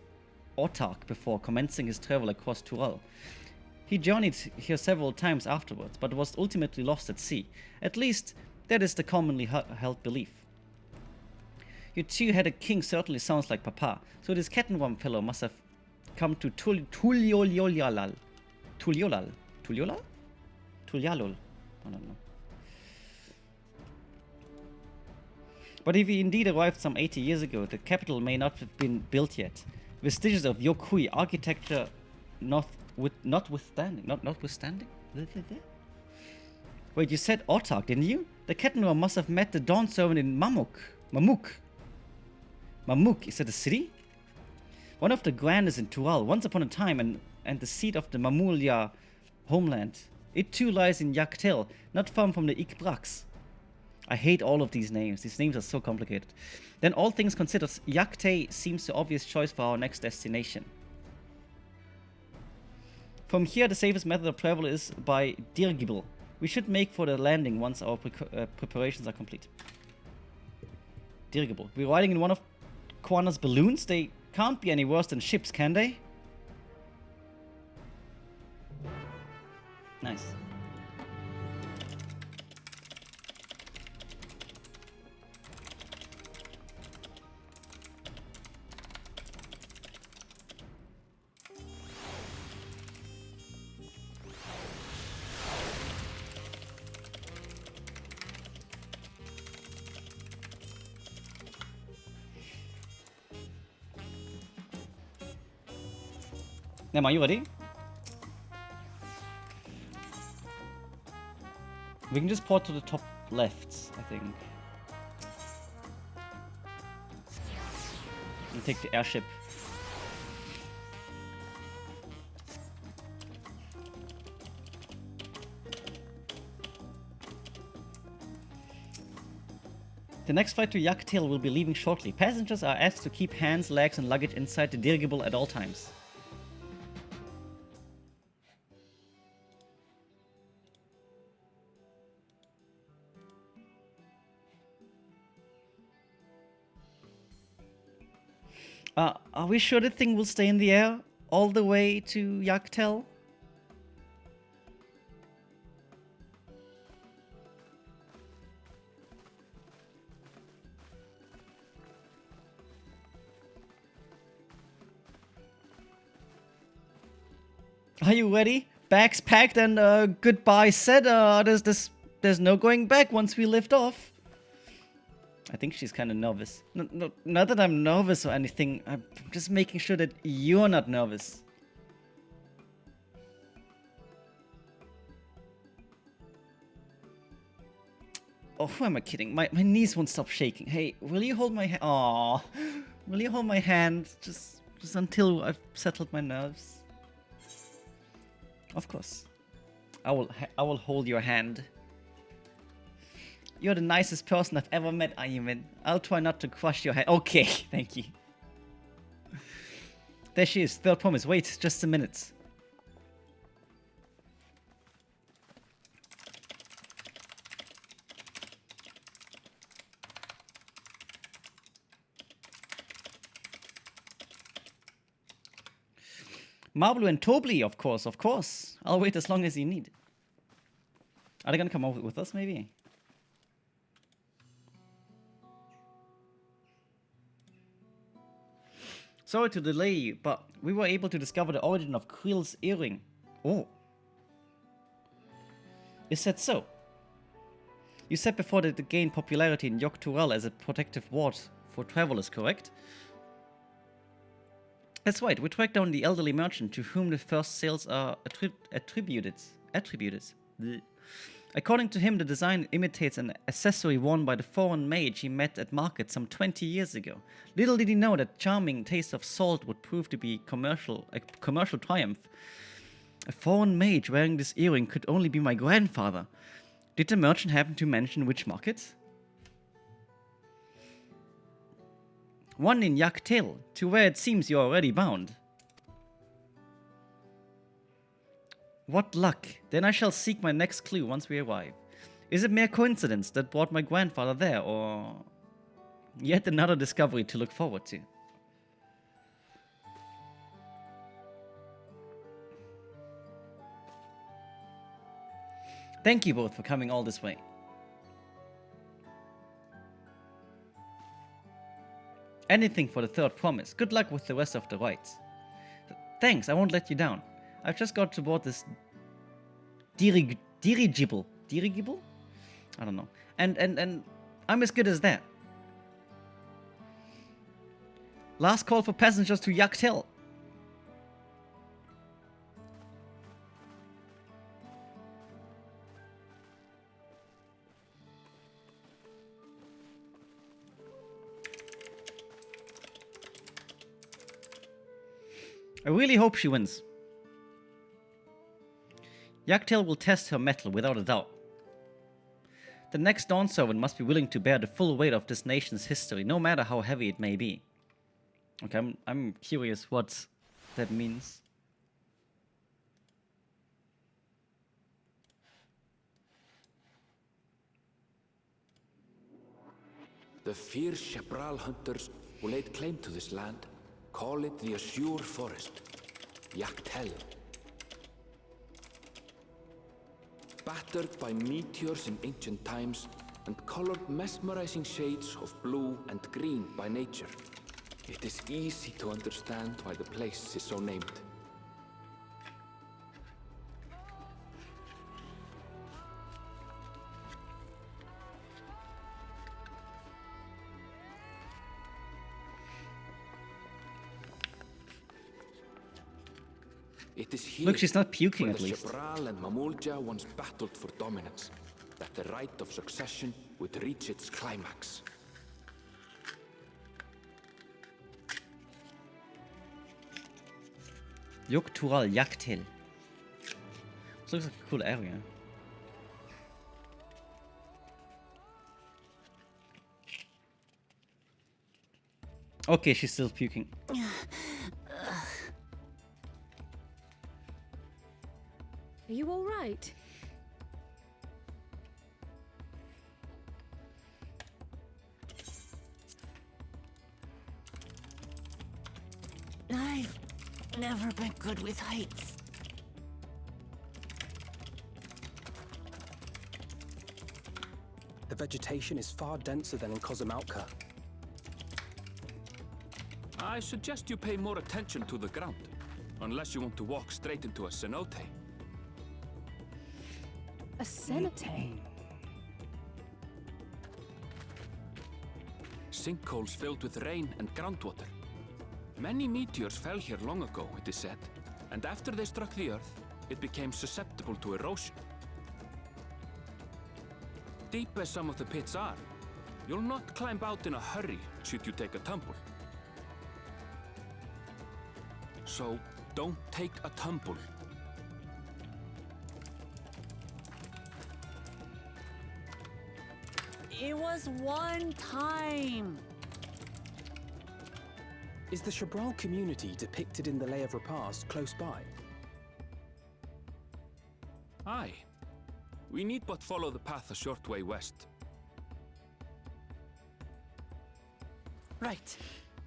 Autark before commencing his travel across Tural. He journeyed here several times afterwards, but was ultimately lost at sea. At least, that is the commonly held belief. Your 2-headed king certainly sounds like Papa, so this Ketnaram fellow must have come to Tulyolal. Tulyolal? Tulyalol? I don't know. But if he indeed arrived some 80 years ago, the capital may not have been built yet. Vestiges of Yokui architecture notwithstanding. Wait, you said Autark, didn't you? The Ketnaram must have met the Dawn Servant in Mamuk. Mamuk, is that a city? One of the grandest in Tural, once upon a time, and the seat of the Mamulya homeland. It too lies in Yaktel, not far from the Ikbrax. I hate all of these names. These names are so complicated. Then all things considered, Yaktay seems the obvious choice for our next destination. From here, the safest method of travel is by Dirgibel. We should make for the landing once our preparations are complete. Dirgibel. We're riding in one of Quana's balloons? They can't be any worse than ships, can they? Nice. Nam, are you ready? We can just port to the top left, I think. And take the airship. The next flight to Yaktail will be leaving shortly. Passengers are asked to keep hands, legs and luggage inside the dirigible at all times. Are we sure the thing will stay in the air all the way to Yaktail? Are you ready? Bags packed and goodbye said. There's no going back once we lift off. I think she's kind of nervous. No, not that I'm nervous or anything. I'm just making sure that you're not nervous. Oh, who am I kidding? My knees won't stop shaking. Hey, will you hold my hand? Aww. Will you hold my hand? Just until I've settled my nerves. Of course. I will hold your hand. You're the nicest person I've ever met, Ayumin. I'll try not to crush your hand. Okay, thank you. There she is. Third promise. Wait, just a minute. Marblu and Tobli, of course, of course. I'll wait as long as you need. Are they gonna come over with us, maybe? Sorry to delay you, but we were able to discover the origin of Quill's earring. Oh. Is that so? You said before that it gained popularity in Yogg-Turel as a protective ward for travelers, correct? That's right, we tracked down the elderly merchant to whom the first sales are attributed. Blech. According to him, the design imitates an accessory worn by the foreign mage he met at market some 20 years ago. Little did he know that charming taste of salt would prove to be a commercial triumph. A foreign mage wearing this earring could only be my grandfather. Did the merchant happen to mention which market? One in Yaktail, to where it seems you're already bound. What luck! Then I shall seek my next clue once we arrive. Is it mere coincidence that brought my grandfather there, or yet another discovery to look forward to? Thank you both for coming all this way. Anything for the third promise. Good luck with the rest of the rites. Thanks, I won't let you down. I've just got to board this dirigible. Dirigible? I don't know. And I'm as good as that. Last call for passengers to Yaktail. I really hope she wins. Yaktail will test her mettle without a doubt. The next Dawn Servant must be willing to bear the full weight of this nation's history, no matter how heavy it may be. Okay, I'm curious what that means. The fierce Shepral hunters who laid claim to this land call it the Azure Forest, Yaktail. Battered by meteors in ancient times and colored mesmerizing shades of blue and green by nature, it is easy to understand why the place is so named. It is here. Look, she's not puking where at least. The Shepral and Mamulja once battled for dominance. that the right of succession would reach its climax. Yogtural Yaktil. This looks like a cool area. Okay, she's still puking. Are you all right? I've never been good with heights. The vegetation is far denser than in Kozumauka. I suggest you pay more attention to the ground, unless you want to walk straight into a cenote. A cenote? Sinkholes filled with rain and groundwater. Many meteors fell here long ago, it is said, and after they struck the Earth, it became susceptible to erosion. Deep as some of the pits are, you'll not climb out in a hurry should you take a tumble. So, don't take a tumble. It was one time. Is the Chabral community depicted in the Lay of Repast close by? Aye. We need but follow the path a short way west. Right.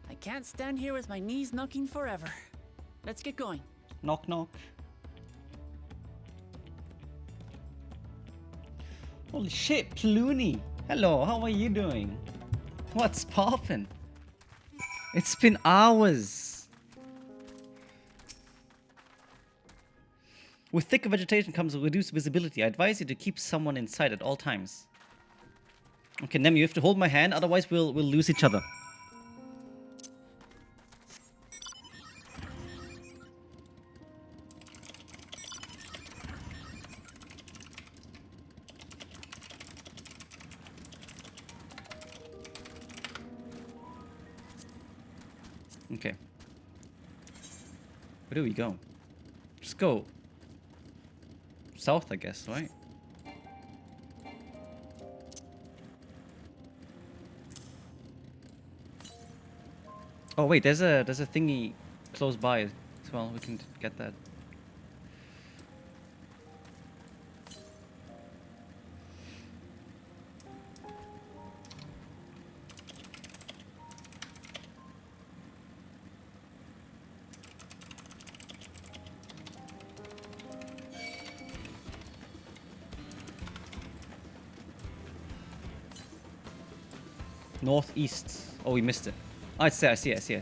I can't stand here with my knees knocking forever. Let's get going. Knock knock. Holy shit, Plooney! Hello, how are you doing? What's poppin'? It's been hours. With thicker vegetation comes reduced visibility. I advise you to keep someone in sight at all times. Okay, Nem, you have to hold my hand, otherwise we'll lose each other. Okay. Where do we go? Just go south, I guess, right? Oh wait, there's a thingy close by as well. We can get that. Northeast. Oh, we missed it. Oh, it's there. I see. Here.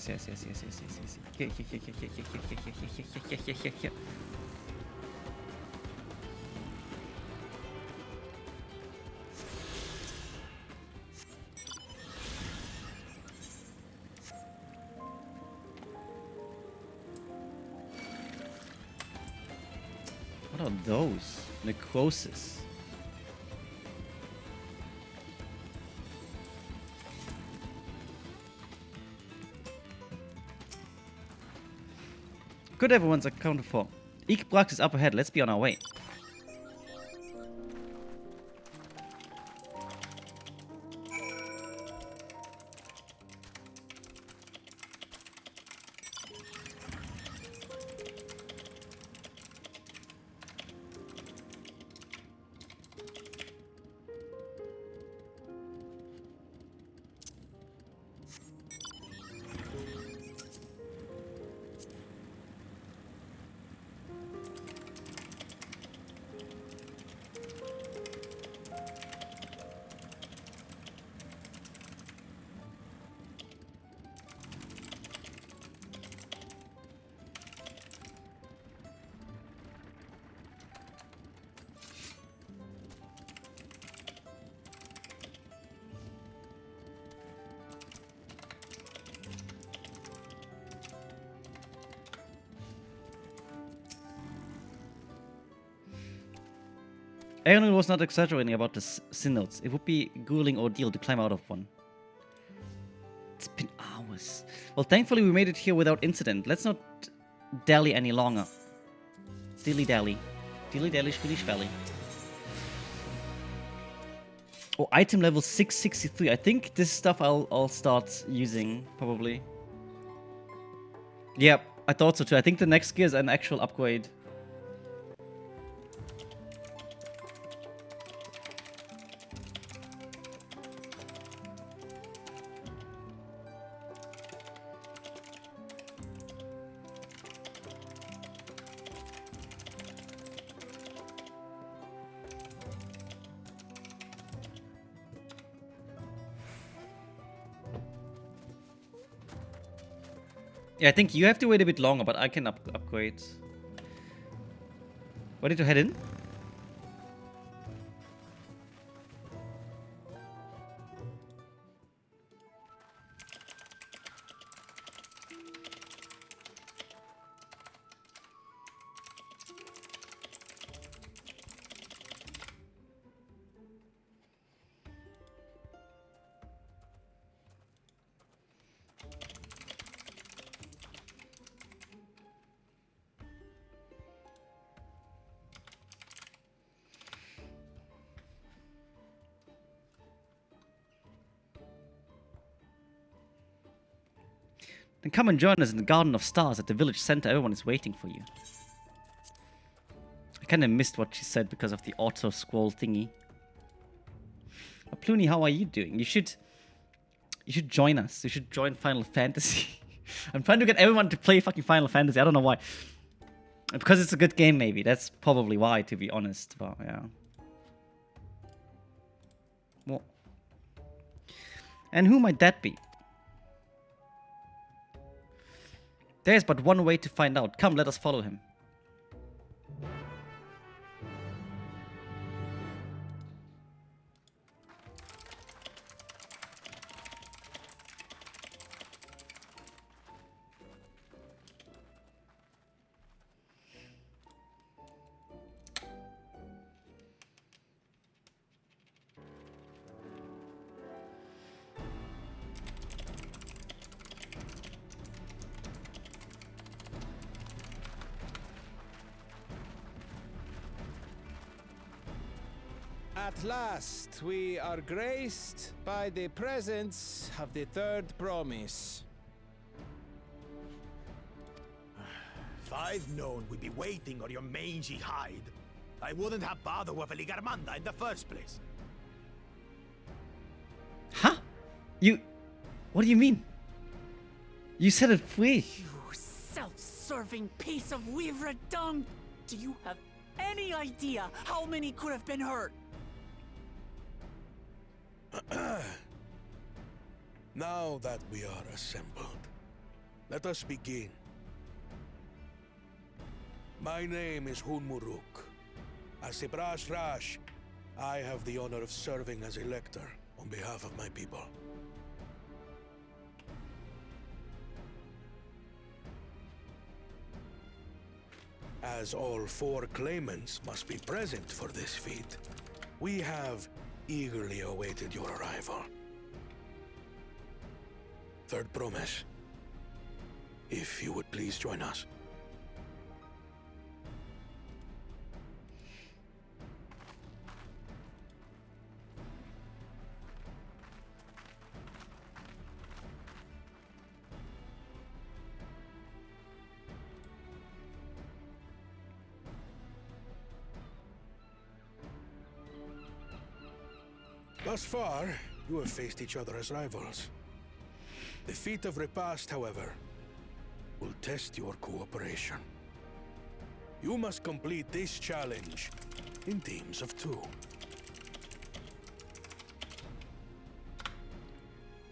What are those? Necrosis. Good, everyone's accounted for. Ikbrax is up ahead. Let's be on our way. Aaron was not exaggerating about the synods. It would be a grueling ordeal to climb out of one. It's been hours. Well, thankfully we made it here without incident. Let's not dally any longer. Dilly-dally. Dilly-dally, shvilly-shvally. Oh, item level 663. I think this stuff I'll start using, probably. Yeah, I thought so too. I think the next gear is an actual upgrade. Yeah, I think you have to wait a bit longer, but I can upgrade. Ready to head in? Then come and join us in the Garden of Stars at the village center. Everyone is waiting for you. I kind of missed what she said because of the auto-scroll thingy. Pluni, how are you doing? You should join us. You should join Final Fantasy. I'm trying to get everyone to play fucking Final Fantasy. I don't know why. Because it's a good game, maybe. That's probably why, to be honest. But yeah. What? And who might that be? There's but one way to find out. Come, let us follow him. At last, we are graced by the presence of the third promise. If I'd known we'd be waiting on your mangy hide, I wouldn't have bothered with a Ligarmanda in the first place. Huh? What do you mean? You said it free. You self-serving piece of weaver dung! Do you have any idea how many could have been hurt? Now that we are assembled, let us begin. My name is Hunmuruk. As a Brash Rash, I have the honor of serving as a lector on behalf of my people. As all four claimants must be present for this feat, we have eagerly awaited your arrival. Third promise, if you would please join us. Thus far, you have faced each other as rivals. The feat of repast, however, will test your cooperation. You must complete this challenge in teams of 2.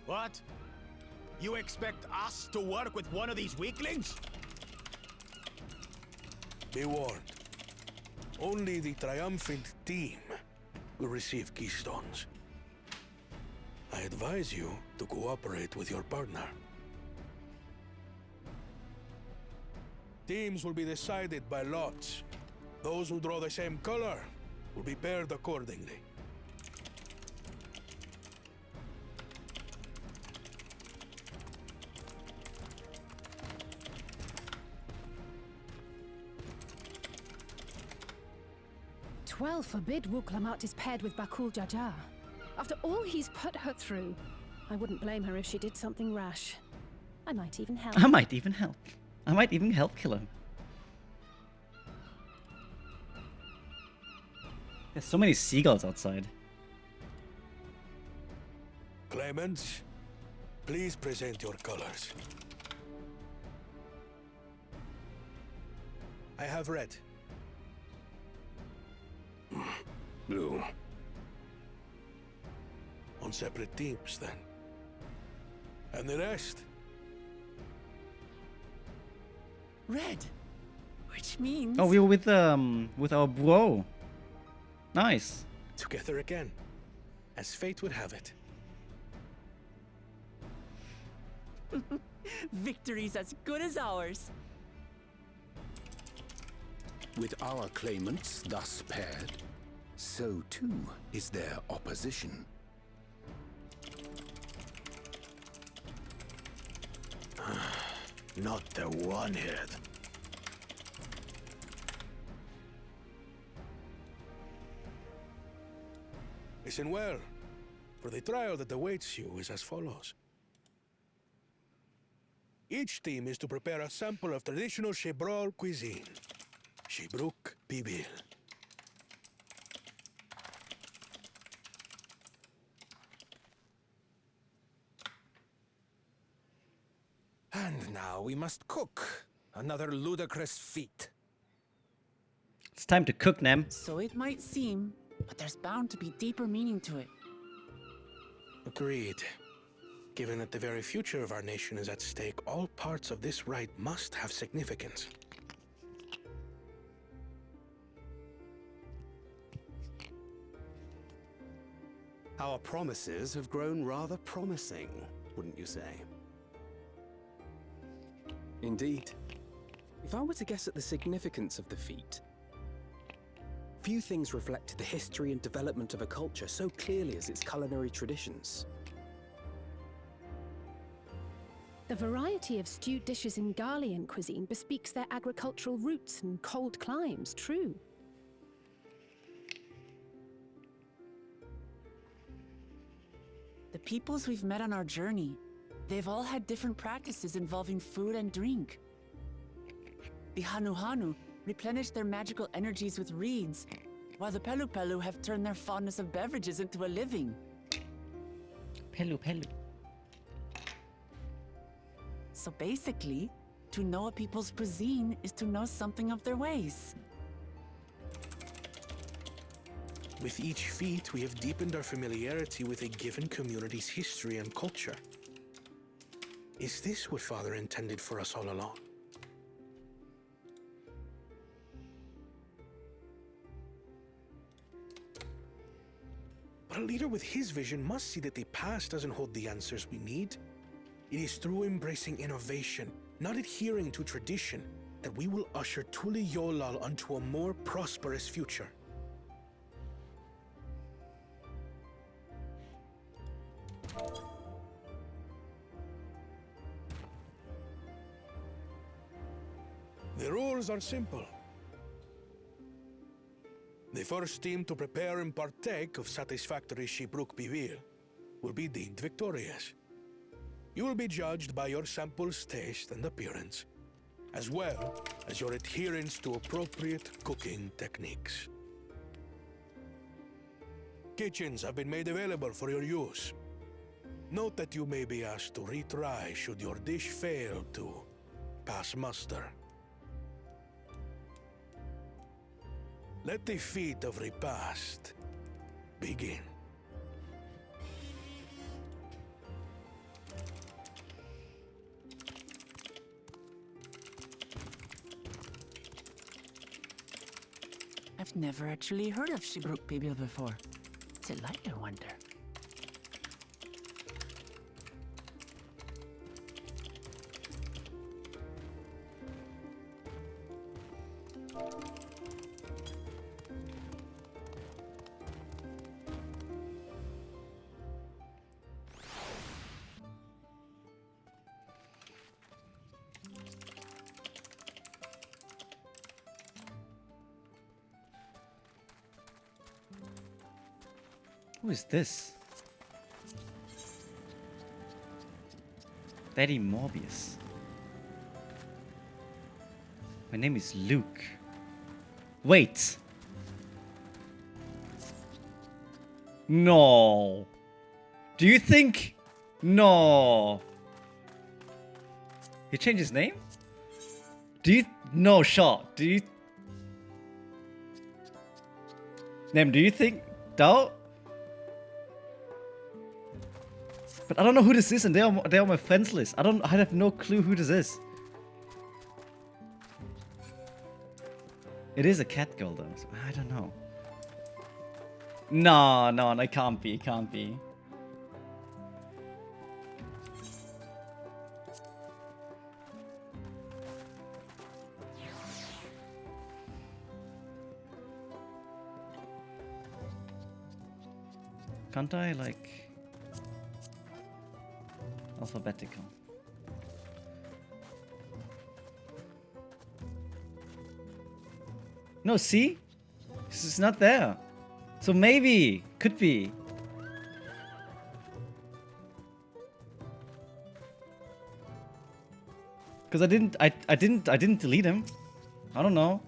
What? You expect us to work with one of these weaklings? Be warned. Only the triumphant team will receive keystones. I advise you to cooperate with your partner. Teams will be decided by lots. Those who draw the same color will be paired accordingly. Twelve forbid Wuklamat is paired with Bakul Jaja. After all he's put her through, I wouldn't blame her if she did something rash. I might even help. I might even help. I might even help kill him. There's so many seagulls outside. Claimants, please present your colors. I have red. Blue. On separate teams, then. And the rest? Red. Which means... Oh, we were with our bro. Nice. Together again, as fate would have it. Victory's as good as ours. With our claimants thus paired, so too is their opposition. Not the one-head. Listen well, for the trial that awaits you is as follows. Each team is to prepare a sample of traditional Shebrol cuisine. Shibruk Bibil. And now we must cook. Another ludicrous feat. It's time to cook, Nem. So it might seem, but there's bound to be deeper meaning to it. Agreed. Given that the very future of our nation is at stake, all parts of this rite must have significance. Our promises have grown rather promising, wouldn't you say? Indeed. If I were to guess at the significance of the feat, few things reflect the history and development of a culture so clearly as its culinary traditions. The variety of stewed dishes in Garlean cuisine bespeaks their agricultural roots and cold climes, true. The peoples we've met on our journey, they've all had different practices involving food and drink. The Hanu replenish their magical energies with reeds, while the Pelu have turned their fondness of beverages into a living. Pelu. So basically, to know a people's cuisine is to know something of their ways. With each feat, we have deepened our familiarity with a given community's history and culture. Is this what Father intended for us all along? But a leader with his vision must see that the past doesn't hold the answers we need. It is through embracing innovation, not adhering to tradition, that we will usher Tuli Yolal onto a more prosperous future. The rules are simple. The first team to prepare and partake of satisfactory Shibruk Bivir will be deemed victorious. You will be judged by your sample's taste and appearance, as well as your adherence to appropriate cooking techniques. Kitchens have been made available for your use. Note that you may be asked to retry should your dish fail to pass muster. Let the feat of repast begin. I've never actually heard of Shibruk Bibil before. What's it like, I wonder? Who is this? Daddy Morbius. My name is Luke. Wait. No. Do you think? No. He changed his name? Do you? No shot. Do you? Nem, do you think? Doubt? But I don't know who this is, and they're on my friends list. I have no clue who this is. It is a cat girl though, so I don't know. No, it can't be, it can't be. Can't I, like... alphabetical? No, see? It's not there. So maybe, could be. Because I didn't delete him. I don't know.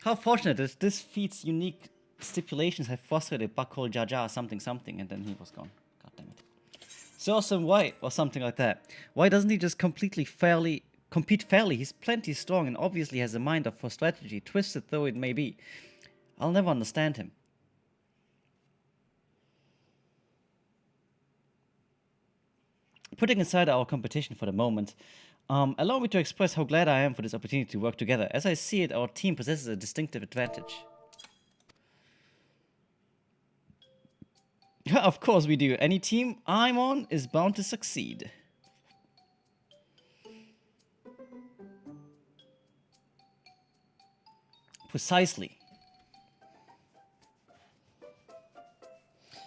How fortunate that this feat's unique stipulations have frustrated Buckhole Jar Jar something something, and then he was gone. God damn it. So awesome White or something like that. Why doesn't he just compete fairly? He's plenty strong and obviously has a mind for strategy, twisted though it may be. I'll never understand him. Putting aside our competition for the moment, allow me to express how glad I am for this opportunity to work together. As I see it, our team possesses a distinctive advantage. Of course we do. Any team I'm on is bound to succeed. Precisely.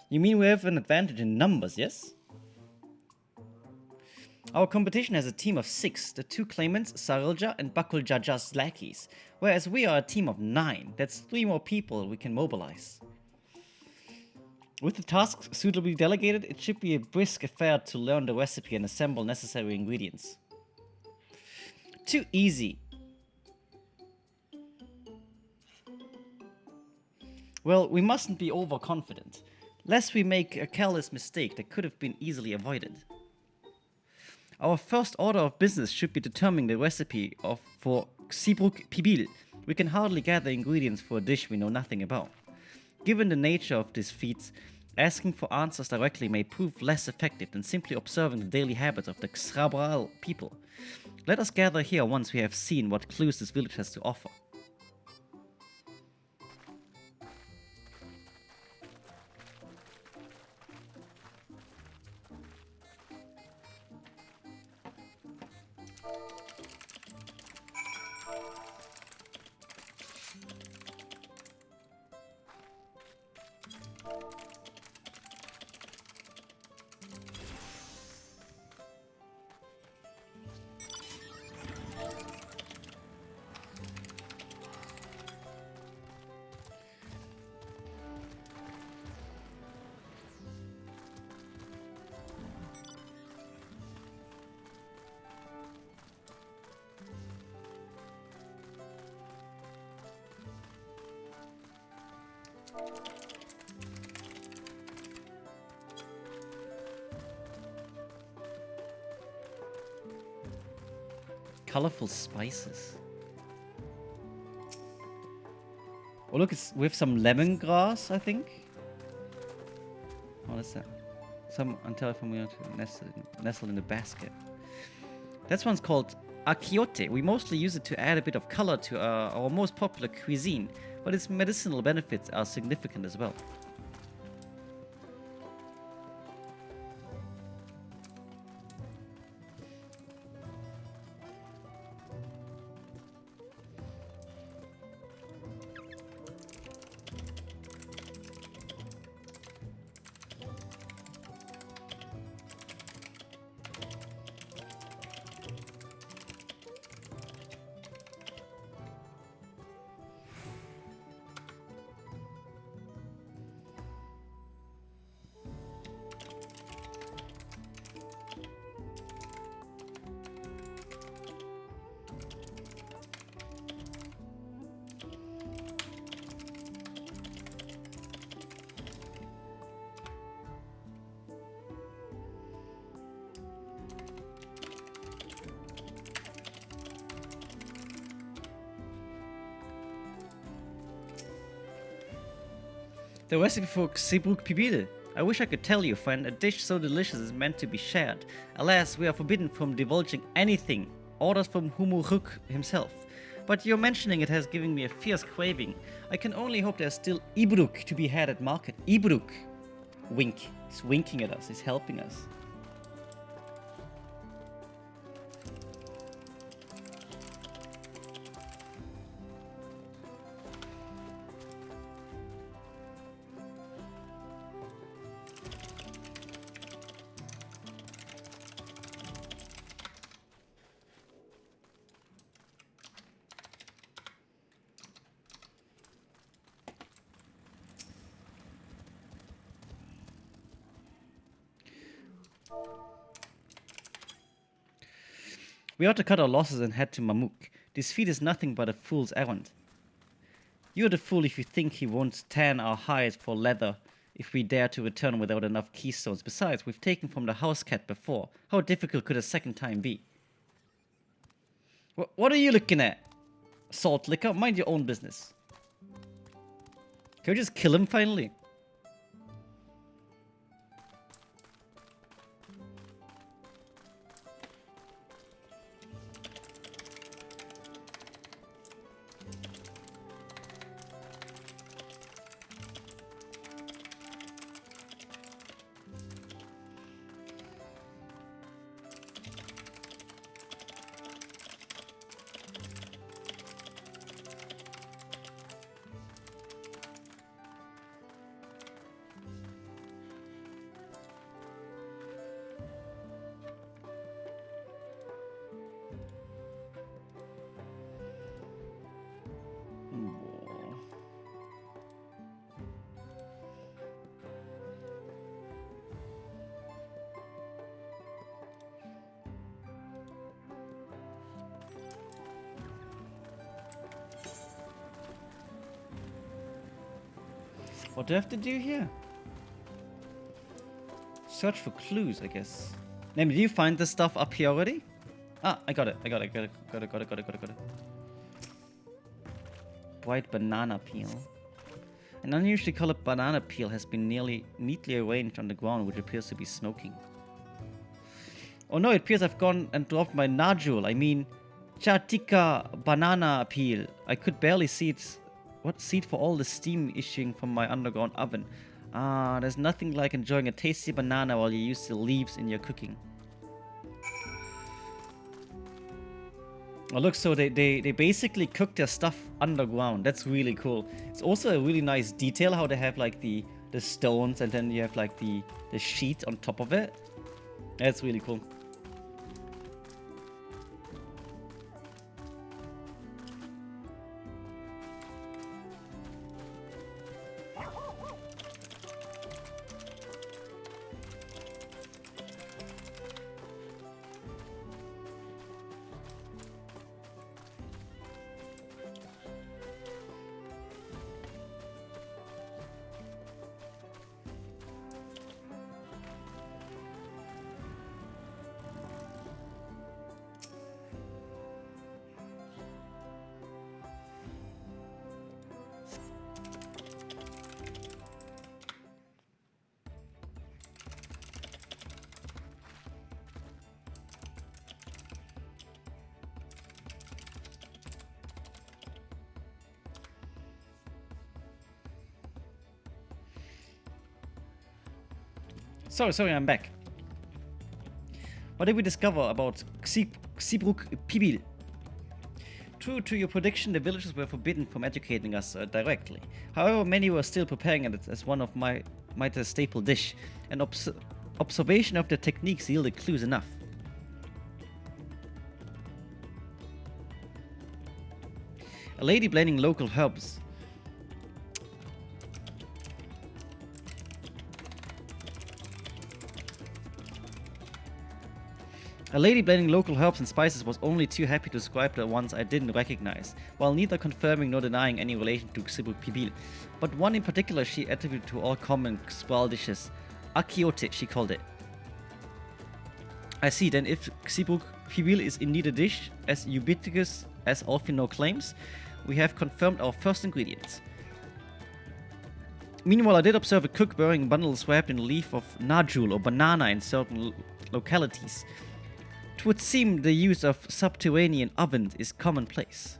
You mean we have an advantage in numbers, yes? Our competition has a team of 6, the 2 claimants, Sarilja and Bakul Jaja's lackeys, whereas we are a team of 9, that's 3 more people we can mobilize. With the tasks suitably delegated, it should be a brisk affair to learn the recipe and assemble necessary ingredients. Too easy. Well, we mustn't be overconfident, lest we make a careless mistake that could have been easily avoided. Our first order of business should be determining the recipe for Xibruk Pibil. We can hardly gather ingredients for a dish we know nothing about. Given the nature of these feats, asking for answers directly may prove less effective than simply observing the daily habits of the Xrabral people. Let us gather here once we have seen what clues this village has to offer. Colorful spices. Oh look, it's with some lemongrass, I think. What is that? Some until familiar to nestled in the basket. That one's called akiote. We mostly use it to add a bit of color to our most popular cuisine, but its medicinal benefits are significant as well. The recipe for Xibruk Pibil. I wish I could tell you, friend, a dish so delicious is meant to be shared. Alas, we are forbidden from divulging anything. Orders from Humuruk himself. But your mentioning it has given me a fierce craving. I can only hope there's still Ibruk to be had at market. Ibruk. Wink. He's winking at us. He's helping us. We ought to cut our losses and head to Mamuk. This feat is nothing but a fool's errand. You're the fool if you think he won't tan our hides for leather if we dare to return without enough keystones. Besides, we've taken from the house cat before. How difficult could a second time be? What are you looking at? Salt liquor? Mind your own business. Can we just kill him finally? What do I have to do here? Search for clues, I guess. Name, did you find this stuff up here already? Ah, I got it. Got it. Bright banana peel. An unusually colored banana peel has been neatly arranged on the ground, which appears to be smoking. Oh no, it appears I've gone and dropped my nodule. I mean, Chatika banana peel. I could barely see it. What seed for all the steam issuing from my underground oven? Ah, there's nothing like enjoying a tasty banana while you use the leaves in your cooking. Oh look, so they basically cook their stuff underground. That's really cool. It's also a really nice detail how they have like the stones and then you have like the sheet on top of it. That's really cool. Sorry, I'm back. What did we discover about Xibruk Pibil? True to your prediction, the villagers were forbidden from educating us directly. However, many were still preparing it as one of my staple dish, and observation of the techniques yielded clues enough. A lady blending local herbs. A lady blending local herbs and spices was only too happy to describe the ones I didn't recognize, while neither confirming nor denying any relation to Xibruk Pibil. But one in particular she attributed to all common Squall dishes. Akiote, she called it. I see, then if Xibruk Pibil is indeed a dish as ubiquitous as Alfino claims, we have confirmed our first ingredients. Meanwhile, I did observe a cook burying bundles wrapped in a leaf of najul or banana in certain localities. It would seem the use of subterranean ovens is commonplace.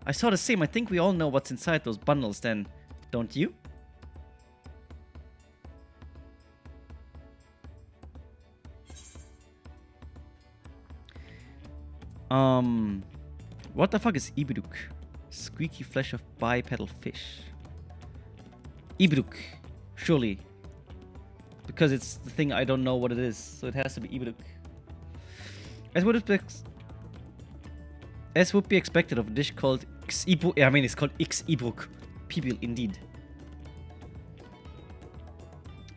I saw the same. I think we all know what's inside those bundles then, don't you? What the fuck is Ibiduk? Squeaky flesh of bipedal fish. Ibiduk, surely. Because it's the thing I don't know what it is, so it has to be Ibiduk. As would be expected of a dish called X-Ibruk. I mean, it's called X-Ibruk. People, indeed.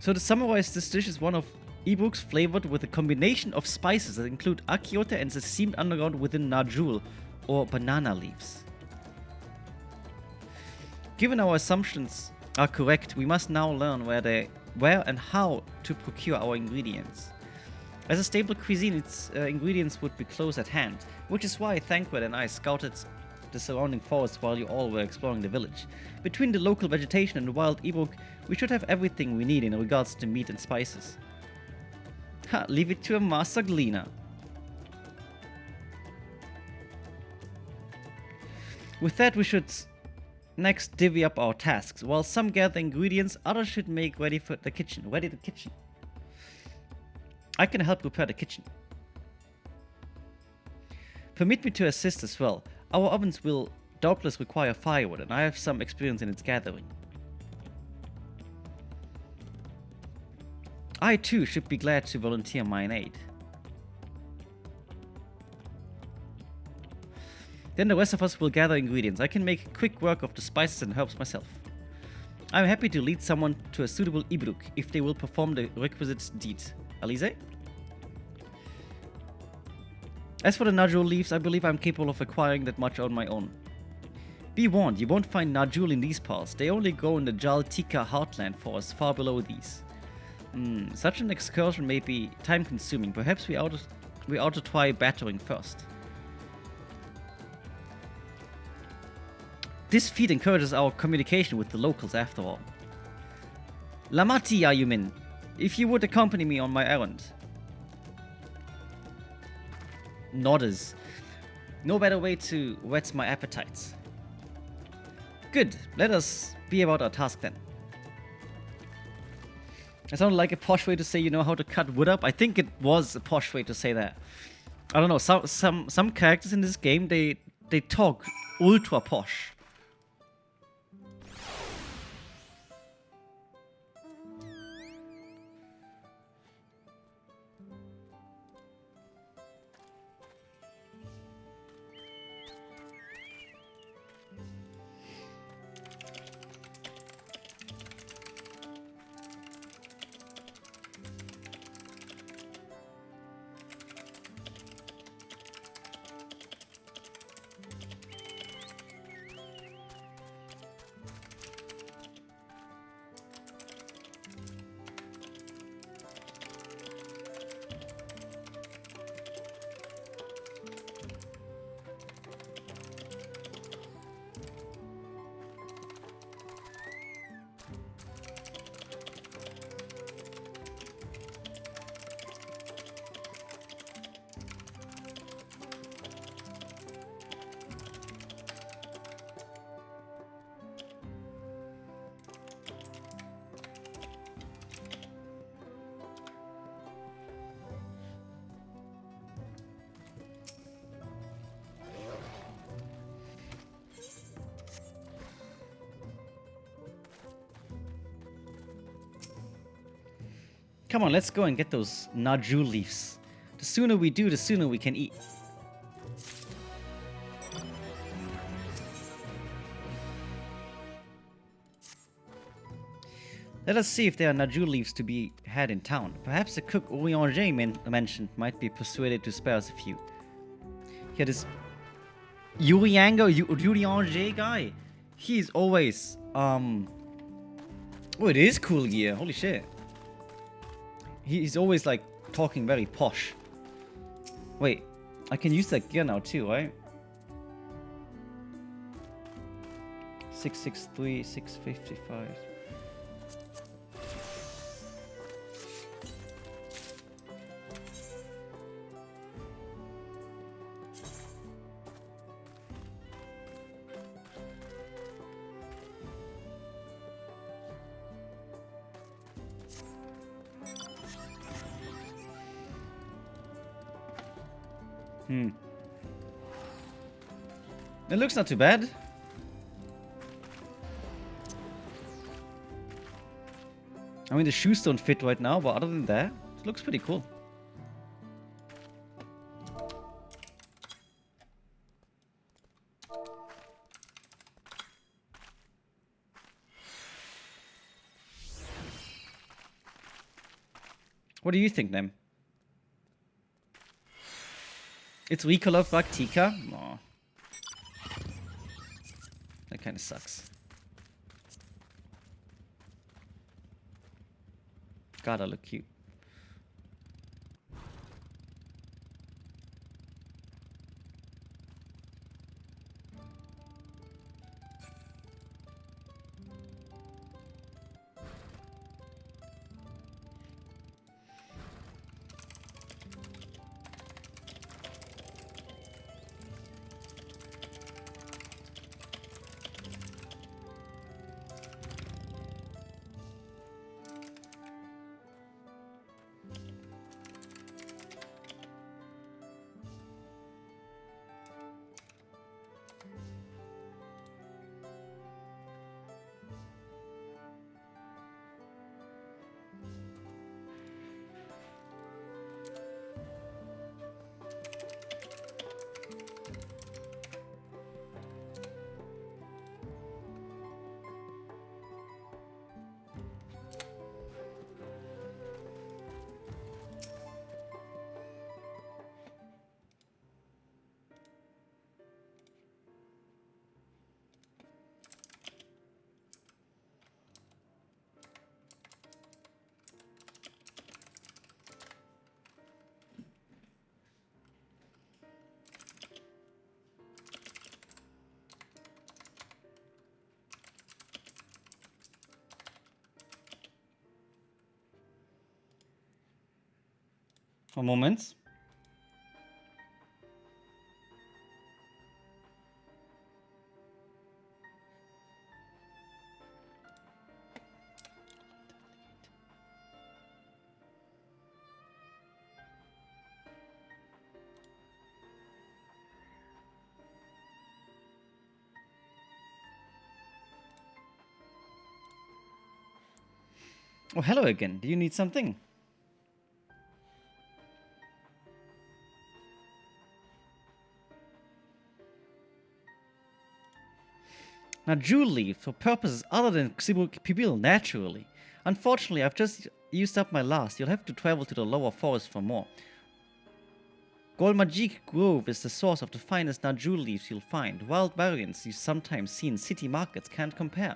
So to summarize, this dish is one of Ibruks flavored with a combination of spices that include achiote and the seamed underground within najul, or banana leaves. Given our assumptions are correct, we must now learn where and how to procure our ingredients. As a staple cuisine, its ingredients would be close at hand, which is why Thancred and I scouted the surrounding forests while you all were exploring the village. Between the local vegetation and the wild Ibruk, we should have everything we need in regards to meat and spices. Ha, leave it to a master gleaner. With that, we should next divvy up our tasks. While some gather ingredients, others should make ready the kitchen. I can help prepare the kitchen. Permit me to assist as well. Our ovens will doubtless require firewood, and I have some experience in its gathering. I too should be glad to volunteer mine aid. Then the rest of us will gather ingredients. I can make quick work of the spices and herbs myself. I am happy to lead someone to a suitable Ibruk if they will perform the requisite deed. Alize? As for the najul leaves, I believe I'm capable of acquiring that much on my own. Be warned, you won't find najul in these parts. They only grow in the Jal Tika heartland forests far below these. Such an excursion may be time-consuming. Perhaps we ought to try battering first. This feat encourages our communication with the locals after all. Lamati Ayumin, if you would accompany me on my errand. Nodders. No better way to whet my appetites. Good, let us be about our task then. It sounded like a posh way to say you know how to cut wood up. I think it was a posh way to say that. I don't know, some characters in this game, they talk ultra posh. Come on, let's go and get those najul leaves. The sooner we do, the sooner we can eat. Let us see if there are najul leaves to be had in town. Perhaps the cook Orianger mentioned might be persuaded to spare us a few. Here, this Orianger guy. He's always oh, it is cool gear. Holy shit. He's always like talking very posh. Wait, I can use that gear now too, right? 663, 655. Hmm. It looks not too bad. I mean, the shoes don't fit right now, but other than that, it looks pretty cool. What do you think, Nem? It's Recall of Raktika? Aw. That kind of sucks. God, I look cute. For moments. Oh, hello again. Do you need something? Now, jewel leaf for purposes other than Xibuk Pibil, naturally. Unfortunately, I've just used up my last. You'll have to travel to the lower forest for more. Golmajik Grove is the source of the finest Najul leaves you'll find. Wild variants you sometimes see in city markets can't compare.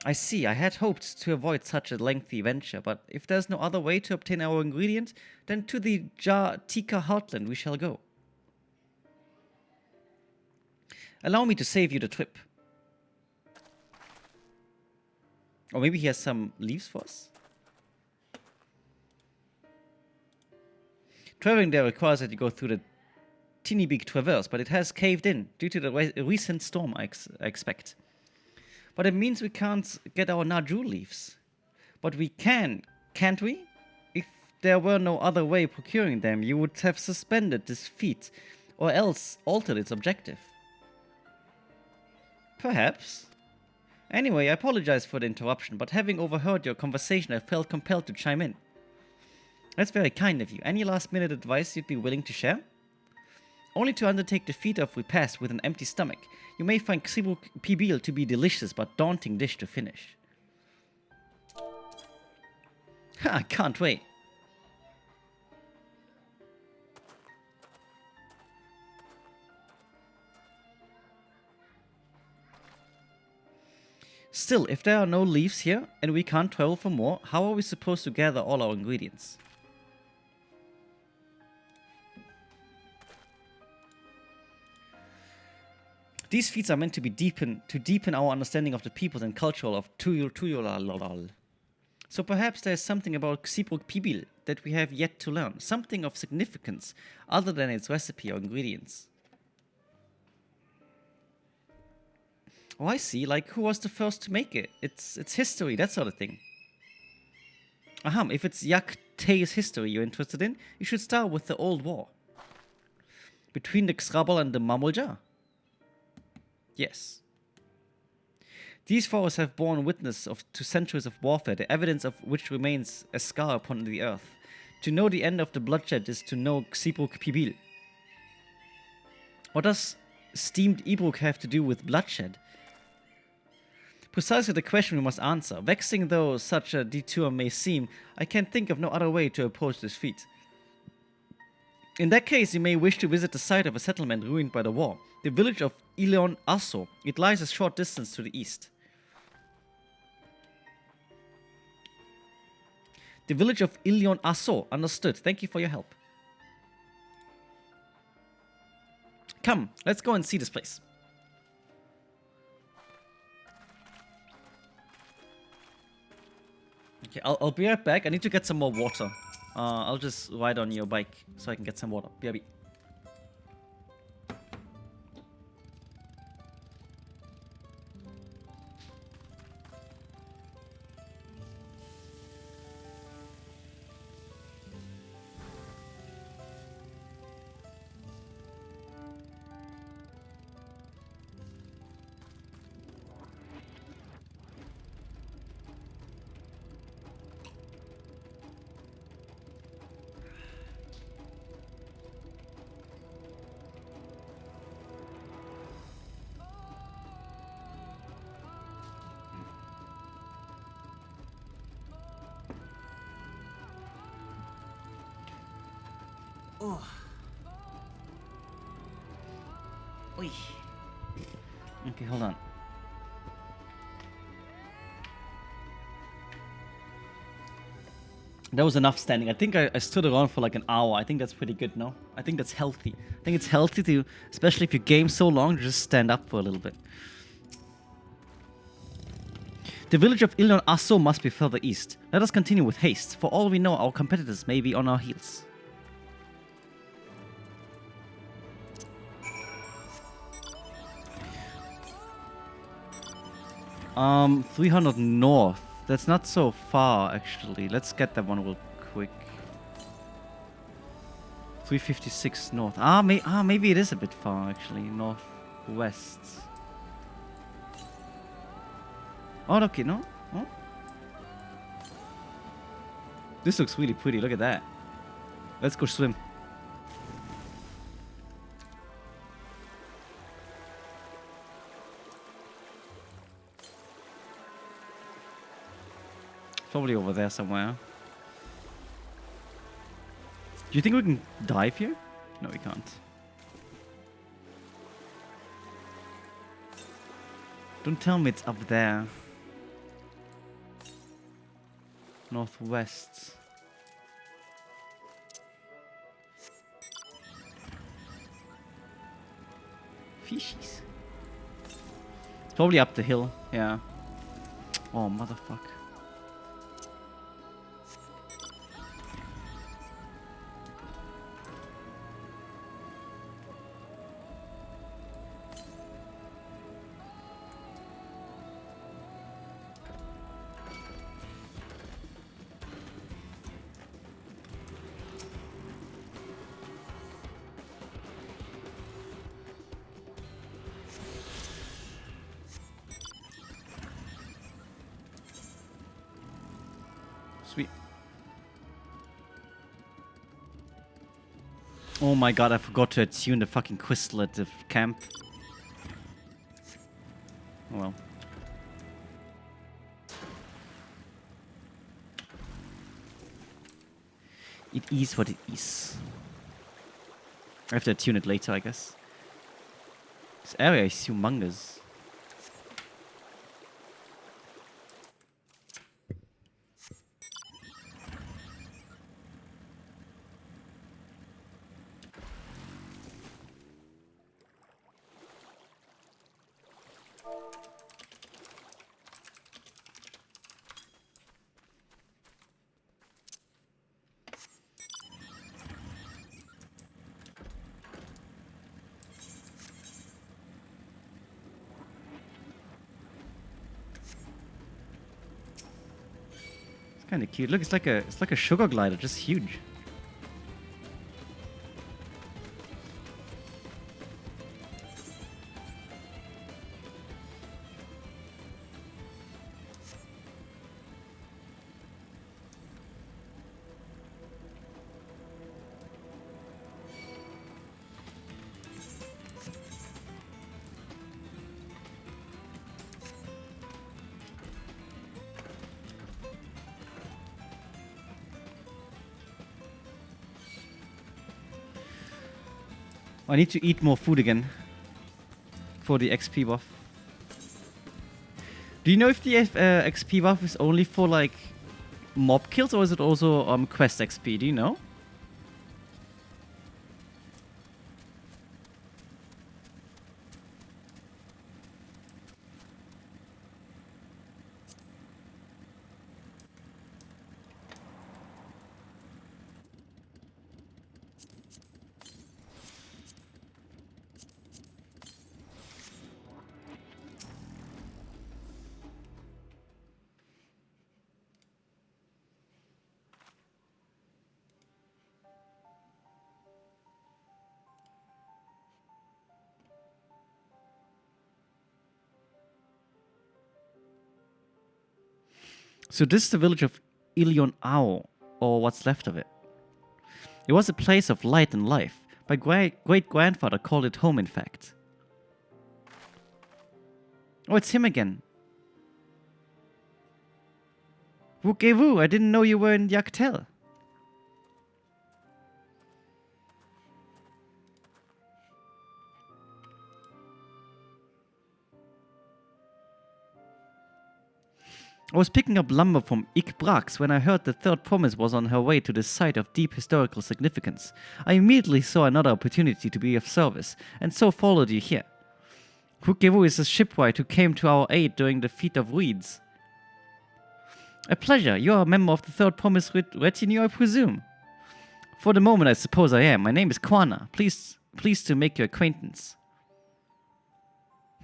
I see, I had hoped to avoid such a lengthy venture, but if there's no other way to obtain our ingredient, then to the Tika heartland we shall go. Allow me to save you the trip. Or maybe he has some leaves for us? Traveling there requires that you go through the teeny big traverse, but it has caved in due to the recent storm, I expect. But it means we can't get our Najul leaves. But we can, can't we? If there were no other way of procuring them, you would have suspended this feat, or else altered its objective. Perhaps. Anyway, I apologize for the interruption, but having overheard your conversation, I felt compelled to chime in. That's very kind of you. Any last-minute advice you'd be willing to share? Only to undertake the feat of repast with an empty stomach. You may find Xibuk Pibil to be a delicious but daunting dish to finish. I can't wait. Still, if there are no leaves here and we can't travel for more, how are we supposed to gather all our ingredients? These feats are meant to be deepen our understanding of the peoples and culture of Tuyul. So perhaps there is something about Xibuk Pibil that we have yet to learn, something of significance other than its recipe or ingredients. Oh, I see. Like, who was the first to make it? It's history, that sort of thing. Aha, if it's Tay's history you're interested in, you should start with the Old War. Between the Xrabal and the Mamulja. Yes. These forests have borne witness to centuries of warfare, the evidence of which remains a scar upon the earth. To know the end of the bloodshed is to know Xibruk Pibil. What does steamed Ibruk have to do with bloodshed? Precisely the question we must answer. Vexing though such a detour may seem, I can think of no other way to approach this feat. In that case, you may wish to visit the site of a settlement ruined by the war, the village of Ilion Asso. It lies a short distance to the east. The village of Ilion Asso. Understood. Thank you for your help. Come, let's go and see this place. Okay, I'll be right back. I need to get some more water. I'll just ride on your bike so I can get some water. BRB. Oh. Oy. Okay, hold on. That was enough standing. I think I stood around for like an hour. I think that's pretty good, no? I think that's healthy. I think it's healthy to, especially if you game so long, to just stand up for a little bit. The village of Ilion Asso must be further east. Let us continue with haste. For all we know, our competitors may be on our heels. 300 north. That's not so far, actually. Let's get that one real quick. 356 north. Maybe it is a bit far, actually. Northwest. Oh, okay, no? Oh. This looks really pretty. Look at that. Let's go swim. Probably over there somewhere. Do you think we can dive here? No, we can't. Don't tell me it's up there. Northwest. Fishies. It's probably up the hill, yeah. Oh, motherfucker. Sweet. Oh my god, I forgot to attune the fucking crystal at the camp. Oh well. It is what it is. I have to attune it later, I guess. This area is humongous. It's kind of cute. Look, it's like a sugar glider, just huge. I need to eat more food again for the XP buff. Do you know if the XP buff is only for like mob kills, or is it also quest XP? Do you know? So this is the village of Ilion Ao, or what's left of it. It was a place of light and life. My great-grandfather called it home, in fact. Oh, it's him again. Woo, I didn't know you were in Yaktel. I was picking up lumber from Ikbrax when I heard the third promise was on her way to this site of deep historical significance. I immediately saw another opportunity to be of service, and so followed you here. Hukevu is a shipwright who came to our aid during the Feat of Weeds. A pleasure. You are a member of the third promise retinue, I presume. For the moment, I suppose I am. My name is Kwana. Pleased to make your acquaintance.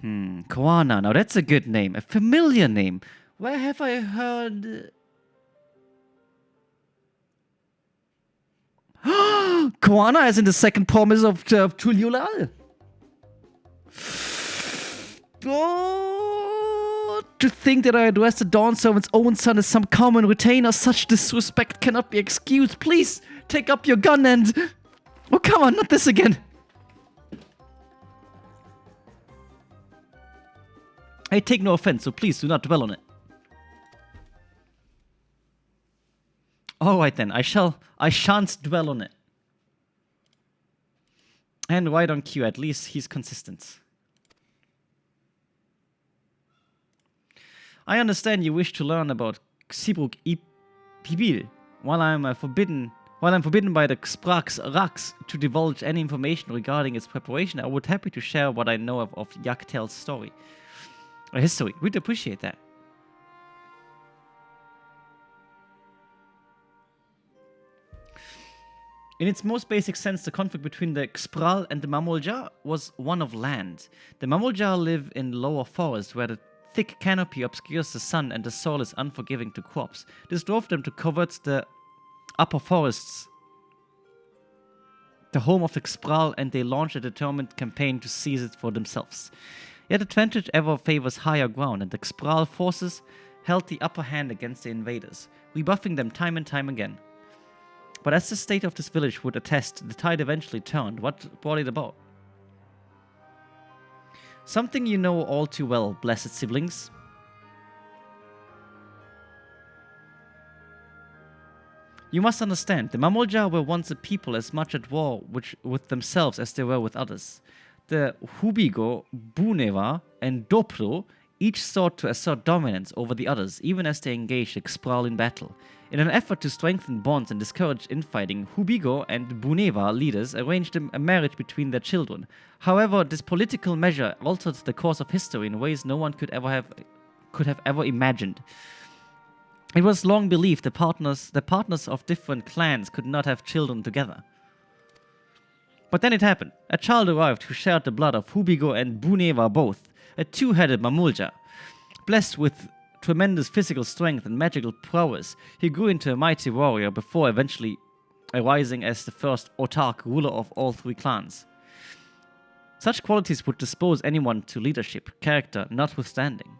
Kwana. Now that's a good name. A familiar name. Where have I heard... Kwana is in the second promise of Tuliulal. Oh, to think that I addressed the Dawn Servant's own son as some common retainer, such disrespect cannot be excused. Please, take up your gun and... Oh, come on, not this again. I take no offense, so please do not dwell on it. Alright then, I shan't dwell on it. And right on cue, at least he's consistent. I understand you wish to learn about Xibruk Pibil, while I'm forbidden by the Sprax Rax to divulge any information regarding its preparation. I would happy to share what I know of Yaktel's story. History. We'd appreciate that. In its most basic sense, the conflict between the Xpral and the Mamolja was one of land. The Mamolja live in lower forests where the thick canopy obscures the sun and the soil is unforgiving to crops. This drove them to covet the upper forests, the home of the Xpral, and they launched a determined campaign to seize it for themselves. Yet advantage ever favors higher ground, and the Xpral forces held the upper hand against the invaders, rebuffing them time and time again. But as the state of this village would attest, the tide eventually turned. What brought it about? Something you know all too well, blessed siblings. You must understand, the Mamolja were once a people as much at war with themselves as they were with others. The Hubigo, Buneva, and Doplo each sought to assert dominance over the others, even as they engaged the Xpral in battle. In an effort to strengthen bonds and discourage infighting, Hubigo and Buneva leaders arranged a marriage between their children. However, this political measure altered the course of history in ways no one could have ever imagined. It was long believed the partners of different clans could not have children together. But then it happened. A child arrived who shared the blood of Hubigo and Buneva both, a two-headed Mamulja, blessed with tremendous physical strength and magical prowess, he grew into a mighty warrior before eventually arising as the first autarch ruler of all three clans. Such qualities would dispose anyone to leadership, character notwithstanding.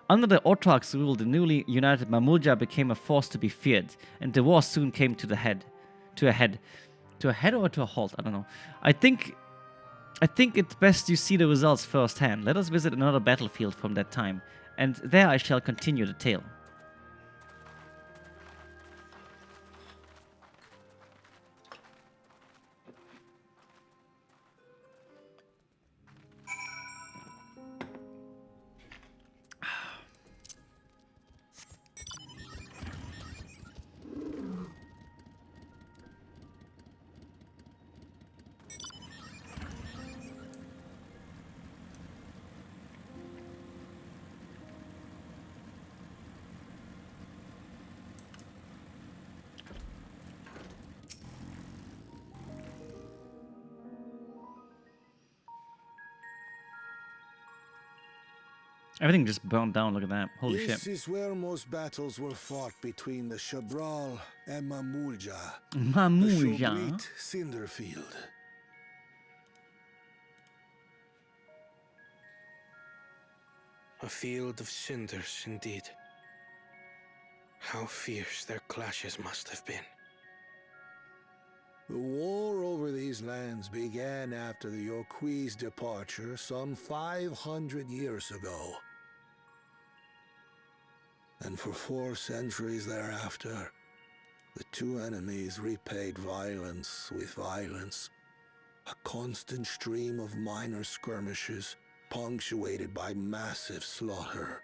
Under the autarch's rule, the newly united Mamulja became a force to be feared, and the war soon came to a head or to a halt, I don't know. I think it's best you see the results firsthand. Let us visit another battlefield from that time, and there I shall continue the tale. Everything just burned down, look at that. Holy shit. This is where most battles were fought between the Shabral and Mamulja. Mamulja? The Shogrit Cinderfield. A field of cinders, indeed. How fierce their clashes must have been. The war over these lands began after the Yokui's departure some 500 years ago. And for 4 centuries thereafter, the two enemies repaid violence with violence. A constant stream of minor skirmishes, punctuated by massive slaughter.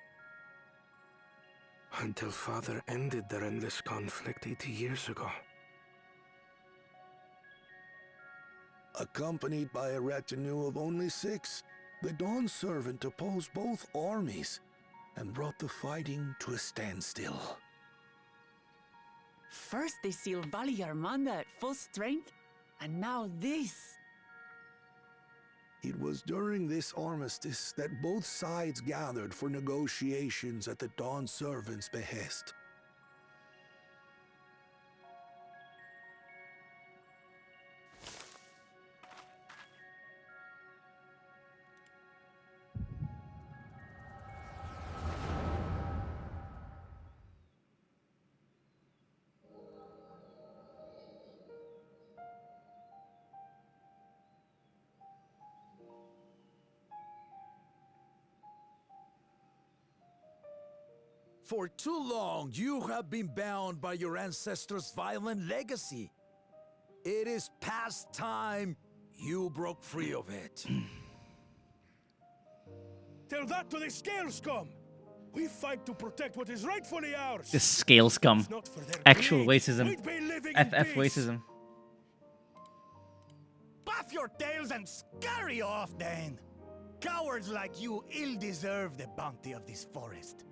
Until Father ended their endless conflict 80 years ago. Accompanied by a retinue of only 6, the Dawn Servant opposed both armies and brought the fighting to a standstill. First they sealed Valley Armanda at full strength, and now this. It was during this armistice that both sides gathered for negotiations at the Dawn Servant's behest. For too long, you have been bound by your ancestors' violent legacy. It is past time you broke free of it. Tell that to the Scale Scum! We fight to protect what is rightfully ours! The Scale Scum. Actual racism. FF racism. Buff your tails and scurry off, then! Cowards like you ill-deserve the bounty of this forest.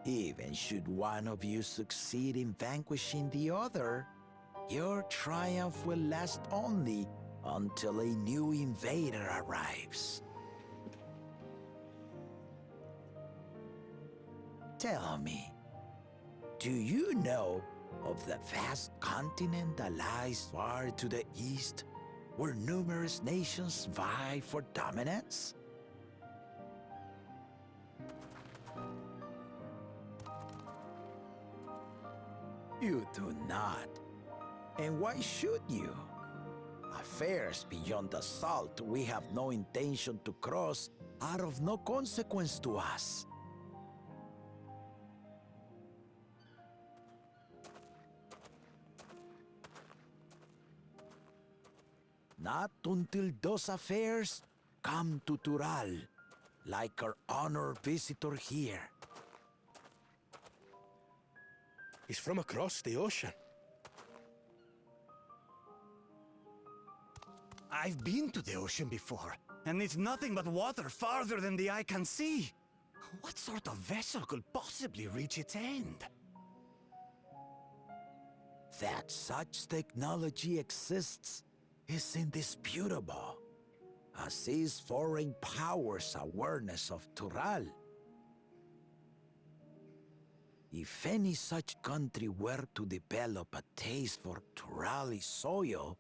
Even should one of you succeed in vanquishing the other, your triumph will last only until a new invader arrives. Tell me, do you know of the vast continent that lies far to the east, where numerous nations vie for dominance? You do not. And why should you? Affairs beyond the salt we have no intention to cross are of no consequence to us. Not until those affairs come to Tural, like our honored visitor here. He's from across the ocean. I've been to the ocean before, and it's nothing but water farther than the eye can see. What sort of vessel could possibly reach its end? That such technology exists is indisputable. as is foreign powers' awareness of Tural. If any such country were to develop a taste for Turali soil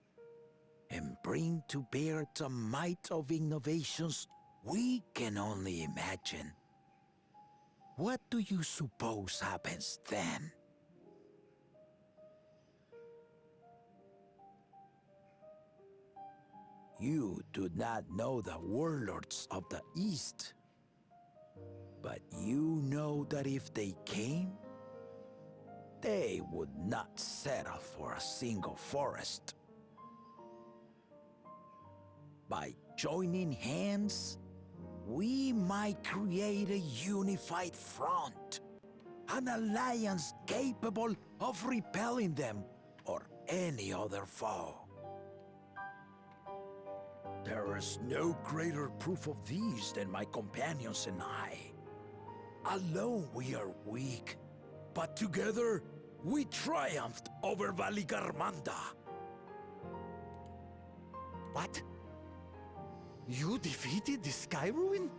and bring to bear the might of innovations we can only imagine, what do you suppose happens then? You do not know the warlords of the East, but you know that if they came, they would not settle for a single forest. By joining hands, we might create a unified front, an alliance capable of repelling them or any other foe. There is no greater proof of these than my companions and I. Alone we are weak, but together we triumphed over Valigarmanda. What? You defeated the Sky Ruin?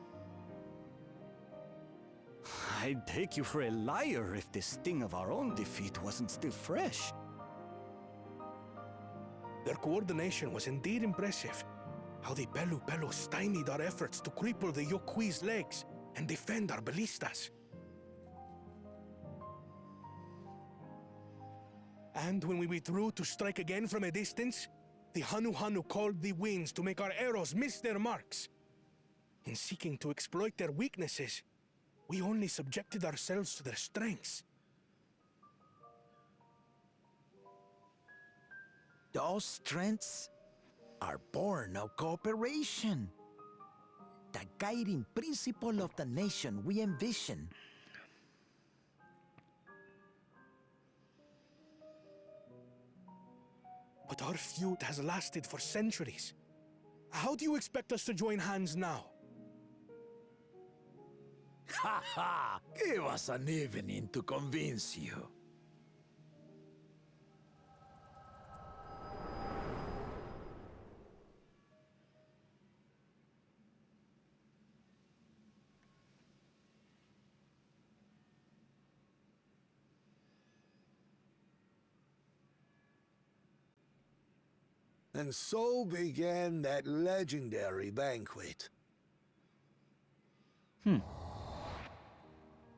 I'd take you for a liar if the sting of our own defeat wasn't still fresh. Their coordination was indeed impressive. How the Pelu Pelu stymied our efforts to cripple the Yokui's legs and defend our ballistas. And when we withdrew to strike again from a distance, the Hanu Hanu called the winds to make our arrows miss their marks. In seeking to exploit their weaknesses, we only subjected ourselves to their strengths. Those strengths are born of cooperation. The guiding principle of the nation we envision. But our feud has lasted for centuries. How do you expect us to join hands now? Ha ha! Give us an evening to convince you. And so began that legendary banquet.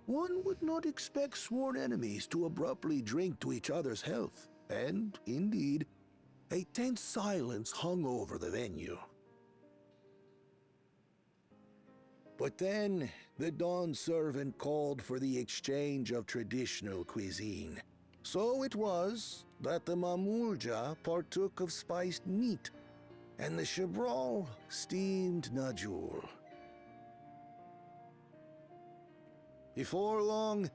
One would not expect sworn enemies to abruptly drink to each other's health, and, indeed, a tense silence hung over the venue. But then, the Dawn servant called for the exchange of traditional cuisine. So it was that the Mamulja partook of spiced meat, and the Chebral steamed najul. Before long,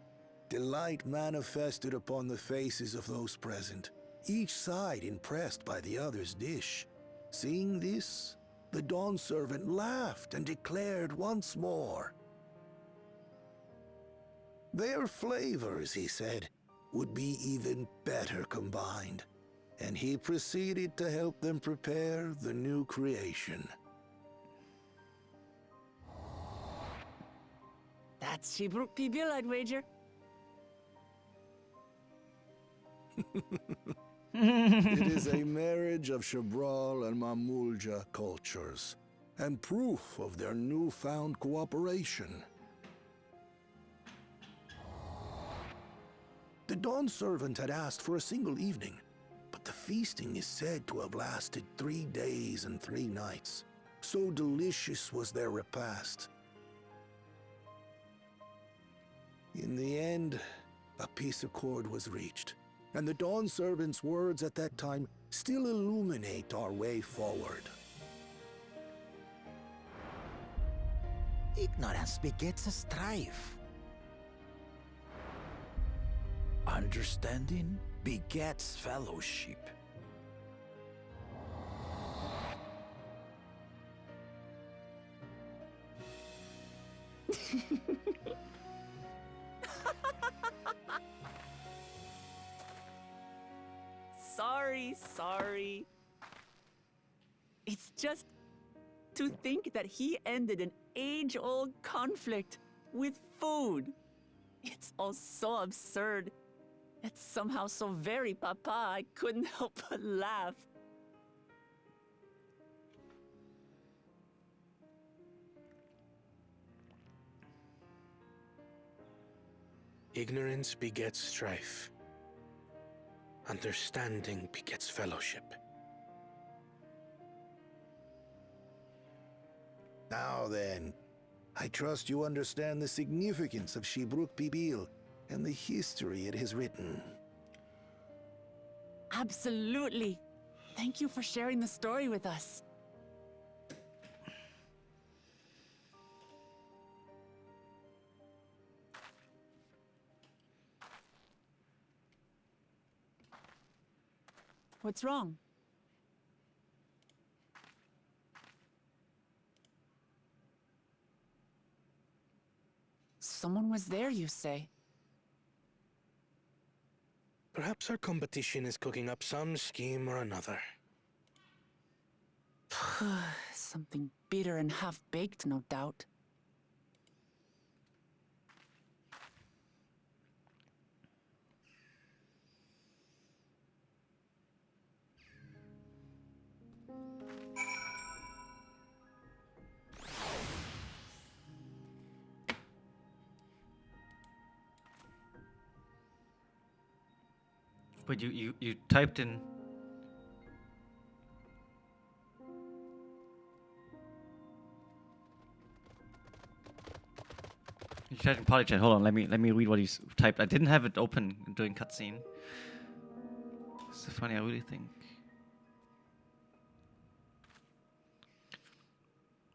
delight manifested upon the faces of those present, each side impressed by the other's dish. Seeing this, the Dawn servant laughed and declared once more. Their flavors, he said, would be even better combined, and he proceeded to help them prepare the new creation. That's Shibruk Pibil, I'd wager. It is a marriage of Chebral and Mamulja cultures, and proof of their newfound cooperation. The Dawn servant had asked for a single evening, but the feasting is said to have lasted 3 days and 3 nights. So delicious was their repast. In the end, a peace accord was reached, and the Dawn servant's words at that time still illuminate our way forward. Ignorance begets strife. Understanding begets fellowship. Sorry. It's just... To think that he ended an age-old conflict with food. It's all so absurd. It's somehow so very papa, I couldn't help but laugh. Ignorance begets strife. Understanding begets fellowship. Now then, I trust you understand the significance of Shibruk Pibil and the history it has written. Absolutely. Thank you for sharing the story with us. What's wrong? Someone was there, you say? Perhaps our competition is cooking up some scheme or another. Something bitter and half-baked, no doubt. But you typed in. You typed in party chat. Hold on, let me read what he's typed. I didn't have it open during cutscene. It's so funny. I really think.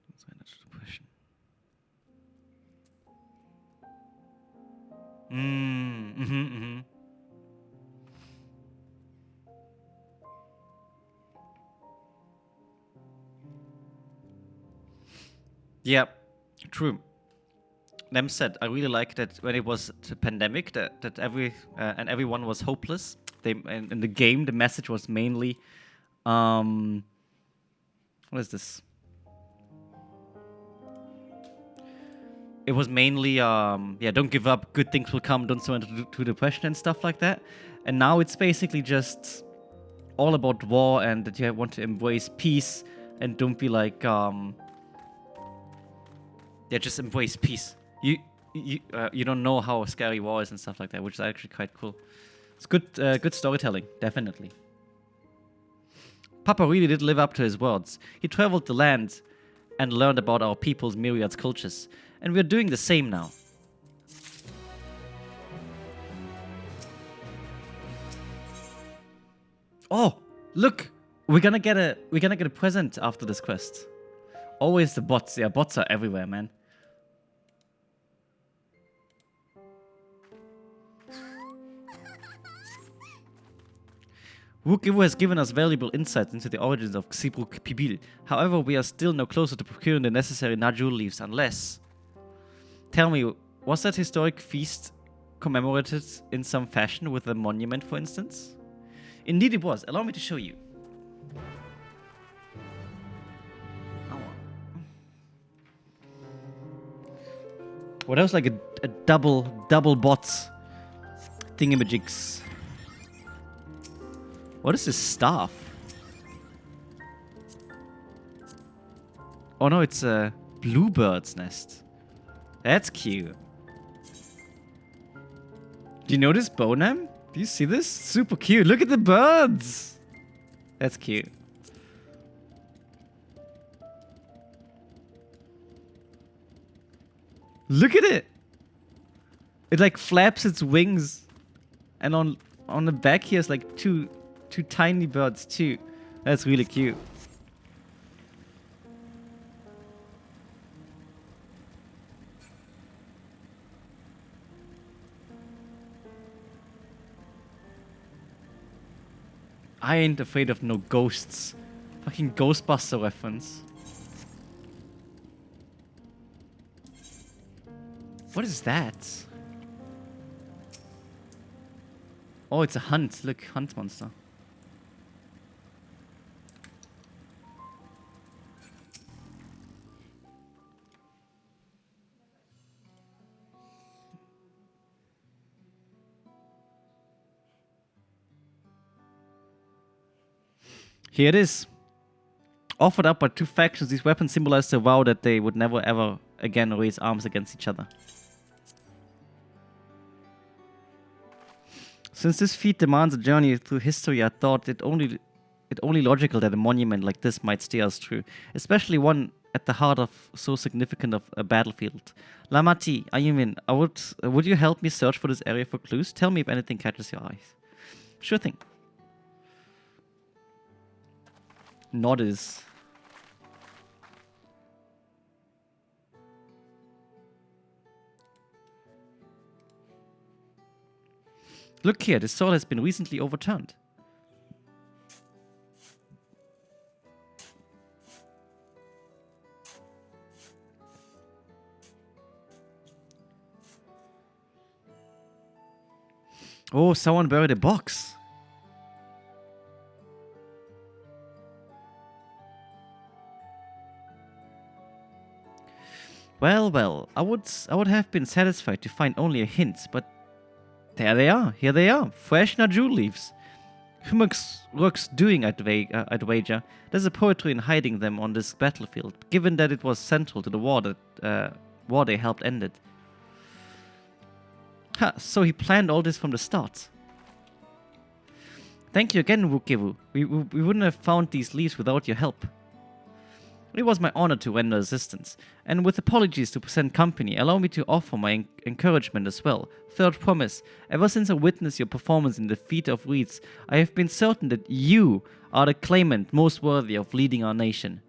That's my natural depression. Yeah, true. Nem said, I really like that when it was the pandemic, that everyone was hopeless. In the game, the message was mainly, what is this? It was mainly, don't give up, good things will come, don't surrender to depression and stuff like that. And now it's basically just all about war and that you want to embrace peace and don't be like, just embrace peace. You don't know how scary war is and stuff like that, which is actually quite cool. It's good storytelling, definitely. Papa really did live up to his words. He traveled the land and learned about our people's myriad cultures, and we're doing the same now. Oh, look, we're gonna get a present after this quest. Always the bots. Yeah, bots are everywhere, man. Wukivu has given us valuable insights into the origins of Xibruk Pibil. However, we are still no closer to procuring the necessary Najul leaves unless... Tell me, was that historic feast commemorated in some fashion with a monument, for instance? Indeed it was. Allow me to show you. What else like a double bots thingamajigs? What is this staff? Oh no, it's a bluebird's nest. That's cute. Do you notice Bonham? Do you see this? Super cute. Look at the birds. That's cute. Look at it. It like flaps its wings, and on the back here is like two tiny birds too. That's really cute. I ain't afraid of no ghosts. Fucking Ghostbuster reference. What is that? Oh, it's a hunt. Look, hunt monster. Here it is. Offered up by two factions, these weapons symbolize the vow that they would never ever again raise arms against each other. Since this feat demands a journey through history, I thought it only logical that a monument like this might steer us through, especially one at the heart of so significant of a battlefield. Lamati, Ayumin, would you help me search for this area for clues? Tell me if anything catches your eyes. Sure thing. Nodders. Look here, this sword has been recently overturned. Oh, someone buried a box. Well, I would have been satisfied to find only a hint, but there they are. Here they are. Fresh Najul leaves. Looks doing, I'd wager. There's a poetry in hiding them on this battlefield, given that it was central to the war they helped end it. Ha, so he planned all this from the start. Thank you again, Wukewu. We wouldn't have found these leaves without your help. It was my honor to render assistance, and with apologies to present company, allow me to offer my encouragement as well. Third promise, ever since I witnessed your performance in the Feat of Reeds, I have been certain that you are the claimant most worthy of leading our nation.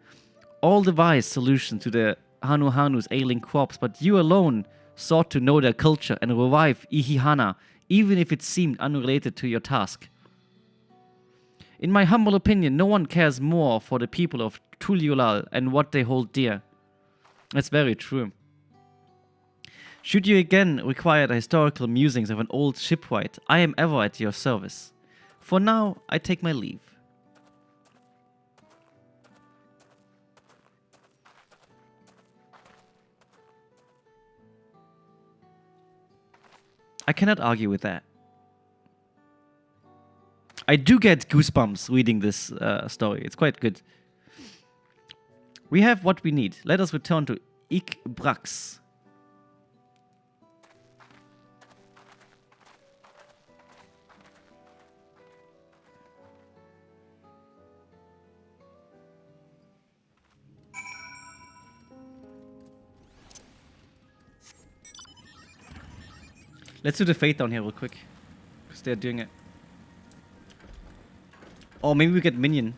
All devised solutions to the Hanu's ailing crops, but you alone sought to know their culture and revive Ihihana, even if it seemed unrelated to your task. In my humble opinion, no one cares more for the people of Tuliulal and what they hold dear. That's very true. Should you again require the historical musings of an old shipwright, I am ever at your service. For now, I take my leave. I cannot argue with that. I do get goosebumps reading this story. It's quite good. We have what we need. Let us return to Ikbrax. Let's do the fate down here real quick, because they're doing it. Or maybe we get minion.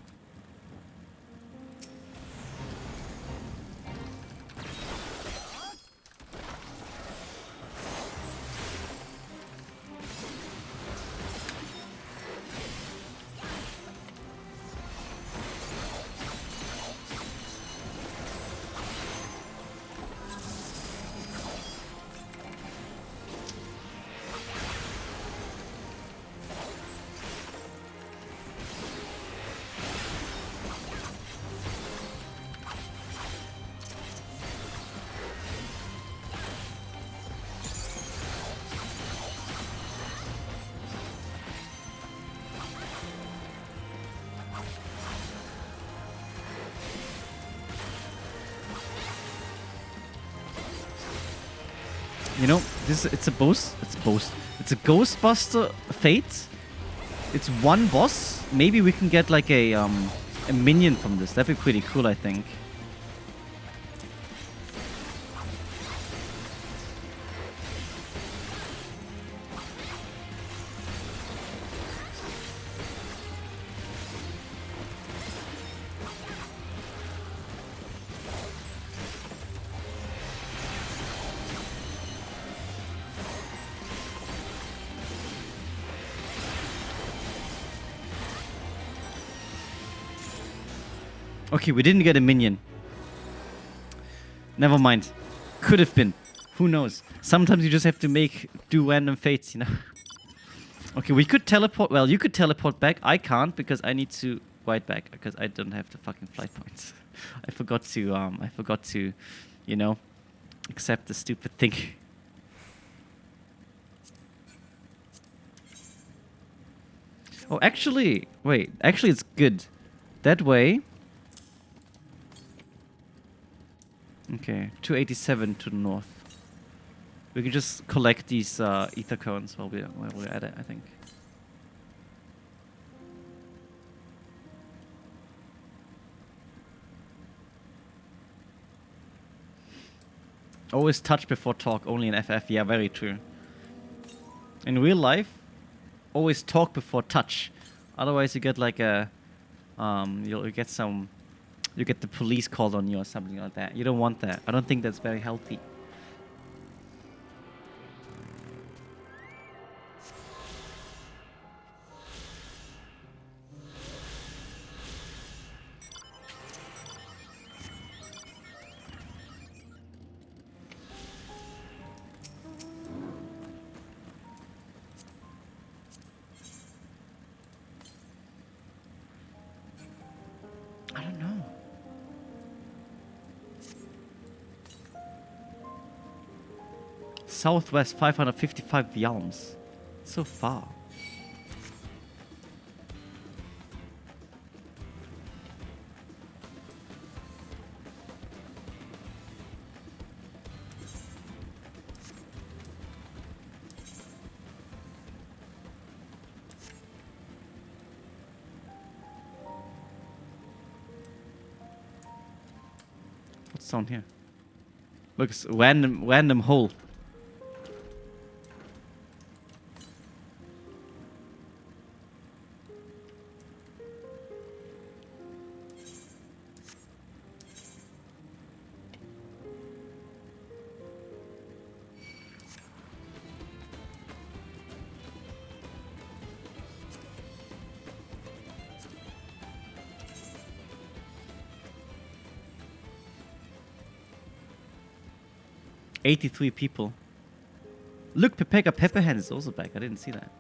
You know, it's a Ghostbuster Fate. It's one boss. Maybe we can get like a minion from this. That'd be pretty cool, I think. Okay, we didn't get a minion. Never mind. Could have been. Who knows? Sometimes you just have to do random fates, you know? Okay, we could teleport. Well, you could teleport back. I can't because I need to ride back because I don't have the fucking flight points. I forgot to, you know, accept the stupid thing. Oh, actually, wait. Actually, it's good. That way. Okay, 287 to the north. We can just collect these ether cones while we're at it, I think. Always touch before talk, only in FF. Yeah, very true. In real life, always talk before touch. Otherwise, you get like a, you get the police called on you or something like that. You don't want that. I don't think that's very healthy. I don't know. Southwest 555 yalms. So far. What's down here? Looks random hole. $83 people. Look, Pepega Pepperhand is also back. I didn't see that.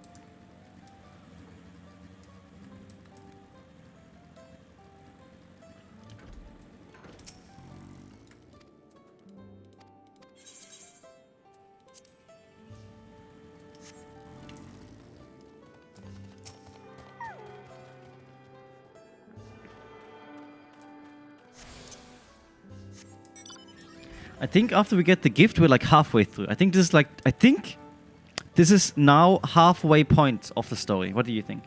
I think after we get the gift, we're like halfway through. I think this is now halfway point of the story. What do you think?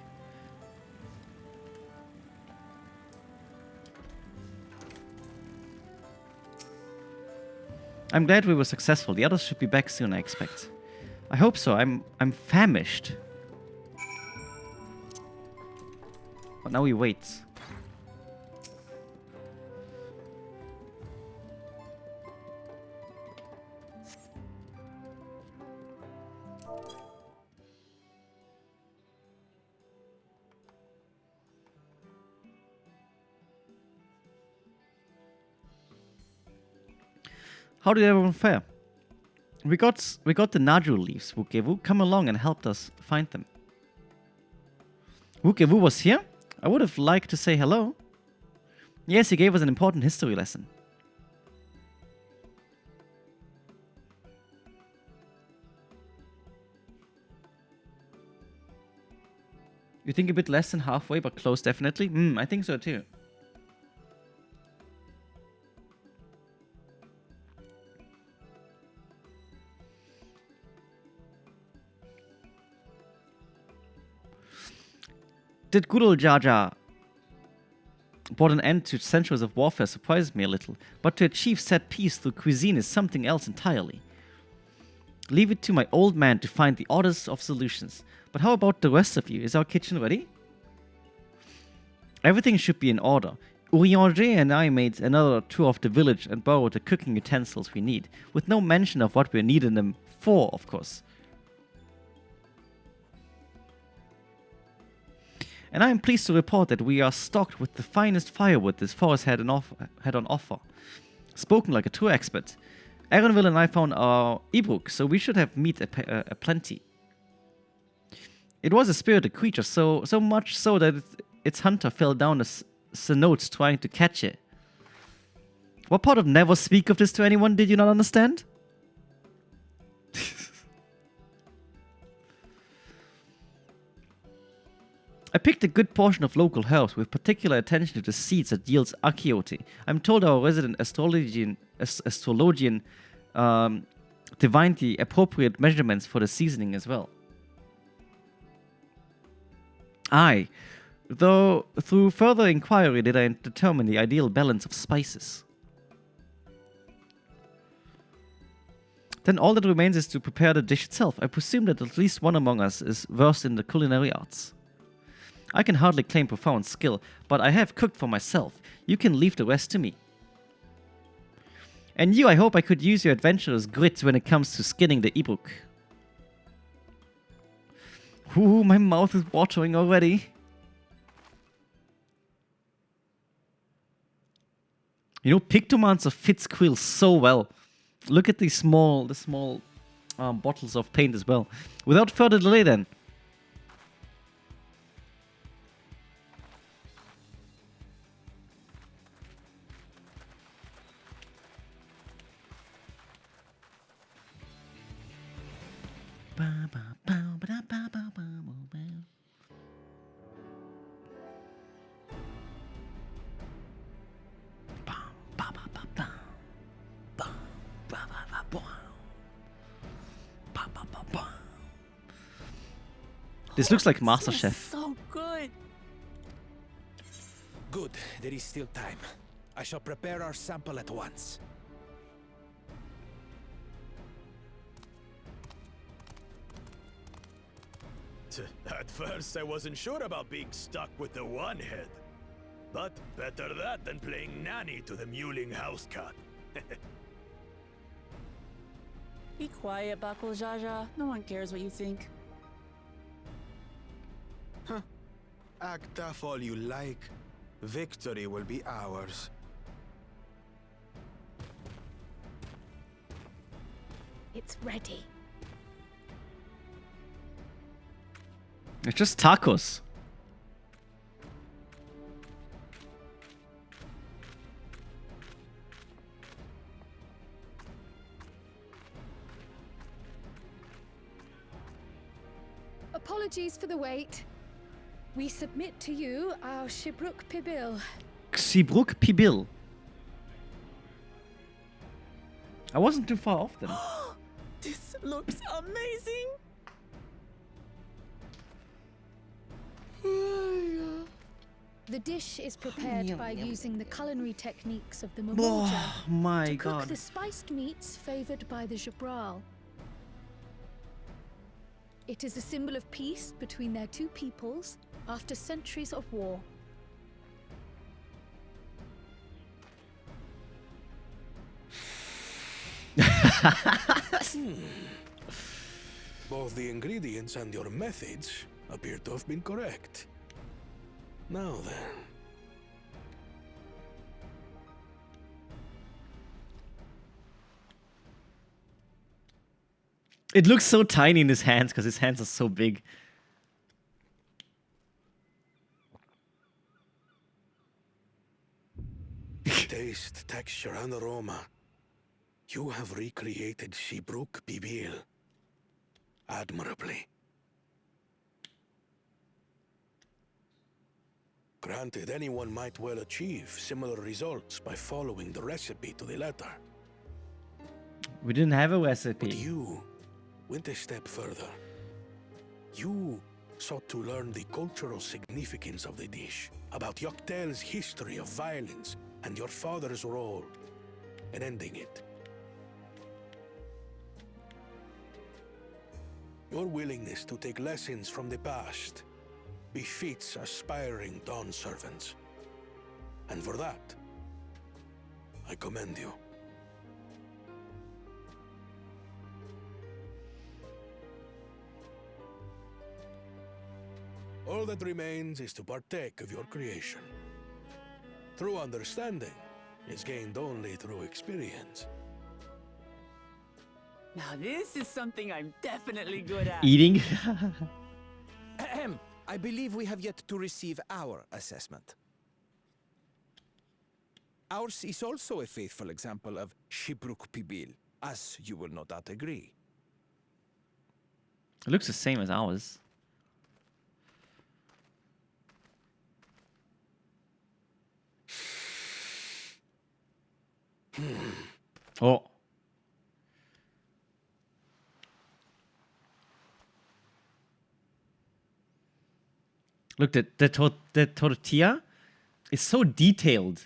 I'm glad we were successful. The others should be back soon, I expect. I hope so. I'm famished. But now we wait. How did everyone fare? We got the Naju leaves. Wukevu come along and helped us find them. Wukevu was here? I would have liked to say hello. Yes, he gave us an important history lesson. You think a bit less than halfway, but close definitely? I think so too. Did good old Jar Jar brought an end to centuries of warfare surprised me a little, but to achieve set peace through cuisine is something else entirely. Leave it to my old man to find the oddest of solutions. But how about the rest of you? Is our kitchen ready? Everything should be in order. Urianger and I made another tour of the village and borrowed the cooking utensils we need, with no mention of what we're needing them for, of course. And I am pleased to report that we are stocked with the finest firewood this forest had on offer. Spoken like a true expert. Aaronville and I found our Ibruk, so we should have meat aplenty. It was a spirited creature, so much so that its hunter fell down the notes trying to catch it. What part of never speak of this to anyone did you not understand? I picked a good portion of local herbs with particular attention to the seeds that yields achiote. I'm told our resident astrologian divined the appropriate measurements for the seasoning as well. Aye, though through further inquiry did I determine the ideal balance of spices. Then all that remains is to prepare the dish itself. I presume that at least one among us is versed in the culinary arts. I can hardly claim profound skill, but I have cooked for myself. You can leave the rest to me. And you, I hope I could use your adventurous grit when it comes to skinning the Ibruk. Ooh, my mouth is watering already. You know, Pictomancer fits Quill so well. Look at the small bottles of paint as well. Without further delay then. This looks like MasterChef. So good. Good, there is still time. I shall prepare our sample at once. At first, I wasn't sure about being stuck with the one head. But better that than playing nanny to the mewling house cat. Be quiet, Bakul Jaja. No one cares what you think. Huh. Act tough all you like. Victory will be ours. It's ready. It's just tacos. Apologies for the wait. We submit to you our Shibruk Pibil. Xibruk Pibil. I wasn't too far off then. This looks amazing. The dish is prepared by using the culinary techniques of the Mamorja Oh my to cook god. the spiced meats favored by the Jabral. It is a symbol of peace between their two peoples after centuries of war. Both the ingredients and your methods appear to have been correct. Now then. It looks so tiny in his hands because his hands are so big. Taste, texture, and aroma. You have recreated Shibruk Pibil admirably. Granted, anyone might well achieve similar results by following the recipe to the letter. We didn't have a recipe. But you went a step further. You sought to learn the cultural significance of the dish, about Yoktel's history of violence and your father's role in ending it. Your willingness to take lessons from the past befits aspiring Dawn servants. And for that, I commend you. All that remains is to partake of your creation. True understanding is gained only through experience. Now this is something I'm definitely good at. Eating? Ahem. I believe we have yet to receive our assessment. Ours is also a faithful example of Shibruk Pibil, as you will no doubt agree. It looks the same as ours. Oh. Look, the tortilla is so detailed.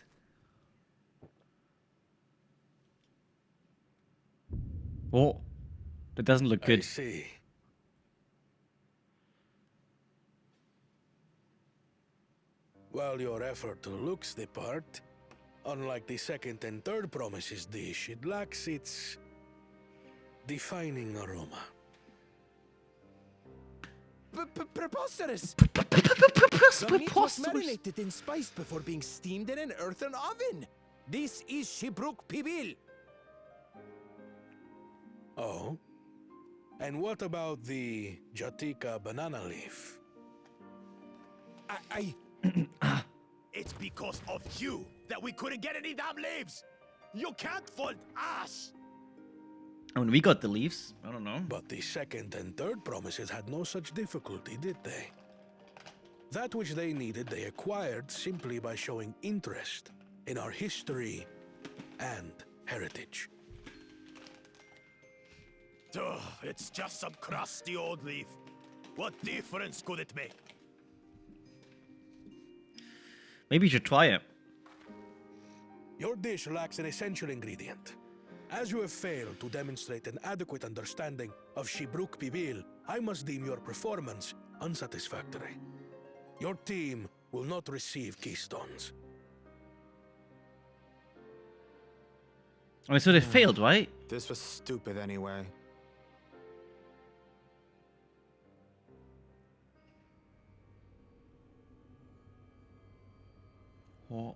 Oh, that doesn't look good. I see. While your effort looks the part, unlike the second and third promises dish, it lacks its defining aroma. Preposterous! The meat was marinated in spice before being steamed in an earthen oven. This is Shibruk Pibil. Oh? And what about the Jatika banana leaf? It's because of you that we couldn't get any damn leaves. You can't fault us. I mean, we got the leaves. I don't know. But the second and third promises had no such difficulty, did they? That which they needed, they acquired simply by showing interest in our history and heritage. Ugh, it's just some crusty old leaf. What difference could it make? Maybe you should try it. Your dish lacks an essential ingredient. As you have failed to demonstrate an adequate understanding of Shibruk Pibil, I must deem your performance unsatisfactory. Your team will not receive keystones. I mean, so they failed, right? This was stupid anyway. What?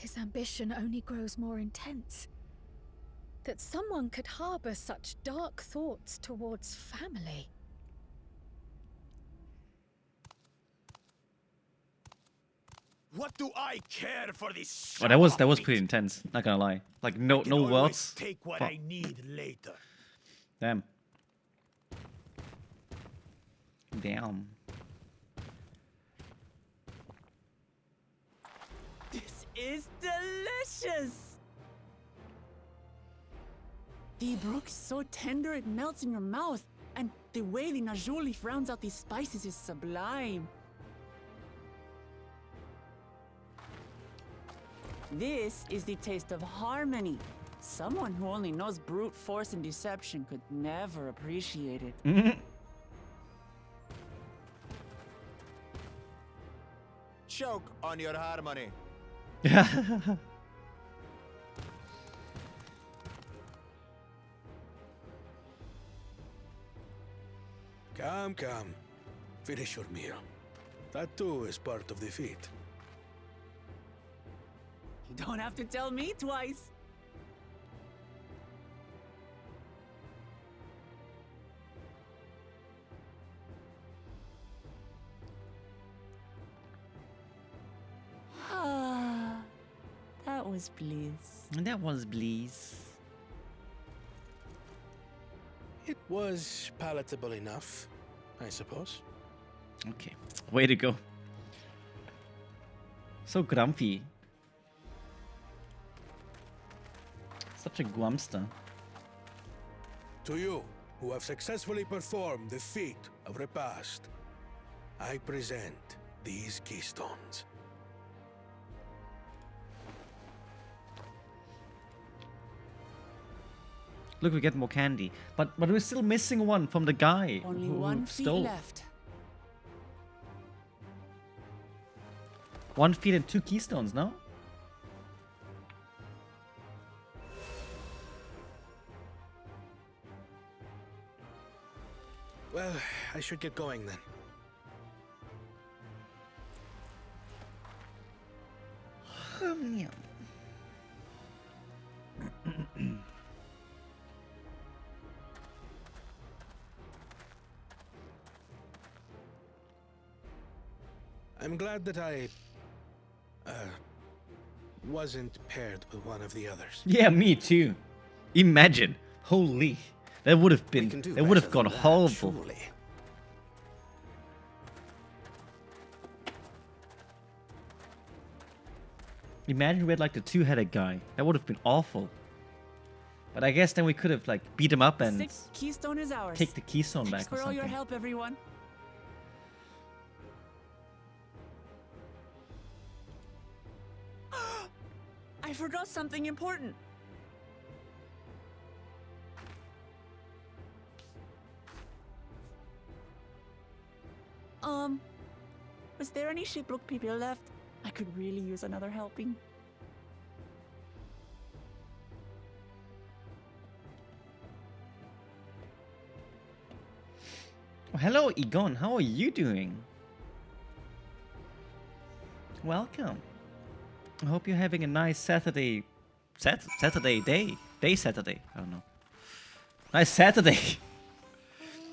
His ambition only grows more intense. That someone could harbor such dark thoughts towards family. What do I care for this? Oh, that was pretty intense. Not gonna lie. Like no words. Take what Fuck. I need later. Damn. Damn. This is delicious! The brook is so tender it melts in your mouth, and the way the najou leaf rounds out these spices is sublime. This is the taste of harmony. Someone who only knows brute force and deception could never appreciate it. Choke on your harmony. Come, come. Finish your meal. That too is part of the feat. You don't have to tell me twice. Ah, that was bliss. That was bliss. It was palatable enough, I suppose. Okay. Way to go. So grumpy. Such a guamster. To you, who have successfully performed the feat of repast, I present these keystones. Look, we get more candy. But we're still missing one from the guy Only who one feat stole. left. 1 feet and 2 keystones, no? Well, I should get going then. I'm glad that I wasn't paired with one of the others. Yeah, me too. Imagine. Holy. That would have We been. can do It would have better gone than that, horrible. surely. Imagine we had like the two-headed guy. That would have been awful. But I guess then we could have like beat him up The and sixth keystone is ours. take the keystone Thanks back or for all your something. help, everyone. I forgot something important. Was there any Shipbrook people left? I could really use another helping. Oh, hello, Egon. How are you doing? Welcome. I hope you're having a nice Saturday. Saturday day. Day Saturday. I don't know. Nice Saturday.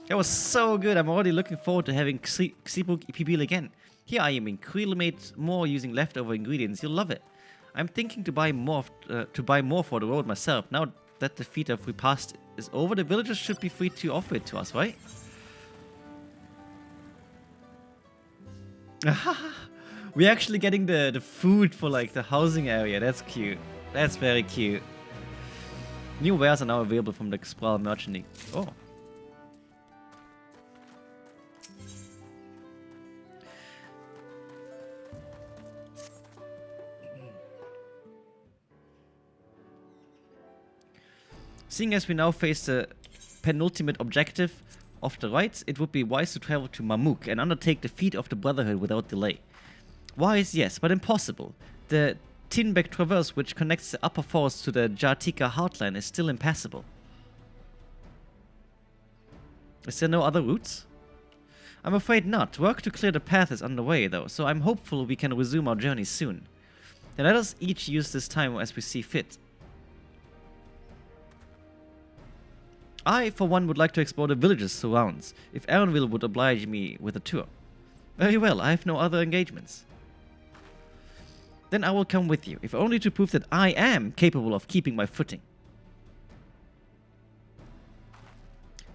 That was so good. I'm already looking forward to having Xibuk PBL again. Here I am in Krill made more using leftover ingredients. You'll love it. I'm thinking to buy more for the road myself. Now that the feat of repast is over, the villagers should be free to offer it to us, right? We're actually getting the food for like the housing area. That's cute. That's very cute. New wares are now available from the Sprawl Merchant. Oh. Seeing as we now face the penultimate objective of the rites, it would be wise to travel to Mamuk and undertake the feat of the Brotherhood without delay. Wise, yes, but impossible. The Tinbek Traverse, which connects the upper forest to the Jartika heartland, is still impassable. Is there no other routes? I'm afraid not. Work to clear the path is underway, though, so I'm hopeful we can resume our journey soon. Then let us each use this time as we see fit. I, for one, would like to explore the villages surrounds, if Aaronville would oblige me with a tour. Very well, I have no other engagements. Then I will come with you, if only to prove that I am capable of keeping my footing.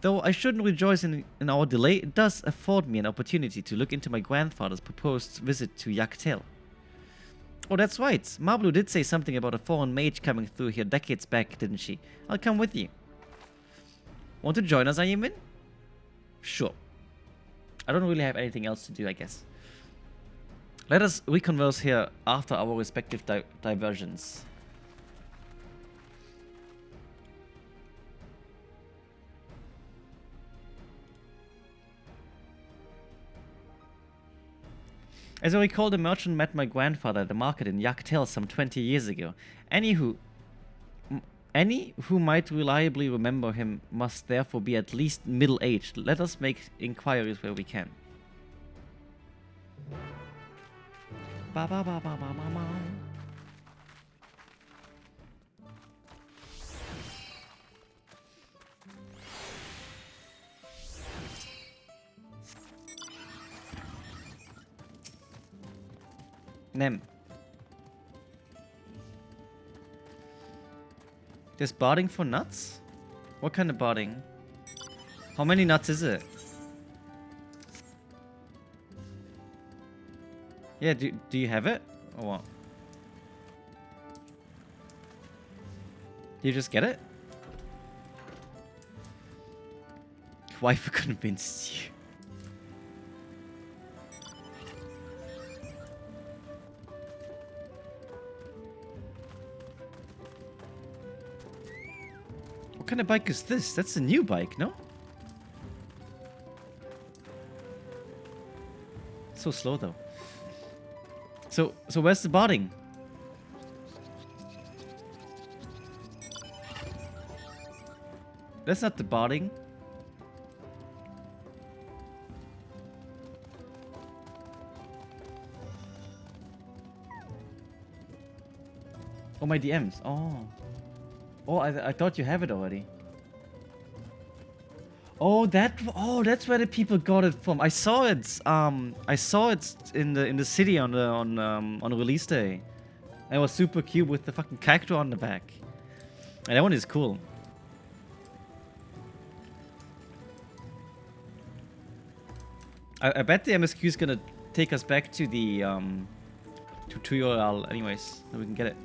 Though I shouldn't rejoice in our delay, it does afford me an opportunity to look into my grandfather's proposed visit to Yaktel. Oh, that's right. Marblu did say something about a foreign mage coming through here decades back, didn't she? I'll come with you. Want to join us, Ayamin? Sure. I don't really have anything else to do, I guess. Let us reconverse here after our respective diversions. As I recall, the merchant met my grandfather at the market in Yaktel some 20 years ago. Any who might reliably remember him must therefore be at least middle-aged. Let us make inquiries where we can. Ba ba ba ba ba ba ba. Nem. There's barding for nuts? What kind of barding? How many nuts is it? Yeah, do you have it? Or what? You just get it? Wife convinced you. What kind of bike is this? That's a new bike, no? So slow though. So where's the barding? That's not the barding. Oh, my DMs. Oh. Oh, I thought you have it already. Oh, that's where the people got it from. I saw it. I saw it in the city on release day. And it was super cute with the fucking character on the back. And that one is cool. I bet the MSQ is gonna take us back to the tutorial anyways, so we can get it.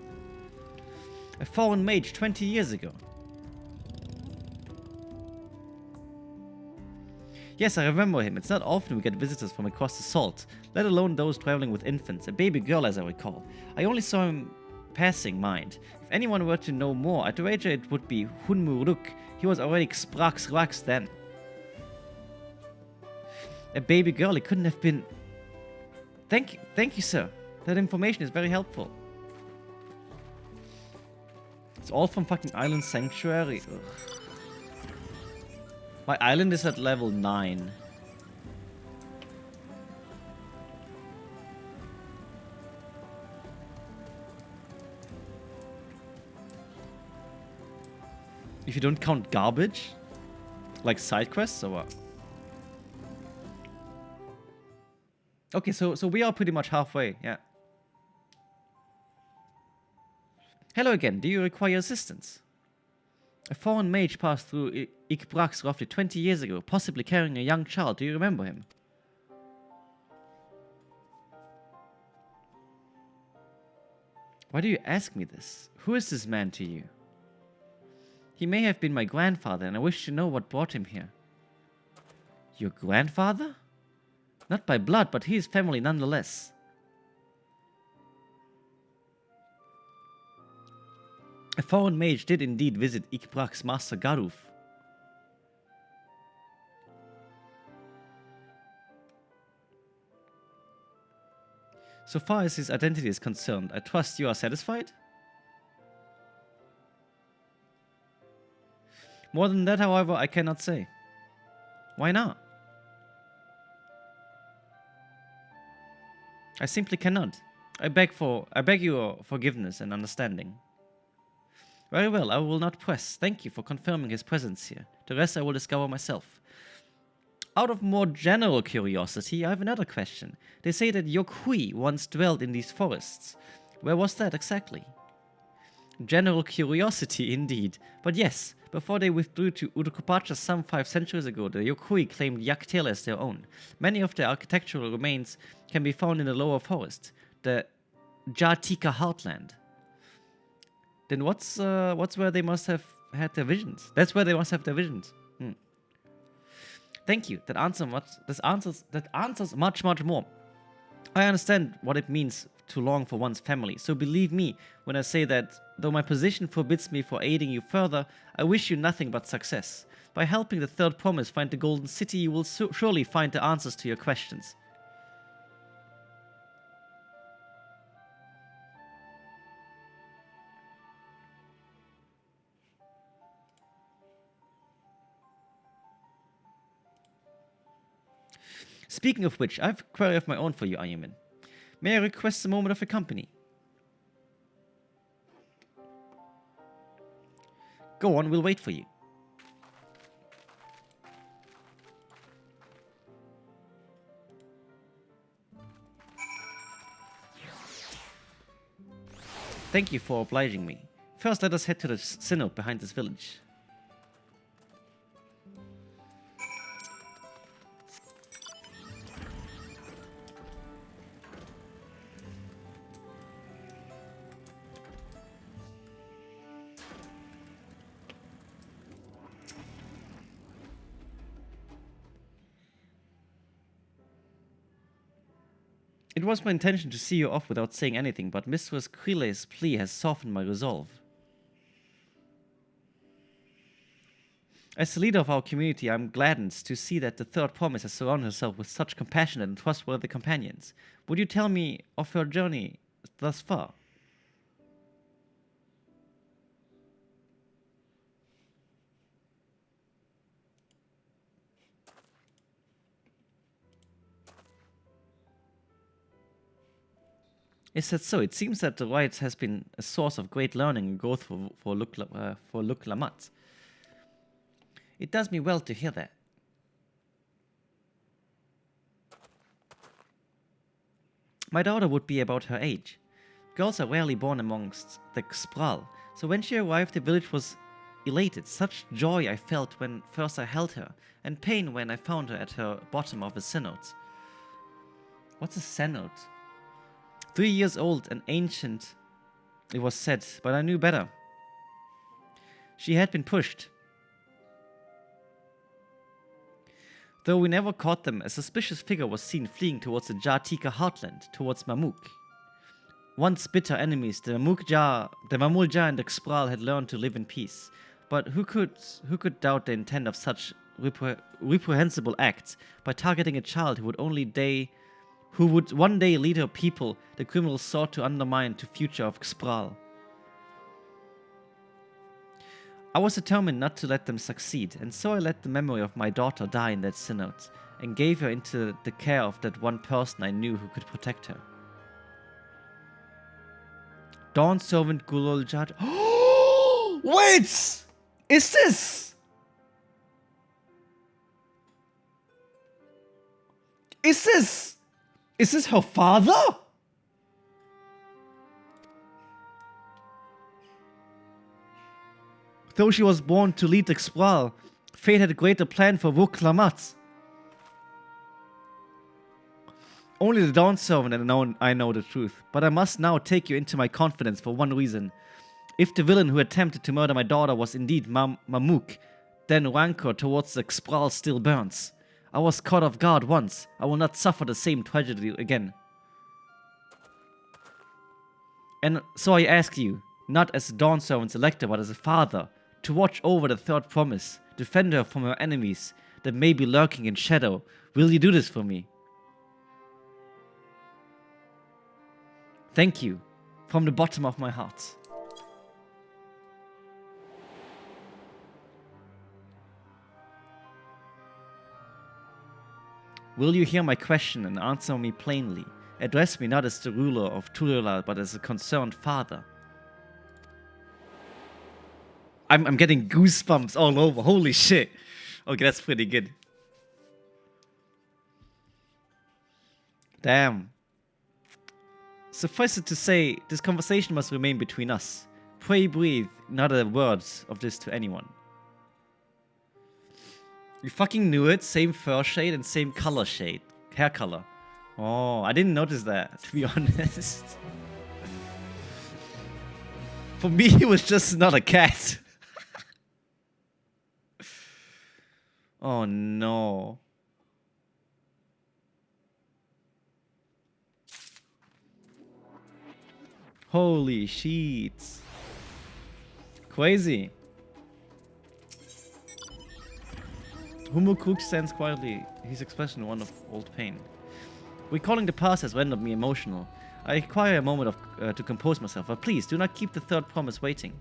A fallen mage 20 years ago. Yes, I remember him. It's not often we get visitors from across the salt, let alone those traveling with infants. A baby girl, as I recall. I only saw him passing, mind. If anyone were to know more, I'd wager it would be Hunmuruk. He was already Sprax Rax then. A baby girl, it couldn't have been... Thank you, sir. That information is very helpful. It's all from fucking Island Sanctuary. Ugh. My island is at level 9. If you don't count garbage? Like side quests or what? Okay, so we are pretty much halfway, yeah. Hello again, do you require assistance? A foreign mage passed through Ikbrax roughly 20 years ago, possibly carrying a young child. Do you remember him? Why do you ask me this? Who is this man to you? He may have been my grandfather, and I wish to know what brought him here. Your grandfather? Not by blood, but he is family nonetheless. A foreign mage did indeed visit Ikbrax's master Garuf. So far as his identity is concerned, I trust you are satisfied? More than that, however, I cannot say. Why not? I simply cannot. I beg your forgiveness and understanding. Very well, I will not press. Thank you for confirming his presence here. The rest I will discover myself. Out of more general curiosity, I have another question. They say that Yokhui once dwelled in these forests. Where was that exactly? General curiosity indeed. But yes, before they withdrew to Urukupacha some 5 centuries ago, the Yokhui claimed Yaktel as their own. Many of their architectural remains can be found in the lower forest, the Jatika heartland. Then what's where they must have had their visions? That's where they must have their visions. Thank you. That answers much more. I understand what it means to long for one's family. So believe me when I say that though my position forbids me for aiding you further, I wish you nothing but success. By helping the Third Promise find the Golden City, you will surely find the answers to your questions. Speaking of which, I have a query of my own for you, Ayumin. May I request a moment of your company? Go on, we'll wait for you. Thank you for obliging me. First, let us head to the synod behind this village. It was my intention to see you off without saying anything, but Mistress Krile's plea has softened my resolve. As the leader of our community, I am gladdened to see that the Third Promise has surrounded herself with such compassionate and trustworthy companions. Would you tell me of her journey thus far? Is that so? It seems that the rite has been a source of great learning and growth for Luk Lamat. It does me well to hear that. My daughter would be about her age. Girls are rarely born amongst the Xpral, so when she arrived the village was elated. Such joy I felt when first I held her, and pain when I found her at her bottom of the synods. What's a Cenote? 3 years old and ancient, it was said, but I knew better. She had been pushed. Though we never caught them, a suspicious figure was seen fleeing towards the Jartika heartland, towards Mamuk. Once bitter enemies, the Mamulja and the Xpral had learned to live in peace. But who could doubt the intent of such reprehensible acts by targeting a child who would one day lead her people the criminals sought to undermine the future of Xpral? I was determined not to let them succeed, and so I let the memory of my daughter die in that synod, and gave her into the care of that one person I knew who could protect her. Dawn Servant Gulol Jad. Wait! Is this? Is this her father? Though she was born to lead the Xpral, fate had a greater plan for Vuk Lamat. Only the Dawn Servant and I know the truth, but I must now take you into my confidence for one reason. If the villain who attempted to murder my daughter was indeed Mamuk, then rancor towards the Xpral still burns. I was caught off guard once. I will not suffer the same tragedy again. And so I ask you, not as a Dawn Servant's elector, but as a father, to watch over the third promise, defend her from her enemies that may be lurking in shadow. Will you do this for me? Thank you, from the bottom of my heart. Will you hear my question and answer me plainly? Address me not as the ruler of Tulula, but as a concerned father. I'm getting goosebumps all over. Holy shit. Okay, that's pretty good. Damn. Suffice it to say, this conversation must remain between us. Pray breathe not a word of this to anyone. You fucking knew it. Same fur shade and same color shade. Hair color. Oh, I didn't notice that, to be honest. For me, it was just not a cat. Oh no. Holy sheets. Crazy. Humukuk stands quietly, his expression one of old pain. Recalling the past has rendered me emotional. I require a moment to compose myself, but please do not keep the third promise waiting.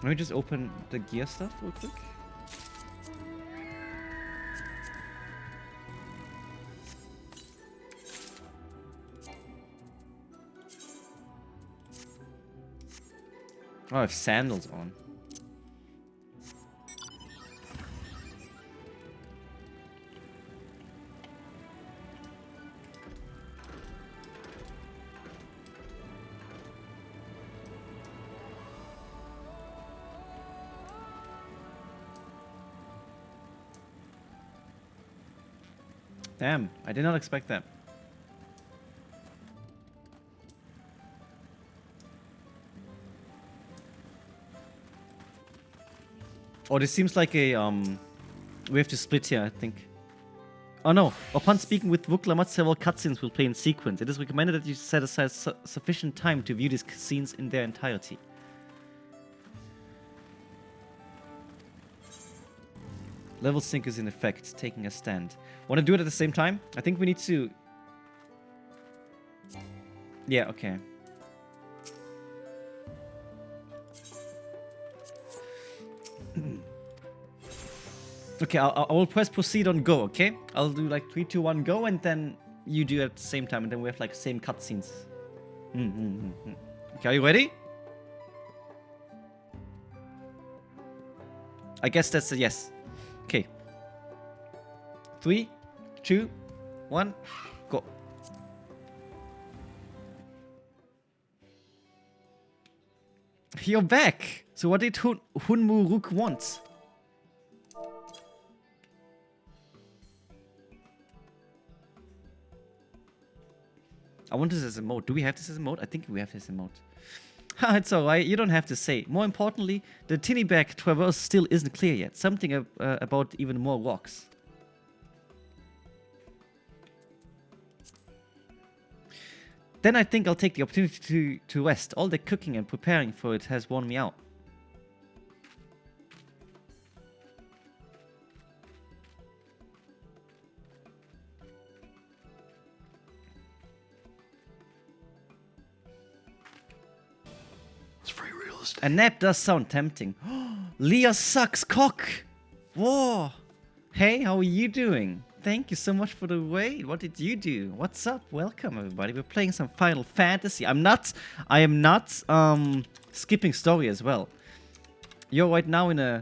Let me just open the gear stuff real quick. Oh, I have sandals on. Damn, I did not expect that. Oh, this seems like a, we have to split here, I think. Oh no, upon speaking with Vuklamat, several cutscenes will play in sequence. It is recommended that you set aside sufficient time to view these scenes in their entirety. Level sync is in effect, taking a stand. Want to do it at the same time? I think we need to... Yeah, okay. Okay, I will press proceed on go, okay? I'll do like 3, 2, 1, go, and then you do it at the same time, and then we have like same cutscenes. Okay, are you ready? I guess that's a yes. Okay. 3, 2, 1, go. You're back! So what did Hunmuruk want? I want this as a emote. Do we have this as a emote? I think we have this emote. It's alright, you don't have to say. More importantly, the Tinnyback traverse still isn't clear yet. Something about even more rocks. Then I think I'll take the opportunity to rest. All the cooking and preparing for it has worn me out. It's free real estate. A nap does sound tempting. Leah sucks cock! Whoa! Hey, how are you doing? Thank you so much for the raid. What did you do? What's up? Welcome everybody. We're playing some Final Fantasy. I am not skipping story as well. You're right now in a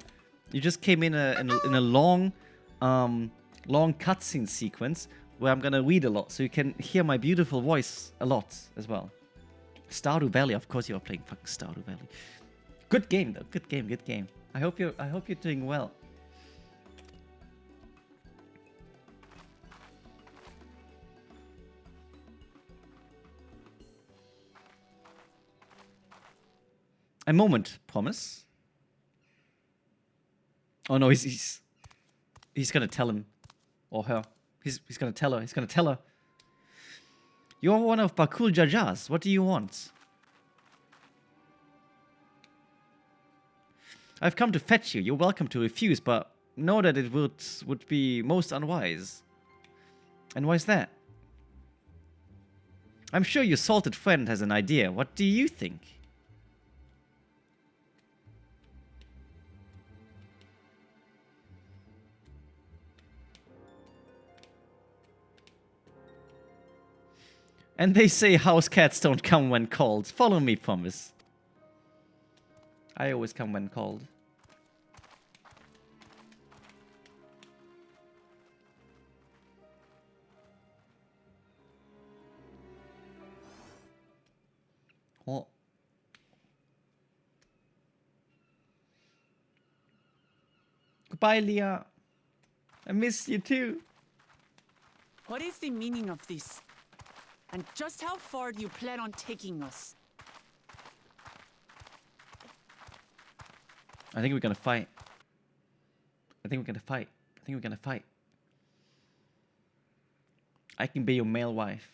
you just came in a long cutscene sequence where I'm gonna read a lot, so you can hear my beautiful voice a lot as well. Stardew Valley, of course you are playing fucking Stardew Valley. Good game though, good game. I hope you're doing well. A moment, promise. Oh no, he's gonna tell him or her. He's gonna tell her. He's gonna tell her. You're one of Bakul Jajas. What do you want? I've come to fetch you. You're welcome to refuse, but know that it would be most unwise. And why is that? I'm sure your salted friend has an idea. What do you think? And they say house cats don't come when called. Follow me, promise. I always come when called. Oh. Goodbye, Leah. I miss you too. What is the meaning of this? And just how far do you plan on taking us? I think we're gonna fight. I think we're gonna fight. I can be your male wife.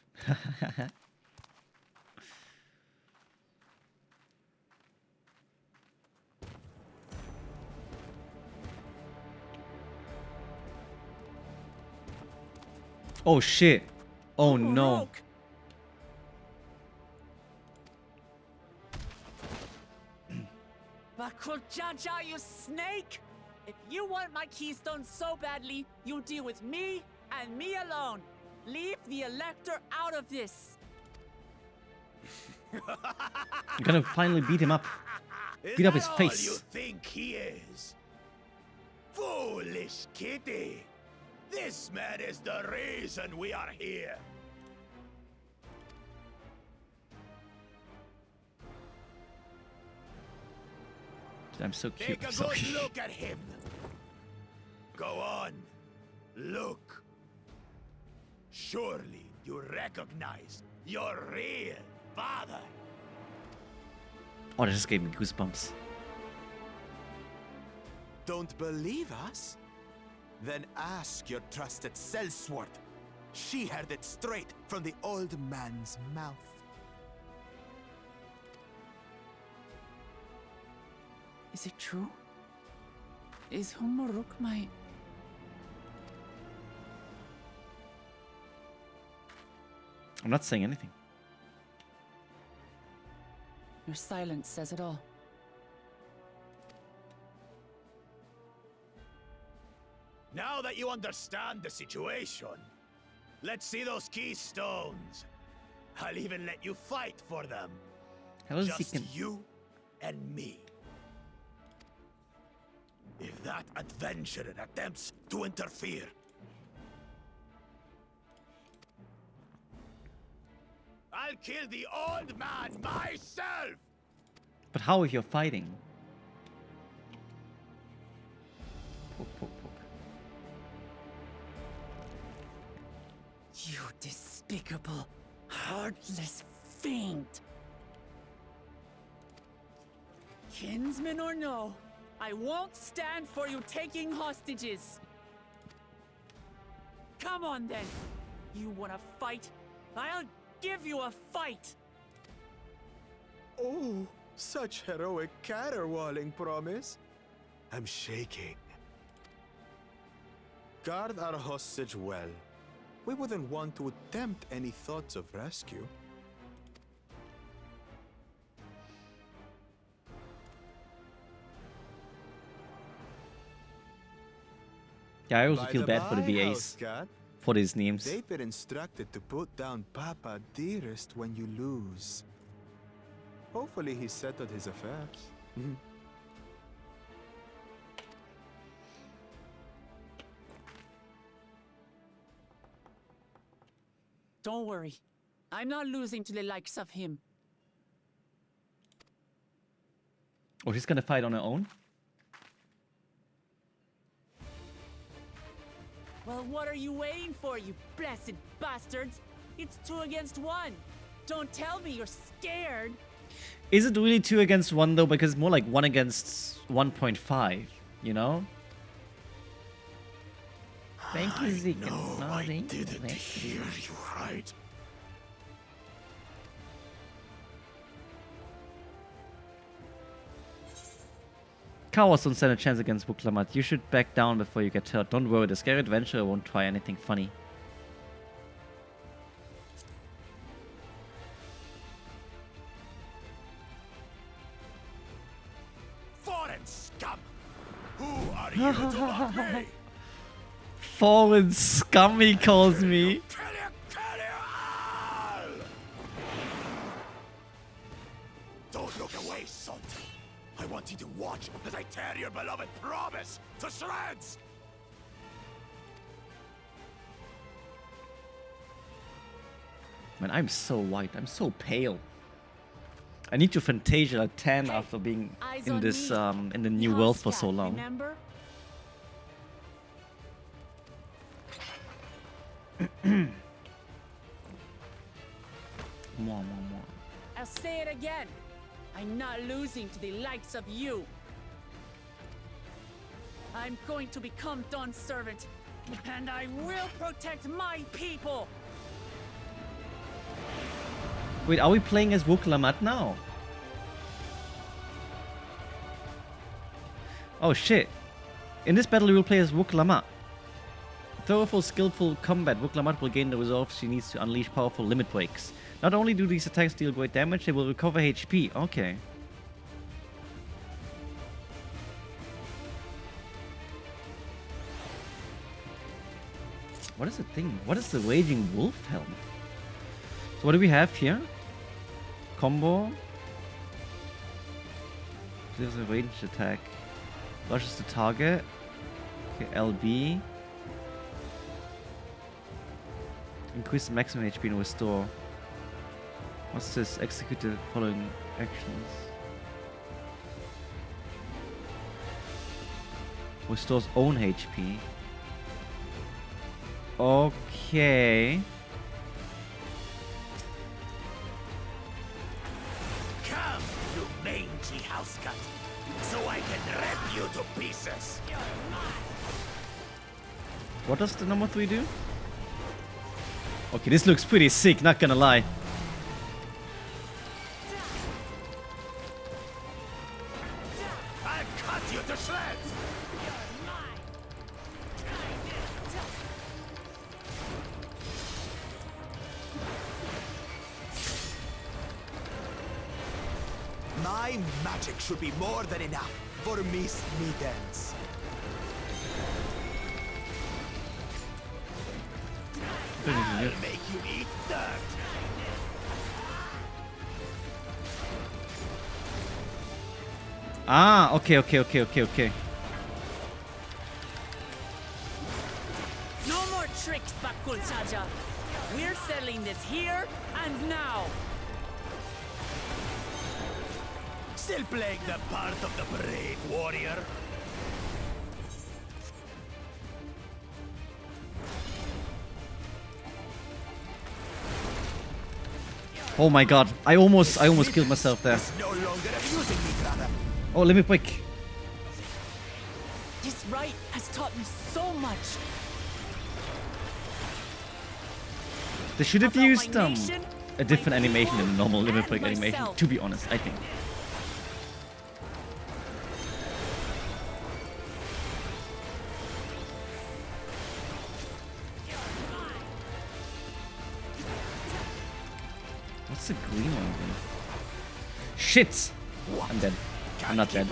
Oh shit. Oh no. Bakul Jaja, you snake! If you want my keystone so badly, you deal with me and me alone. Leave the Elector out of this. I'm gonna finally beat him up. Beat up his All face. you think he is? Foolish kitty! This man is the reason we are here. I'm so cute. Take a So good cute. look at him. Go on. Look. Surely you recognize your real father. Oh, that just gave me goosebumps. Don't believe us? Then ask your trusted Sellsworth. She heard it straight from the old man's mouth. Is it true? Is Humuruk my... I'm not saying anything. Your silence says it all. Now that you understand the situation, let's see those keystones. I'll even let you fight for them. Hello, Just Ziken. you and me. If that adventurer attempts to interfere, I'll kill the old man myself! But how if you're fighting? Poke, poke, poke. You despicable, heartless fiend! Kinsman or no, I won't stand for you taking hostages! Come on then! You wanna fight? I'll give you a fight! Oh, such heroic caterwauling promise. I'm shaking. Guard our hostage well. We wouldn't want to attempt any thoughts of rescue. Yeah, I also By feel the bad for the by, VAs House Cat, for these names. they've been instructed to put down Papa Dearest when you lose. Hopefully he settled his affairs. Don't worry. I'm not losing to the likes of him. Oh, she's gonna fight on her own? Well, what are you waiting for, you blessed bastards? It's 2 against 1. Don't tell me you're scared. Is it really 2 against 1 though? Because it's more like 1 against 1.5, you know? Thank you, Zeke. No, No, I thank you, didn't thank you. hear you right. Chaos don't stand a chance against Wuklamat. You should back down before you get hurt. Don't worry, the scary adventurer won't try anything funny. Foreign scum! Who are you to mock me? Fallen scum, he calls me. Don't look away, son. I want you to watch as I tear your beloved promise to shreds! Man, I'm so white. I'm so pale. I need to Fantasia 10 after being eyes in on this me. in the new House world for cat, so long. Remember? More. I'll say it again. I'm not losing to the likes of you. I'm going to become Dawn's servant, and I will protect my people. Wait, are we playing as Wuklamat now? Oh shit. In this battle we will play as Wuklamat. Through full skillful combat, Wuklamat will gain the resolve she needs to unleash powerful limit breaks. Not only do these attacks deal great damage, they will recover HP. Okay. What is the thing? What is the Raging Wolf helmet? So what do we have here? Combo. There's a ranged attack. Rushes the target. Okay, LB. Increase the maximum HP and restore. What's this? Execute the following actions. Restores own HP. Okay. Come, you mangy house cut, so I can rip you to pieces. What does the number 3 do? Okay, this looks pretty sick, not gonna lie. I'll cut you to shreds. My magic should be more than enough for Miss Mittens. I'll make you eat dirt. Ah, okay. No more tricks, Bakul Chaja. We're settling this here and now. Still playing the part of the brave warrior? Oh my god, I almost killed myself there. No longer amusing me, brother. Oh, let me break. This rite has taught me so much. They should have About my used nation, a different animation than the normal limit break and animation, myself. to be honest, I think. What's the green one then? Shit! I'm dead. I'm not dead.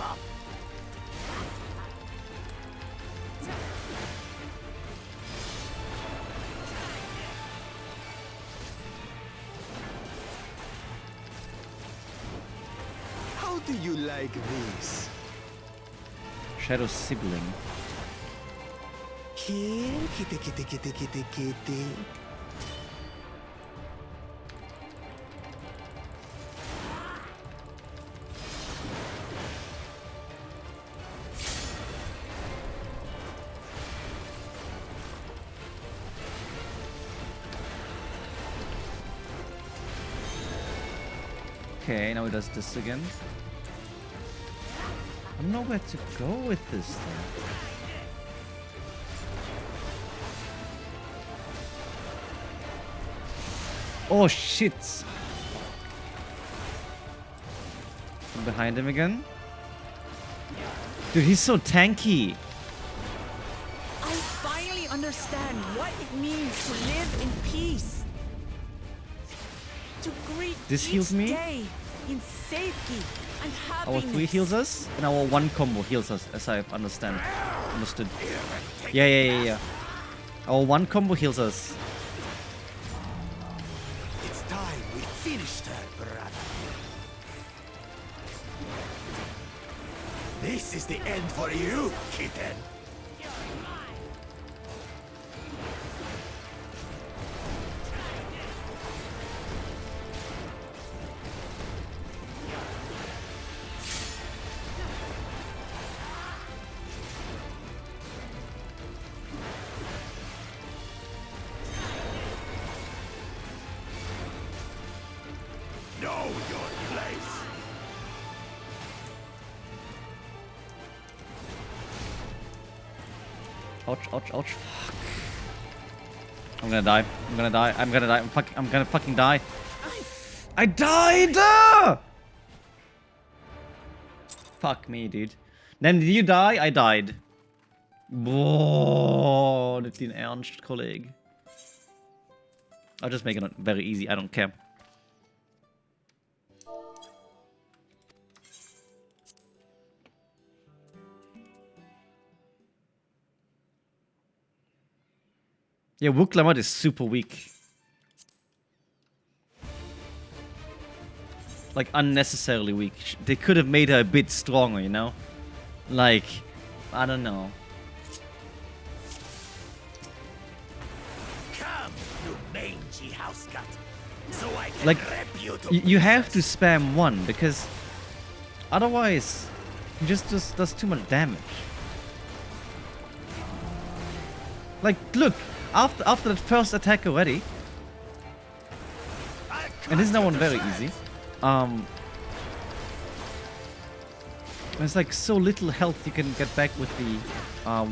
How do you like this? Shadow's sibling. Here, kitty, kitty, kitty, kitty, kitty. Okay, now he does this again. I don't know where to go with this thing. Oh shit! I'm behind him again. Dude, he's so tanky. I finally understand what it means to live in peace. To greet This each heals me. day in safety and Our happiness. 3 heals us, and our 1 combo heals us, as I understood. Yeah. Our 1 combo heals us. It's time we finished her, brother. This is the end for you, kitten. Know your place. Ouch, ouch, ouch. Fuck. I'm gonna die. I'm gonna die. I'm gonna die. I'm gonna fucking die. I died! Fuck me, dude. Then did you die? I died. Boah, das ist dein Ernst, Kollege. I'll just make it very easy. I don't care. Yeah, Wuklamad is super weak. Like, unnecessarily weak. They could have made her a bit stronger, you know? Like, I don't know. Come, you mangy house cat, so I can Like, rep you to you have to spam 1, because otherwise, he just does too much damage. Like, look, after that first attack already, and this is now one very easy. There's like so little health you can get back with the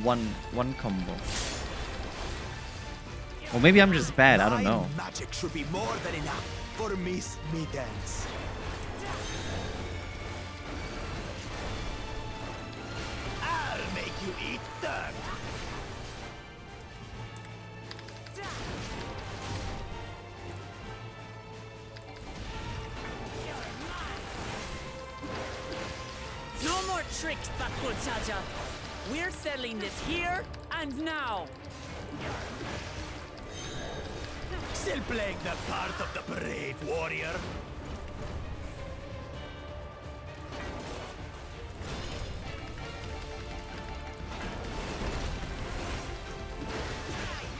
one combo. Or maybe I'm just bad. I don't know. My magic should be more than enough for Miss Mittens. I'll make you eat dirt. No more tricks, Bakul Chaja. We're settling this here and now. Still playing the part of the brave warrior?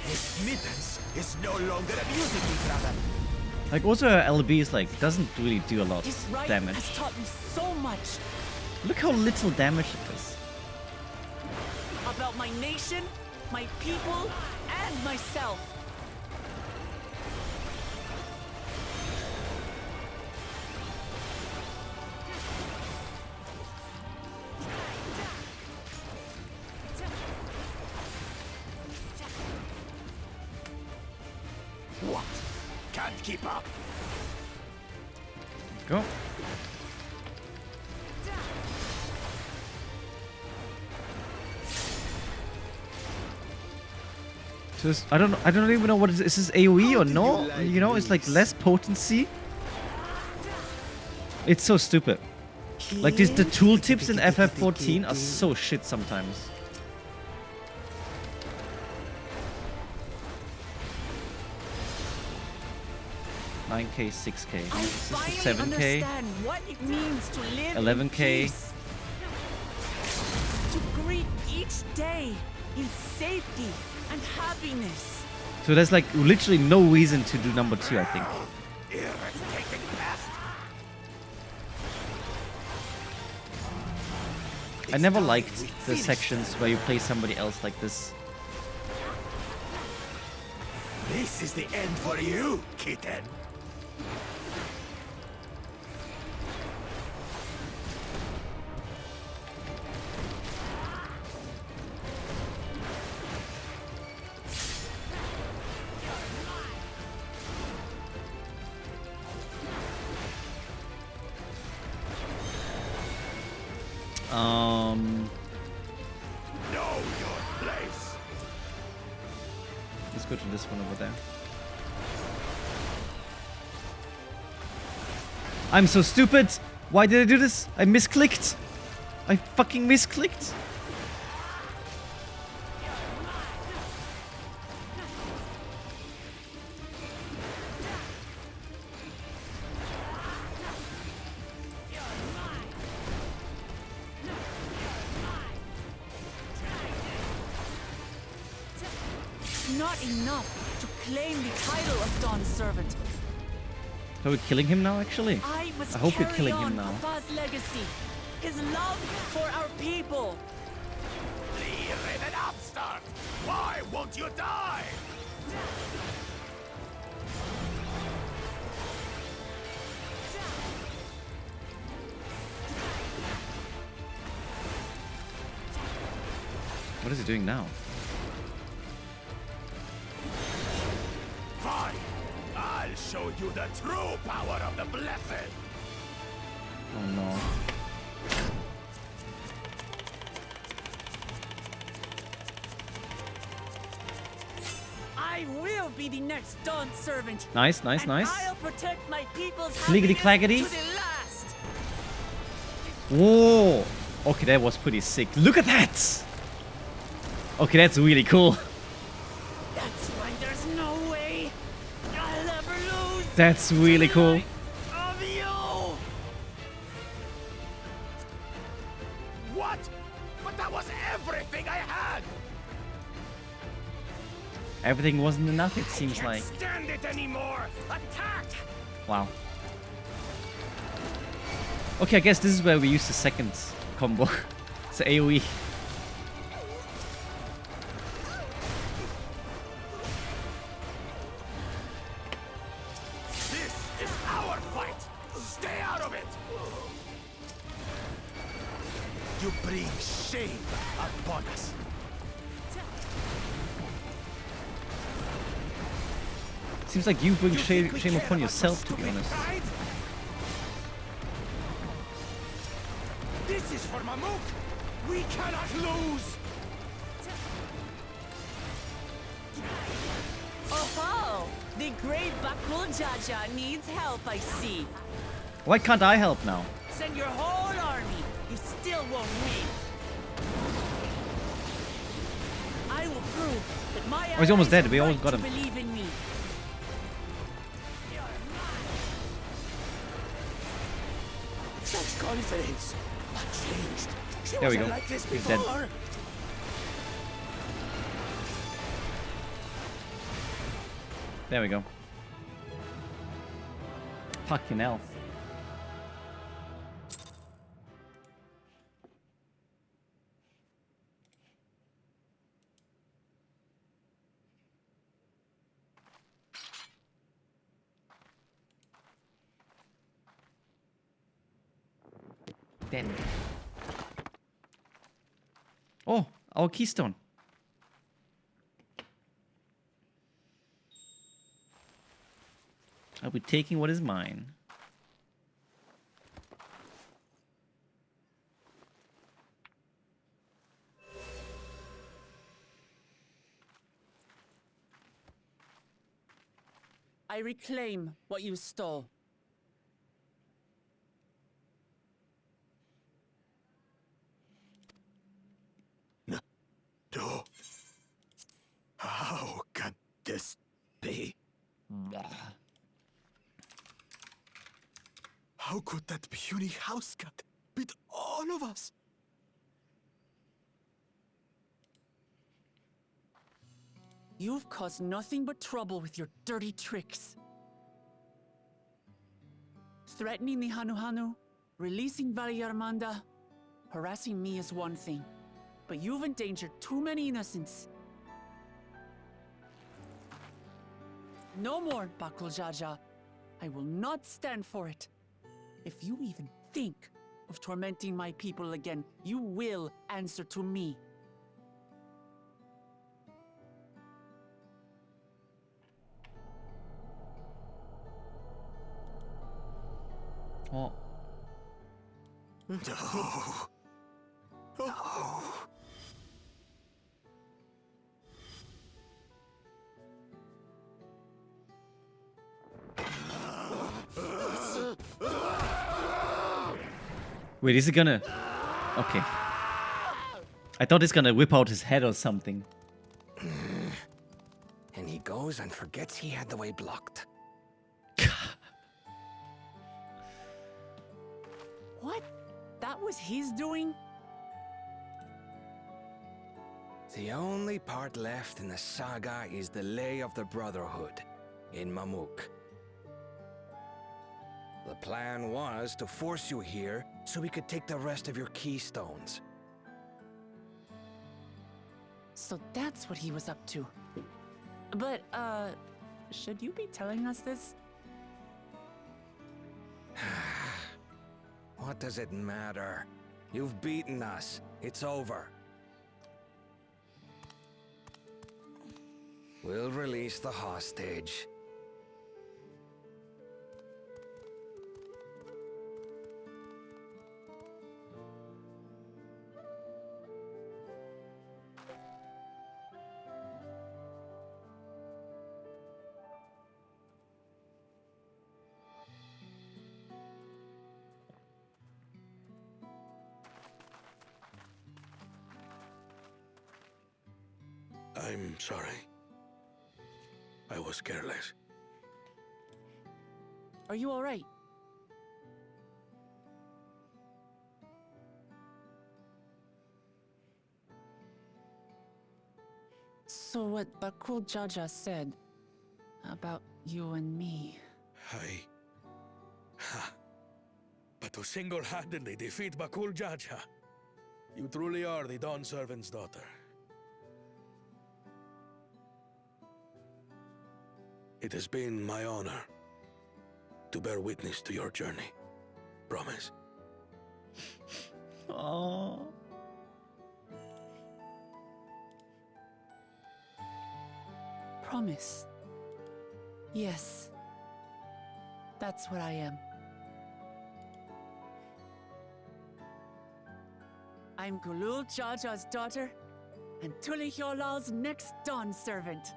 Miss Mittens is no longer amusing me, brother. Like also her LB is like doesn't really do a lot This of rite damage. has taught me so much Look how little damage it is. about my nation, my people, and myself. What? Can't keep up. Go. So I don't even know what is this. Is this AoE or no? You know, it's like less potency. It's so stupid. Like the tooltips in FF14 are so shit sometimes. $9K, $6K, Finally 7K, understand what it means to live in 11K. peace. To greet each day in safety and happiness. So there's like literally no reason to do number 2, I think. I never liked the sections where you play somebody else like this. This is the end for you, kitten. Know your place. Let's go to this one over there. I'm so stupid! Why did I do this? I misclicked! I fucking misclicked! Not enough to claim the title of Dawn Servant. Are we killing him now, actually? I must hope we're carry killing on him now. Papa's legacy, his love for our people. Leave it upstart. Why won't you die? What is he doing now? Fine. I'll show you the true power of the blessed. Oh no. I will be the next Dawn Servant. Nice, nice, and nice. I'll protect my people's Clickety clackety. happiness to the last. Whoa! Okay, that was pretty sick. Look at that! Okay, that's really cool. That's why there's no way I'll ever lose. That's really cool. Of you. What? But that was everything I had. Everything wasn't enough, it seems like. Stand it anymore. Attack! Wow. Okay, I guess this is where we use the second combo. It's AoE. This is our fight. Stay out of it. You bring shame upon us. Seems like you bring shame upon yourself, to be honest. This is for Mamuk. We cannot lose. Oh, the great Bakul Jaja needs help, I see. Why can't I help now? Send your whole army. You still won't win. I will prove that my Oh, he's almost allies dead. We have almost right got to him. believe in me. Such confidence. What changed? She There we wasn't go. like this He's dead. before. There we go. Fucking hell. Then. Oh, our keystone. I'll be taking what is mine. I reclaim what you stole. No. How can this be? How could that puny house cat beat all of us? You've caused nothing but trouble with your dirty tricks. Threatening the Hanuhanu, releasing Valiarmanda, harassing me is one thing, but you've endangered too many innocents. No more, Bakul Jaja. I will not stand for it. If you even think of tormenting my people again, you will answer to me. Oh. No. No. Wait, is he gonna... Okay. I thought he's gonna whip out his head or something. And he goes and forgets he had the way blocked. What? That was his doing? The only part left in the saga is the Lay of the Brotherhood in Mamuk. The plan was to force you here so we could take the rest of your keystones. So that's what he was up to. But, should you be telling us this? What does it matter? You've beaten us. It's over. We'll release the hostage. I'm sorry. I was careless. Are you alright? So what Bakul Jaja said about you and me... But to single-handedly defeat Bakul Jaja, you truly are the Dawn Servant's daughter. It has been my honor to bear witness to your journey. Promise. Oh. Promise. Yes. That's what I am. I'm Gulul Jaja's daughter, and Tuli Hyolal's next Dawn servant.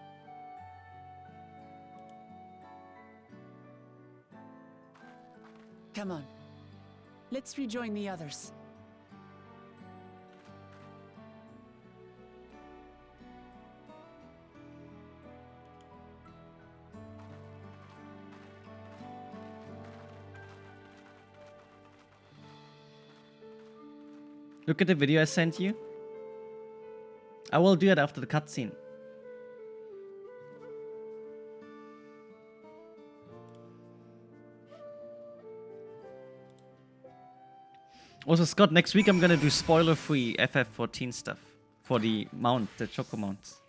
Come on. Let's rejoin the others. Look at the video I sent you. I will do it after the cutscene. Also, Scott, next week I'm gonna do spoiler-free FF14 stuff for the mount, the Choco mounts.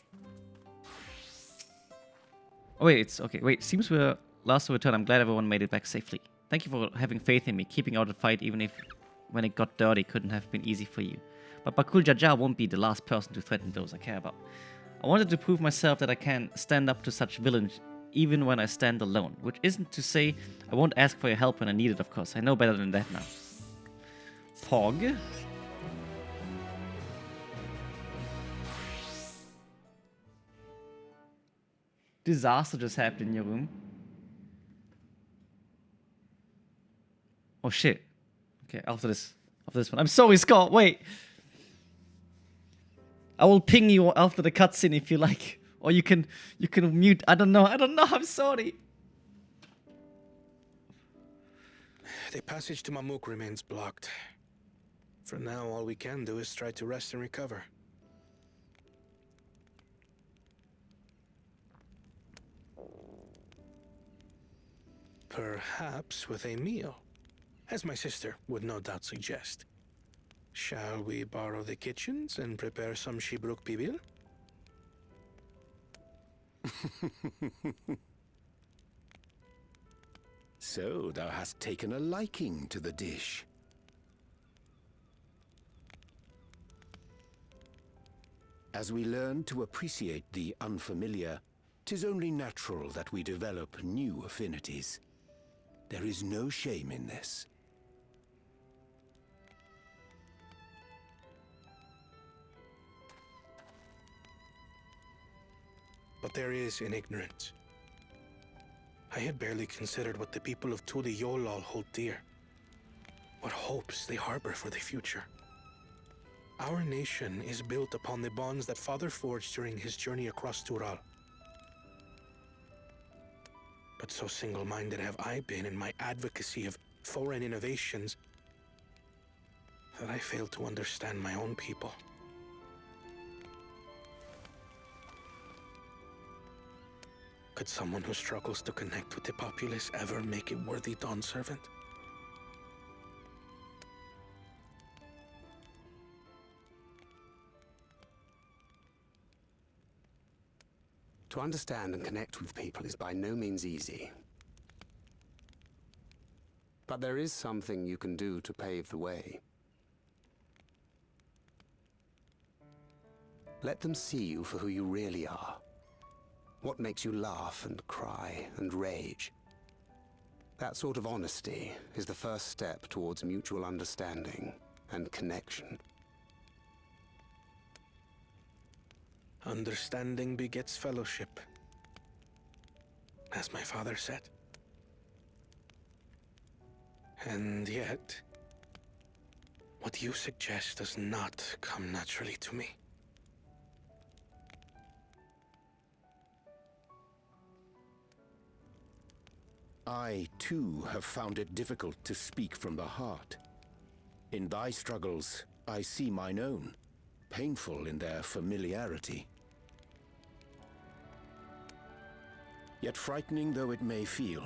Oh wait, it's okay. Wait, seems we're last return. I'm glad everyone made it back safely. Thank you for having faith in me, keeping out the fight even if when it got dirty couldn't have been easy for you. But Bakul Jaja won't be the last person to threaten those I care about. I wanted to prove myself that I can stand up to such villains even when I stand alone, which isn't to say I won't ask for your help when I need it, of course. I know better than that now. Pog. Disaster just happened in your room. Oh shit. Okay, after this one. I'm sorry, Scott, wait. I will ping you after the cutscene if you like. Or you can mute. I don't know, I'm sorry. The passage to Mamuk remains blocked. For now, all we can do is try to rest and recover. Perhaps with a meal, as my sister would no doubt suggest. Shall we borrow the kitchens and prepare some Shibruk Pibil? So thou hast taken a liking to the dish. As we learn to appreciate the unfamiliar, 'tis only natural that we develop new affinities. There is no shame in this. But there is in ignorance. I had barely considered what the people of Tuli Yolal hold dear. What hopes they harbor for the future. Our nation is built upon the bonds that Father forged during his journey across Tural. But so single-minded have I been in my advocacy of foreign innovations that I failed to understand my own people. Could someone who struggles to connect with the populace ever make a worthy Dawn servant? To understand and connect with people is by no means easy. But there is something you can do to pave the way. Let them see you for who you really are. What makes you laugh and cry and rage. That sort of honesty is the first step towards mutual understanding and connection. Understanding begets fellowship, as my father said. And yet, what you suggest does not come naturally to me. I, too, have found it difficult to speak from the heart. In thy struggles, I see mine own, painful in their familiarity. Yet frightening though it may feel,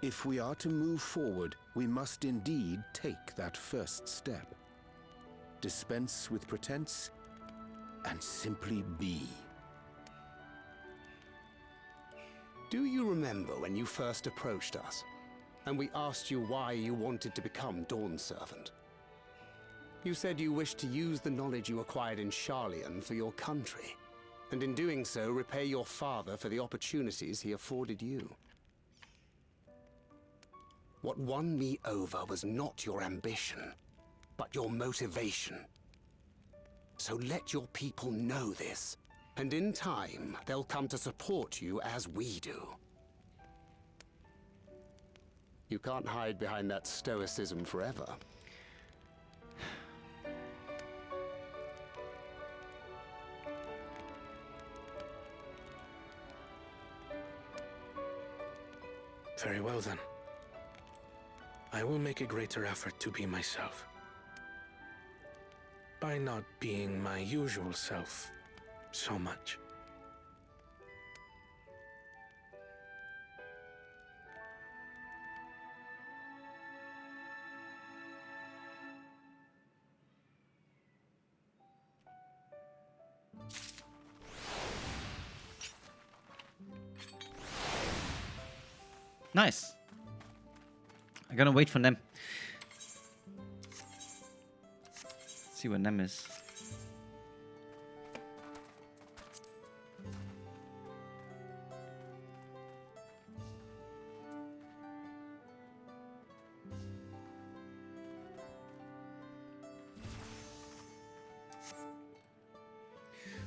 if we are to move forward, we must indeed take that first step. Dispense with pretense, and simply be. Do you remember when you first approached us, and we asked you why you wanted to become Dawn Servant? You said you wished to use the knowledge you acquired in Sharlayan for your country, and in doing so repay your father for the opportunities he afforded you. What won me over was not your ambition, but your motivation. So let your people know this. And in time, they'll come to support you as we do. You can't hide behind that stoicism forever. Very well then. I will make a greater effort to be myself. By not being my usual self so much. Nice. I'm gonna wait for Nem. See where Nem is.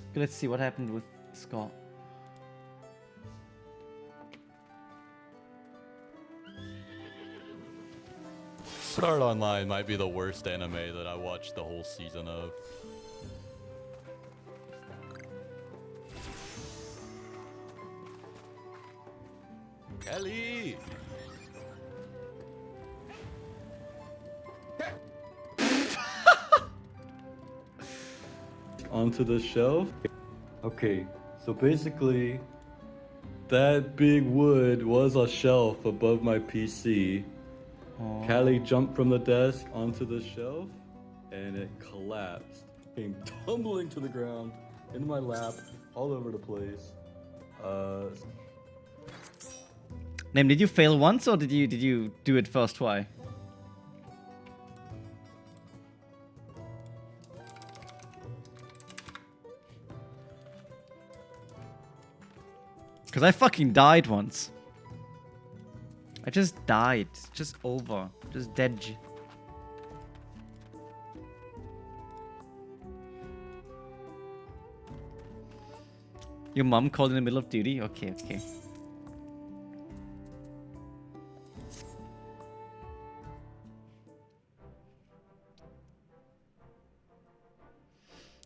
Okay, let's see what happened with Scott. Sword Art Online might be the worst anime that I watched the whole season of. Kelly! Onto the shelf. Okay, so basically, that big wood was a shelf above my PC. Callie jumped from the desk onto the shelf, and it collapsed. Came tumbling to the ground, into my lap, all over the place. Nem, did you fail once or did you do it first try? Because I fucking died once. I just died. Just over. Just dead. Your mom called in the middle of duty? Okay, okay.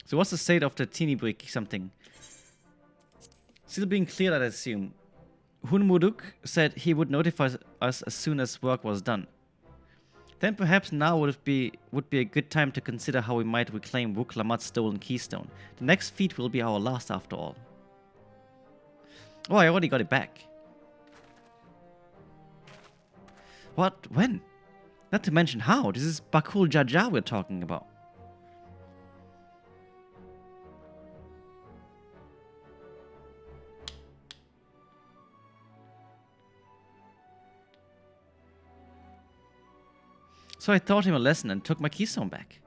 So what's the state of the teeny brick something? Still being cleared, I assume. Hunmuduk said he would notify us as soon as work was done. Then perhaps now would be a good time to consider how we might reclaim Wuklamat's stolen keystone. The next feat will be our last after all. Oh, I already got it back. What? When? Not to mention how. This is Bakul Jaja we're talking about. So I taught him a lesson and took my keystone back.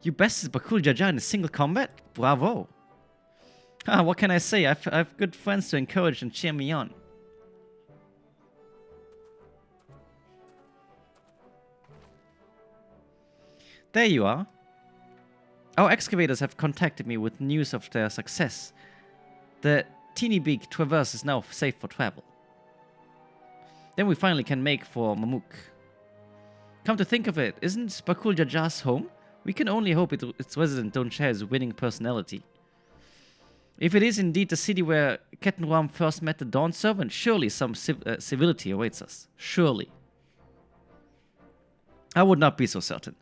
You bested Bakul Jaja in a single combat? Bravo! Ah, what can I say? I've good friends to encourage and cheer me on. There you are. Our excavators have contacted me with news of their success. The teeny big traverse is now safe for travel. Then we finally can make for Mamuk. Come to think of it, isn't Bakul Jaja's home? We can only hope its residents don't share his winning personality. If it is indeed the city where Kettenram first met the Dawn Servant, surely some civility awaits us. Surely. I would not be so certain.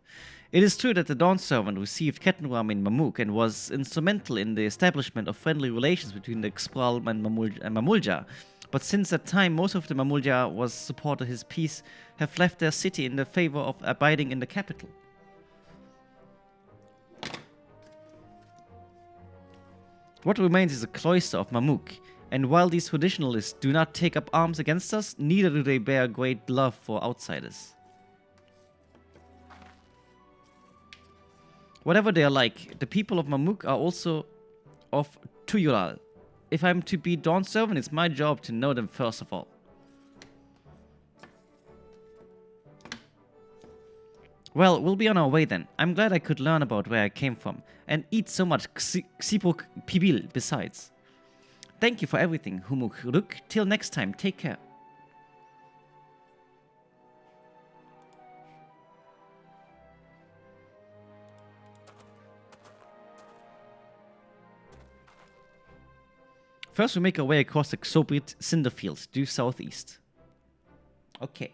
It is true that the Dawn Servant received Kettenram in Mamuk and was instrumental in the establishment of friendly relations between the Xpral and Mamulja. But since that time, most of the Mamulja was supported his peace have left their city in the favor of abiding in the capital. What remains is a cloister of Mamuk, and while these traditionalists do not take up arms against us, neither do they bear great love for outsiders. Whatever they are like, the people of Mamuk are also of Tuyural. If I'm to be Dawn Servant, it's my job to know them first of all. Well, we'll be on our way then. I'm glad I could learn about where I came from, and eat so much Xipuk Pibil besides. Thank you for everything, Humuk. Till next time, take care. First, we make our way across the Xobrit cinder fields due southeast. Okay.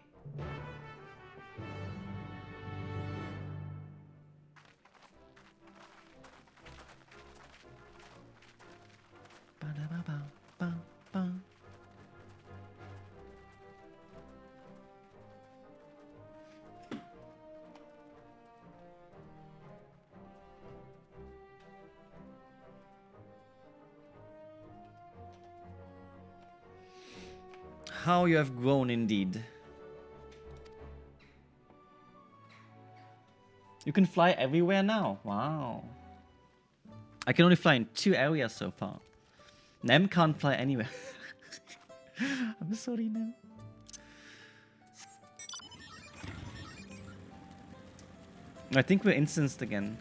How you have grown indeed. You can fly everywhere now. Wow. I can only fly in 2 areas so far. Nem can't fly anywhere. I'm sorry, Nem. I think we're instanced again.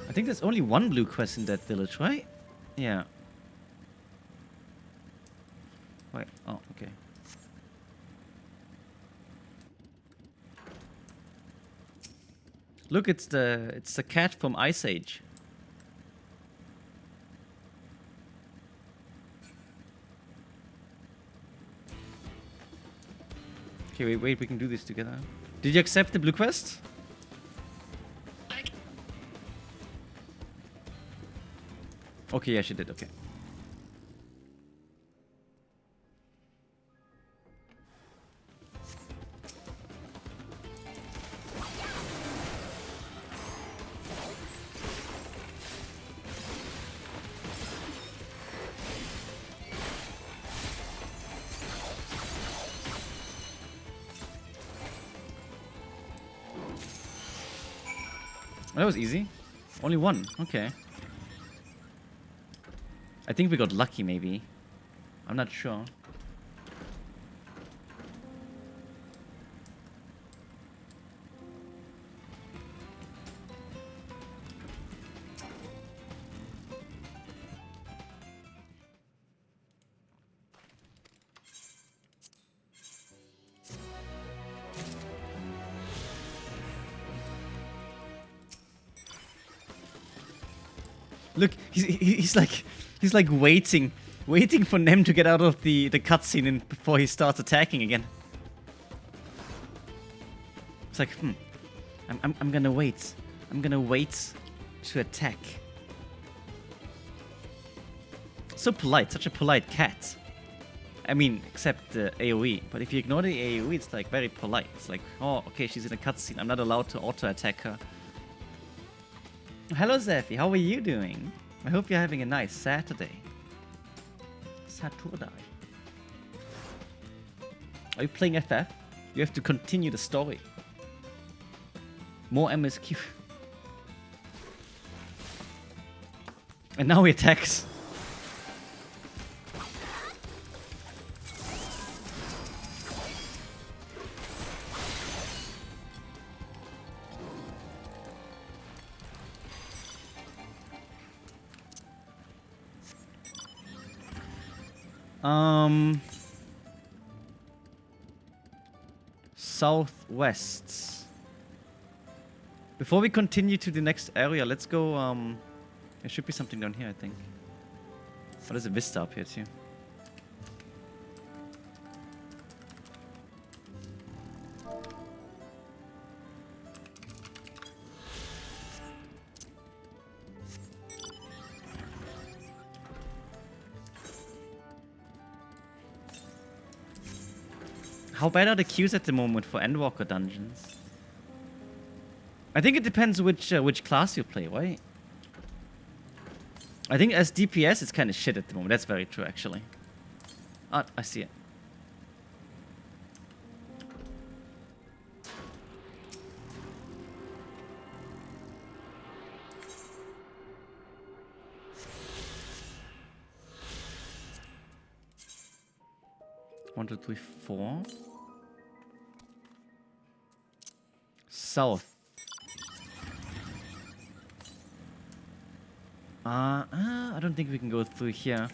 I think there's only 1 blue quest in that village, right? Yeah. Wait, oh, okay. Look, it's the cat from Ice Age. Okay, wait, we can do this together. Did you accept the blue quest? Okay, yeah, she did, okay. That was easy. Only 1, okay. I think we got lucky, maybe. I'm not sure. Look, he's like waiting for Nem to get out of the cutscene before he starts attacking again. It's like, I'm gonna wait. I'm gonna wait to attack. So polite, such a polite cat. I mean, except the AoE. But if you ignore the AoE, it's like very polite. It's like, oh, okay, she's in a cutscene. I'm not allowed to auto-attack her. Hello, Zephy. How are you doing? I hope you're having a nice Saturday. Saturday. Are you playing FF? You have to continue the story. More MSQ. And now he attacks. Southwest. Before we continue to the next area, let's go, there should be something down here, I think. Oh, there's a vista up here too. How bad are the queues at the moment for Endwalker dungeons? I think it depends which class you play, right? I think as DPS it's kind of shit at the moment. That's very true, actually. Ah, I see it. One, two, three, 4. South. I don't think we can go through here.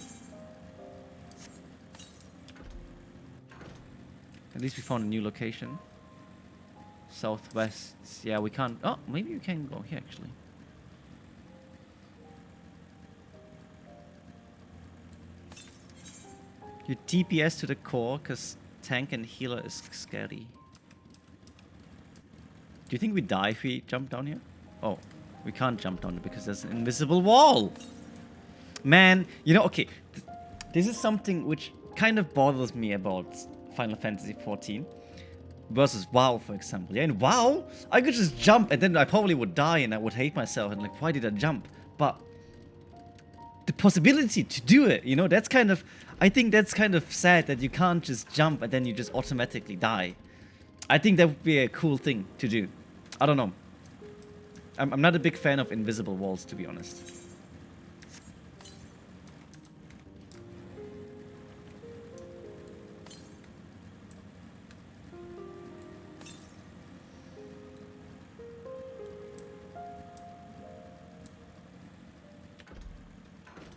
At least we found a new location. southwest. Yeah, we can't. Oh, maybe we can go here actually. You TPS to the core because tank and healer is scary. Do you think we die if we jump down here? Oh, we can't jump down because there's an invisible wall. Man, you know, okay. This is something which kind of bothers me about Final Fantasy XIV versus WoW, for example. Yeah, in WoW, I could just jump and then I probably would die and I would hate myself and like, why did I jump? But the possibility to do it, you know, that's kind of, I think that's kind of sad that you can't just jump and then you just automatically die. I think that would be a cool thing to do. I don't know. I'm not a big fan of invisible walls, to be honest.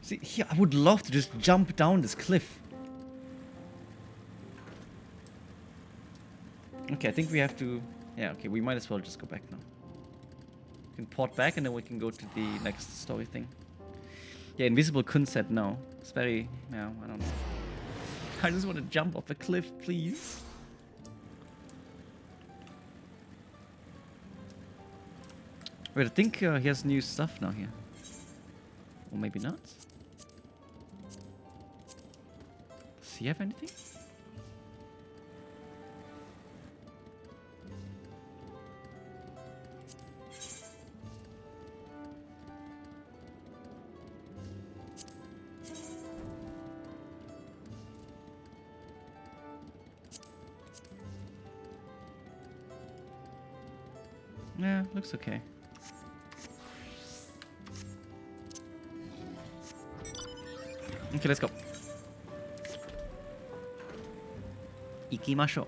See, here, I would love to just jump down this cliff. Okay, I think we have to... Yeah, okay, we might as well just go back now. We can port back and then we can go to the next story thing. Yeah, invisible Kunset, no. It's very... Yeah, I don't know. I just want to jump off a cliff, please. Wait, I think he has new stuff now here. Or maybe not. Does he have anything? Yeah, looks okay. Okay, let's go. Ikimashou.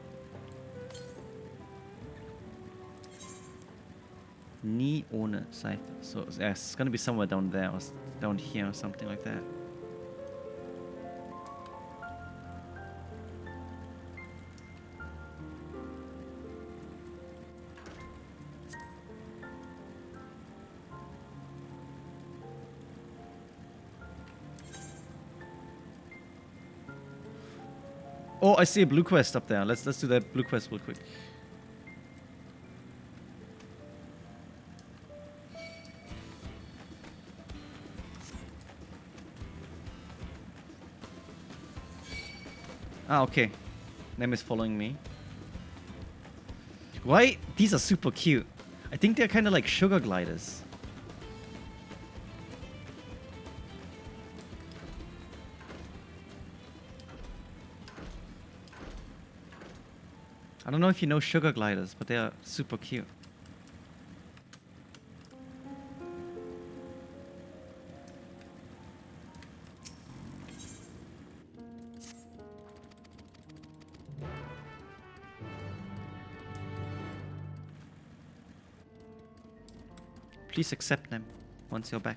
Ni ohne Seife. So yeah, it's gonna be somewhere down there or down here or something like that. Oh, I see a blue quest up there. Let's do that blue quest real quick. Ah, okay. Name is following me. Why? These are super cute. I think they're kind of like sugar gliders. I don't know if you know sugar gliders, but they are super cute. Please accept them once you're back.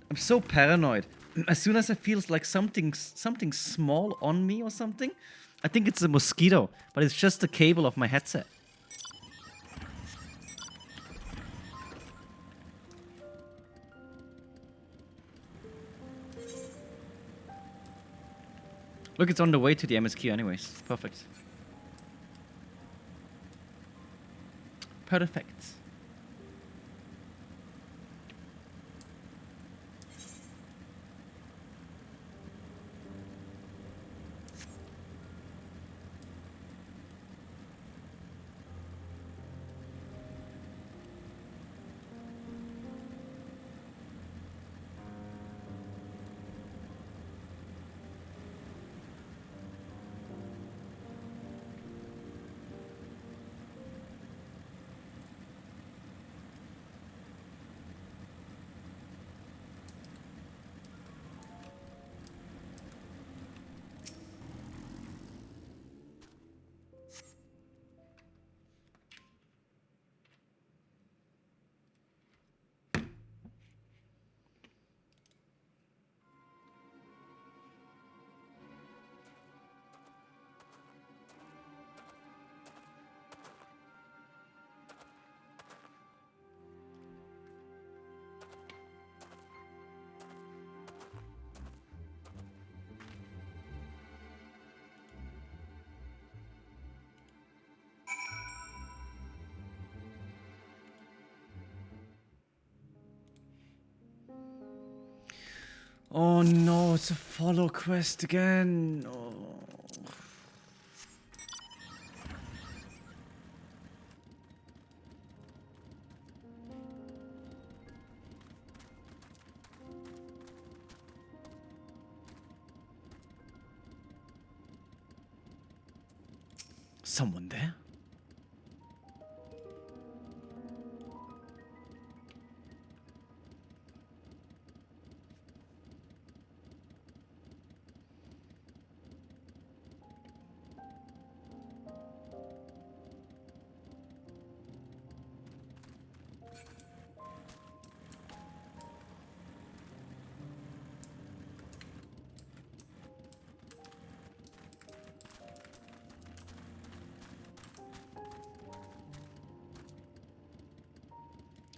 I'm so paranoid. As soon as it feels like something small on me or something, I think it's a mosquito, but it's just the cable of my headset. Look, it's on the way to the MSQ anyways. Perfect. Perfect. Oh no, it's a follow quest again. Oh. Someone there?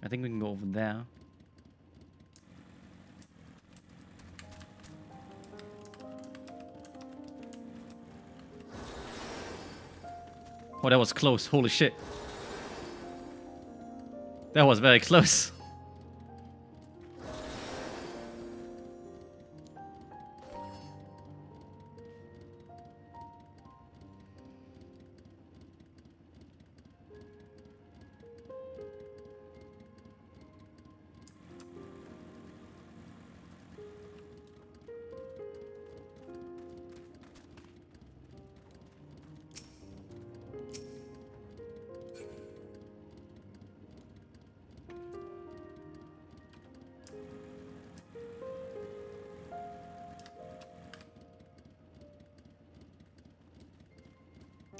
I think we can go over there. Oh, that was close. Holy shit. That was very close.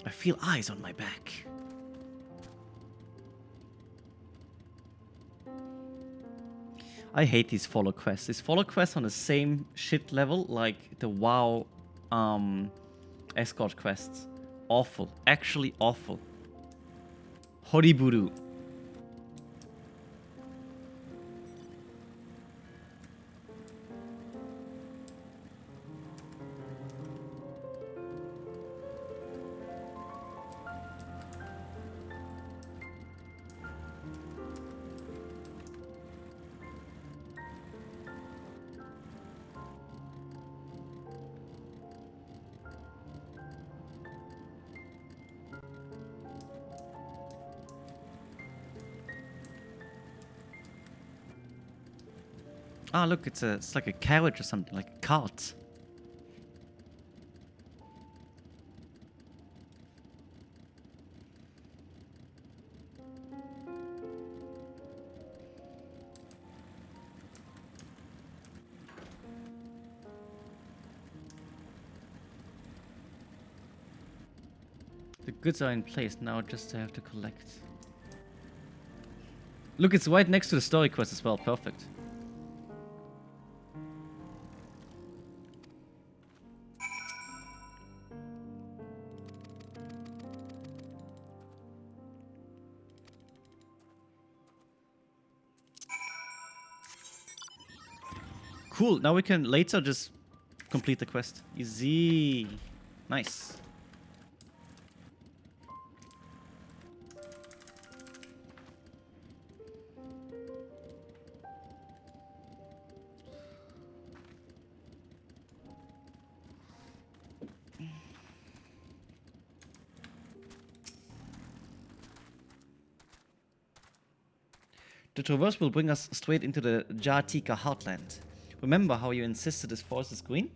I feel eyes on my back. I hate these follow quests. These follow quests on the same shit level like the WoW escort quests. Awful. Actually awful. Horiburu. Ah, look, it's like a carriage or something, like a cart. The goods are in place now, just I have to collect. Look, it's right next to the story quest as well. Perfect. Cool, now we can later just complete the quest. Easy. Nice. The traverse will bring us straight into the Jartika heartland. Remember how you insisted this forest is green?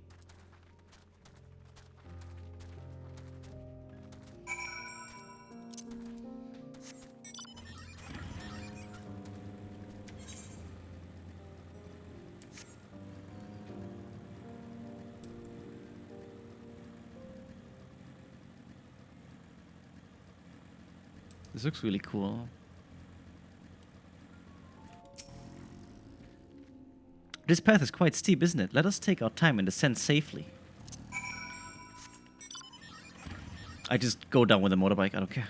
This looks really cool. This path is quite steep, isn't it? Let us take our time and descend safely. I just go down with a motorbike, I don't care.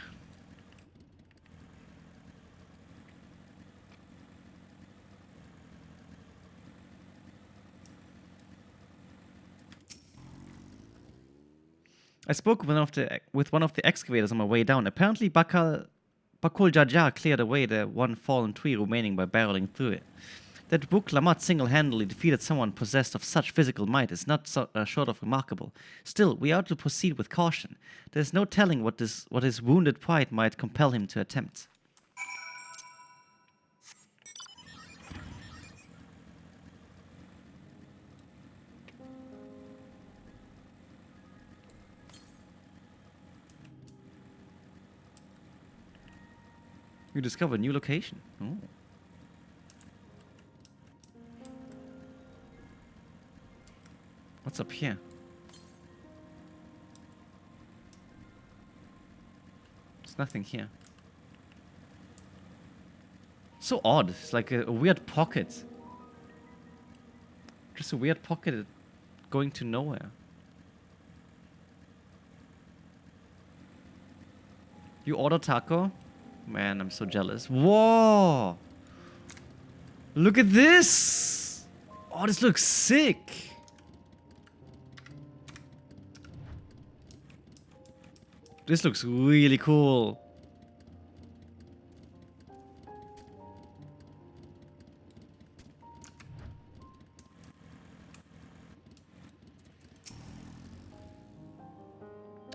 I spoke with one of the excavators on my way down. Apparently Bakul Jaja cleared away the one fallen tree remaining by barreling through it. That Book Lamat single-handedly defeated someone possessed of such physical might is not short of remarkable. Still, we are to proceed with caution. There is no telling what his wounded pride might compel him to attempt. You discover a new location. Oh. What's up here? There's nothing here. So odd. It's like a weird pocket. Just a weird pocket going to nowhere. You order taco? Man, I'm so jealous. Whoa! Look at this! Oh, this looks sick! This looks really cool.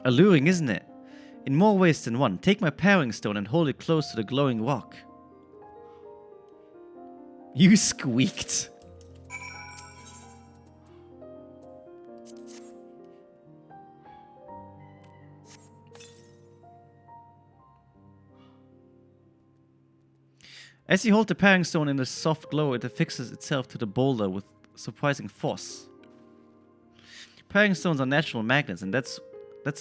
Alluring, isn't it? In more ways than one. Take my paring stone and hold it close to the glowing rock. You squeaked. As you hold the paring stone in the soft glow, it affixes itself to the boulder with surprising force. Paring stones are natural magnets, and that's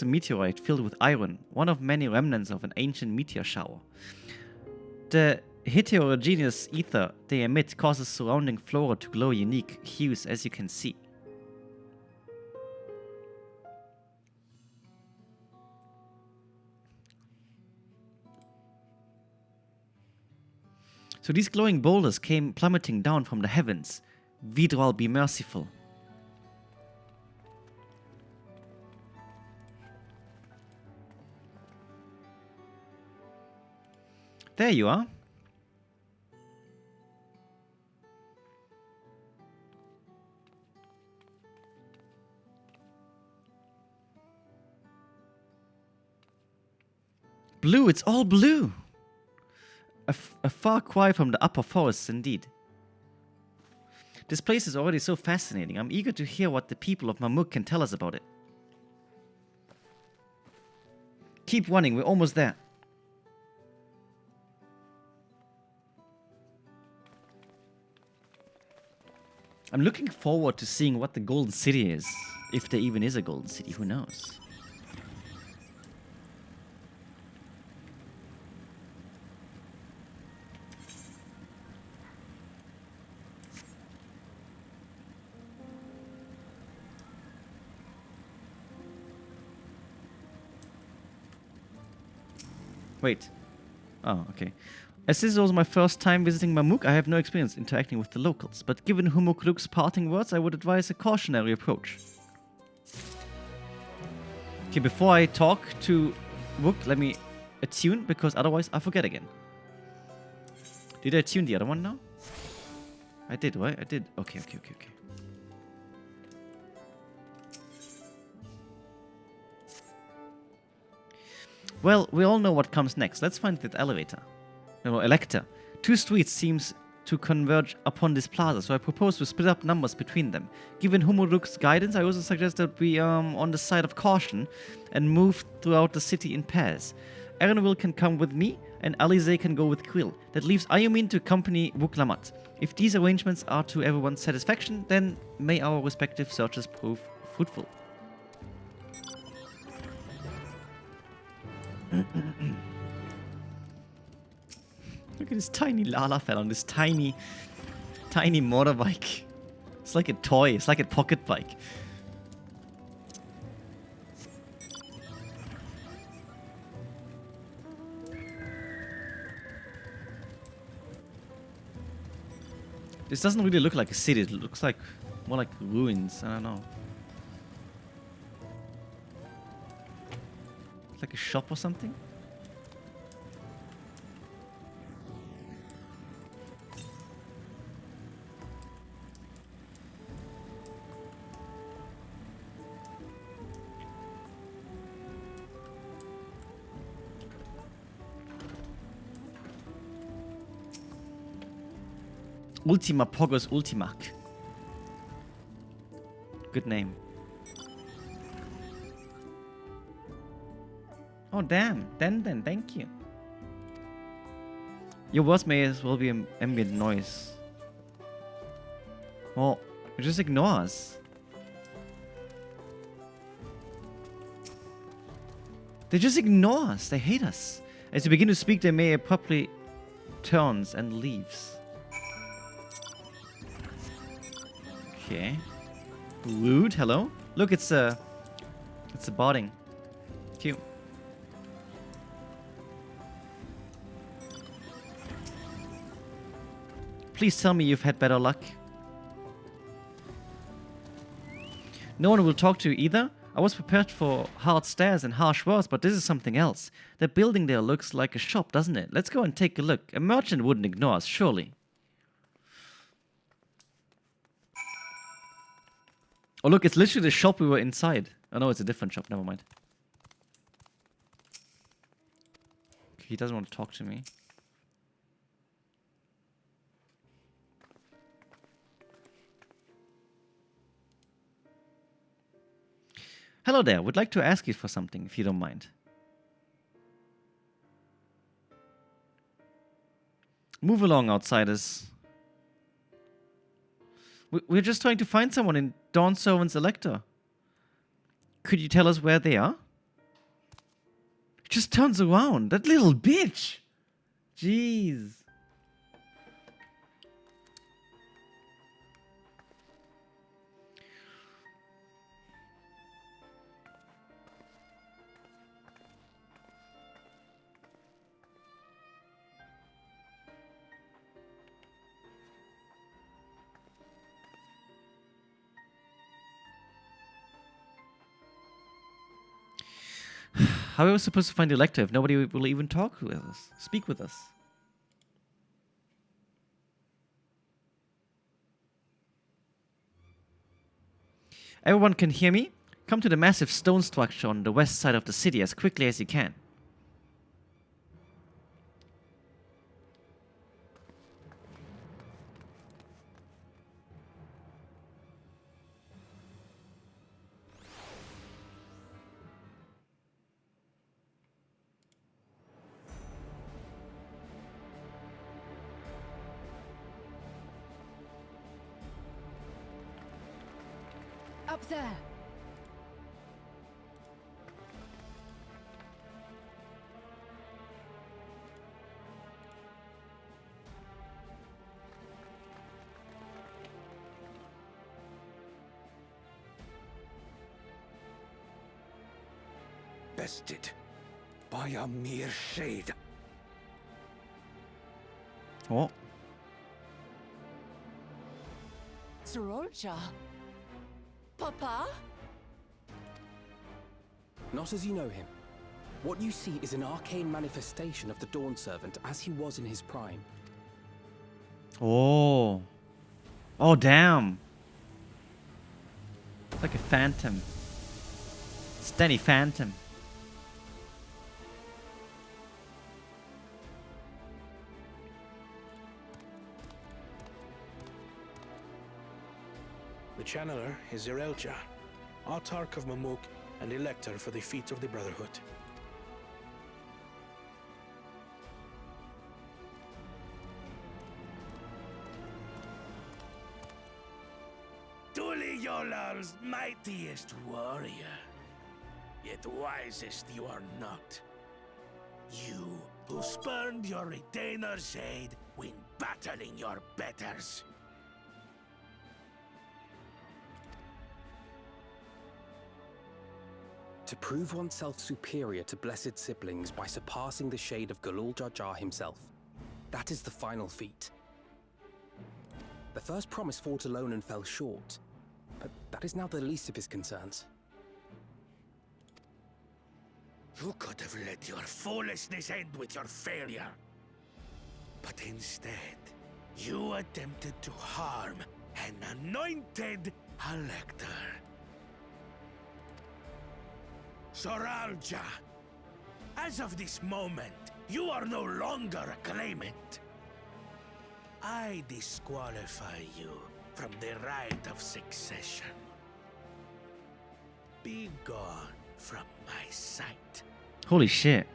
a meteorite filled with iron, one of many remnants of an ancient meteor shower. The heterogeneous ether they emit causes surrounding flora to glow unique hues, as you can see. So these glowing boulders came plummeting down from the heavens. Vidral, be merciful. There you are. Blue, it's all blue. A far cry from the upper forests, indeed. This place is already so fascinating. I'm eager to hear what the people of Mamuk can tell us about it. Keep running, we're almost there. I'm looking forward to seeing what the Golden City is. If there even is a Golden City, who knows? Wait. Oh, okay. As this was my first time visiting Mamuk, I have no experience interacting with the locals, but given Humukruk's parting words, I would advise a cautionary approach. Okay, before I talk to Wook, let me attune, because otherwise I forget again. Did I attune the other one now? I did, right? I did. Okay. Well, we all know what comes next. Let's find that elevator. No, Elector. 2 streets seems to converge upon this plaza, so I propose to split up numbers between them. Given Humuruk's guidance, I also suggest that we on the side of caution and move throughout the city in pairs. Erenville can come with me, and Alize can go with Quill. That leaves Ayumin to accompany Wuklamat. If these arrangements are to everyone's satisfaction, then may our respective searches prove fruitful. Look at this tiny Lalafell on this tiny motorbike. It's like a toy. It's like a pocket bike. This doesn't really look like a city. It looks like more like ruins. I don't know. It's like a shop or something. Ultima Pogos Ultimac. Good name. Oh damn, then thank you. Your words may as well be ambient noise. Well, just ignore us. They just ignore us. They hate us. As you begin to speak, they may abruptly turns and leaves. Okay. Rude. Hello. Look, it's a botting. Cute. Please tell me you've had better luck. No one will talk to you either. I was prepared for hard stares and harsh words, but this is something else. The building there looks like a shop, doesn't it? Let's go and take a look. A merchant wouldn't ignore us, surely. Oh look, it's literally the shop we were inside. Oh no, it's a different shop, never mind. He doesn't want to talk to me. Hello there, would like to ask you for something, if you don't mind. Move along, outsiders. We're just trying to find someone in Dawn Servant's Elector. Could you tell us where they are? Just turns around. That little bitch. Jeez. How are we supposed to find the Elector if nobody will even talk with us, speak with us? Everyone can hear me? Come to the massive stone structure on the west side of the city as quickly as you can. Up there. Bested by a mere shade. Oh. Sorolja. Papa? Not as you know him. What you see is an arcane manifestation of the Dawn Servant as he was in his prime. Oh. Oh, damn. It's like a phantom. It's Danny Phantom. The Channeler is Zerelja, Autarch of Mamuk and Elector for the Feet of the Brotherhood. Tuliyolal's mightiest warrior, yet wisest you are not. You who spurned your retainer's aid when battling your betters. To prove oneself superior to blessed siblings by surpassing the shade of Galul Jar Jar himself. That is the final feat. The first promise fought alone and fell short, but that is now the least of his concerns. You could have let your foolishness end with your failure. But instead, you attempted to harm an anointed Elector. Soralja, as of this moment, you are no longer a claimant. I disqualify you from the right of succession. Be gone from my sight. Holy shit.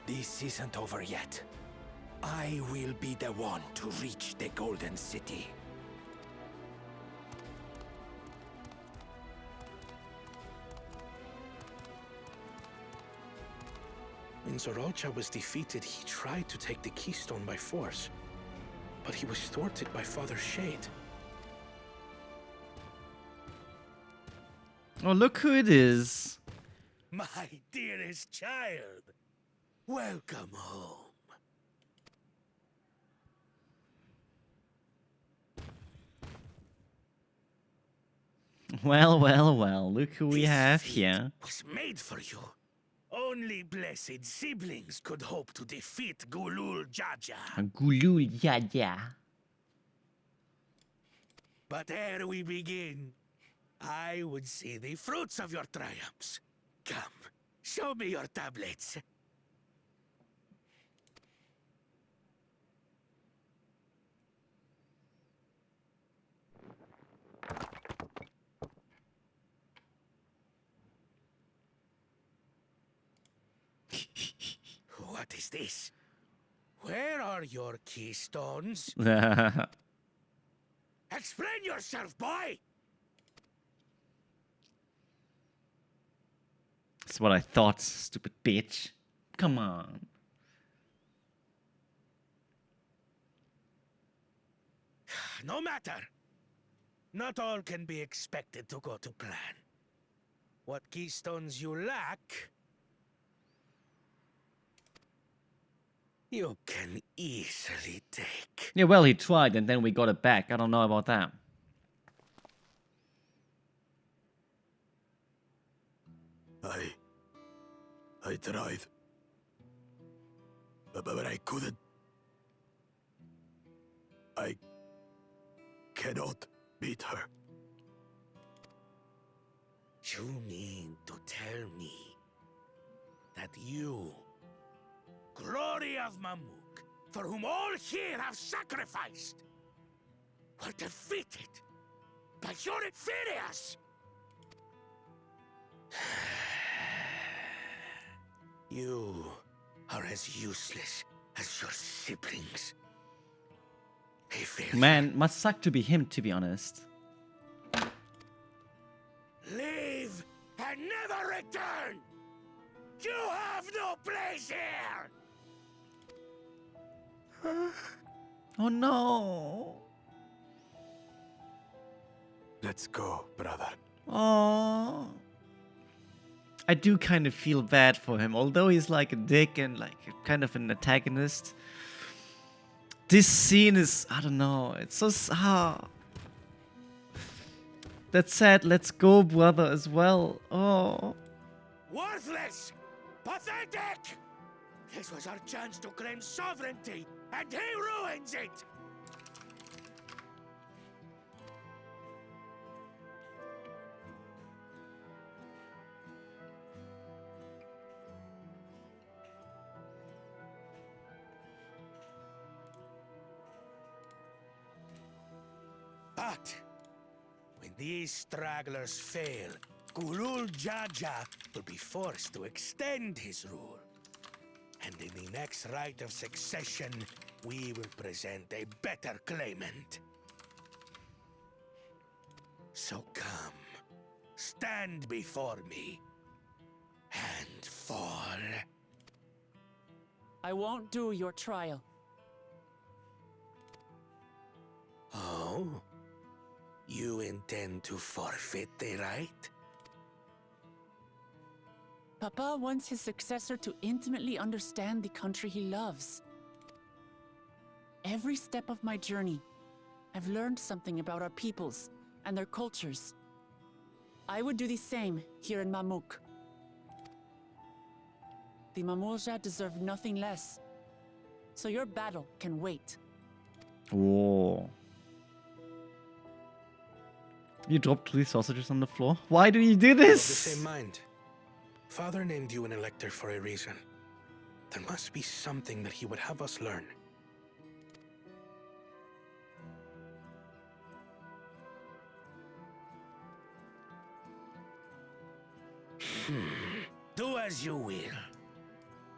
This isn't over yet. I will be the one to reach the Golden City. When Zorolcha was defeated, he tried to take the keystone by force. But he was thwarted by Father Shade. Oh, look who it is. My dearest child, welcome home. Well, well, well. Look who we have here. Was made for you. Only blessed siblings could hope to defeat Gulul Jaja. Gulul Jaja. But ere we begin, I would see the fruits of your triumphs. Come, show me your tablets. What is this? Where are your keystones? Explain yourself, boy! That's what I thought, stupid bitch. Come on. No matter. Not all can be expected to go to plan. What keystones you lack, you can easily take. Yeah, well, he tried and then we got it back. I don't know about that. I tried. But I couldn't. I cannot beat her. You mean to tell me that you, Glory of Mamuk, for whom all here have sacrificed, were defeated by your inferiors? You are as useless as your siblings. Man, must suck to be him, to be honest. Leave and never return! You have no place here! Oh no! Let's go, brother. Oh. I do kind of feel bad for him, although he's like a dick and like kind of an antagonist. This scene is, I don't know, it's so That said, let's go, brother, as well. Oh. Worthless! Pathetic! This was our chance to claim sovereignty, and he ruins it! But when these stragglers fail, Gulul Jaja will be forced to extend his rule. And in the next rite of succession, we will present a better claimant. So come, stand before me, and fall. I won't do your trial. Oh? You intend to forfeit the right? Papa wants his successor to intimately understand the country he loves. Every step of my journey, I've learned something about our peoples and their cultures. I would do the same here in Mamuk. The Mamulja deserve nothing less. So your battle can wait. Whoa. You dropped 3 sausages on the floor? Why do you do Of the this? same mind. Father named you an elector for a reason. There must be something that he would have us learn. Do as you will.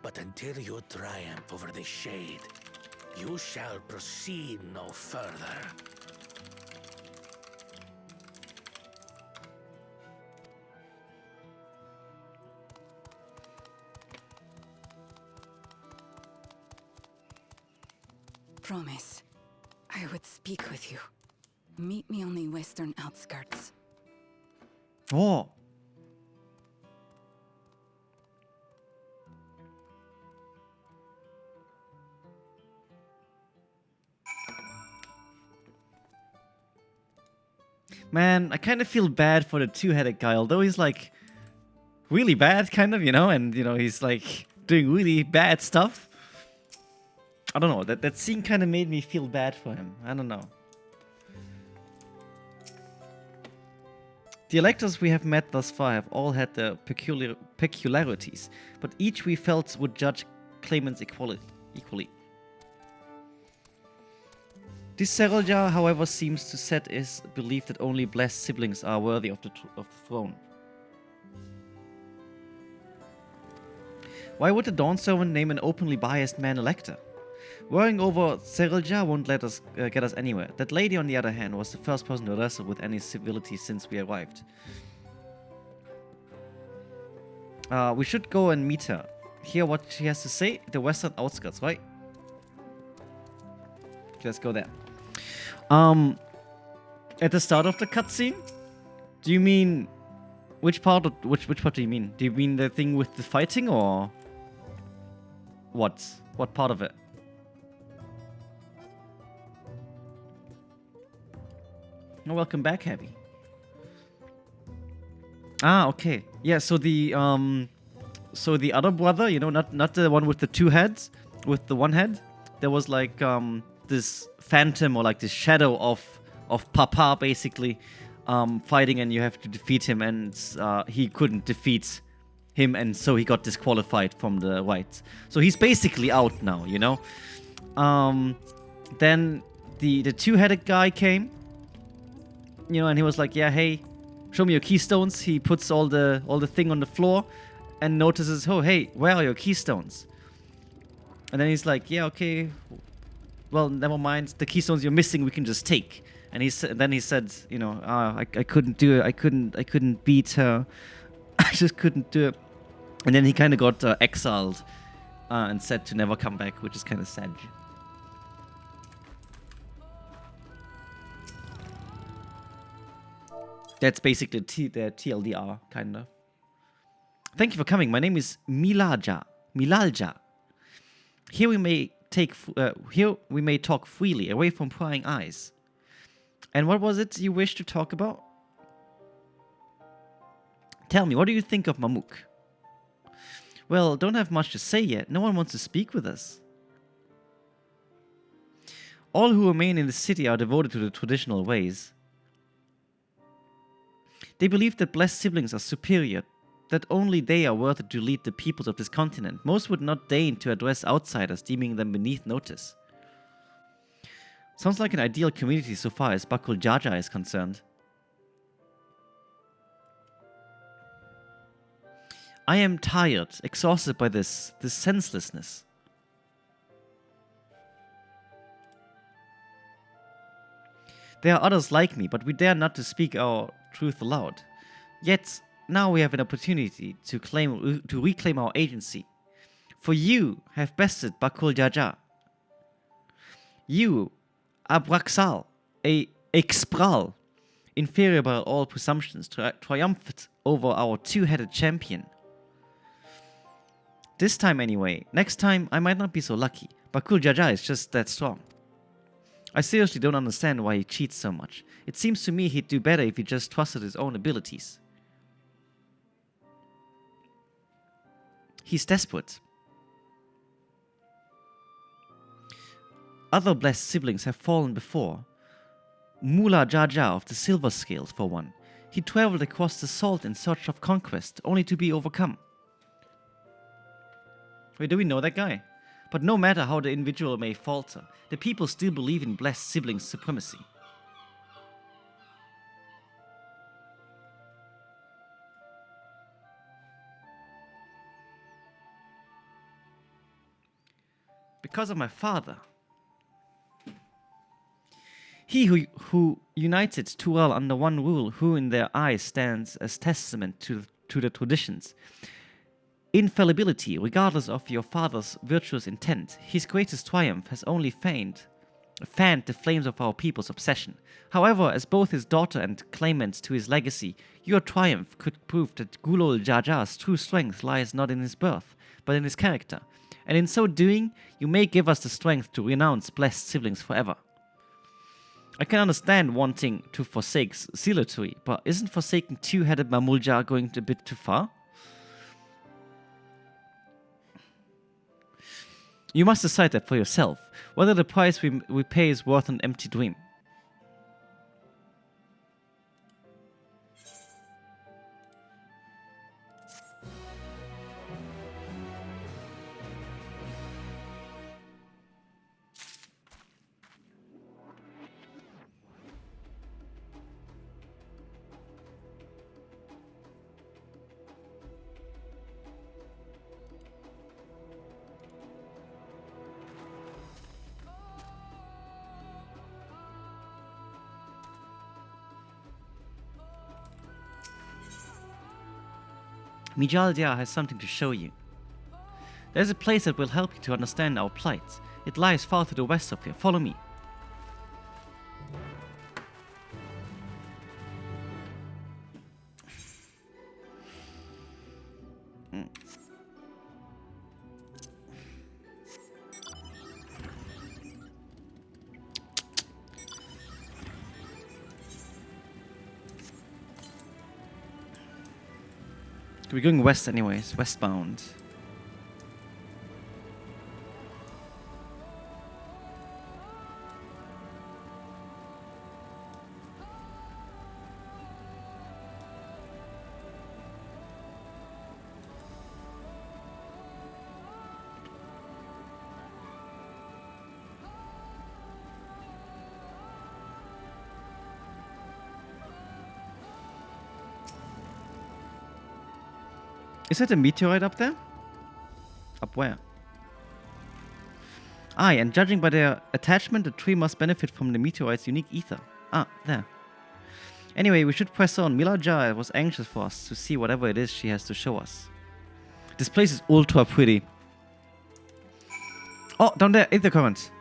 But until you triumph over the shade, you shall proceed no further. Promise, I would speak with you. Meet me on the western outskirts. Oh. Man, I kind of feel bad for the 2-headed guy, although he's like really bad, kind of, you know, and he's like doing really bad stuff. I don't know, that scene kind of made me feel bad for him. I don't know. The electors we have met thus far have all had their peculiarities, but each we felt would judge claimants equally. This Seralja, however, seems to set his belief that only blessed siblings are worthy of the throne. Why would the Dawn Servant name an openly biased man elector? Worrying over Seralja won't let us get us anywhere. That lady, on the other hand, was the first person to wrestle with any civility since we arrived. We should go and meet her. Hear what she has to say. The western outskirts, right? Let's go there. At the start of the cutscene, do you mean which part? Which part do you mean? Do you mean the thing with the fighting, or what? What part of it? Oh, welcome back, Heavy. Ah, okay. Yeah. So the other brother, not the one with the 2 heads, with the 1 head. There was like this phantom, or like this shadow of Papa, basically, fighting, and you have to defeat him, and he couldn't defeat him, and so he got disqualified from the whites. So he's basically out now, you know. Then the 2-headed guy came, and he was like, yeah, hey, show me your keystones. He puts all the thing on the floor and notices, oh, hey, where are your keystones? And then he's like, yeah, okay, well, never mind. The keystones you're missing, we can just take. And then he said, I couldn't do it. I couldn't beat her. I just couldn't do it. And then he kind of got exiled and said to never come back, which is kind of sad. That's basically the TLDR, kind of. Thank you for coming. My name is Milalja. Here we may talk freely, away from prying eyes. And what was it you wished to talk about? Tell me, what do you think of Mamuk? Well, don't have much to say yet. No one wants to speak with us. All who remain in the city are devoted to the traditional ways. They believe that blessed siblings are superior, that only they are worthy to lead the peoples of this continent. Most would not deign to address outsiders, deeming them beneath notice. Sounds like an ideal community so far as Bakul Jaja is concerned. I am tired, exhausted by this senselessness. There are others like me, but we dare not to speak our truth aloud. Yet, now we have an opportunity to reclaim our agency. For you have bested Bakul Jaja. You, Abraxal, a Expral, inferior by all presumptions, triumphed over our 2-headed champion. This time anyway. Next time, I might not be so lucky. Bakul Jaja is just that strong. I seriously don't understand why he cheats so much. It seems to me he'd do better if he just trusted his own abilities. He's desperate. Other blessed siblings have fallen before. Mullah Jaja of the Silver Scales, for one. He traveled across the salt in search of conquest, only to be overcome. Wait, do we know that guy? But no matter how the individual may falter, the people still believe in blessed siblings' supremacy. Because of my father. He who united Tural under one rule, who in their eyes stands as testament to the traditions. Infallibility, regardless of your father's virtuous intent, his greatest triumph has only fanned the flames of our people's obsession. However, as both his daughter and claimant to his legacy, your triumph could prove that Gulol Jaja's true strength lies not in his birth, but in his character. And in so doing, you may give us the strength to renounce blessed siblings forever. I can understand wanting to forsake zealotry, but isn't forsaking two-headed Mamulja going a bit too far? You must decide that for yourself, whether the price we pay is worth an empty dream. Mijaldia has something to show you. There's a place that will help you to understand our plight. It lies far to the west of here. Follow me. We're going west anyways, westbound. Is that a meteorite up there? Up where? Aye, and judging by their attachment, the tree must benefit from the meteorite's unique ether. Ah, there. Anyway, we should press on. Milaja was anxious for us to see whatever it is she has to show us. This place is ultra pretty. Oh, down there, ether current.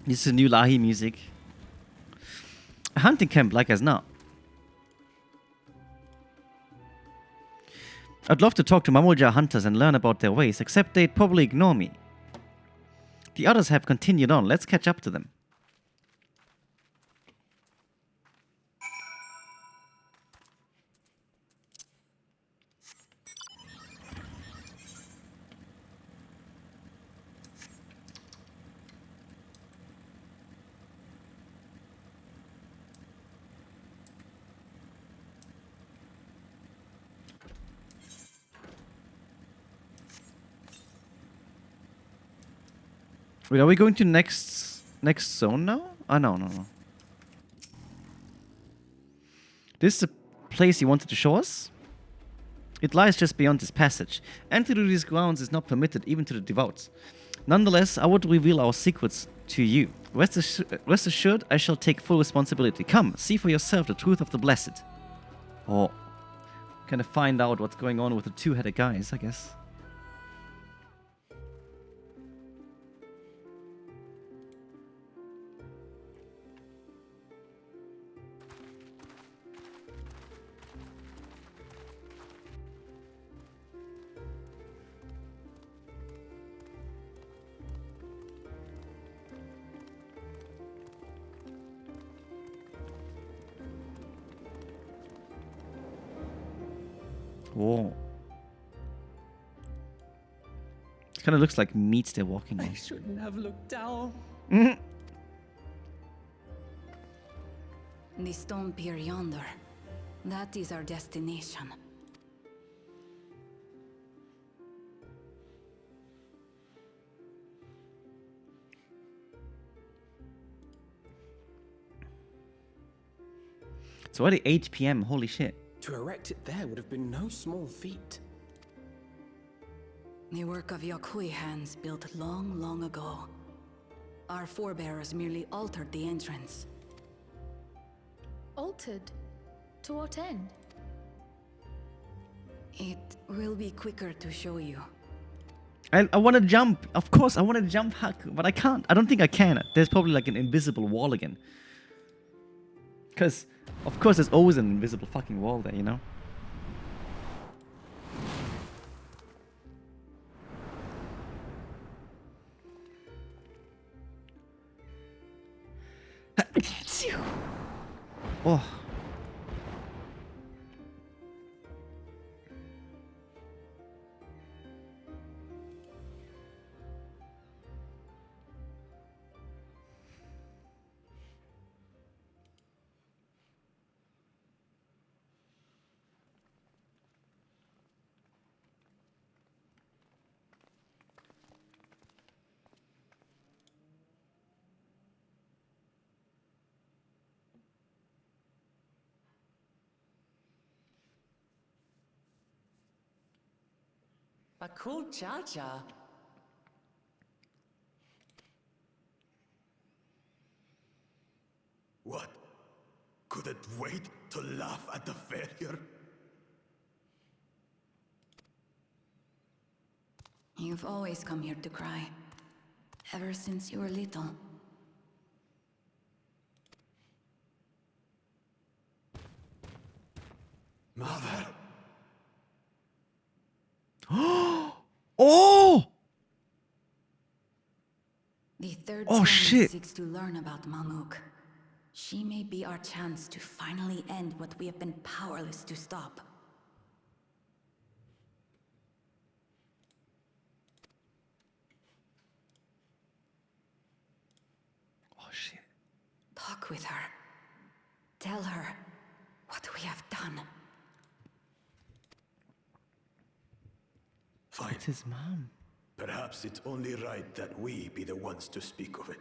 This is new Lahi music. A hunting camp like as now. I'd love to talk to Mamulja hunters and learn about their ways, except they'd probably ignore me. The others have continued on. Let's catch up to them. Wait, are we going to next zone now? Ah, no. This is the place he wanted to show us? It lies just beyond this passage. Entry to these grounds is not permitted even to the devout. Nonetheless, I would reveal our secrets to you. Rest assured, I shall take full responsibility. Come, see for yourself the truth of the blessed. Or kind of find out what's going on with the two-headed guys, I guess. Whoa. It kind of looks like meat they're walking on. I shouldn't have looked down. The stone pier yonder. That is our destination. It's already 8 p.m. Holy shit. To erect it there would have been no small feat. The work of Yakui hands built long, long ago. Our forebears merely altered the entrance. Altered? To what end? It will be quicker to show you. I want to jump. Of course, I want to jump hack, but I can't. I don't think I can. There's probably like an invisible wall again. Because, of course, there's always an invisible fucking wall there, you know? Oh. Bakul Jaja. What? Couldn't wait to laugh at the failure? You've always come here to cry. Ever since you were little. Mother! Oh! The third Oh, Tome shit. seeks to learn about Mamuk. She may be our chance to finally end what we have been powerless to stop. Oh, shit. Talk with her. Tell her what we have done. Fine. It's his mom. Perhaps it's only right that we be the ones to speak of it.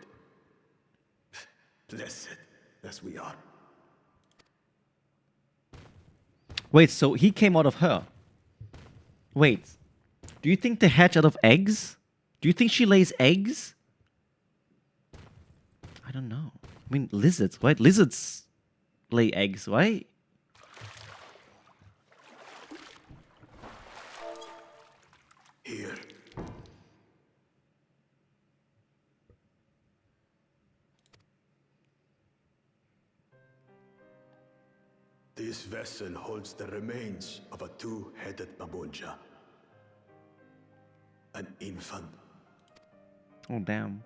Blessed as we are. Wait, so he came out of her. Wait. Do you think they hatch out of eggs? Do you think she lays eggs? I don't know. I mean, lizards, right? Lizards lay eggs, right? Here. This vessel holds the remains of a two-headed Mabunja. An infant. Oh, damn.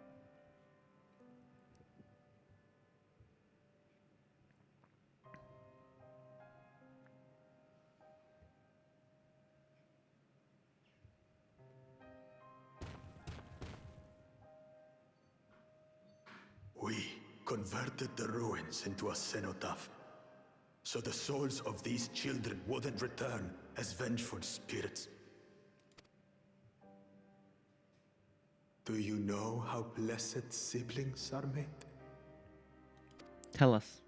We converted the ruins into a cenotaph, so the souls of these children wouldn't return as vengeful spirits. Do you know how blessed siblings are made? Tell us.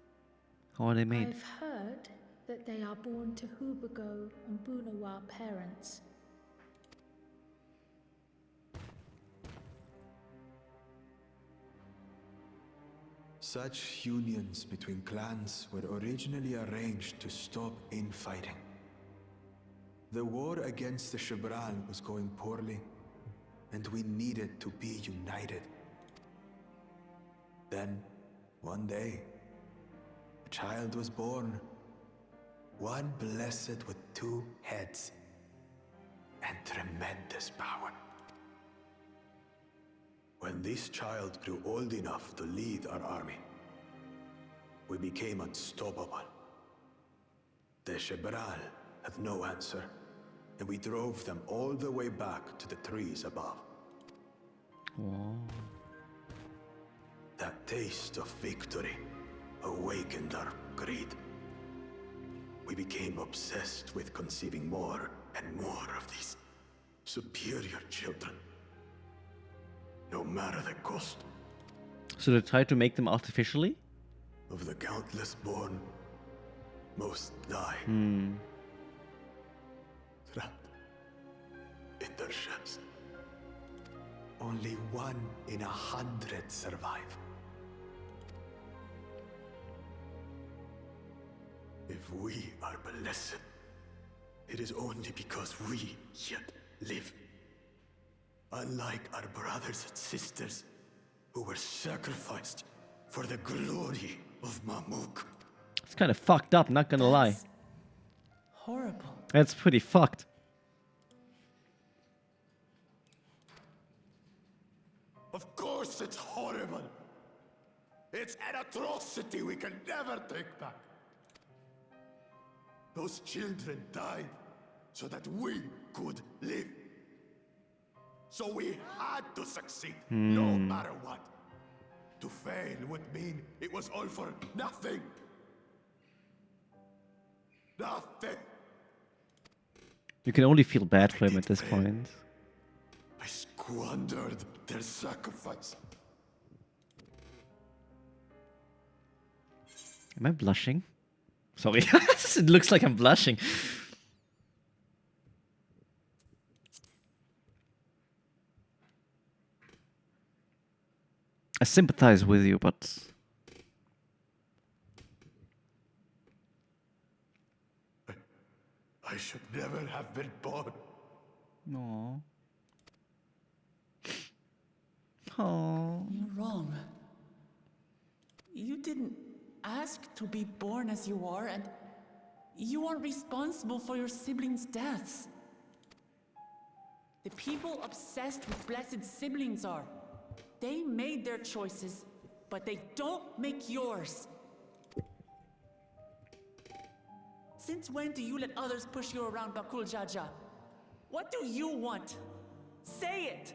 How are they made? I've heard that they are born to Hubago and Bunawa parents. Such unions between clans were originally arranged to stop infighting. The war against the Shibran was going poorly, and we needed to be united. Then, one day, a child was born. One blessed with 2 heads and tremendous power. When this child grew old enough to lead our army, we became unstoppable. The Shibral had no answer, and we drove them all the way back to the trees above. Oh. That taste of victory awakened our greed. We became obsessed with conceiving more and more of these superior children, no matter the cost. So they tried to make them artificially? Of the countless born, most die. Trapped in their shells. Only 1 in 100 survive. If we are blessed, it is only because we yet live. Unlike our brothers and sisters, who were sacrificed for the glory of Mamuk. It's kind of fucked up, not gonna lie. Horrible. That's pretty fucked. Of course it's horrible. It's an atrocity we can never take back. Those children died so that we could live. So we had to succeed, no matter what. To fail would mean it was all for nothing. Nothing. You can only feel bad for him at this point. I squandered their sacrifice. Am I blushing? Sorry, it looks like I'm blushing. I sympathize with you, but I should never have been born. no. Oh. You're wrong. You didn't ask to be born as you are, and you aren't responsible for your siblings' deaths. The people obsessed with blessed siblings are. They made their choices, but they don't make yours. Since when do you let others push you around Bakul Jaja? What do you want? Say it!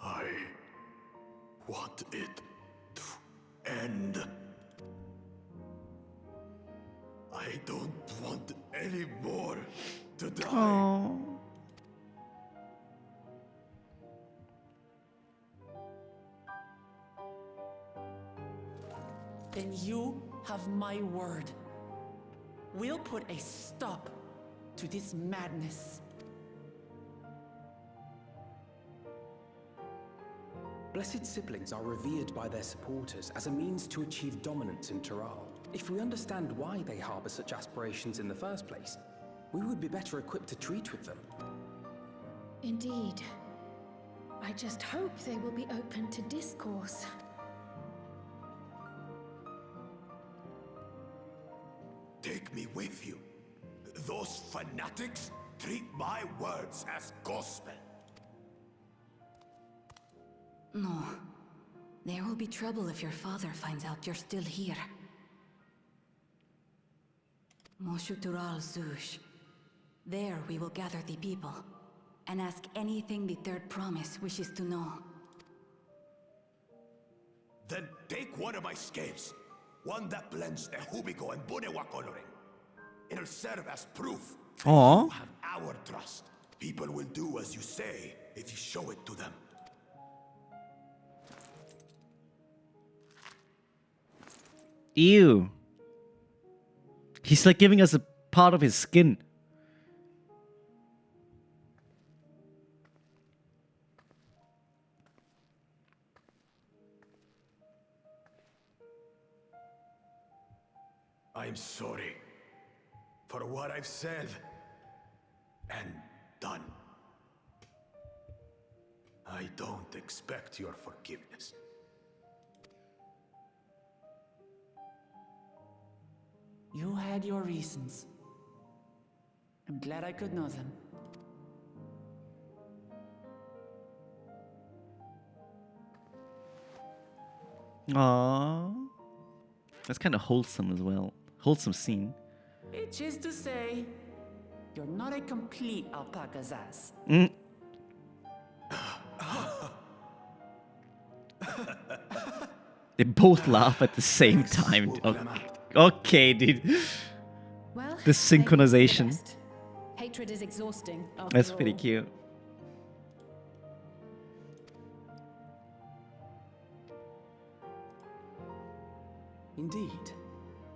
I want it to end. I don't want any more to die. Oh. Then you have my word. We'll put a stop to this madness. Blessed siblings are revered by their supporters as a means to achieve dominance in Taral. If we understand why they harbor such aspirations in the first place, we would be better equipped to treat with them. Indeed. I just hope they will be open to discourse. Take me with you. Those fanatics treat my words as gospel. No. There will be trouble if your father finds out you're still here. Moshutural Zush. There we will gather the people, and ask anything the Third Promise wishes to know. Then take one of my scales. One that blends the Hubico and Bunewa coloring. It'll serve as proof. Aw. You have our trust. People will do as you say if you show it to them. Ew. He's like giving us a part of his skin. I'm sorry for what I've said and done. I don't expect your forgiveness. You had your reasons. I'm glad I could know them. Aww. That's kind of wholesome as well. Wholesome scene. Which is to say, you're not a complete alpaca's ass. Mm. They both laugh at the same time. Okay, dude. Well, The synchronization. hatred is exhausting. That's after pretty all. cute. Indeed.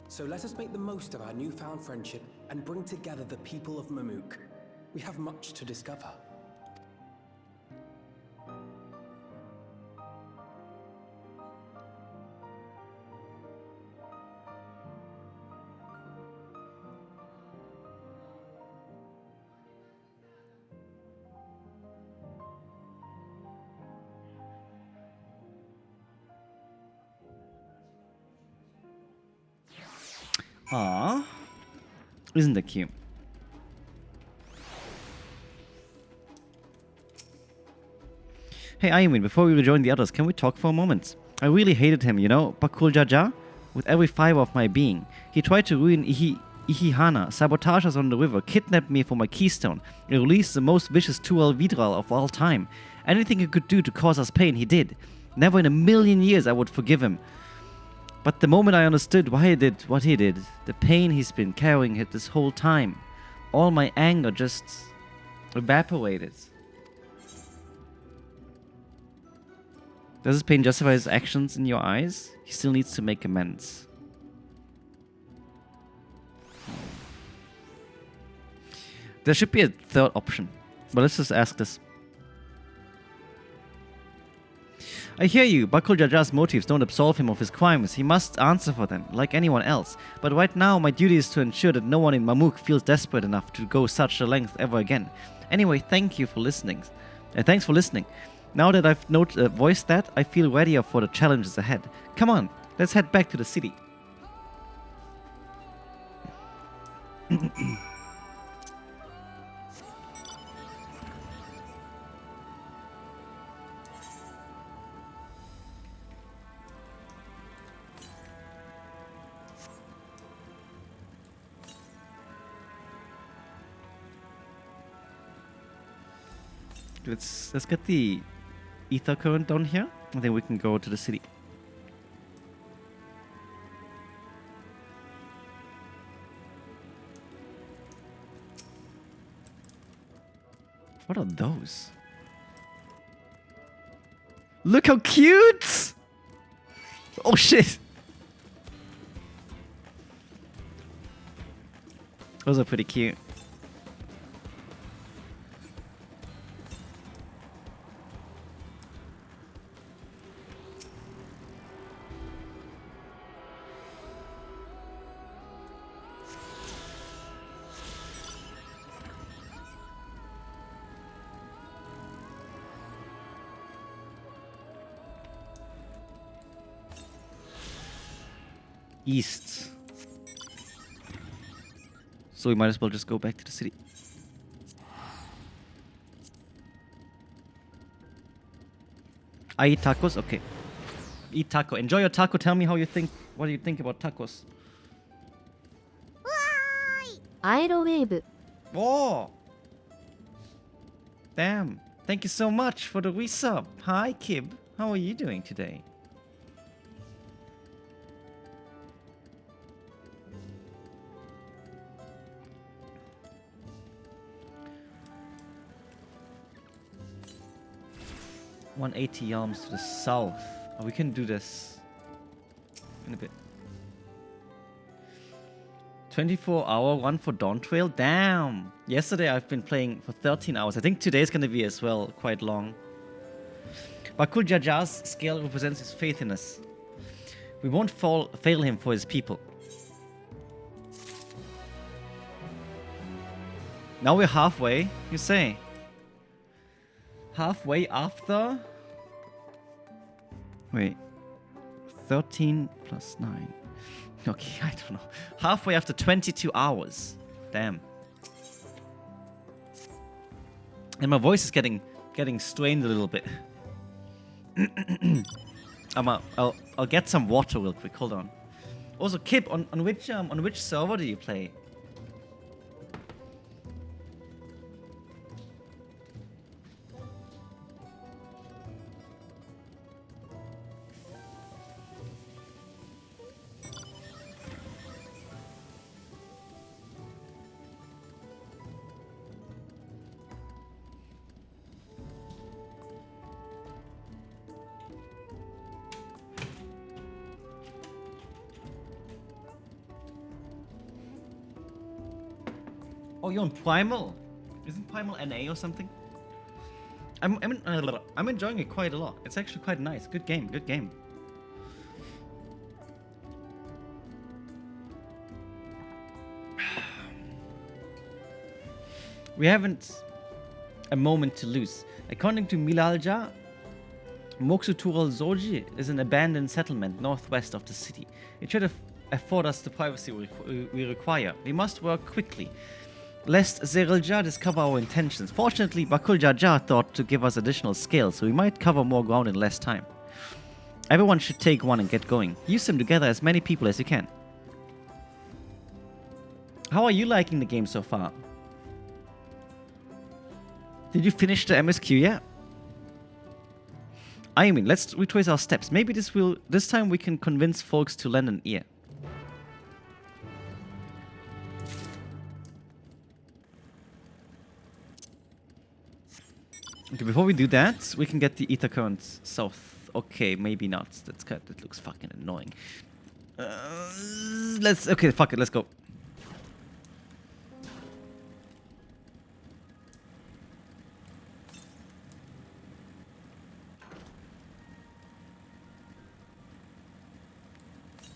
So let us make the most of our newfound friendship and bring together the people of Mamook. We have much to discover. Aww. Isn't that cute? Hey, Ayumin, before we rejoin the others, can we talk for a moment? I really hated him, you know, Bakul Jaja, with every fiber of my being. He tried to ruin Ihihana, sabotage us on the river, kidnapped me for my keystone, and released the most vicious Tural Vidral of all time. Anything he could do to cause us pain, he did. Never in a million years I would forgive him. But the moment I understood why he did what he did, the pain he's been carrying this whole time, all my anger just evaporated. Does his pain justify his actions in your eyes? He still needs to make amends. There should be a third option, but let's just ask this. I hear you, Bakul Jaja's motives don't absolve him of his crimes. He must answer for them, like anyone else. But right now, my duty is to ensure that no one in Mamook feels desperate enough to go such a length ever again. Anyway, thank you for listening. Thanks for listening. Now that I've voiced that, I feel readier for the challenges ahead. Come on, let's head back to the city. Let's get the ether current down here, and then we can go to the city. What are those? Look how cute! Oh shit! Those are pretty cute. East. So we might as well just go back to the city. I eat tacos? Okay. Eat taco. Enjoy your taco. Tell me how you think. What do you think about tacos? Aerowave. Oh! Damn. Thank you so much for the resub. Hi, Kib. How are you doing today? 180 yards to the south. Oh, we can do this in a bit. 24-hour one for Dawntrail? Damn! Yesterday I've been playing for 13 hours. I think today's gonna be as well quite long. Bakul Jajar's scale represents his faith in us. We won't fail him for his people. Now we're halfway, you say? Halfway after? Wait. 13 plus 9. Okay, I don't know. Halfway after 22 hours. Damn. And my voice is getting strained a little bit. I'll get some water real quick. Hold on. Also, Kip, on which server do you play? Oh, you're on Primal? Isn't Primal NA or something? I'm enjoying it quite a lot. It's actually quite nice. Good game, good game. We haven't a moment to lose. According to Milalja, Moksutural Zoji is an abandoned settlement northwest of the city. It should afford us the privacy we require. We must work quickly, lest Zerilja discover our intentions. Fortunately, Bakul Jaja thought to give us additional scale, so we might cover more ground in less time. Everyone should take one and get going. Use them to gather as many people as you can. How are you liking the game so far? Did you finish the MSQ yet? I mean, let's retrace our steps. Maybe this time we can convince folks to lend an ear. Okay, before we do that, we can get the ether currents south. Okay, maybe not. That looks fucking annoying. Okay, fuck it, let's go.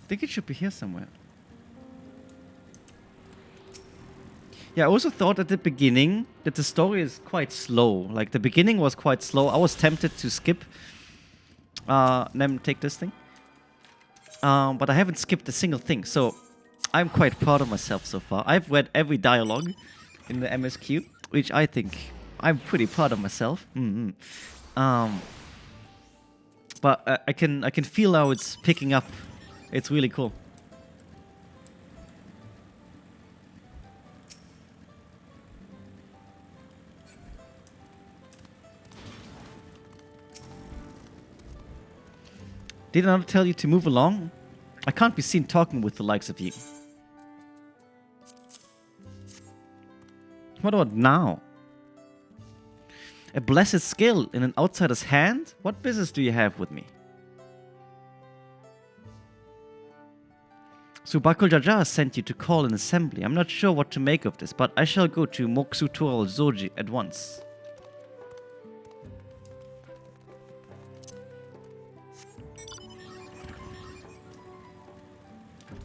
I think it should be here somewhere. Yeah, I also thought at the beginning that the story is quite slow. Like, the beginning was quite slow. I was tempted to skip. Nem, take this thing. But I haven't skipped a single thing. So, I'm quite proud of myself so far. I've read every dialogue in the MSQ, which I think I'm pretty proud of myself. But I can feel how it's picking up. It's really cool. Did I not tell you to move along? I can't be seen talking with the likes of you. What about now? A blessed skill in an outsider's hand? What business do you have with me? So Bakul Jaja sent you to call an assembly. I'm not sure what to make of this, but I shall go to Moksutural Zoji at once.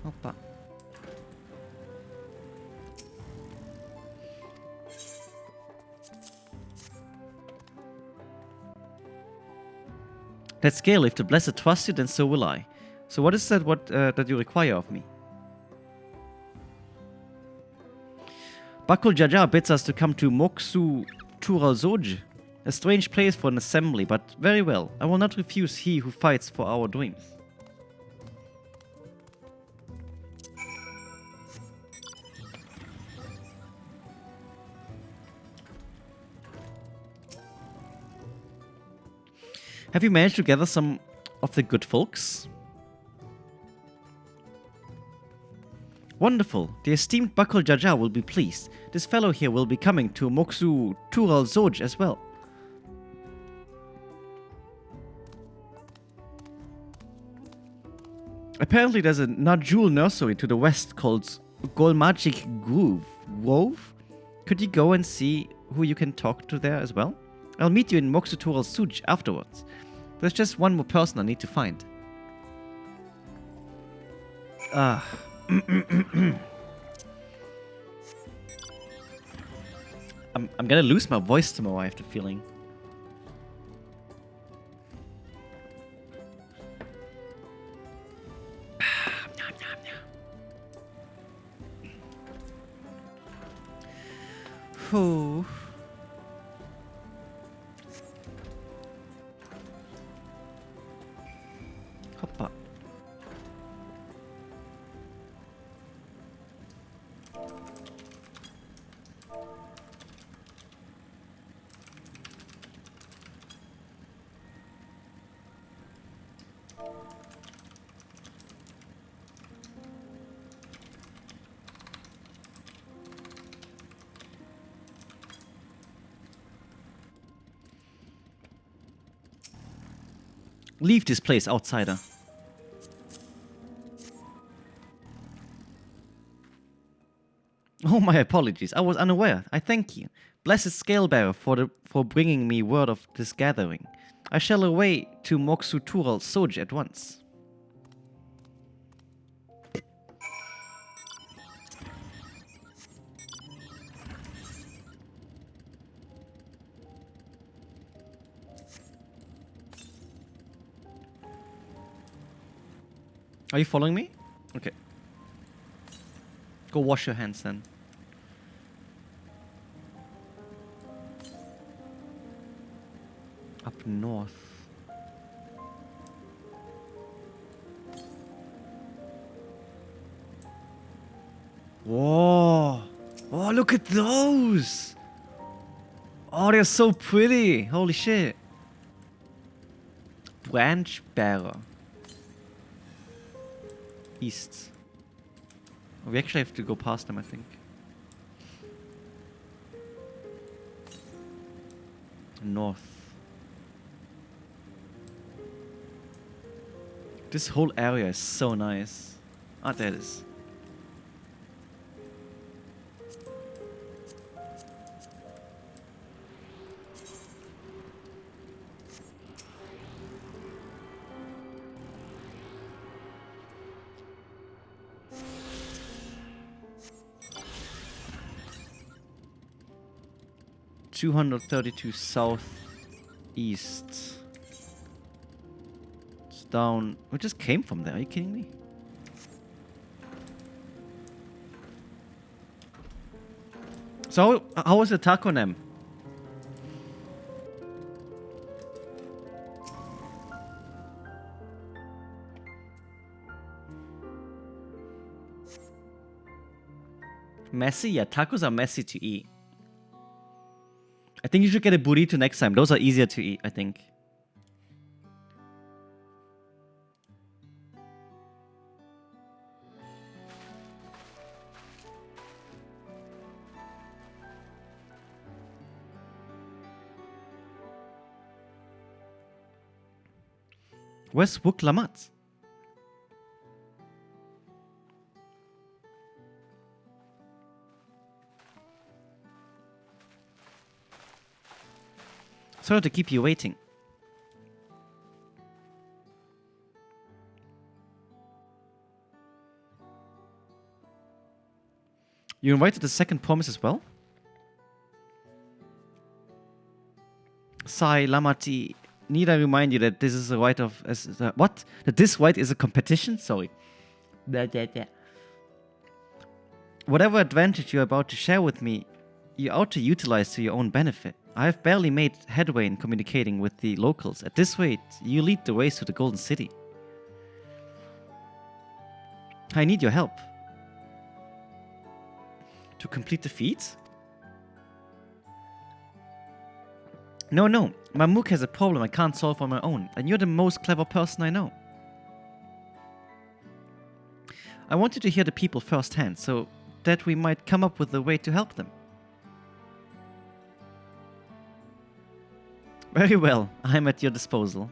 Opa. That scale, if the blessed trust you, then so will I. So what is that that you require of me? Bakul Jaja bids us to come to Moksutural Zoji, a strange place for an assembly, but very well. I will not refuse he who fights for our dreams. Have you managed to gather some of the good folks? Wonderful. The esteemed Bakul Jaja will be pleased. This fellow here will be coming to Moksutural Zoji as well. Apparently there's a Najul nursery to the west called Golmagic Grove. Could you go and see who you can talk to there as well? I'll meet you in Moxutural Suj afterwards. There's just one more person I need to find. Ah. I'm gonna lose my voice tomorrow, I have the feeling. Oh. Hoppa. Leave this place, outsider. Oh, my apologies. I was unaware. I thank you. Blessed Scalebearer for bringing me word of this gathering. I shall away to Moxutural Soj at once. Are you following me? Okay. Go wash your hands then. Up north. Whoa! Oh, look at those! Oh, they're so pretty! Holy shit! Branch bearer. East. We actually have to go past them, I think. North. This whole area is so nice. Ah, there it is. $232 southeast. It's down. We just came from there. Are you kidding me? So, how was the taco nem? Messy? Yeah, tacos are messy to eat. I think you should get a burrito next time. Those are easier to eat, I think. Where's Wuk Lamat? Sorry to keep you waiting. You invited the second promise as well? Sai Lamati, need I remind you that this is a right of... what? That this right is a competition? Sorry. Whatever advantage you're about to share with me, you ought to utilize to your own benefit. I have barely made headway in communicating with the locals. At this rate, you lead the race to the Golden City. I need your help. To complete the feat? No. Mamook has a problem I can't solve on my own, and you're the most clever person I know. I want you to hear the people firsthand, so that we might come up with a way to help them. Very well, I'm at your disposal.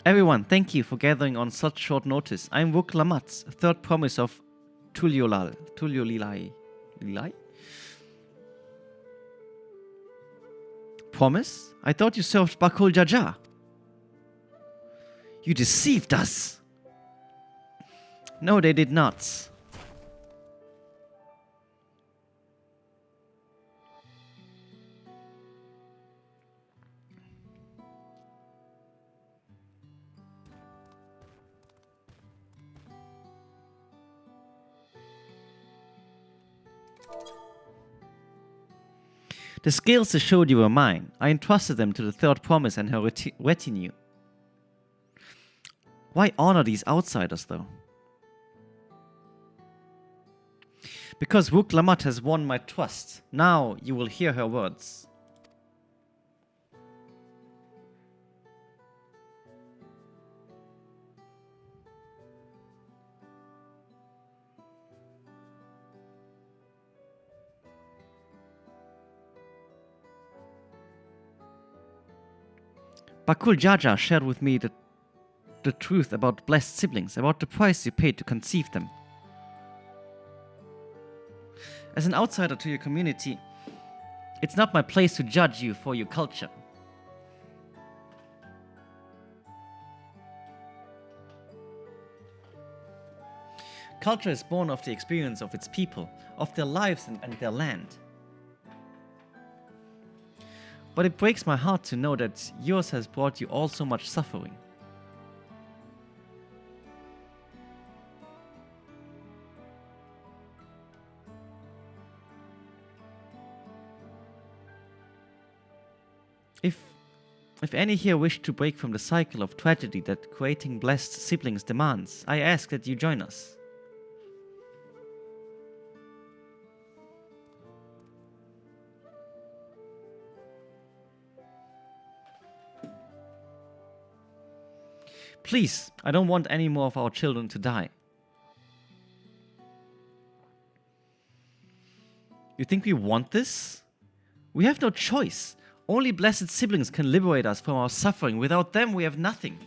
Everyone, thank you for gathering on such short notice. I'm Vuk Lamatz, third promise of Tuliolilai. Lilai? Promise? I thought you served Bakul Jaja. You deceived us. No, they did not. The scales they showed you were mine. I entrusted them to the third promise and her retinue. Why honor these outsiders, though? Because Vuk Lamat has won my trust. Now you will hear her words. Bakul Jaja shared with me the truth about blessed siblings, about the price you paid to conceive them. As an outsider to your community, it's not my place to judge you for your culture. Culture is born of the experience of its people, of their lives and their land. But it breaks my heart to know that yours has brought you all so much suffering. If any here wish to break from the cycle of tragedy that creating blessed siblings demands, I ask that you join us. Please, I don't want any more of our children to die. You think we want this? We have no choice. Only blessed siblings can liberate us from our suffering. Without them, we have nothing.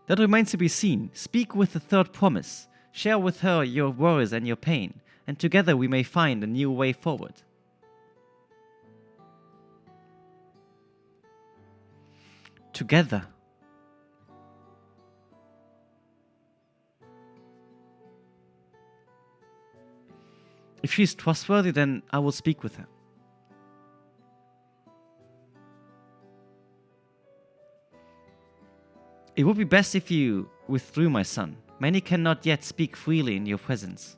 That remains to be seen. Speak with the third promise. Share with her your worries and your pain, and together we may find a new way forward. Together. If she is trustworthy, then I will speak with her. It would be best if you withdrew, my son. Many cannot yet speak freely in your presence.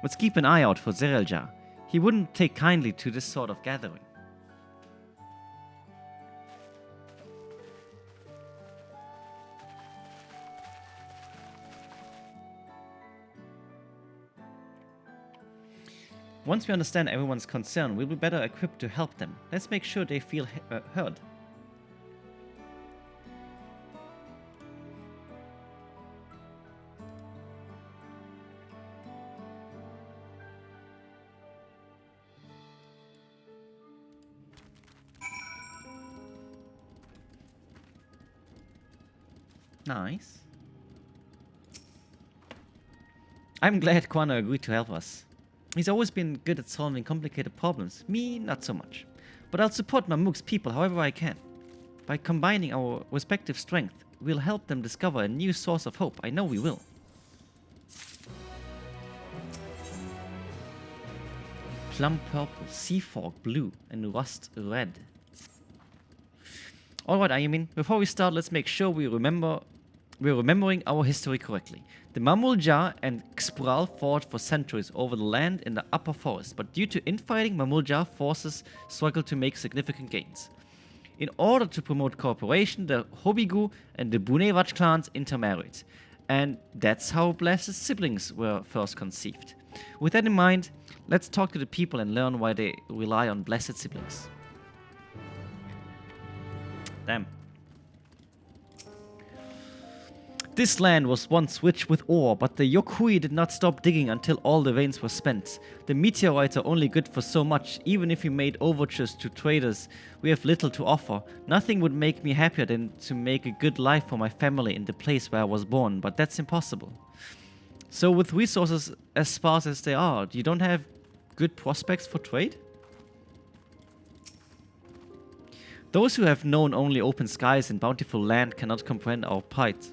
Let's keep an eye out for Zerelja. He wouldn't take kindly to this sort of gathering. Once we understand everyone's concern, we'll be better equipped to help them. Let's make sure they feel heard. Nice. I'm glad Kwana agreed to help us. He's always been good at solving complicated problems. Me, not so much. But I'll support Mamuk's people however I can. By combining our respective strength, we'll help them discover a new source of hope. I know we will. Plum purple, sea fog blue, and rust red. Alright, Ayamin, before we start, let's make sure we're remembering our history correctly. The Mamulja and Xpral fought for centuries over the land in the upper forest, but due to infighting, Mamulja forces struggled to make significant gains. In order to promote cooperation, the Hobigu and the Bunevach clans intermarried, and that's how blessed siblings were first conceived. With that in mind, let's talk to the people and learn why they rely on blessed siblings. Damn. This land was once rich with ore, but the Yokui did not stop digging until all the veins were spent. The meteorites are only good for so much. Even if we made overtures to traders, we have little to offer. Nothing would make me happier than to make a good life for my family in the place where I was born, but that's impossible. So with resources as sparse as they are, you don't have good prospects for trade? Those who have known only open skies and bountiful land cannot comprehend our plight.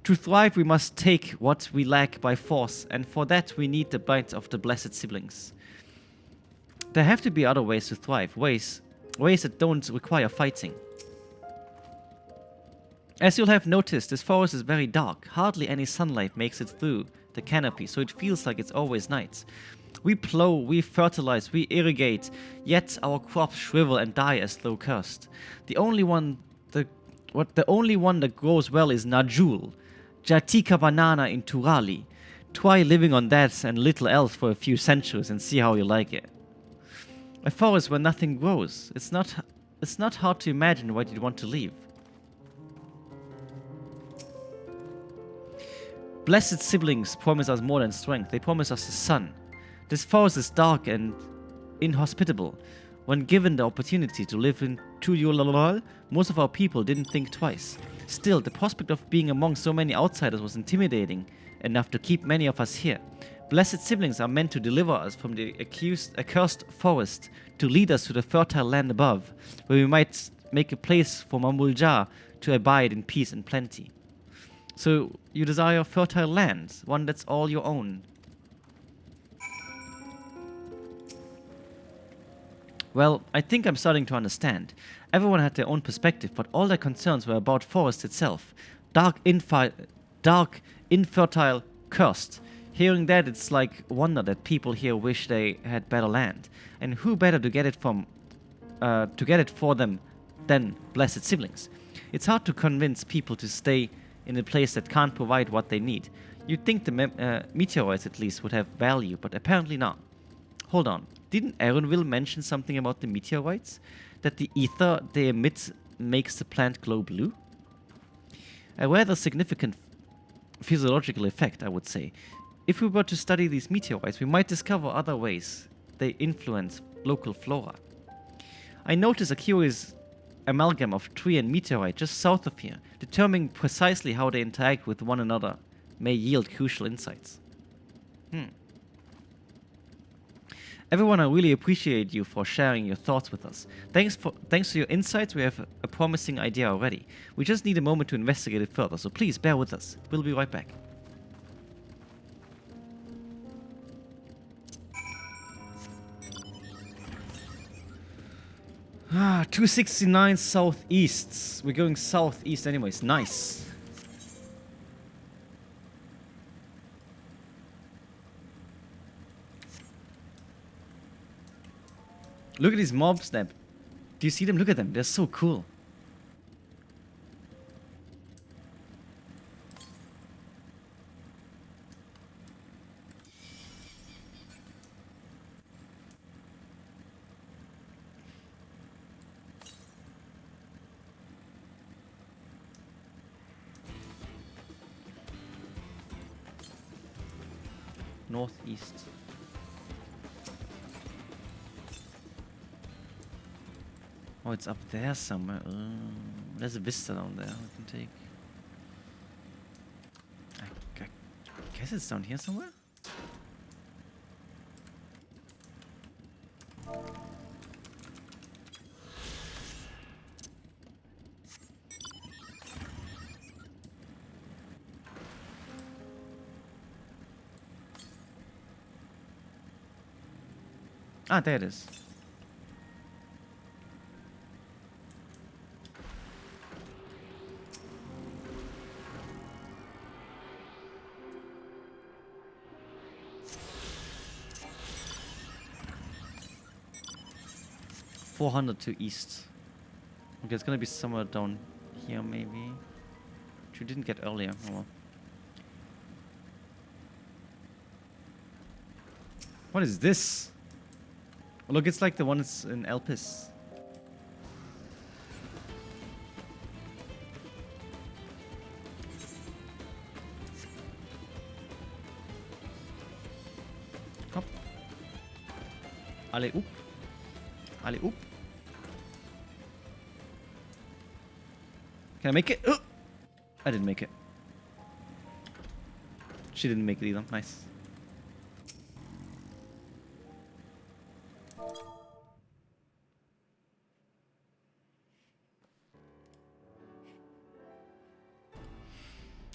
To thrive, we must take what we lack by force, and for that we need the might of the blessed siblings. There have to be other ways to thrive, ways that don't require fighting. As you'll have noticed, this forest is very dark. Hardly any sunlight makes it through the canopy, so it feels like it's always night. We plow, we fertilize, we irrigate, yet our crops shrivel and die as though cursed. The only one that grows well is Najul, Jatika banana in Turali. Try living on that and little else for a few centuries and see how you like it. A forest where nothing grows. It's not hard to imagine why you'd want to leave. Blessed siblings promise us more than strength. They promise us the sun. This forest is dark and inhospitable. When given the opportunity to live in Tuyulal, most of our people didn't think twice. Still, the prospect of being among so many outsiders was intimidating enough to keep many of us here. Blessed siblings are meant to deliver us from the accursed forest, to lead us to the fertile land above, where we might make a place for Mamulja to abide in peace and plenty. So, you desire fertile land, one that's all your own. Well, I think I'm starting to understand. Everyone had their own perspective, but all their concerns were about forest itself. Dark, infertile, cursed. Hearing that, it's like wonder that people here wish they had better land. And who better to get it for them than blessed siblings? It's hard to convince people to stay in a place that can't provide what they need. You'd think the meteorites at least would have value, but apparently not. Hold on. Didn't Aaronville mention something about the meteorites? That the ether they emit makes the plant glow blue? A rather significant physiological effect, I would say. If we were to study these meteorites, we might discover other ways they influence local flora. I noticed a curious amalgam of tree and meteorite just south of here. Determining precisely how they interact with one another may yield crucial insights. Everyone, I really appreciate you for sharing your thoughts with us. Thanks to your insights, we have a promising idea already. We just need a moment to investigate it further, so please bear with us. We'll be right back. Ah, 269 southeast. We're going southeast anyways. Nice. Look at these mobs, Neb. Do you see them? Look at them. They're so cool. Northeast. Oh, it's up there somewhere. There's a vista down there we can take. I guess it's down here somewhere? Ah, there it is. $400 to east. Okay, it's gonna be somewhere down here maybe. Which we didn't get earlier. Oh well. What is this? Oh, look, it's like the one that's in Elpis. Allez, oop. Allez, oop. Can I make it? I didn't make it. She didn't make it either. Nice.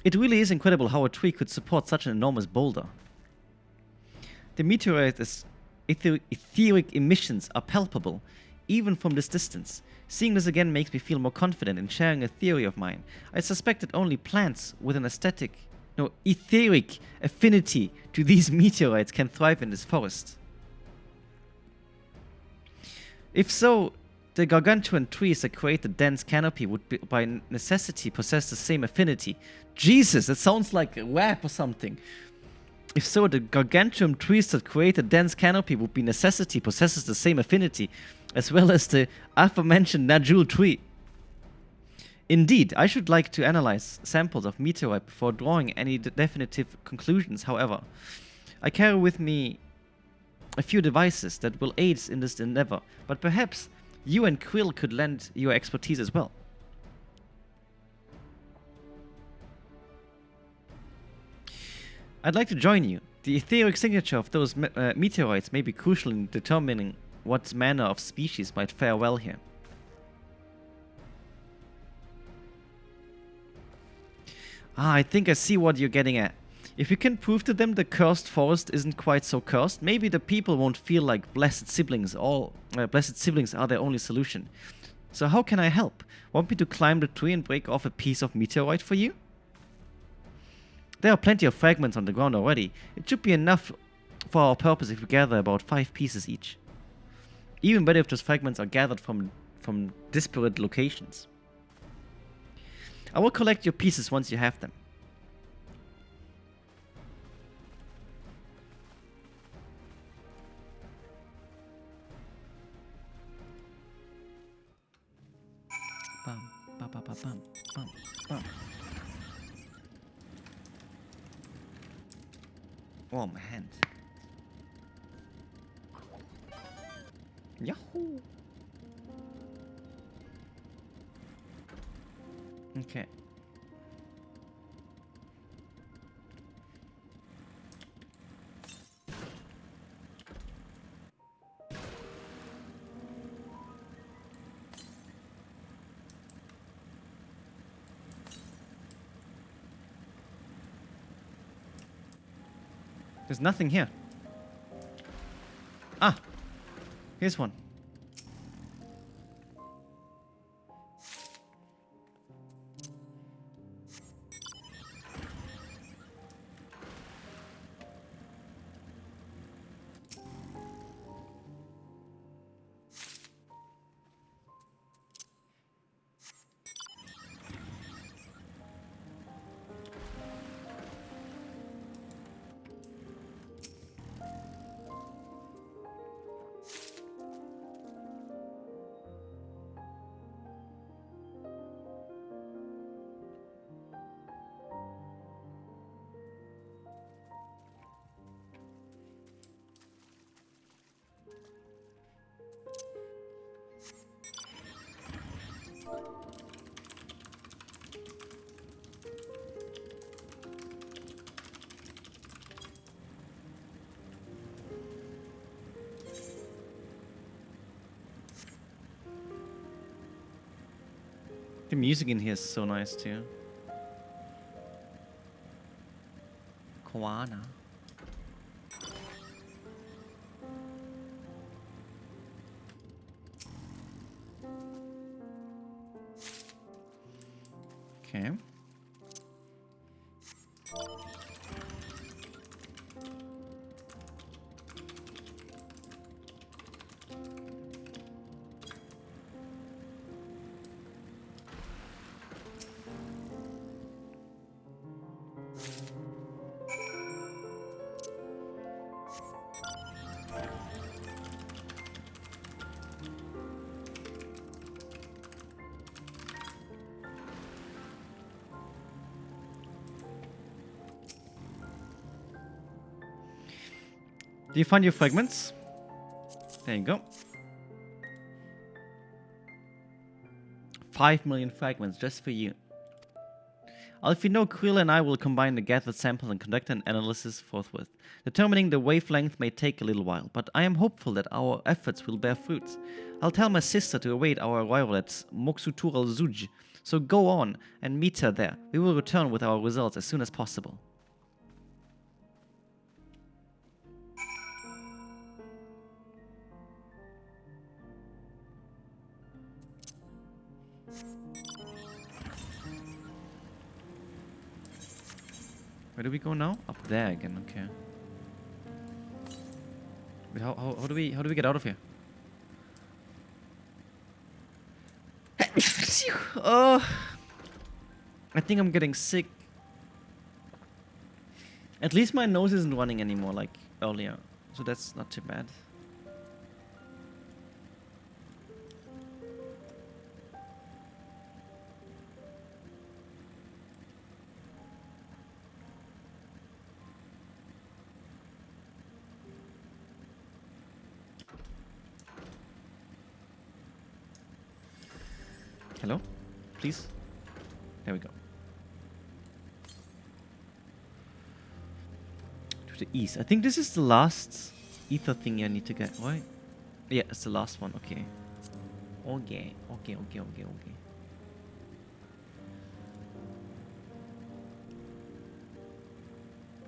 It really is incredible how a tree could support such an enormous boulder. The meteorite's etheric emissions are palpable, even from this distance. Seeing this again makes me feel more confident in sharing a theory of mine. I suspect that only plants with an etheric affinity to these meteorites can thrive in this forest. If so, the gargantuan trees that create the dense canopy would by necessity possess the same affinity. Jesus, that sounds like a rap or something. If so, the gargantuan trees that create a dense canopy would by necessity possesses the same affinity, as well as the aforementioned Najul tree. Indeed, I should like to analyze samples of meteorite before drawing any definitive conclusions, however. I carry with me a few devices that will aid in this endeavor, but perhaps you and Quill could lend your expertise as well. I'd like to join you. The etheric signature of those meteorites may be crucial in determining what manner of species might fare well here. I think I see what you're getting at. If you can prove to them the cursed forest isn't quite so cursed, maybe the people won't feel like blessed siblings are their only solution. So how can I help? Want me to climb the tree and break off a piece of meteorite for you? There are plenty of fragments on the ground already. It should be enough for our purpose if we gather about 5 pieces each. Even better if those fragments are gathered from disparate locations. I will collect your pieces once you have them. Bam, bam, bam, bam, bam, bam. Oh, my hand. Yahoo! Okay. There's nothing here. Ah! Here's one. The music in here is so nice too. Koana. Okay. Do you find your fragments? There you go. 5 million fragments just for you. Alfino, Quill, and I will combine the gathered samples and conduct an analysis forthwith. Determining the wavelength may take a little while, but I am hopeful that our efforts will bear fruit. I'll tell my sister to await our arrival at Moksutural Zuj, so go on and meet her there. We will return with our results as soon as possible. Where do we go now? Up there again, okay. Wait, how do we get out of here? Oh, I think I'm getting sick. At least my nose isn't running anymore like earlier, so that's not too bad. Hello? Please? There we go. To the east. I think this is the last ether thing I need to get, right? Yeah, it's the last one. Okay. Okay.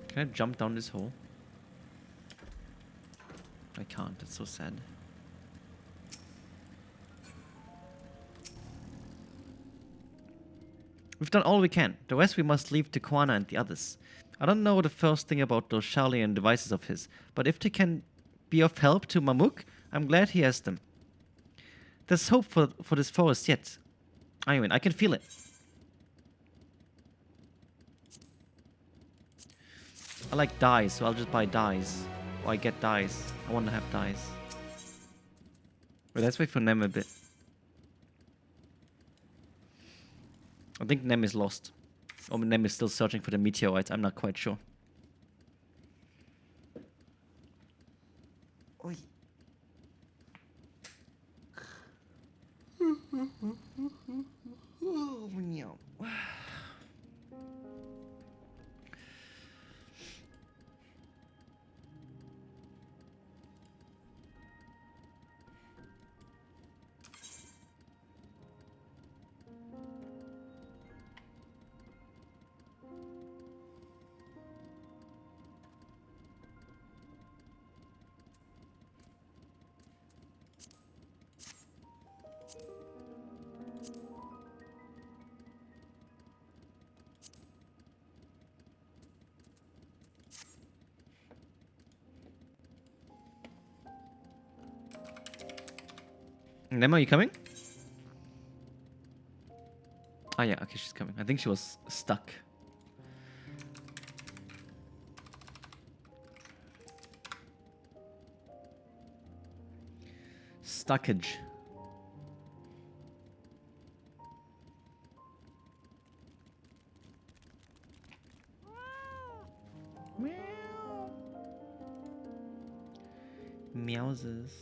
Can I jump down this hole? I can't. That's so sad. We've done all we can. The rest we must leave to Kwana and the others. I don't know the first thing about those Charlian devices of his, but if they can be of help to Mamuk, I'm glad he has them. There's hope for this forest yet. I mean, I can feel it. I like dyes, so I'll just buy dyes. Or I get dyes. I want to have dyes. But let's wait for Nem a bit. I think Nem is lost. Or Nem is still searching for the meteorites. I'm not quite sure. Oi. Oh, meow. Nem, are you coming? Ah, yeah, okay, she's coming. I think she was stuck. Stuckage. Meowses.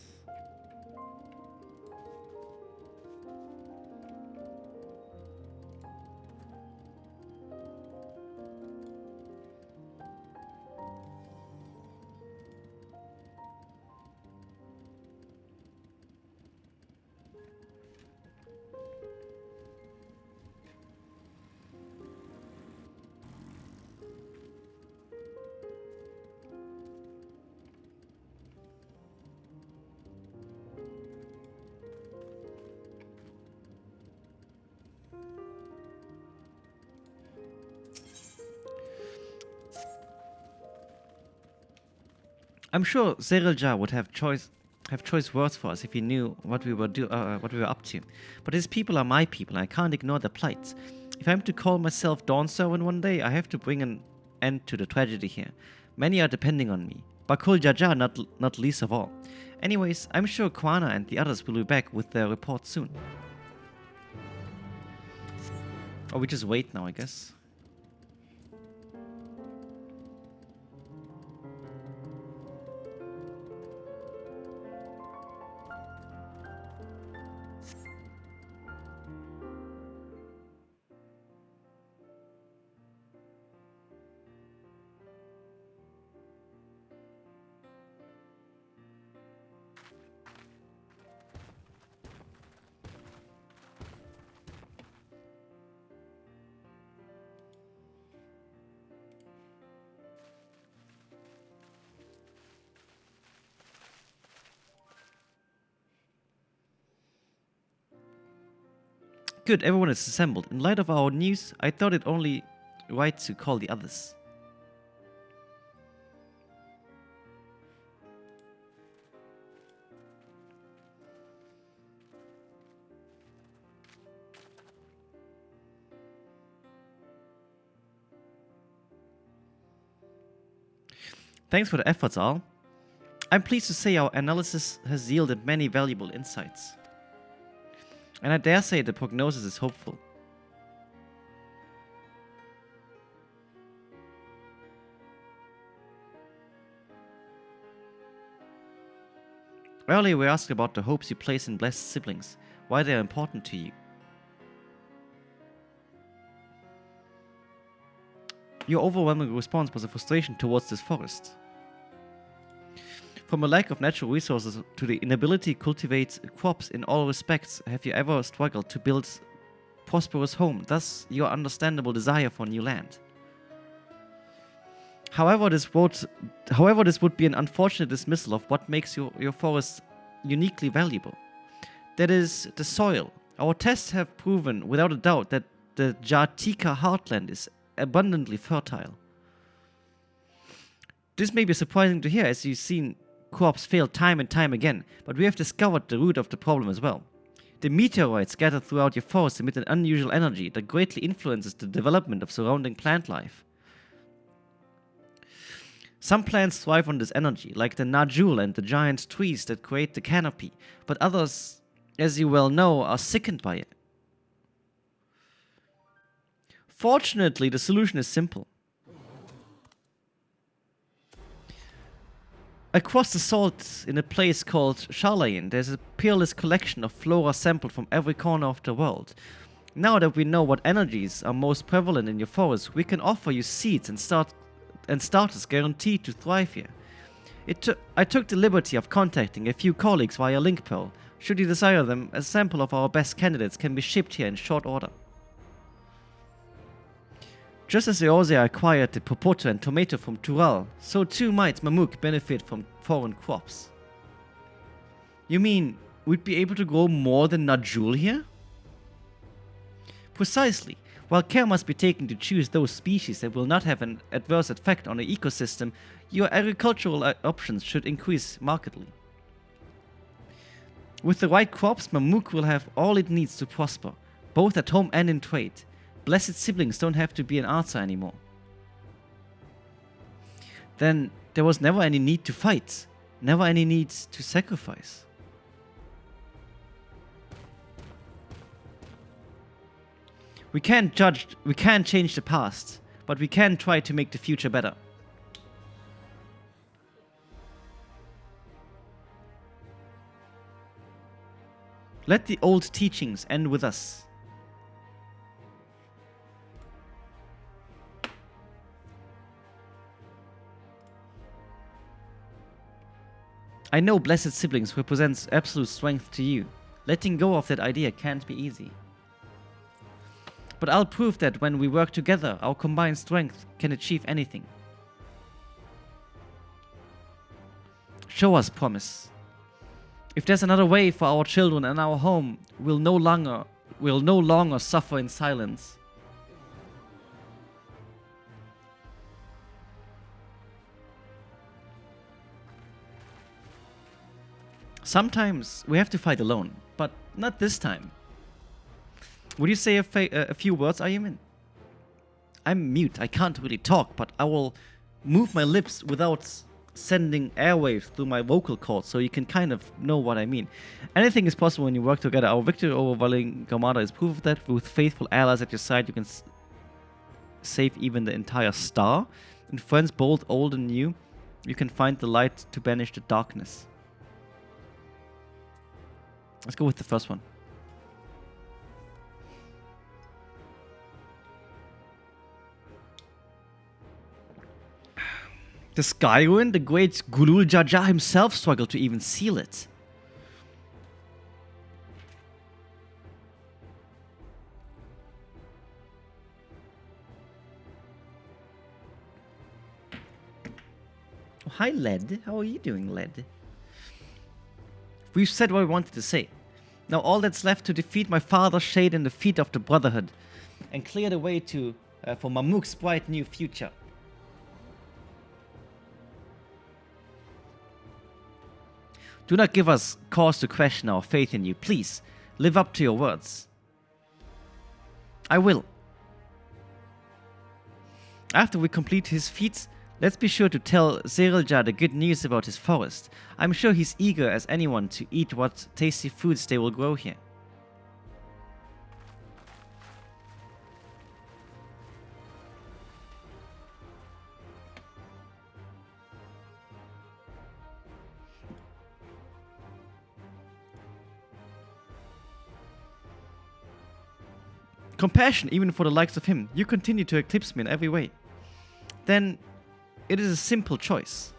I'm sure Zerilja would have choice words for us if he knew what we were up to. But his people are my people, and I can't ignore their plight. If I'm to call myself Dawn Servant one day, I have to bring an end to the tragedy here. Many are depending on me. Bakul Jaja not least of all. Anyways, I'm sure Kwana and the others will be back with their report soon. Or we just wait now, I guess. Good, everyone is assembled. In light of our news, I thought it only right to call the others. Thanks for the efforts, Al. I'm pleased to say our analysis has yielded many valuable insights. And I dare say the prognosis is hopeful. Earlier we asked about the hopes you place in blessed siblings, why they are important to you. Your overwhelming response was a frustration towards this forest. From a lack of natural resources to the inability to cultivate crops in all respects, have you ever struggled to build a prosperous home, thus your understandable desire for new land? However, this would be an unfortunate dismissal of what makes your forest uniquely valuable. That is, the soil. Our tests have proven without a doubt that the Jartika heartland is abundantly fertile. This may be surprising to hear, as you've seen crops fail time and time again, but we have discovered the root of the problem as well. The meteorites scattered throughout your forest emit an unusual energy that greatly influences the development of surrounding plant life. Some plants thrive on this energy, like the Najul and the giant trees that create the canopy, but others, as you well know, are sickened by it. Fortunately, the solution is simple. Across the salt in a place called Charlayan, there's a peerless collection of flora sampled from every corner of the world. Now that we know what energies are most prevalent in your forest, we can offer you seeds and starters guaranteed to thrive here. I took the liberty of contacting a few colleagues via LinkPearl. Should you desire them, a sample of our best candidates can be shipped here in short order. Just as Eorzea acquired the Popoto and tomato from Tural, so too might Mamuk benefit from foreign crops. You mean, we'd be able to grow more than Najul here? Precisely. While care must be taken to choose those species that will not have an adverse effect on the ecosystem, your agricultural options should increase markedly. With the right crops, Mamuk will have all it needs to prosper, both at home and in trade. Blessed siblings don't have to be an answer anymore. Then there was never any need to fight, never any need to sacrifice. We can't change the past, but we can try to make the future better. Let the old teachings end with us. I know blessed siblings represents absolute strength to you. Letting go of that idea can't be easy. But I'll prove that when we work together, our combined strength can achieve anything. Show us promise. If there's another way for our children and our home, we'll no longer suffer in silence. Sometimes we have to fight alone, but not this time. Would you say a few words, Ayumin? I'm mute, I can't really talk, but I will move my lips without sending airwaves through my vocal cords, so you can kind of know what I mean. Anything is possible when you work together. Our victory over Valingamada is proof of that. With faithful allies at your side, you can save even the entire star. And friends both old and new, you can find the light to banish the darkness. Let's go with the first one. The Sky Ruin, the great Gulul Jaja himself struggled to even seal it. Oh, hi, Led. How are you doing, Led? We've said what we wanted to say. Now all that's left to defeat my father's shade and the feet of the Brotherhood, and clear the way to for Mamuk's bright new future. Do not give us cause to question our faith in you. Please, live up to your words. I will. After we complete his feats, let's be sure to tell Zerelja the good news about his forest. I'm sure he's eager as anyone to eat what tasty foods they will grow here. Compassion even for the likes of him. You continue to eclipse me in every way. Then it is a simple choice.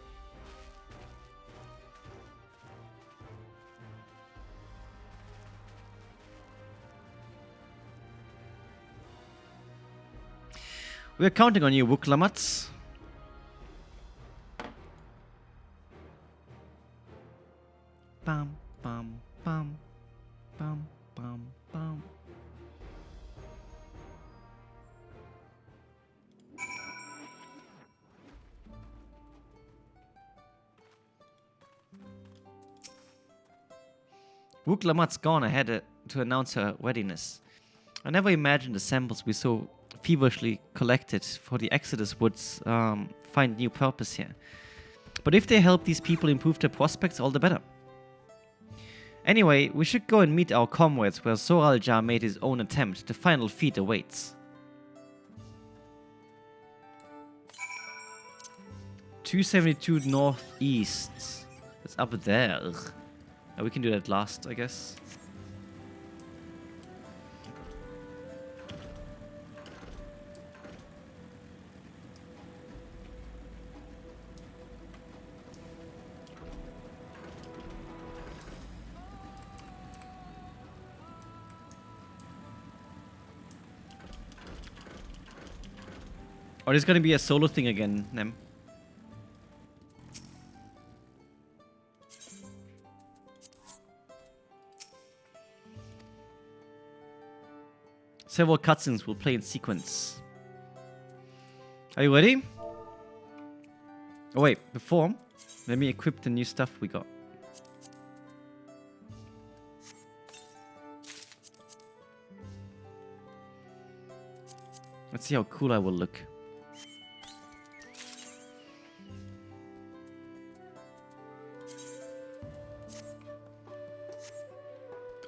We are counting on you, Wuklamats. Bam, bam, bam, bam, bam, bam. Wuklamats gone ahead to announce her readiness. I never imagined the samples we so feverishly collected for the Exodus would find new purpose here. But if they help these people improve their prospects, all the better. Anyway, we should go and meet our comrades where Zoraljar made his own attempt. The final feat awaits. 272 northeast. That's up there. We can do that last, I guess. Or it's gonna be a solo thing again, Nem. Several cutscenes will play in sequence. Are you ready? Oh wait, before, let me equip the new stuff we got. Let's see how cool I will look.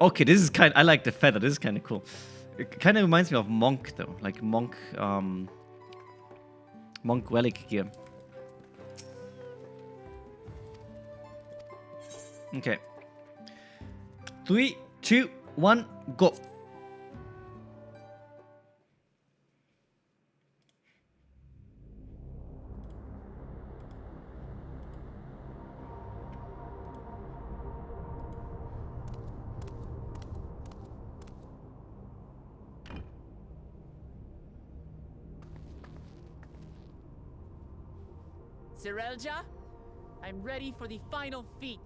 Okay, this is I like the feather, this is kind of cool. It kind of reminds me of Monk though, like Monk relic gear. Okay. 3, 2, 1, go. Zerelja, I'm ready for the final feat.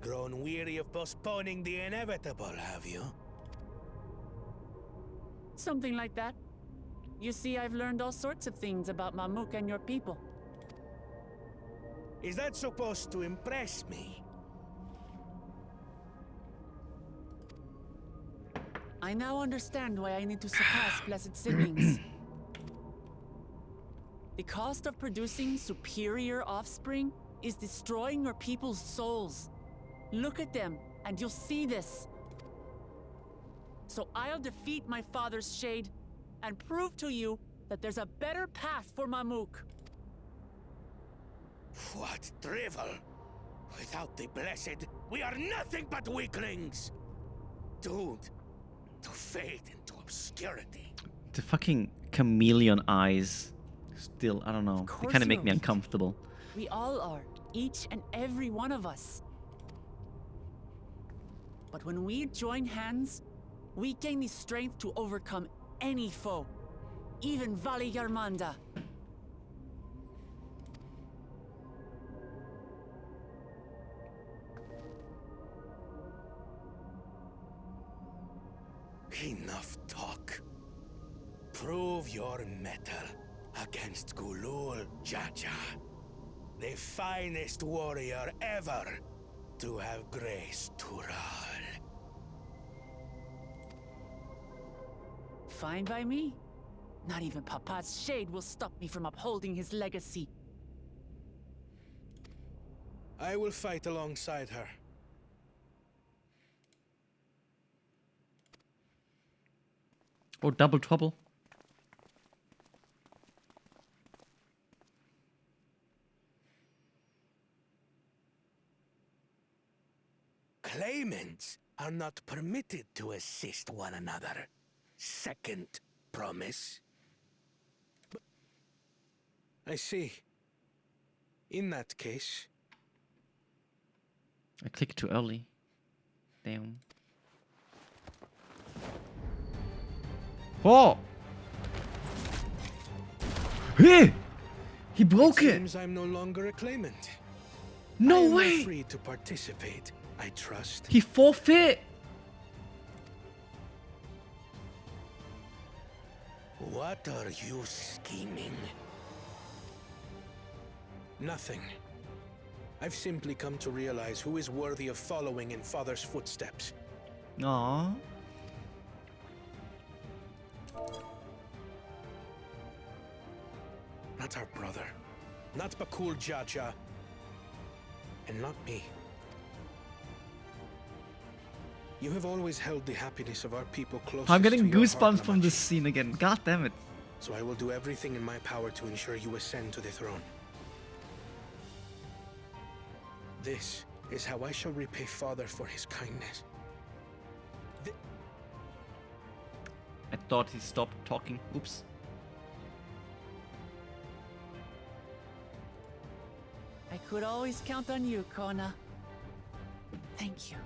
Grown weary of postponing the inevitable, have you? Something like that. You see, I've learned all sorts of things about Mamuk and your people. Is that supposed to impress me? I now understand why I need to surpass blessed siblings. The cost of producing superior offspring is destroying your people's souls. Look at them, and you'll see this. So I'll defeat my father's shade, and prove to you that there's a better path for Mamuk. What drivel! Without the blessed, we are nothing but weaklings! Doomed to fade into obscurity. The fucking chameleon eyes. Still, I don't know. They kind of make me uncomfortable. We all are, each and every one of us. But when we join hands, we gain the strength to overcome any foe, even Vali Yarmanda. Enough talk. Prove your mettle against Gulul Jaja, the finest warrior ever to have graced Tural. Fine by me. Not even Papa's shade will stop me from upholding his legacy. I will fight alongside her. Oh, double trouble. Claimants are not permitted to assist one another. Second promise. I see. In that case... I clicked too early. Damn. Oh! Hey! He broke it! Seems I'm no longer a claimant. No I am way! Free to participate, I trust. He forfeit! What are you scheming? Nothing. I've simply come to realize who is worthy of following in Father's footsteps. Aww. Not our brother. Not Bakul Jaja. And not me. You have always held the happiness of our people closest I'm getting to your goosebumps heart, from this scene again. God damn it. So I will do everything in my power to ensure you ascend to the throne. This is how I shall repay Father for his kindness. I thought he stopped talking. Oops. I could always count on you, Kona. Thank you.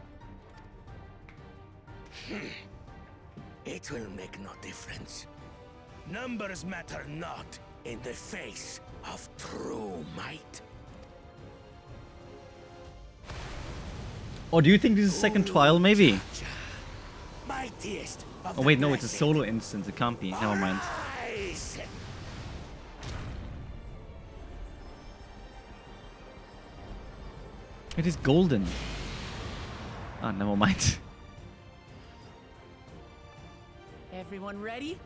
It will make no difference. Numbers matter not in the face of true might. Or do you think this is a second trial, maybe? Mightiest of Oh wait, the no, it's a blessed. solo instance. It can't be. Never mind. Arise! It is golden. Ah, never mind. Everyone ready?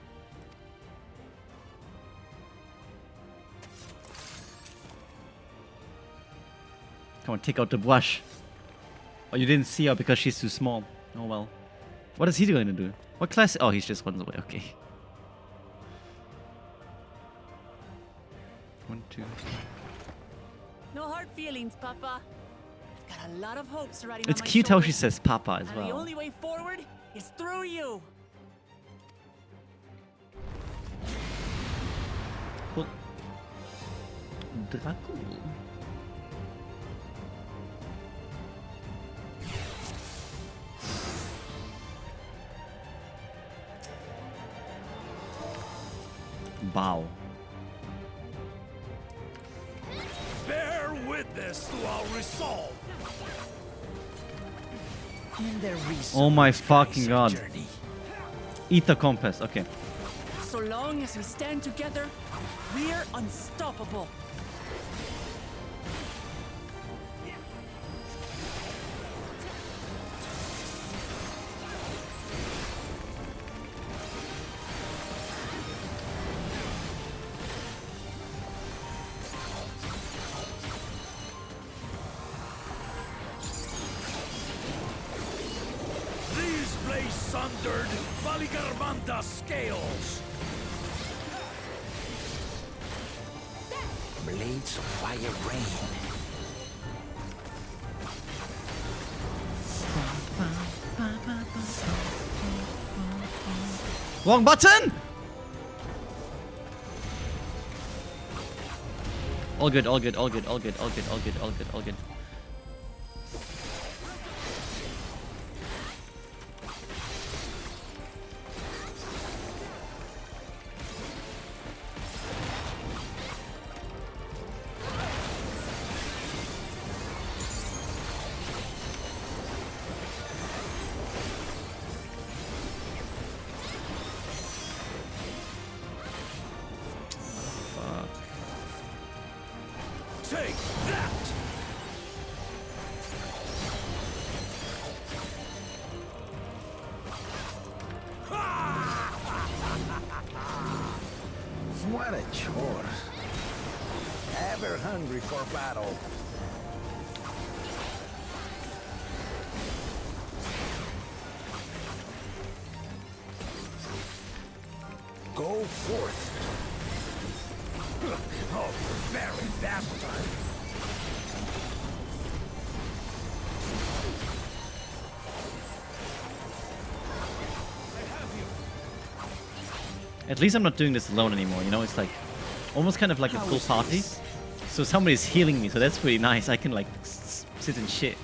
Come on, take out the brush. Oh, you didn't see her because she's too small. Oh well. What is he going to do? What class? Oh, he's just runs away. Okay. 1, 2. No hard feelings, Papa. I've got a lot of hopes riding It's on my cute how she shoulders, says Papa as and the well. only way forward is through you. Cool. Dracul. Bow. Bear witness to our resolve. In their Oh my fucking god. Eat the compass. Okay. So long as we stand together, we're unstoppable. These blaze sundered Valigarmanda scales. Blades of fire rain. Wrong button! All good, all good, all good, all good, all good, all good, all good, all good. Take that! What a chore. Ever hungry for battle. Go forth. Oh, very that time. At least I'm not doing this alone anymore, you know? It's like almost kind of like a full party. So somebody's healing me, so that's pretty nice. I can like sit and shit.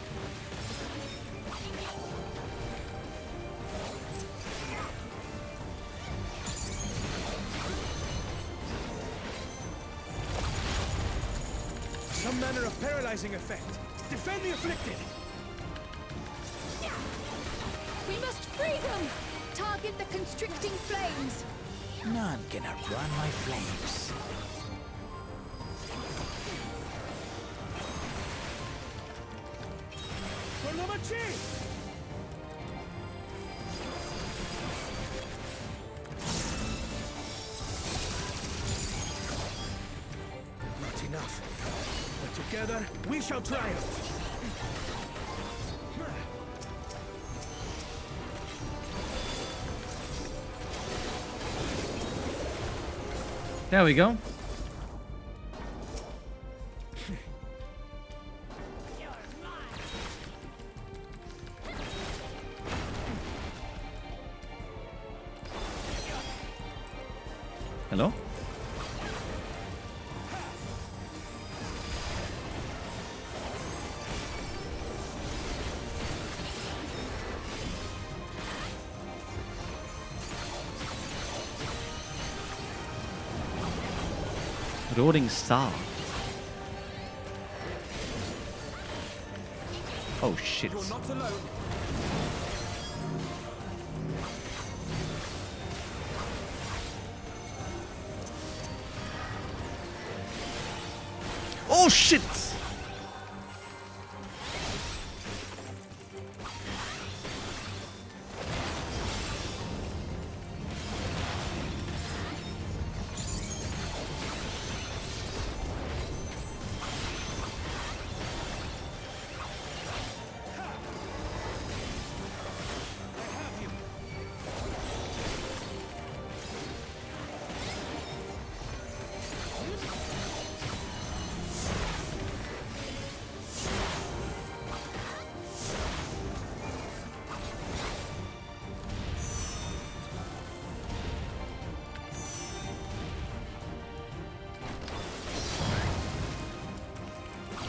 Some manner of paralyzing effect. Defend the afflicted! We must free them! Target the constricting flames! None can outrun my flames. For the machine! Not enough. But together, we shall triumph. There we go. Hello? Roaring Star. Oh shit. You're not alone. Oh shit!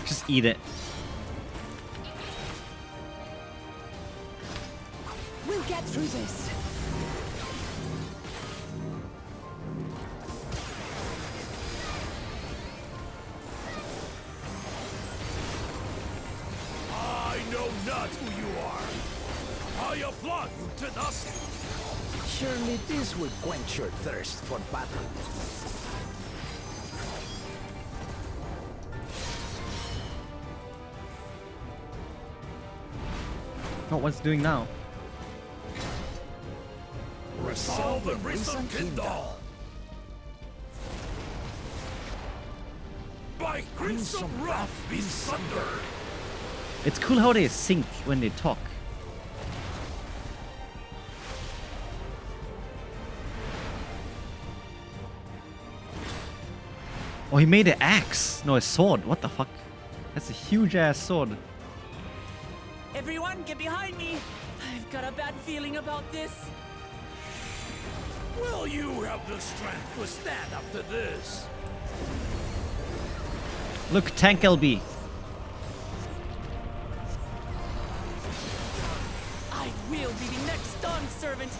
Just eat it. We'll get through this. I know not who you are. I applaud you to nothing. Surely this would quench your thirst for battle. Oh, what's it doing now? Resolve and Risen Kindle. By crimson wrath be sundered. It's cool how they sync when they talk. Oh, he made an axe. No, a sword. What the fuck? That's a huge ass sword. Everyone, get behind me! I've got a bad feeling about this. Will you have the strength to stand up to this? Look, tank LB. I will be the next Dawn servant.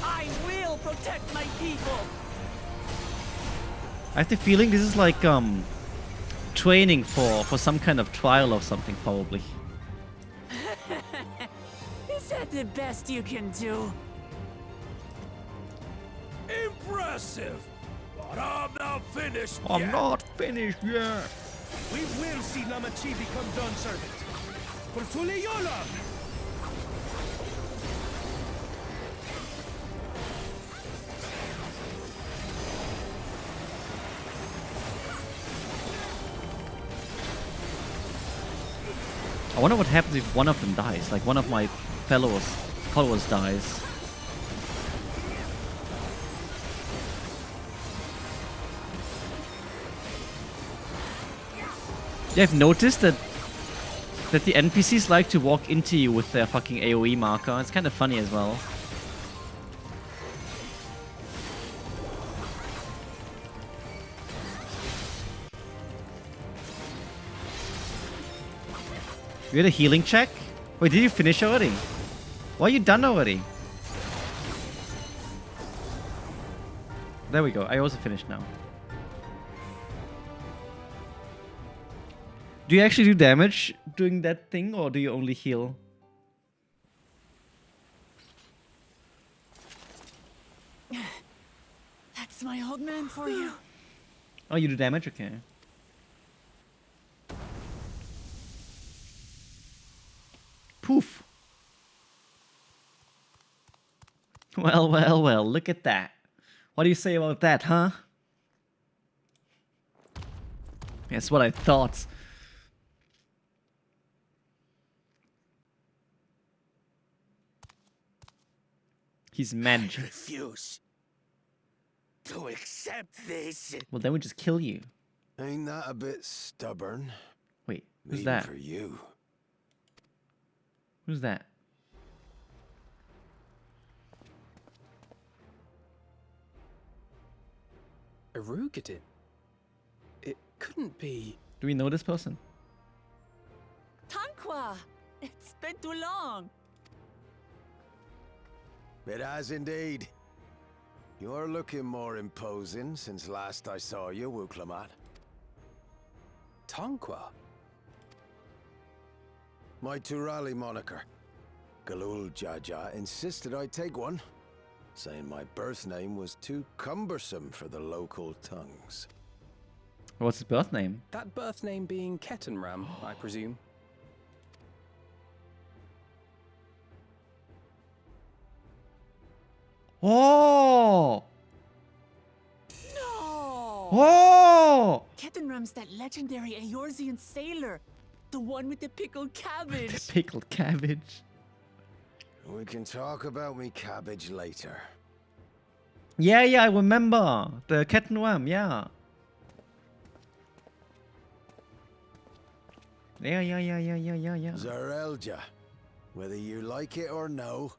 I will protect my people. I have the feeling this is like training for some kind of trial or something, probably. Is that the best you can do? Impressive! But I'm not finished I'm yet. not finished yet. We will see Namachi become Dawn servant. For Tule Yolam! I wonder what happens if one of them dies. Like one of my followers dies. Yeah, I've noticed that the NPCs like to walk into you with their fucking AoE marker. It's kind of funny as well. You had a healing check? Wait, did you finish already? Why are you done already? There we go. I also finished now. Do you actually do damage doing that thing, or do you only heal? That's my old man for you. Oh, you do damage? Okay. Poof. Well, well, well, look at that. What do you say about that, huh? That's what I thought. He's mad. I refuse to accept this. Well, then we just kill you. Ain't that a bit stubborn? Wait, who's Even that? for you. Who's that? Erugated? It couldn't be... Do we know this person? Tanqua! It's been too long. It has indeed. You're looking more imposing since last I saw you, Wuklamat. Tanqua? My Turali moniker. Galul Jaja insisted I take one, saying my birth name was too cumbersome for the local tongues. What's his birth name? That birth name being Ketenram, I presume. Oh! No! Oh! Ketenram's that legendary Eorzean sailor. The one with the pickled cabbage. The pickled cabbage. We can talk about me cabbage later. Yeah, I remember. The Ketenram, yeah. Yeah. Zarelja, whether you like it or no,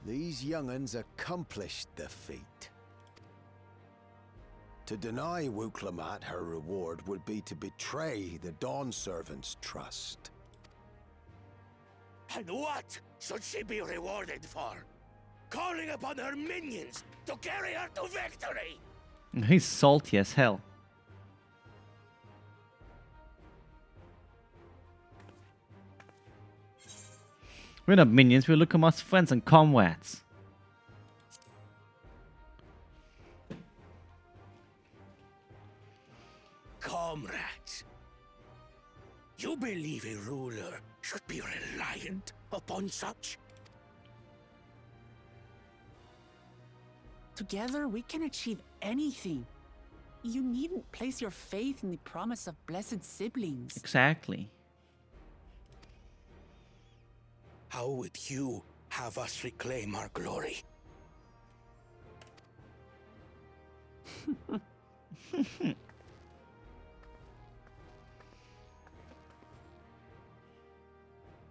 these young'uns accomplished the feat. To deny Wuklamat her reward would be to betray the Dawn Servant's trust. And what should she be rewarded for? Calling upon her minions to carry her to victory! He's salty as hell. We're not minions, we're Lukamat's friends and comrades. Comrades, you believe a ruler should be reliant upon such? Together, we can achieve anything. You needn't place your faith in the promise of blessed siblings. Exactly. How would you have us reclaim our glory?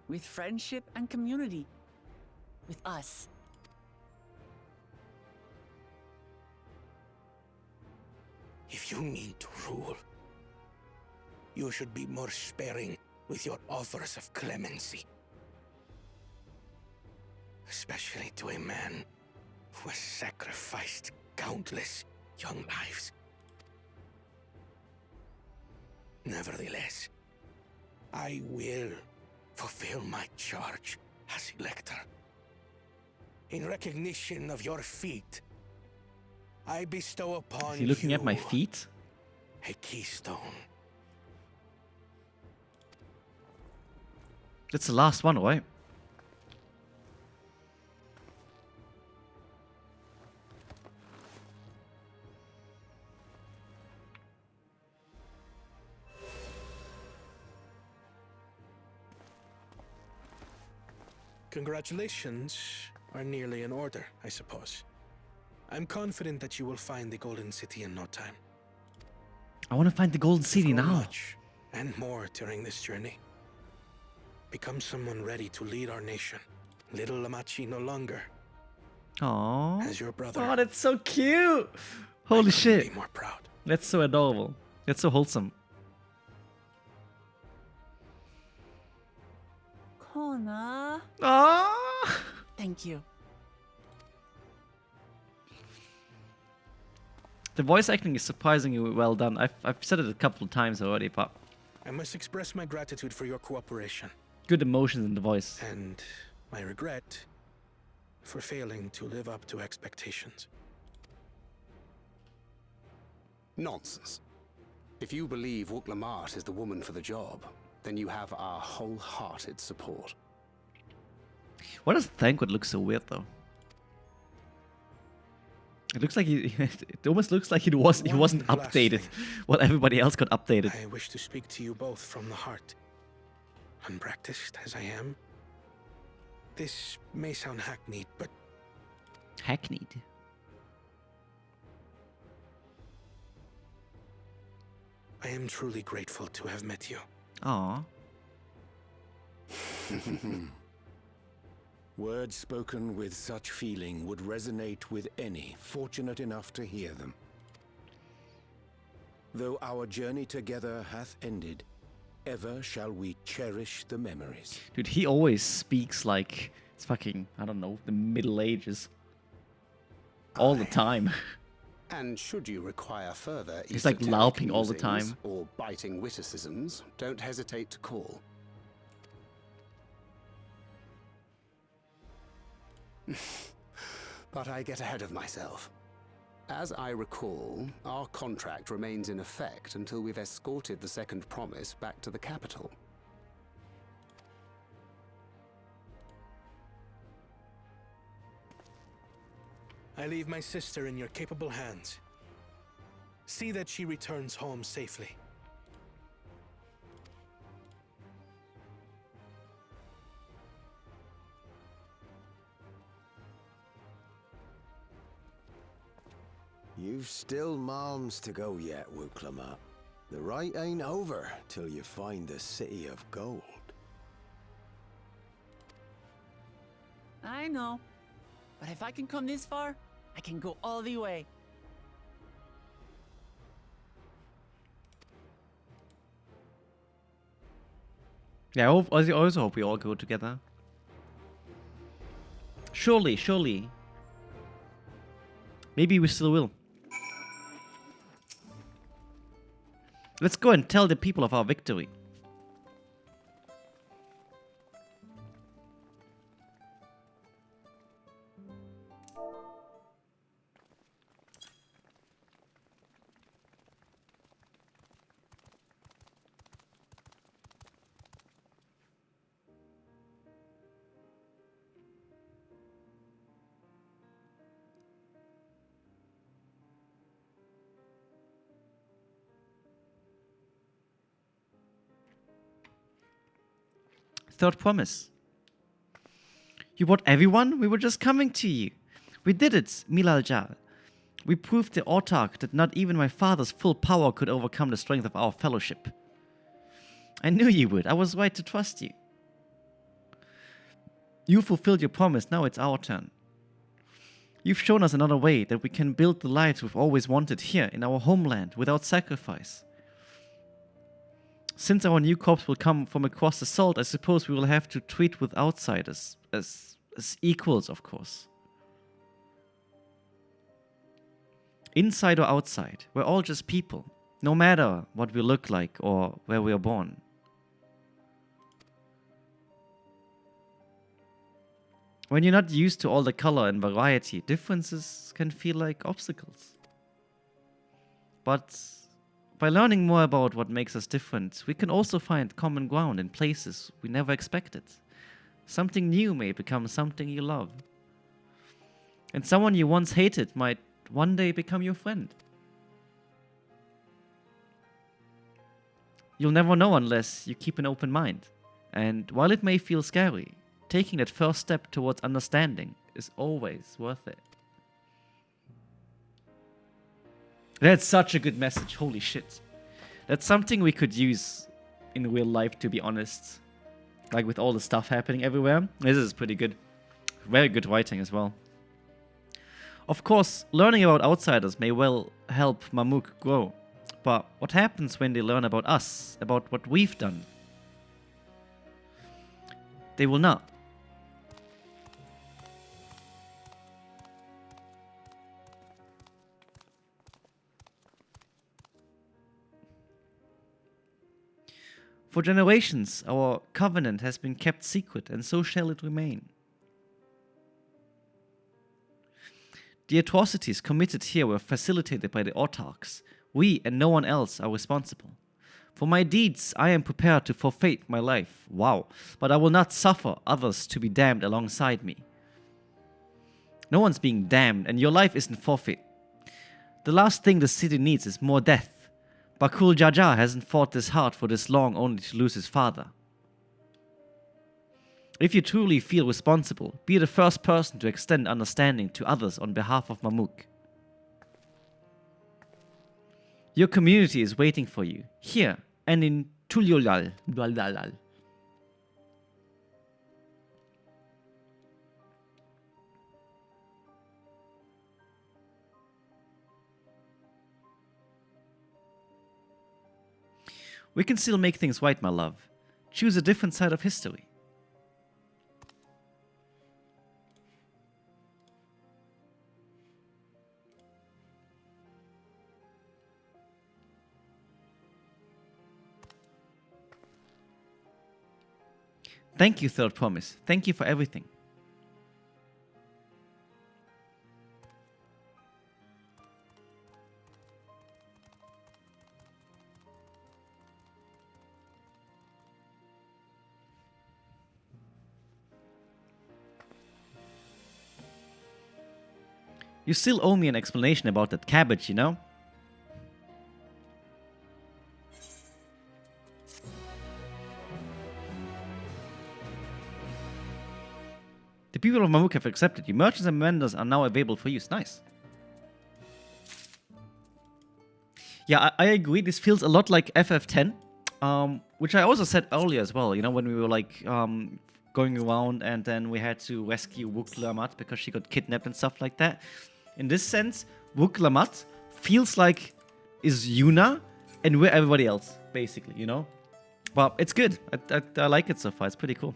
With friendship and community. With us. If you mean to rule, you should be more sparing with your offers of clemency. Especially to a man who has sacrificed countless young lives. Nevertheless, I will fulfill my charge as Elector. In recognition of your feat, I bestow upon Is he looking you at my feet? a keystone. That's the last one, right? Congratulations are nearly in order, I suppose. I'm confident that you will find the Golden City in no time. I want to find the Golden City now. Much and more during this journey. Become someone ready to lead our nation. Little Lamachi no longer. Aww. As your brother. Oh, that's so cute. Holy shit. Be more proud. That's so adorable. That's so wholesome. Kona. Aww. Thank you. The voice acting is surprisingly well done. I've said it a couple of times already, but I must express my gratitude for your cooperation. good emotions in the voice. And my regret for failing to live up to expectations. Nonsense. If you believe Wuk-Lamat is the woman for the job, then you have our wholehearted support. Why does Thankwood look so weird though? It looks like it almost looks like he wasn't updated while everybody else got updated. I wish to speak to you both from the heart. Unpracticed as I am, this may sound hackneyed, but... Hackneyed? I am truly grateful to have met you. Aww. Words spoken with such feeling would resonate with any fortunate enough to hear them. Though our journey together hath ended, ever shall we cherish the memories. Dude, he always speaks like it's fucking, I don't know, the Middle Ages. All the time. And should you require further He's like esoteric LARPing all the musings time. or biting witticisms, don't hesitate to call. But I get ahead of myself. As I recall, our contract remains in effect until we've escorted the second promise back to the capital. I leave my sister in your capable hands. See that she returns home safely. You've still malms to go yet, Wuk-Lamat. The rite ain't over till you find the City of Gold. I know. But if I can come this far, I can go all the way. Yeah, I also hope we all go together. Surely, surely. Maybe we still will. Let's go and tell the people of our victory. Third promise. You brought everyone? We were just coming to you. We did it, Milaljal. We proved the Autarch that not even my father's full power could overcome the strength of our fellowship. I knew you would. I was right to trust you. You fulfilled your promise. Now it's our turn. You've shown us another way that we can build the lives we've always wanted here in our homeland without sacrifice. Since our new corps will come from across the salt, I suppose we will have to treat with outsiders as equals, of course. Inside or outside, we're all just people, no matter what we look like or where we are born. When you're not used to all the color and variety, differences can feel like obstacles. But By learning more about what makes us different, we can also find common ground in places we never expected. Something new may become something you love. And someone you once hated might one day become your friend. You'll never know unless you keep an open mind. And while it may feel scary, taking that first step towards understanding is always worth it. That's such a good message, holy shit. That's something we could use in real life, to be honest. Like with all the stuff happening everywhere. This is pretty good. Very good writing as well. Of course, learning about outsiders may well help Mamuk grow. But what happens when they learn about us, about what we've done? They will not. For generations, our covenant has been kept secret, and so shall it remain. The atrocities committed here were facilitated by the autarchs. We and no one else are responsible. For my deeds, I am prepared to forfeit my life. Wow. But I will not suffer others to be damned alongside me. No one's being damned, and your life isn't forfeit. The last thing the city needs is more death. Bakul Jaja hasn't fought this hard for this long only to lose his father. If you truly feel responsible, be the first person to extend understanding to others on behalf of Mamuk. Your community is waiting for you, here and in Tulyolal. We can still make things right, my love. Choose a different side of history. Thank you, Third Promise. Thank you for everything. You still owe me an explanation about that cabbage, you know? The people of Mamuk have accepted you. Merchants and vendors are now available for use. Nice. Yeah, I agree. This feels a lot like FF10, which I also said earlier as well. You know, when we were like going around and then we had to rescue Wuklamat because she got kidnapped and stuff like that. In this sense, Wuklamat feels like is Yuna and we're everybody else, basically, you know? But it's good. I like it so far. It's pretty cool.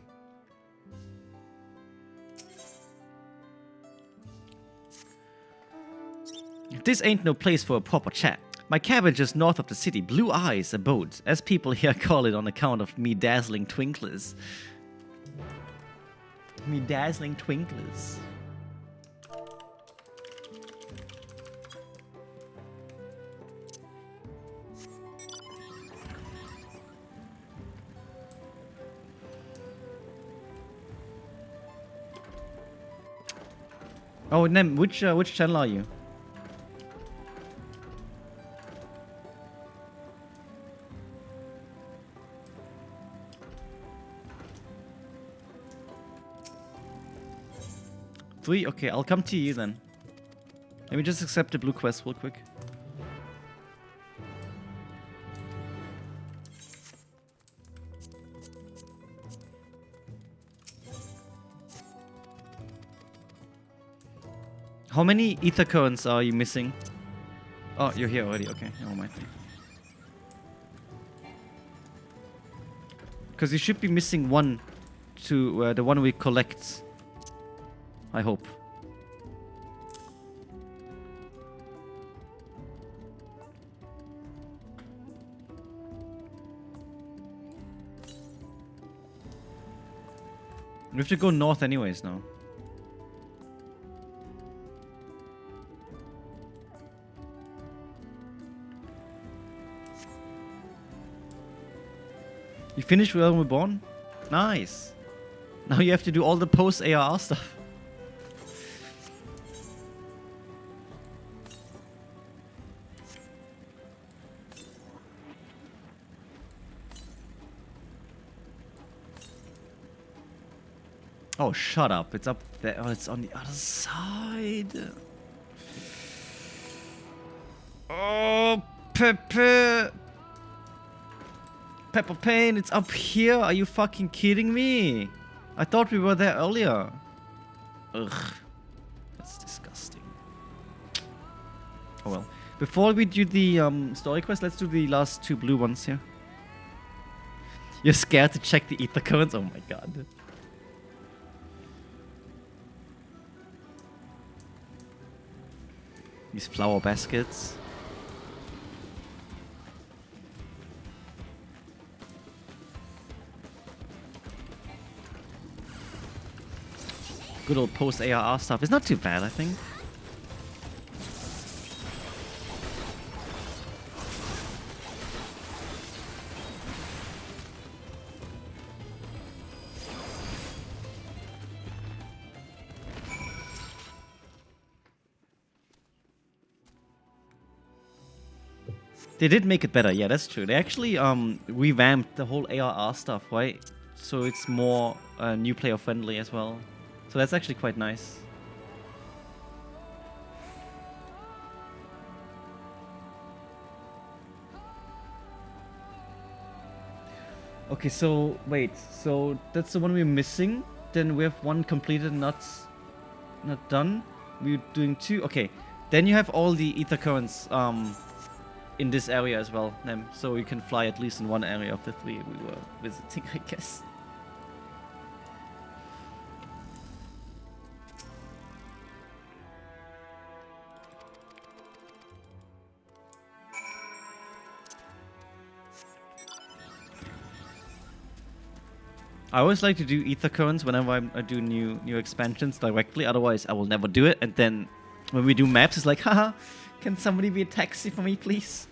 This ain't no place for a proper chat. My cabin just north of the city, Blue Eyes abode, as people here call it on account of me dazzling twinklers. Me dazzling twinklers. Oh, Nem, which channel are you? Three? Okay, I'll come to you then. Let me just accept the blue quest real quick. How many ether currents are you missing? Oh, you're here already. Okay, never mind. Because you should be missing one to the one we collect. I hope. We have to go north anyways now. You finished Realm Reborn? Nice. Now you have to do all the post-ARR stuff. Oh, shut up. It's up there. Oh, it's on the other side. Oh, Pepper Pain, it's up here. Are you fucking kidding me? I thought we were there earlier. Ugh. That's disgusting. Oh well. Before we do the story quest, let's do the last 2 blue ones here. You're scared to check the ether currents? Oh my god. These flower baskets. Good old post-ARR stuff. It's not too bad, I think. They did make it better, yeah, that's true. They actually revamped the whole ARR stuff, right? So it's more new player friendly as well. So that's actually quite nice. Okay, so wait, so that's the one we're missing. Then we have one completed, not done. We're doing 2. Okay, then you have all the ether currents in this area as well, Nem. So you can fly at least in one area of the 3 we were visiting, I guess. I always like to do ether currents whenever I do new expansions directly. Otherwise, I will never do it. And then when we do maps, it's like, haha, can somebody be a taxi for me, please?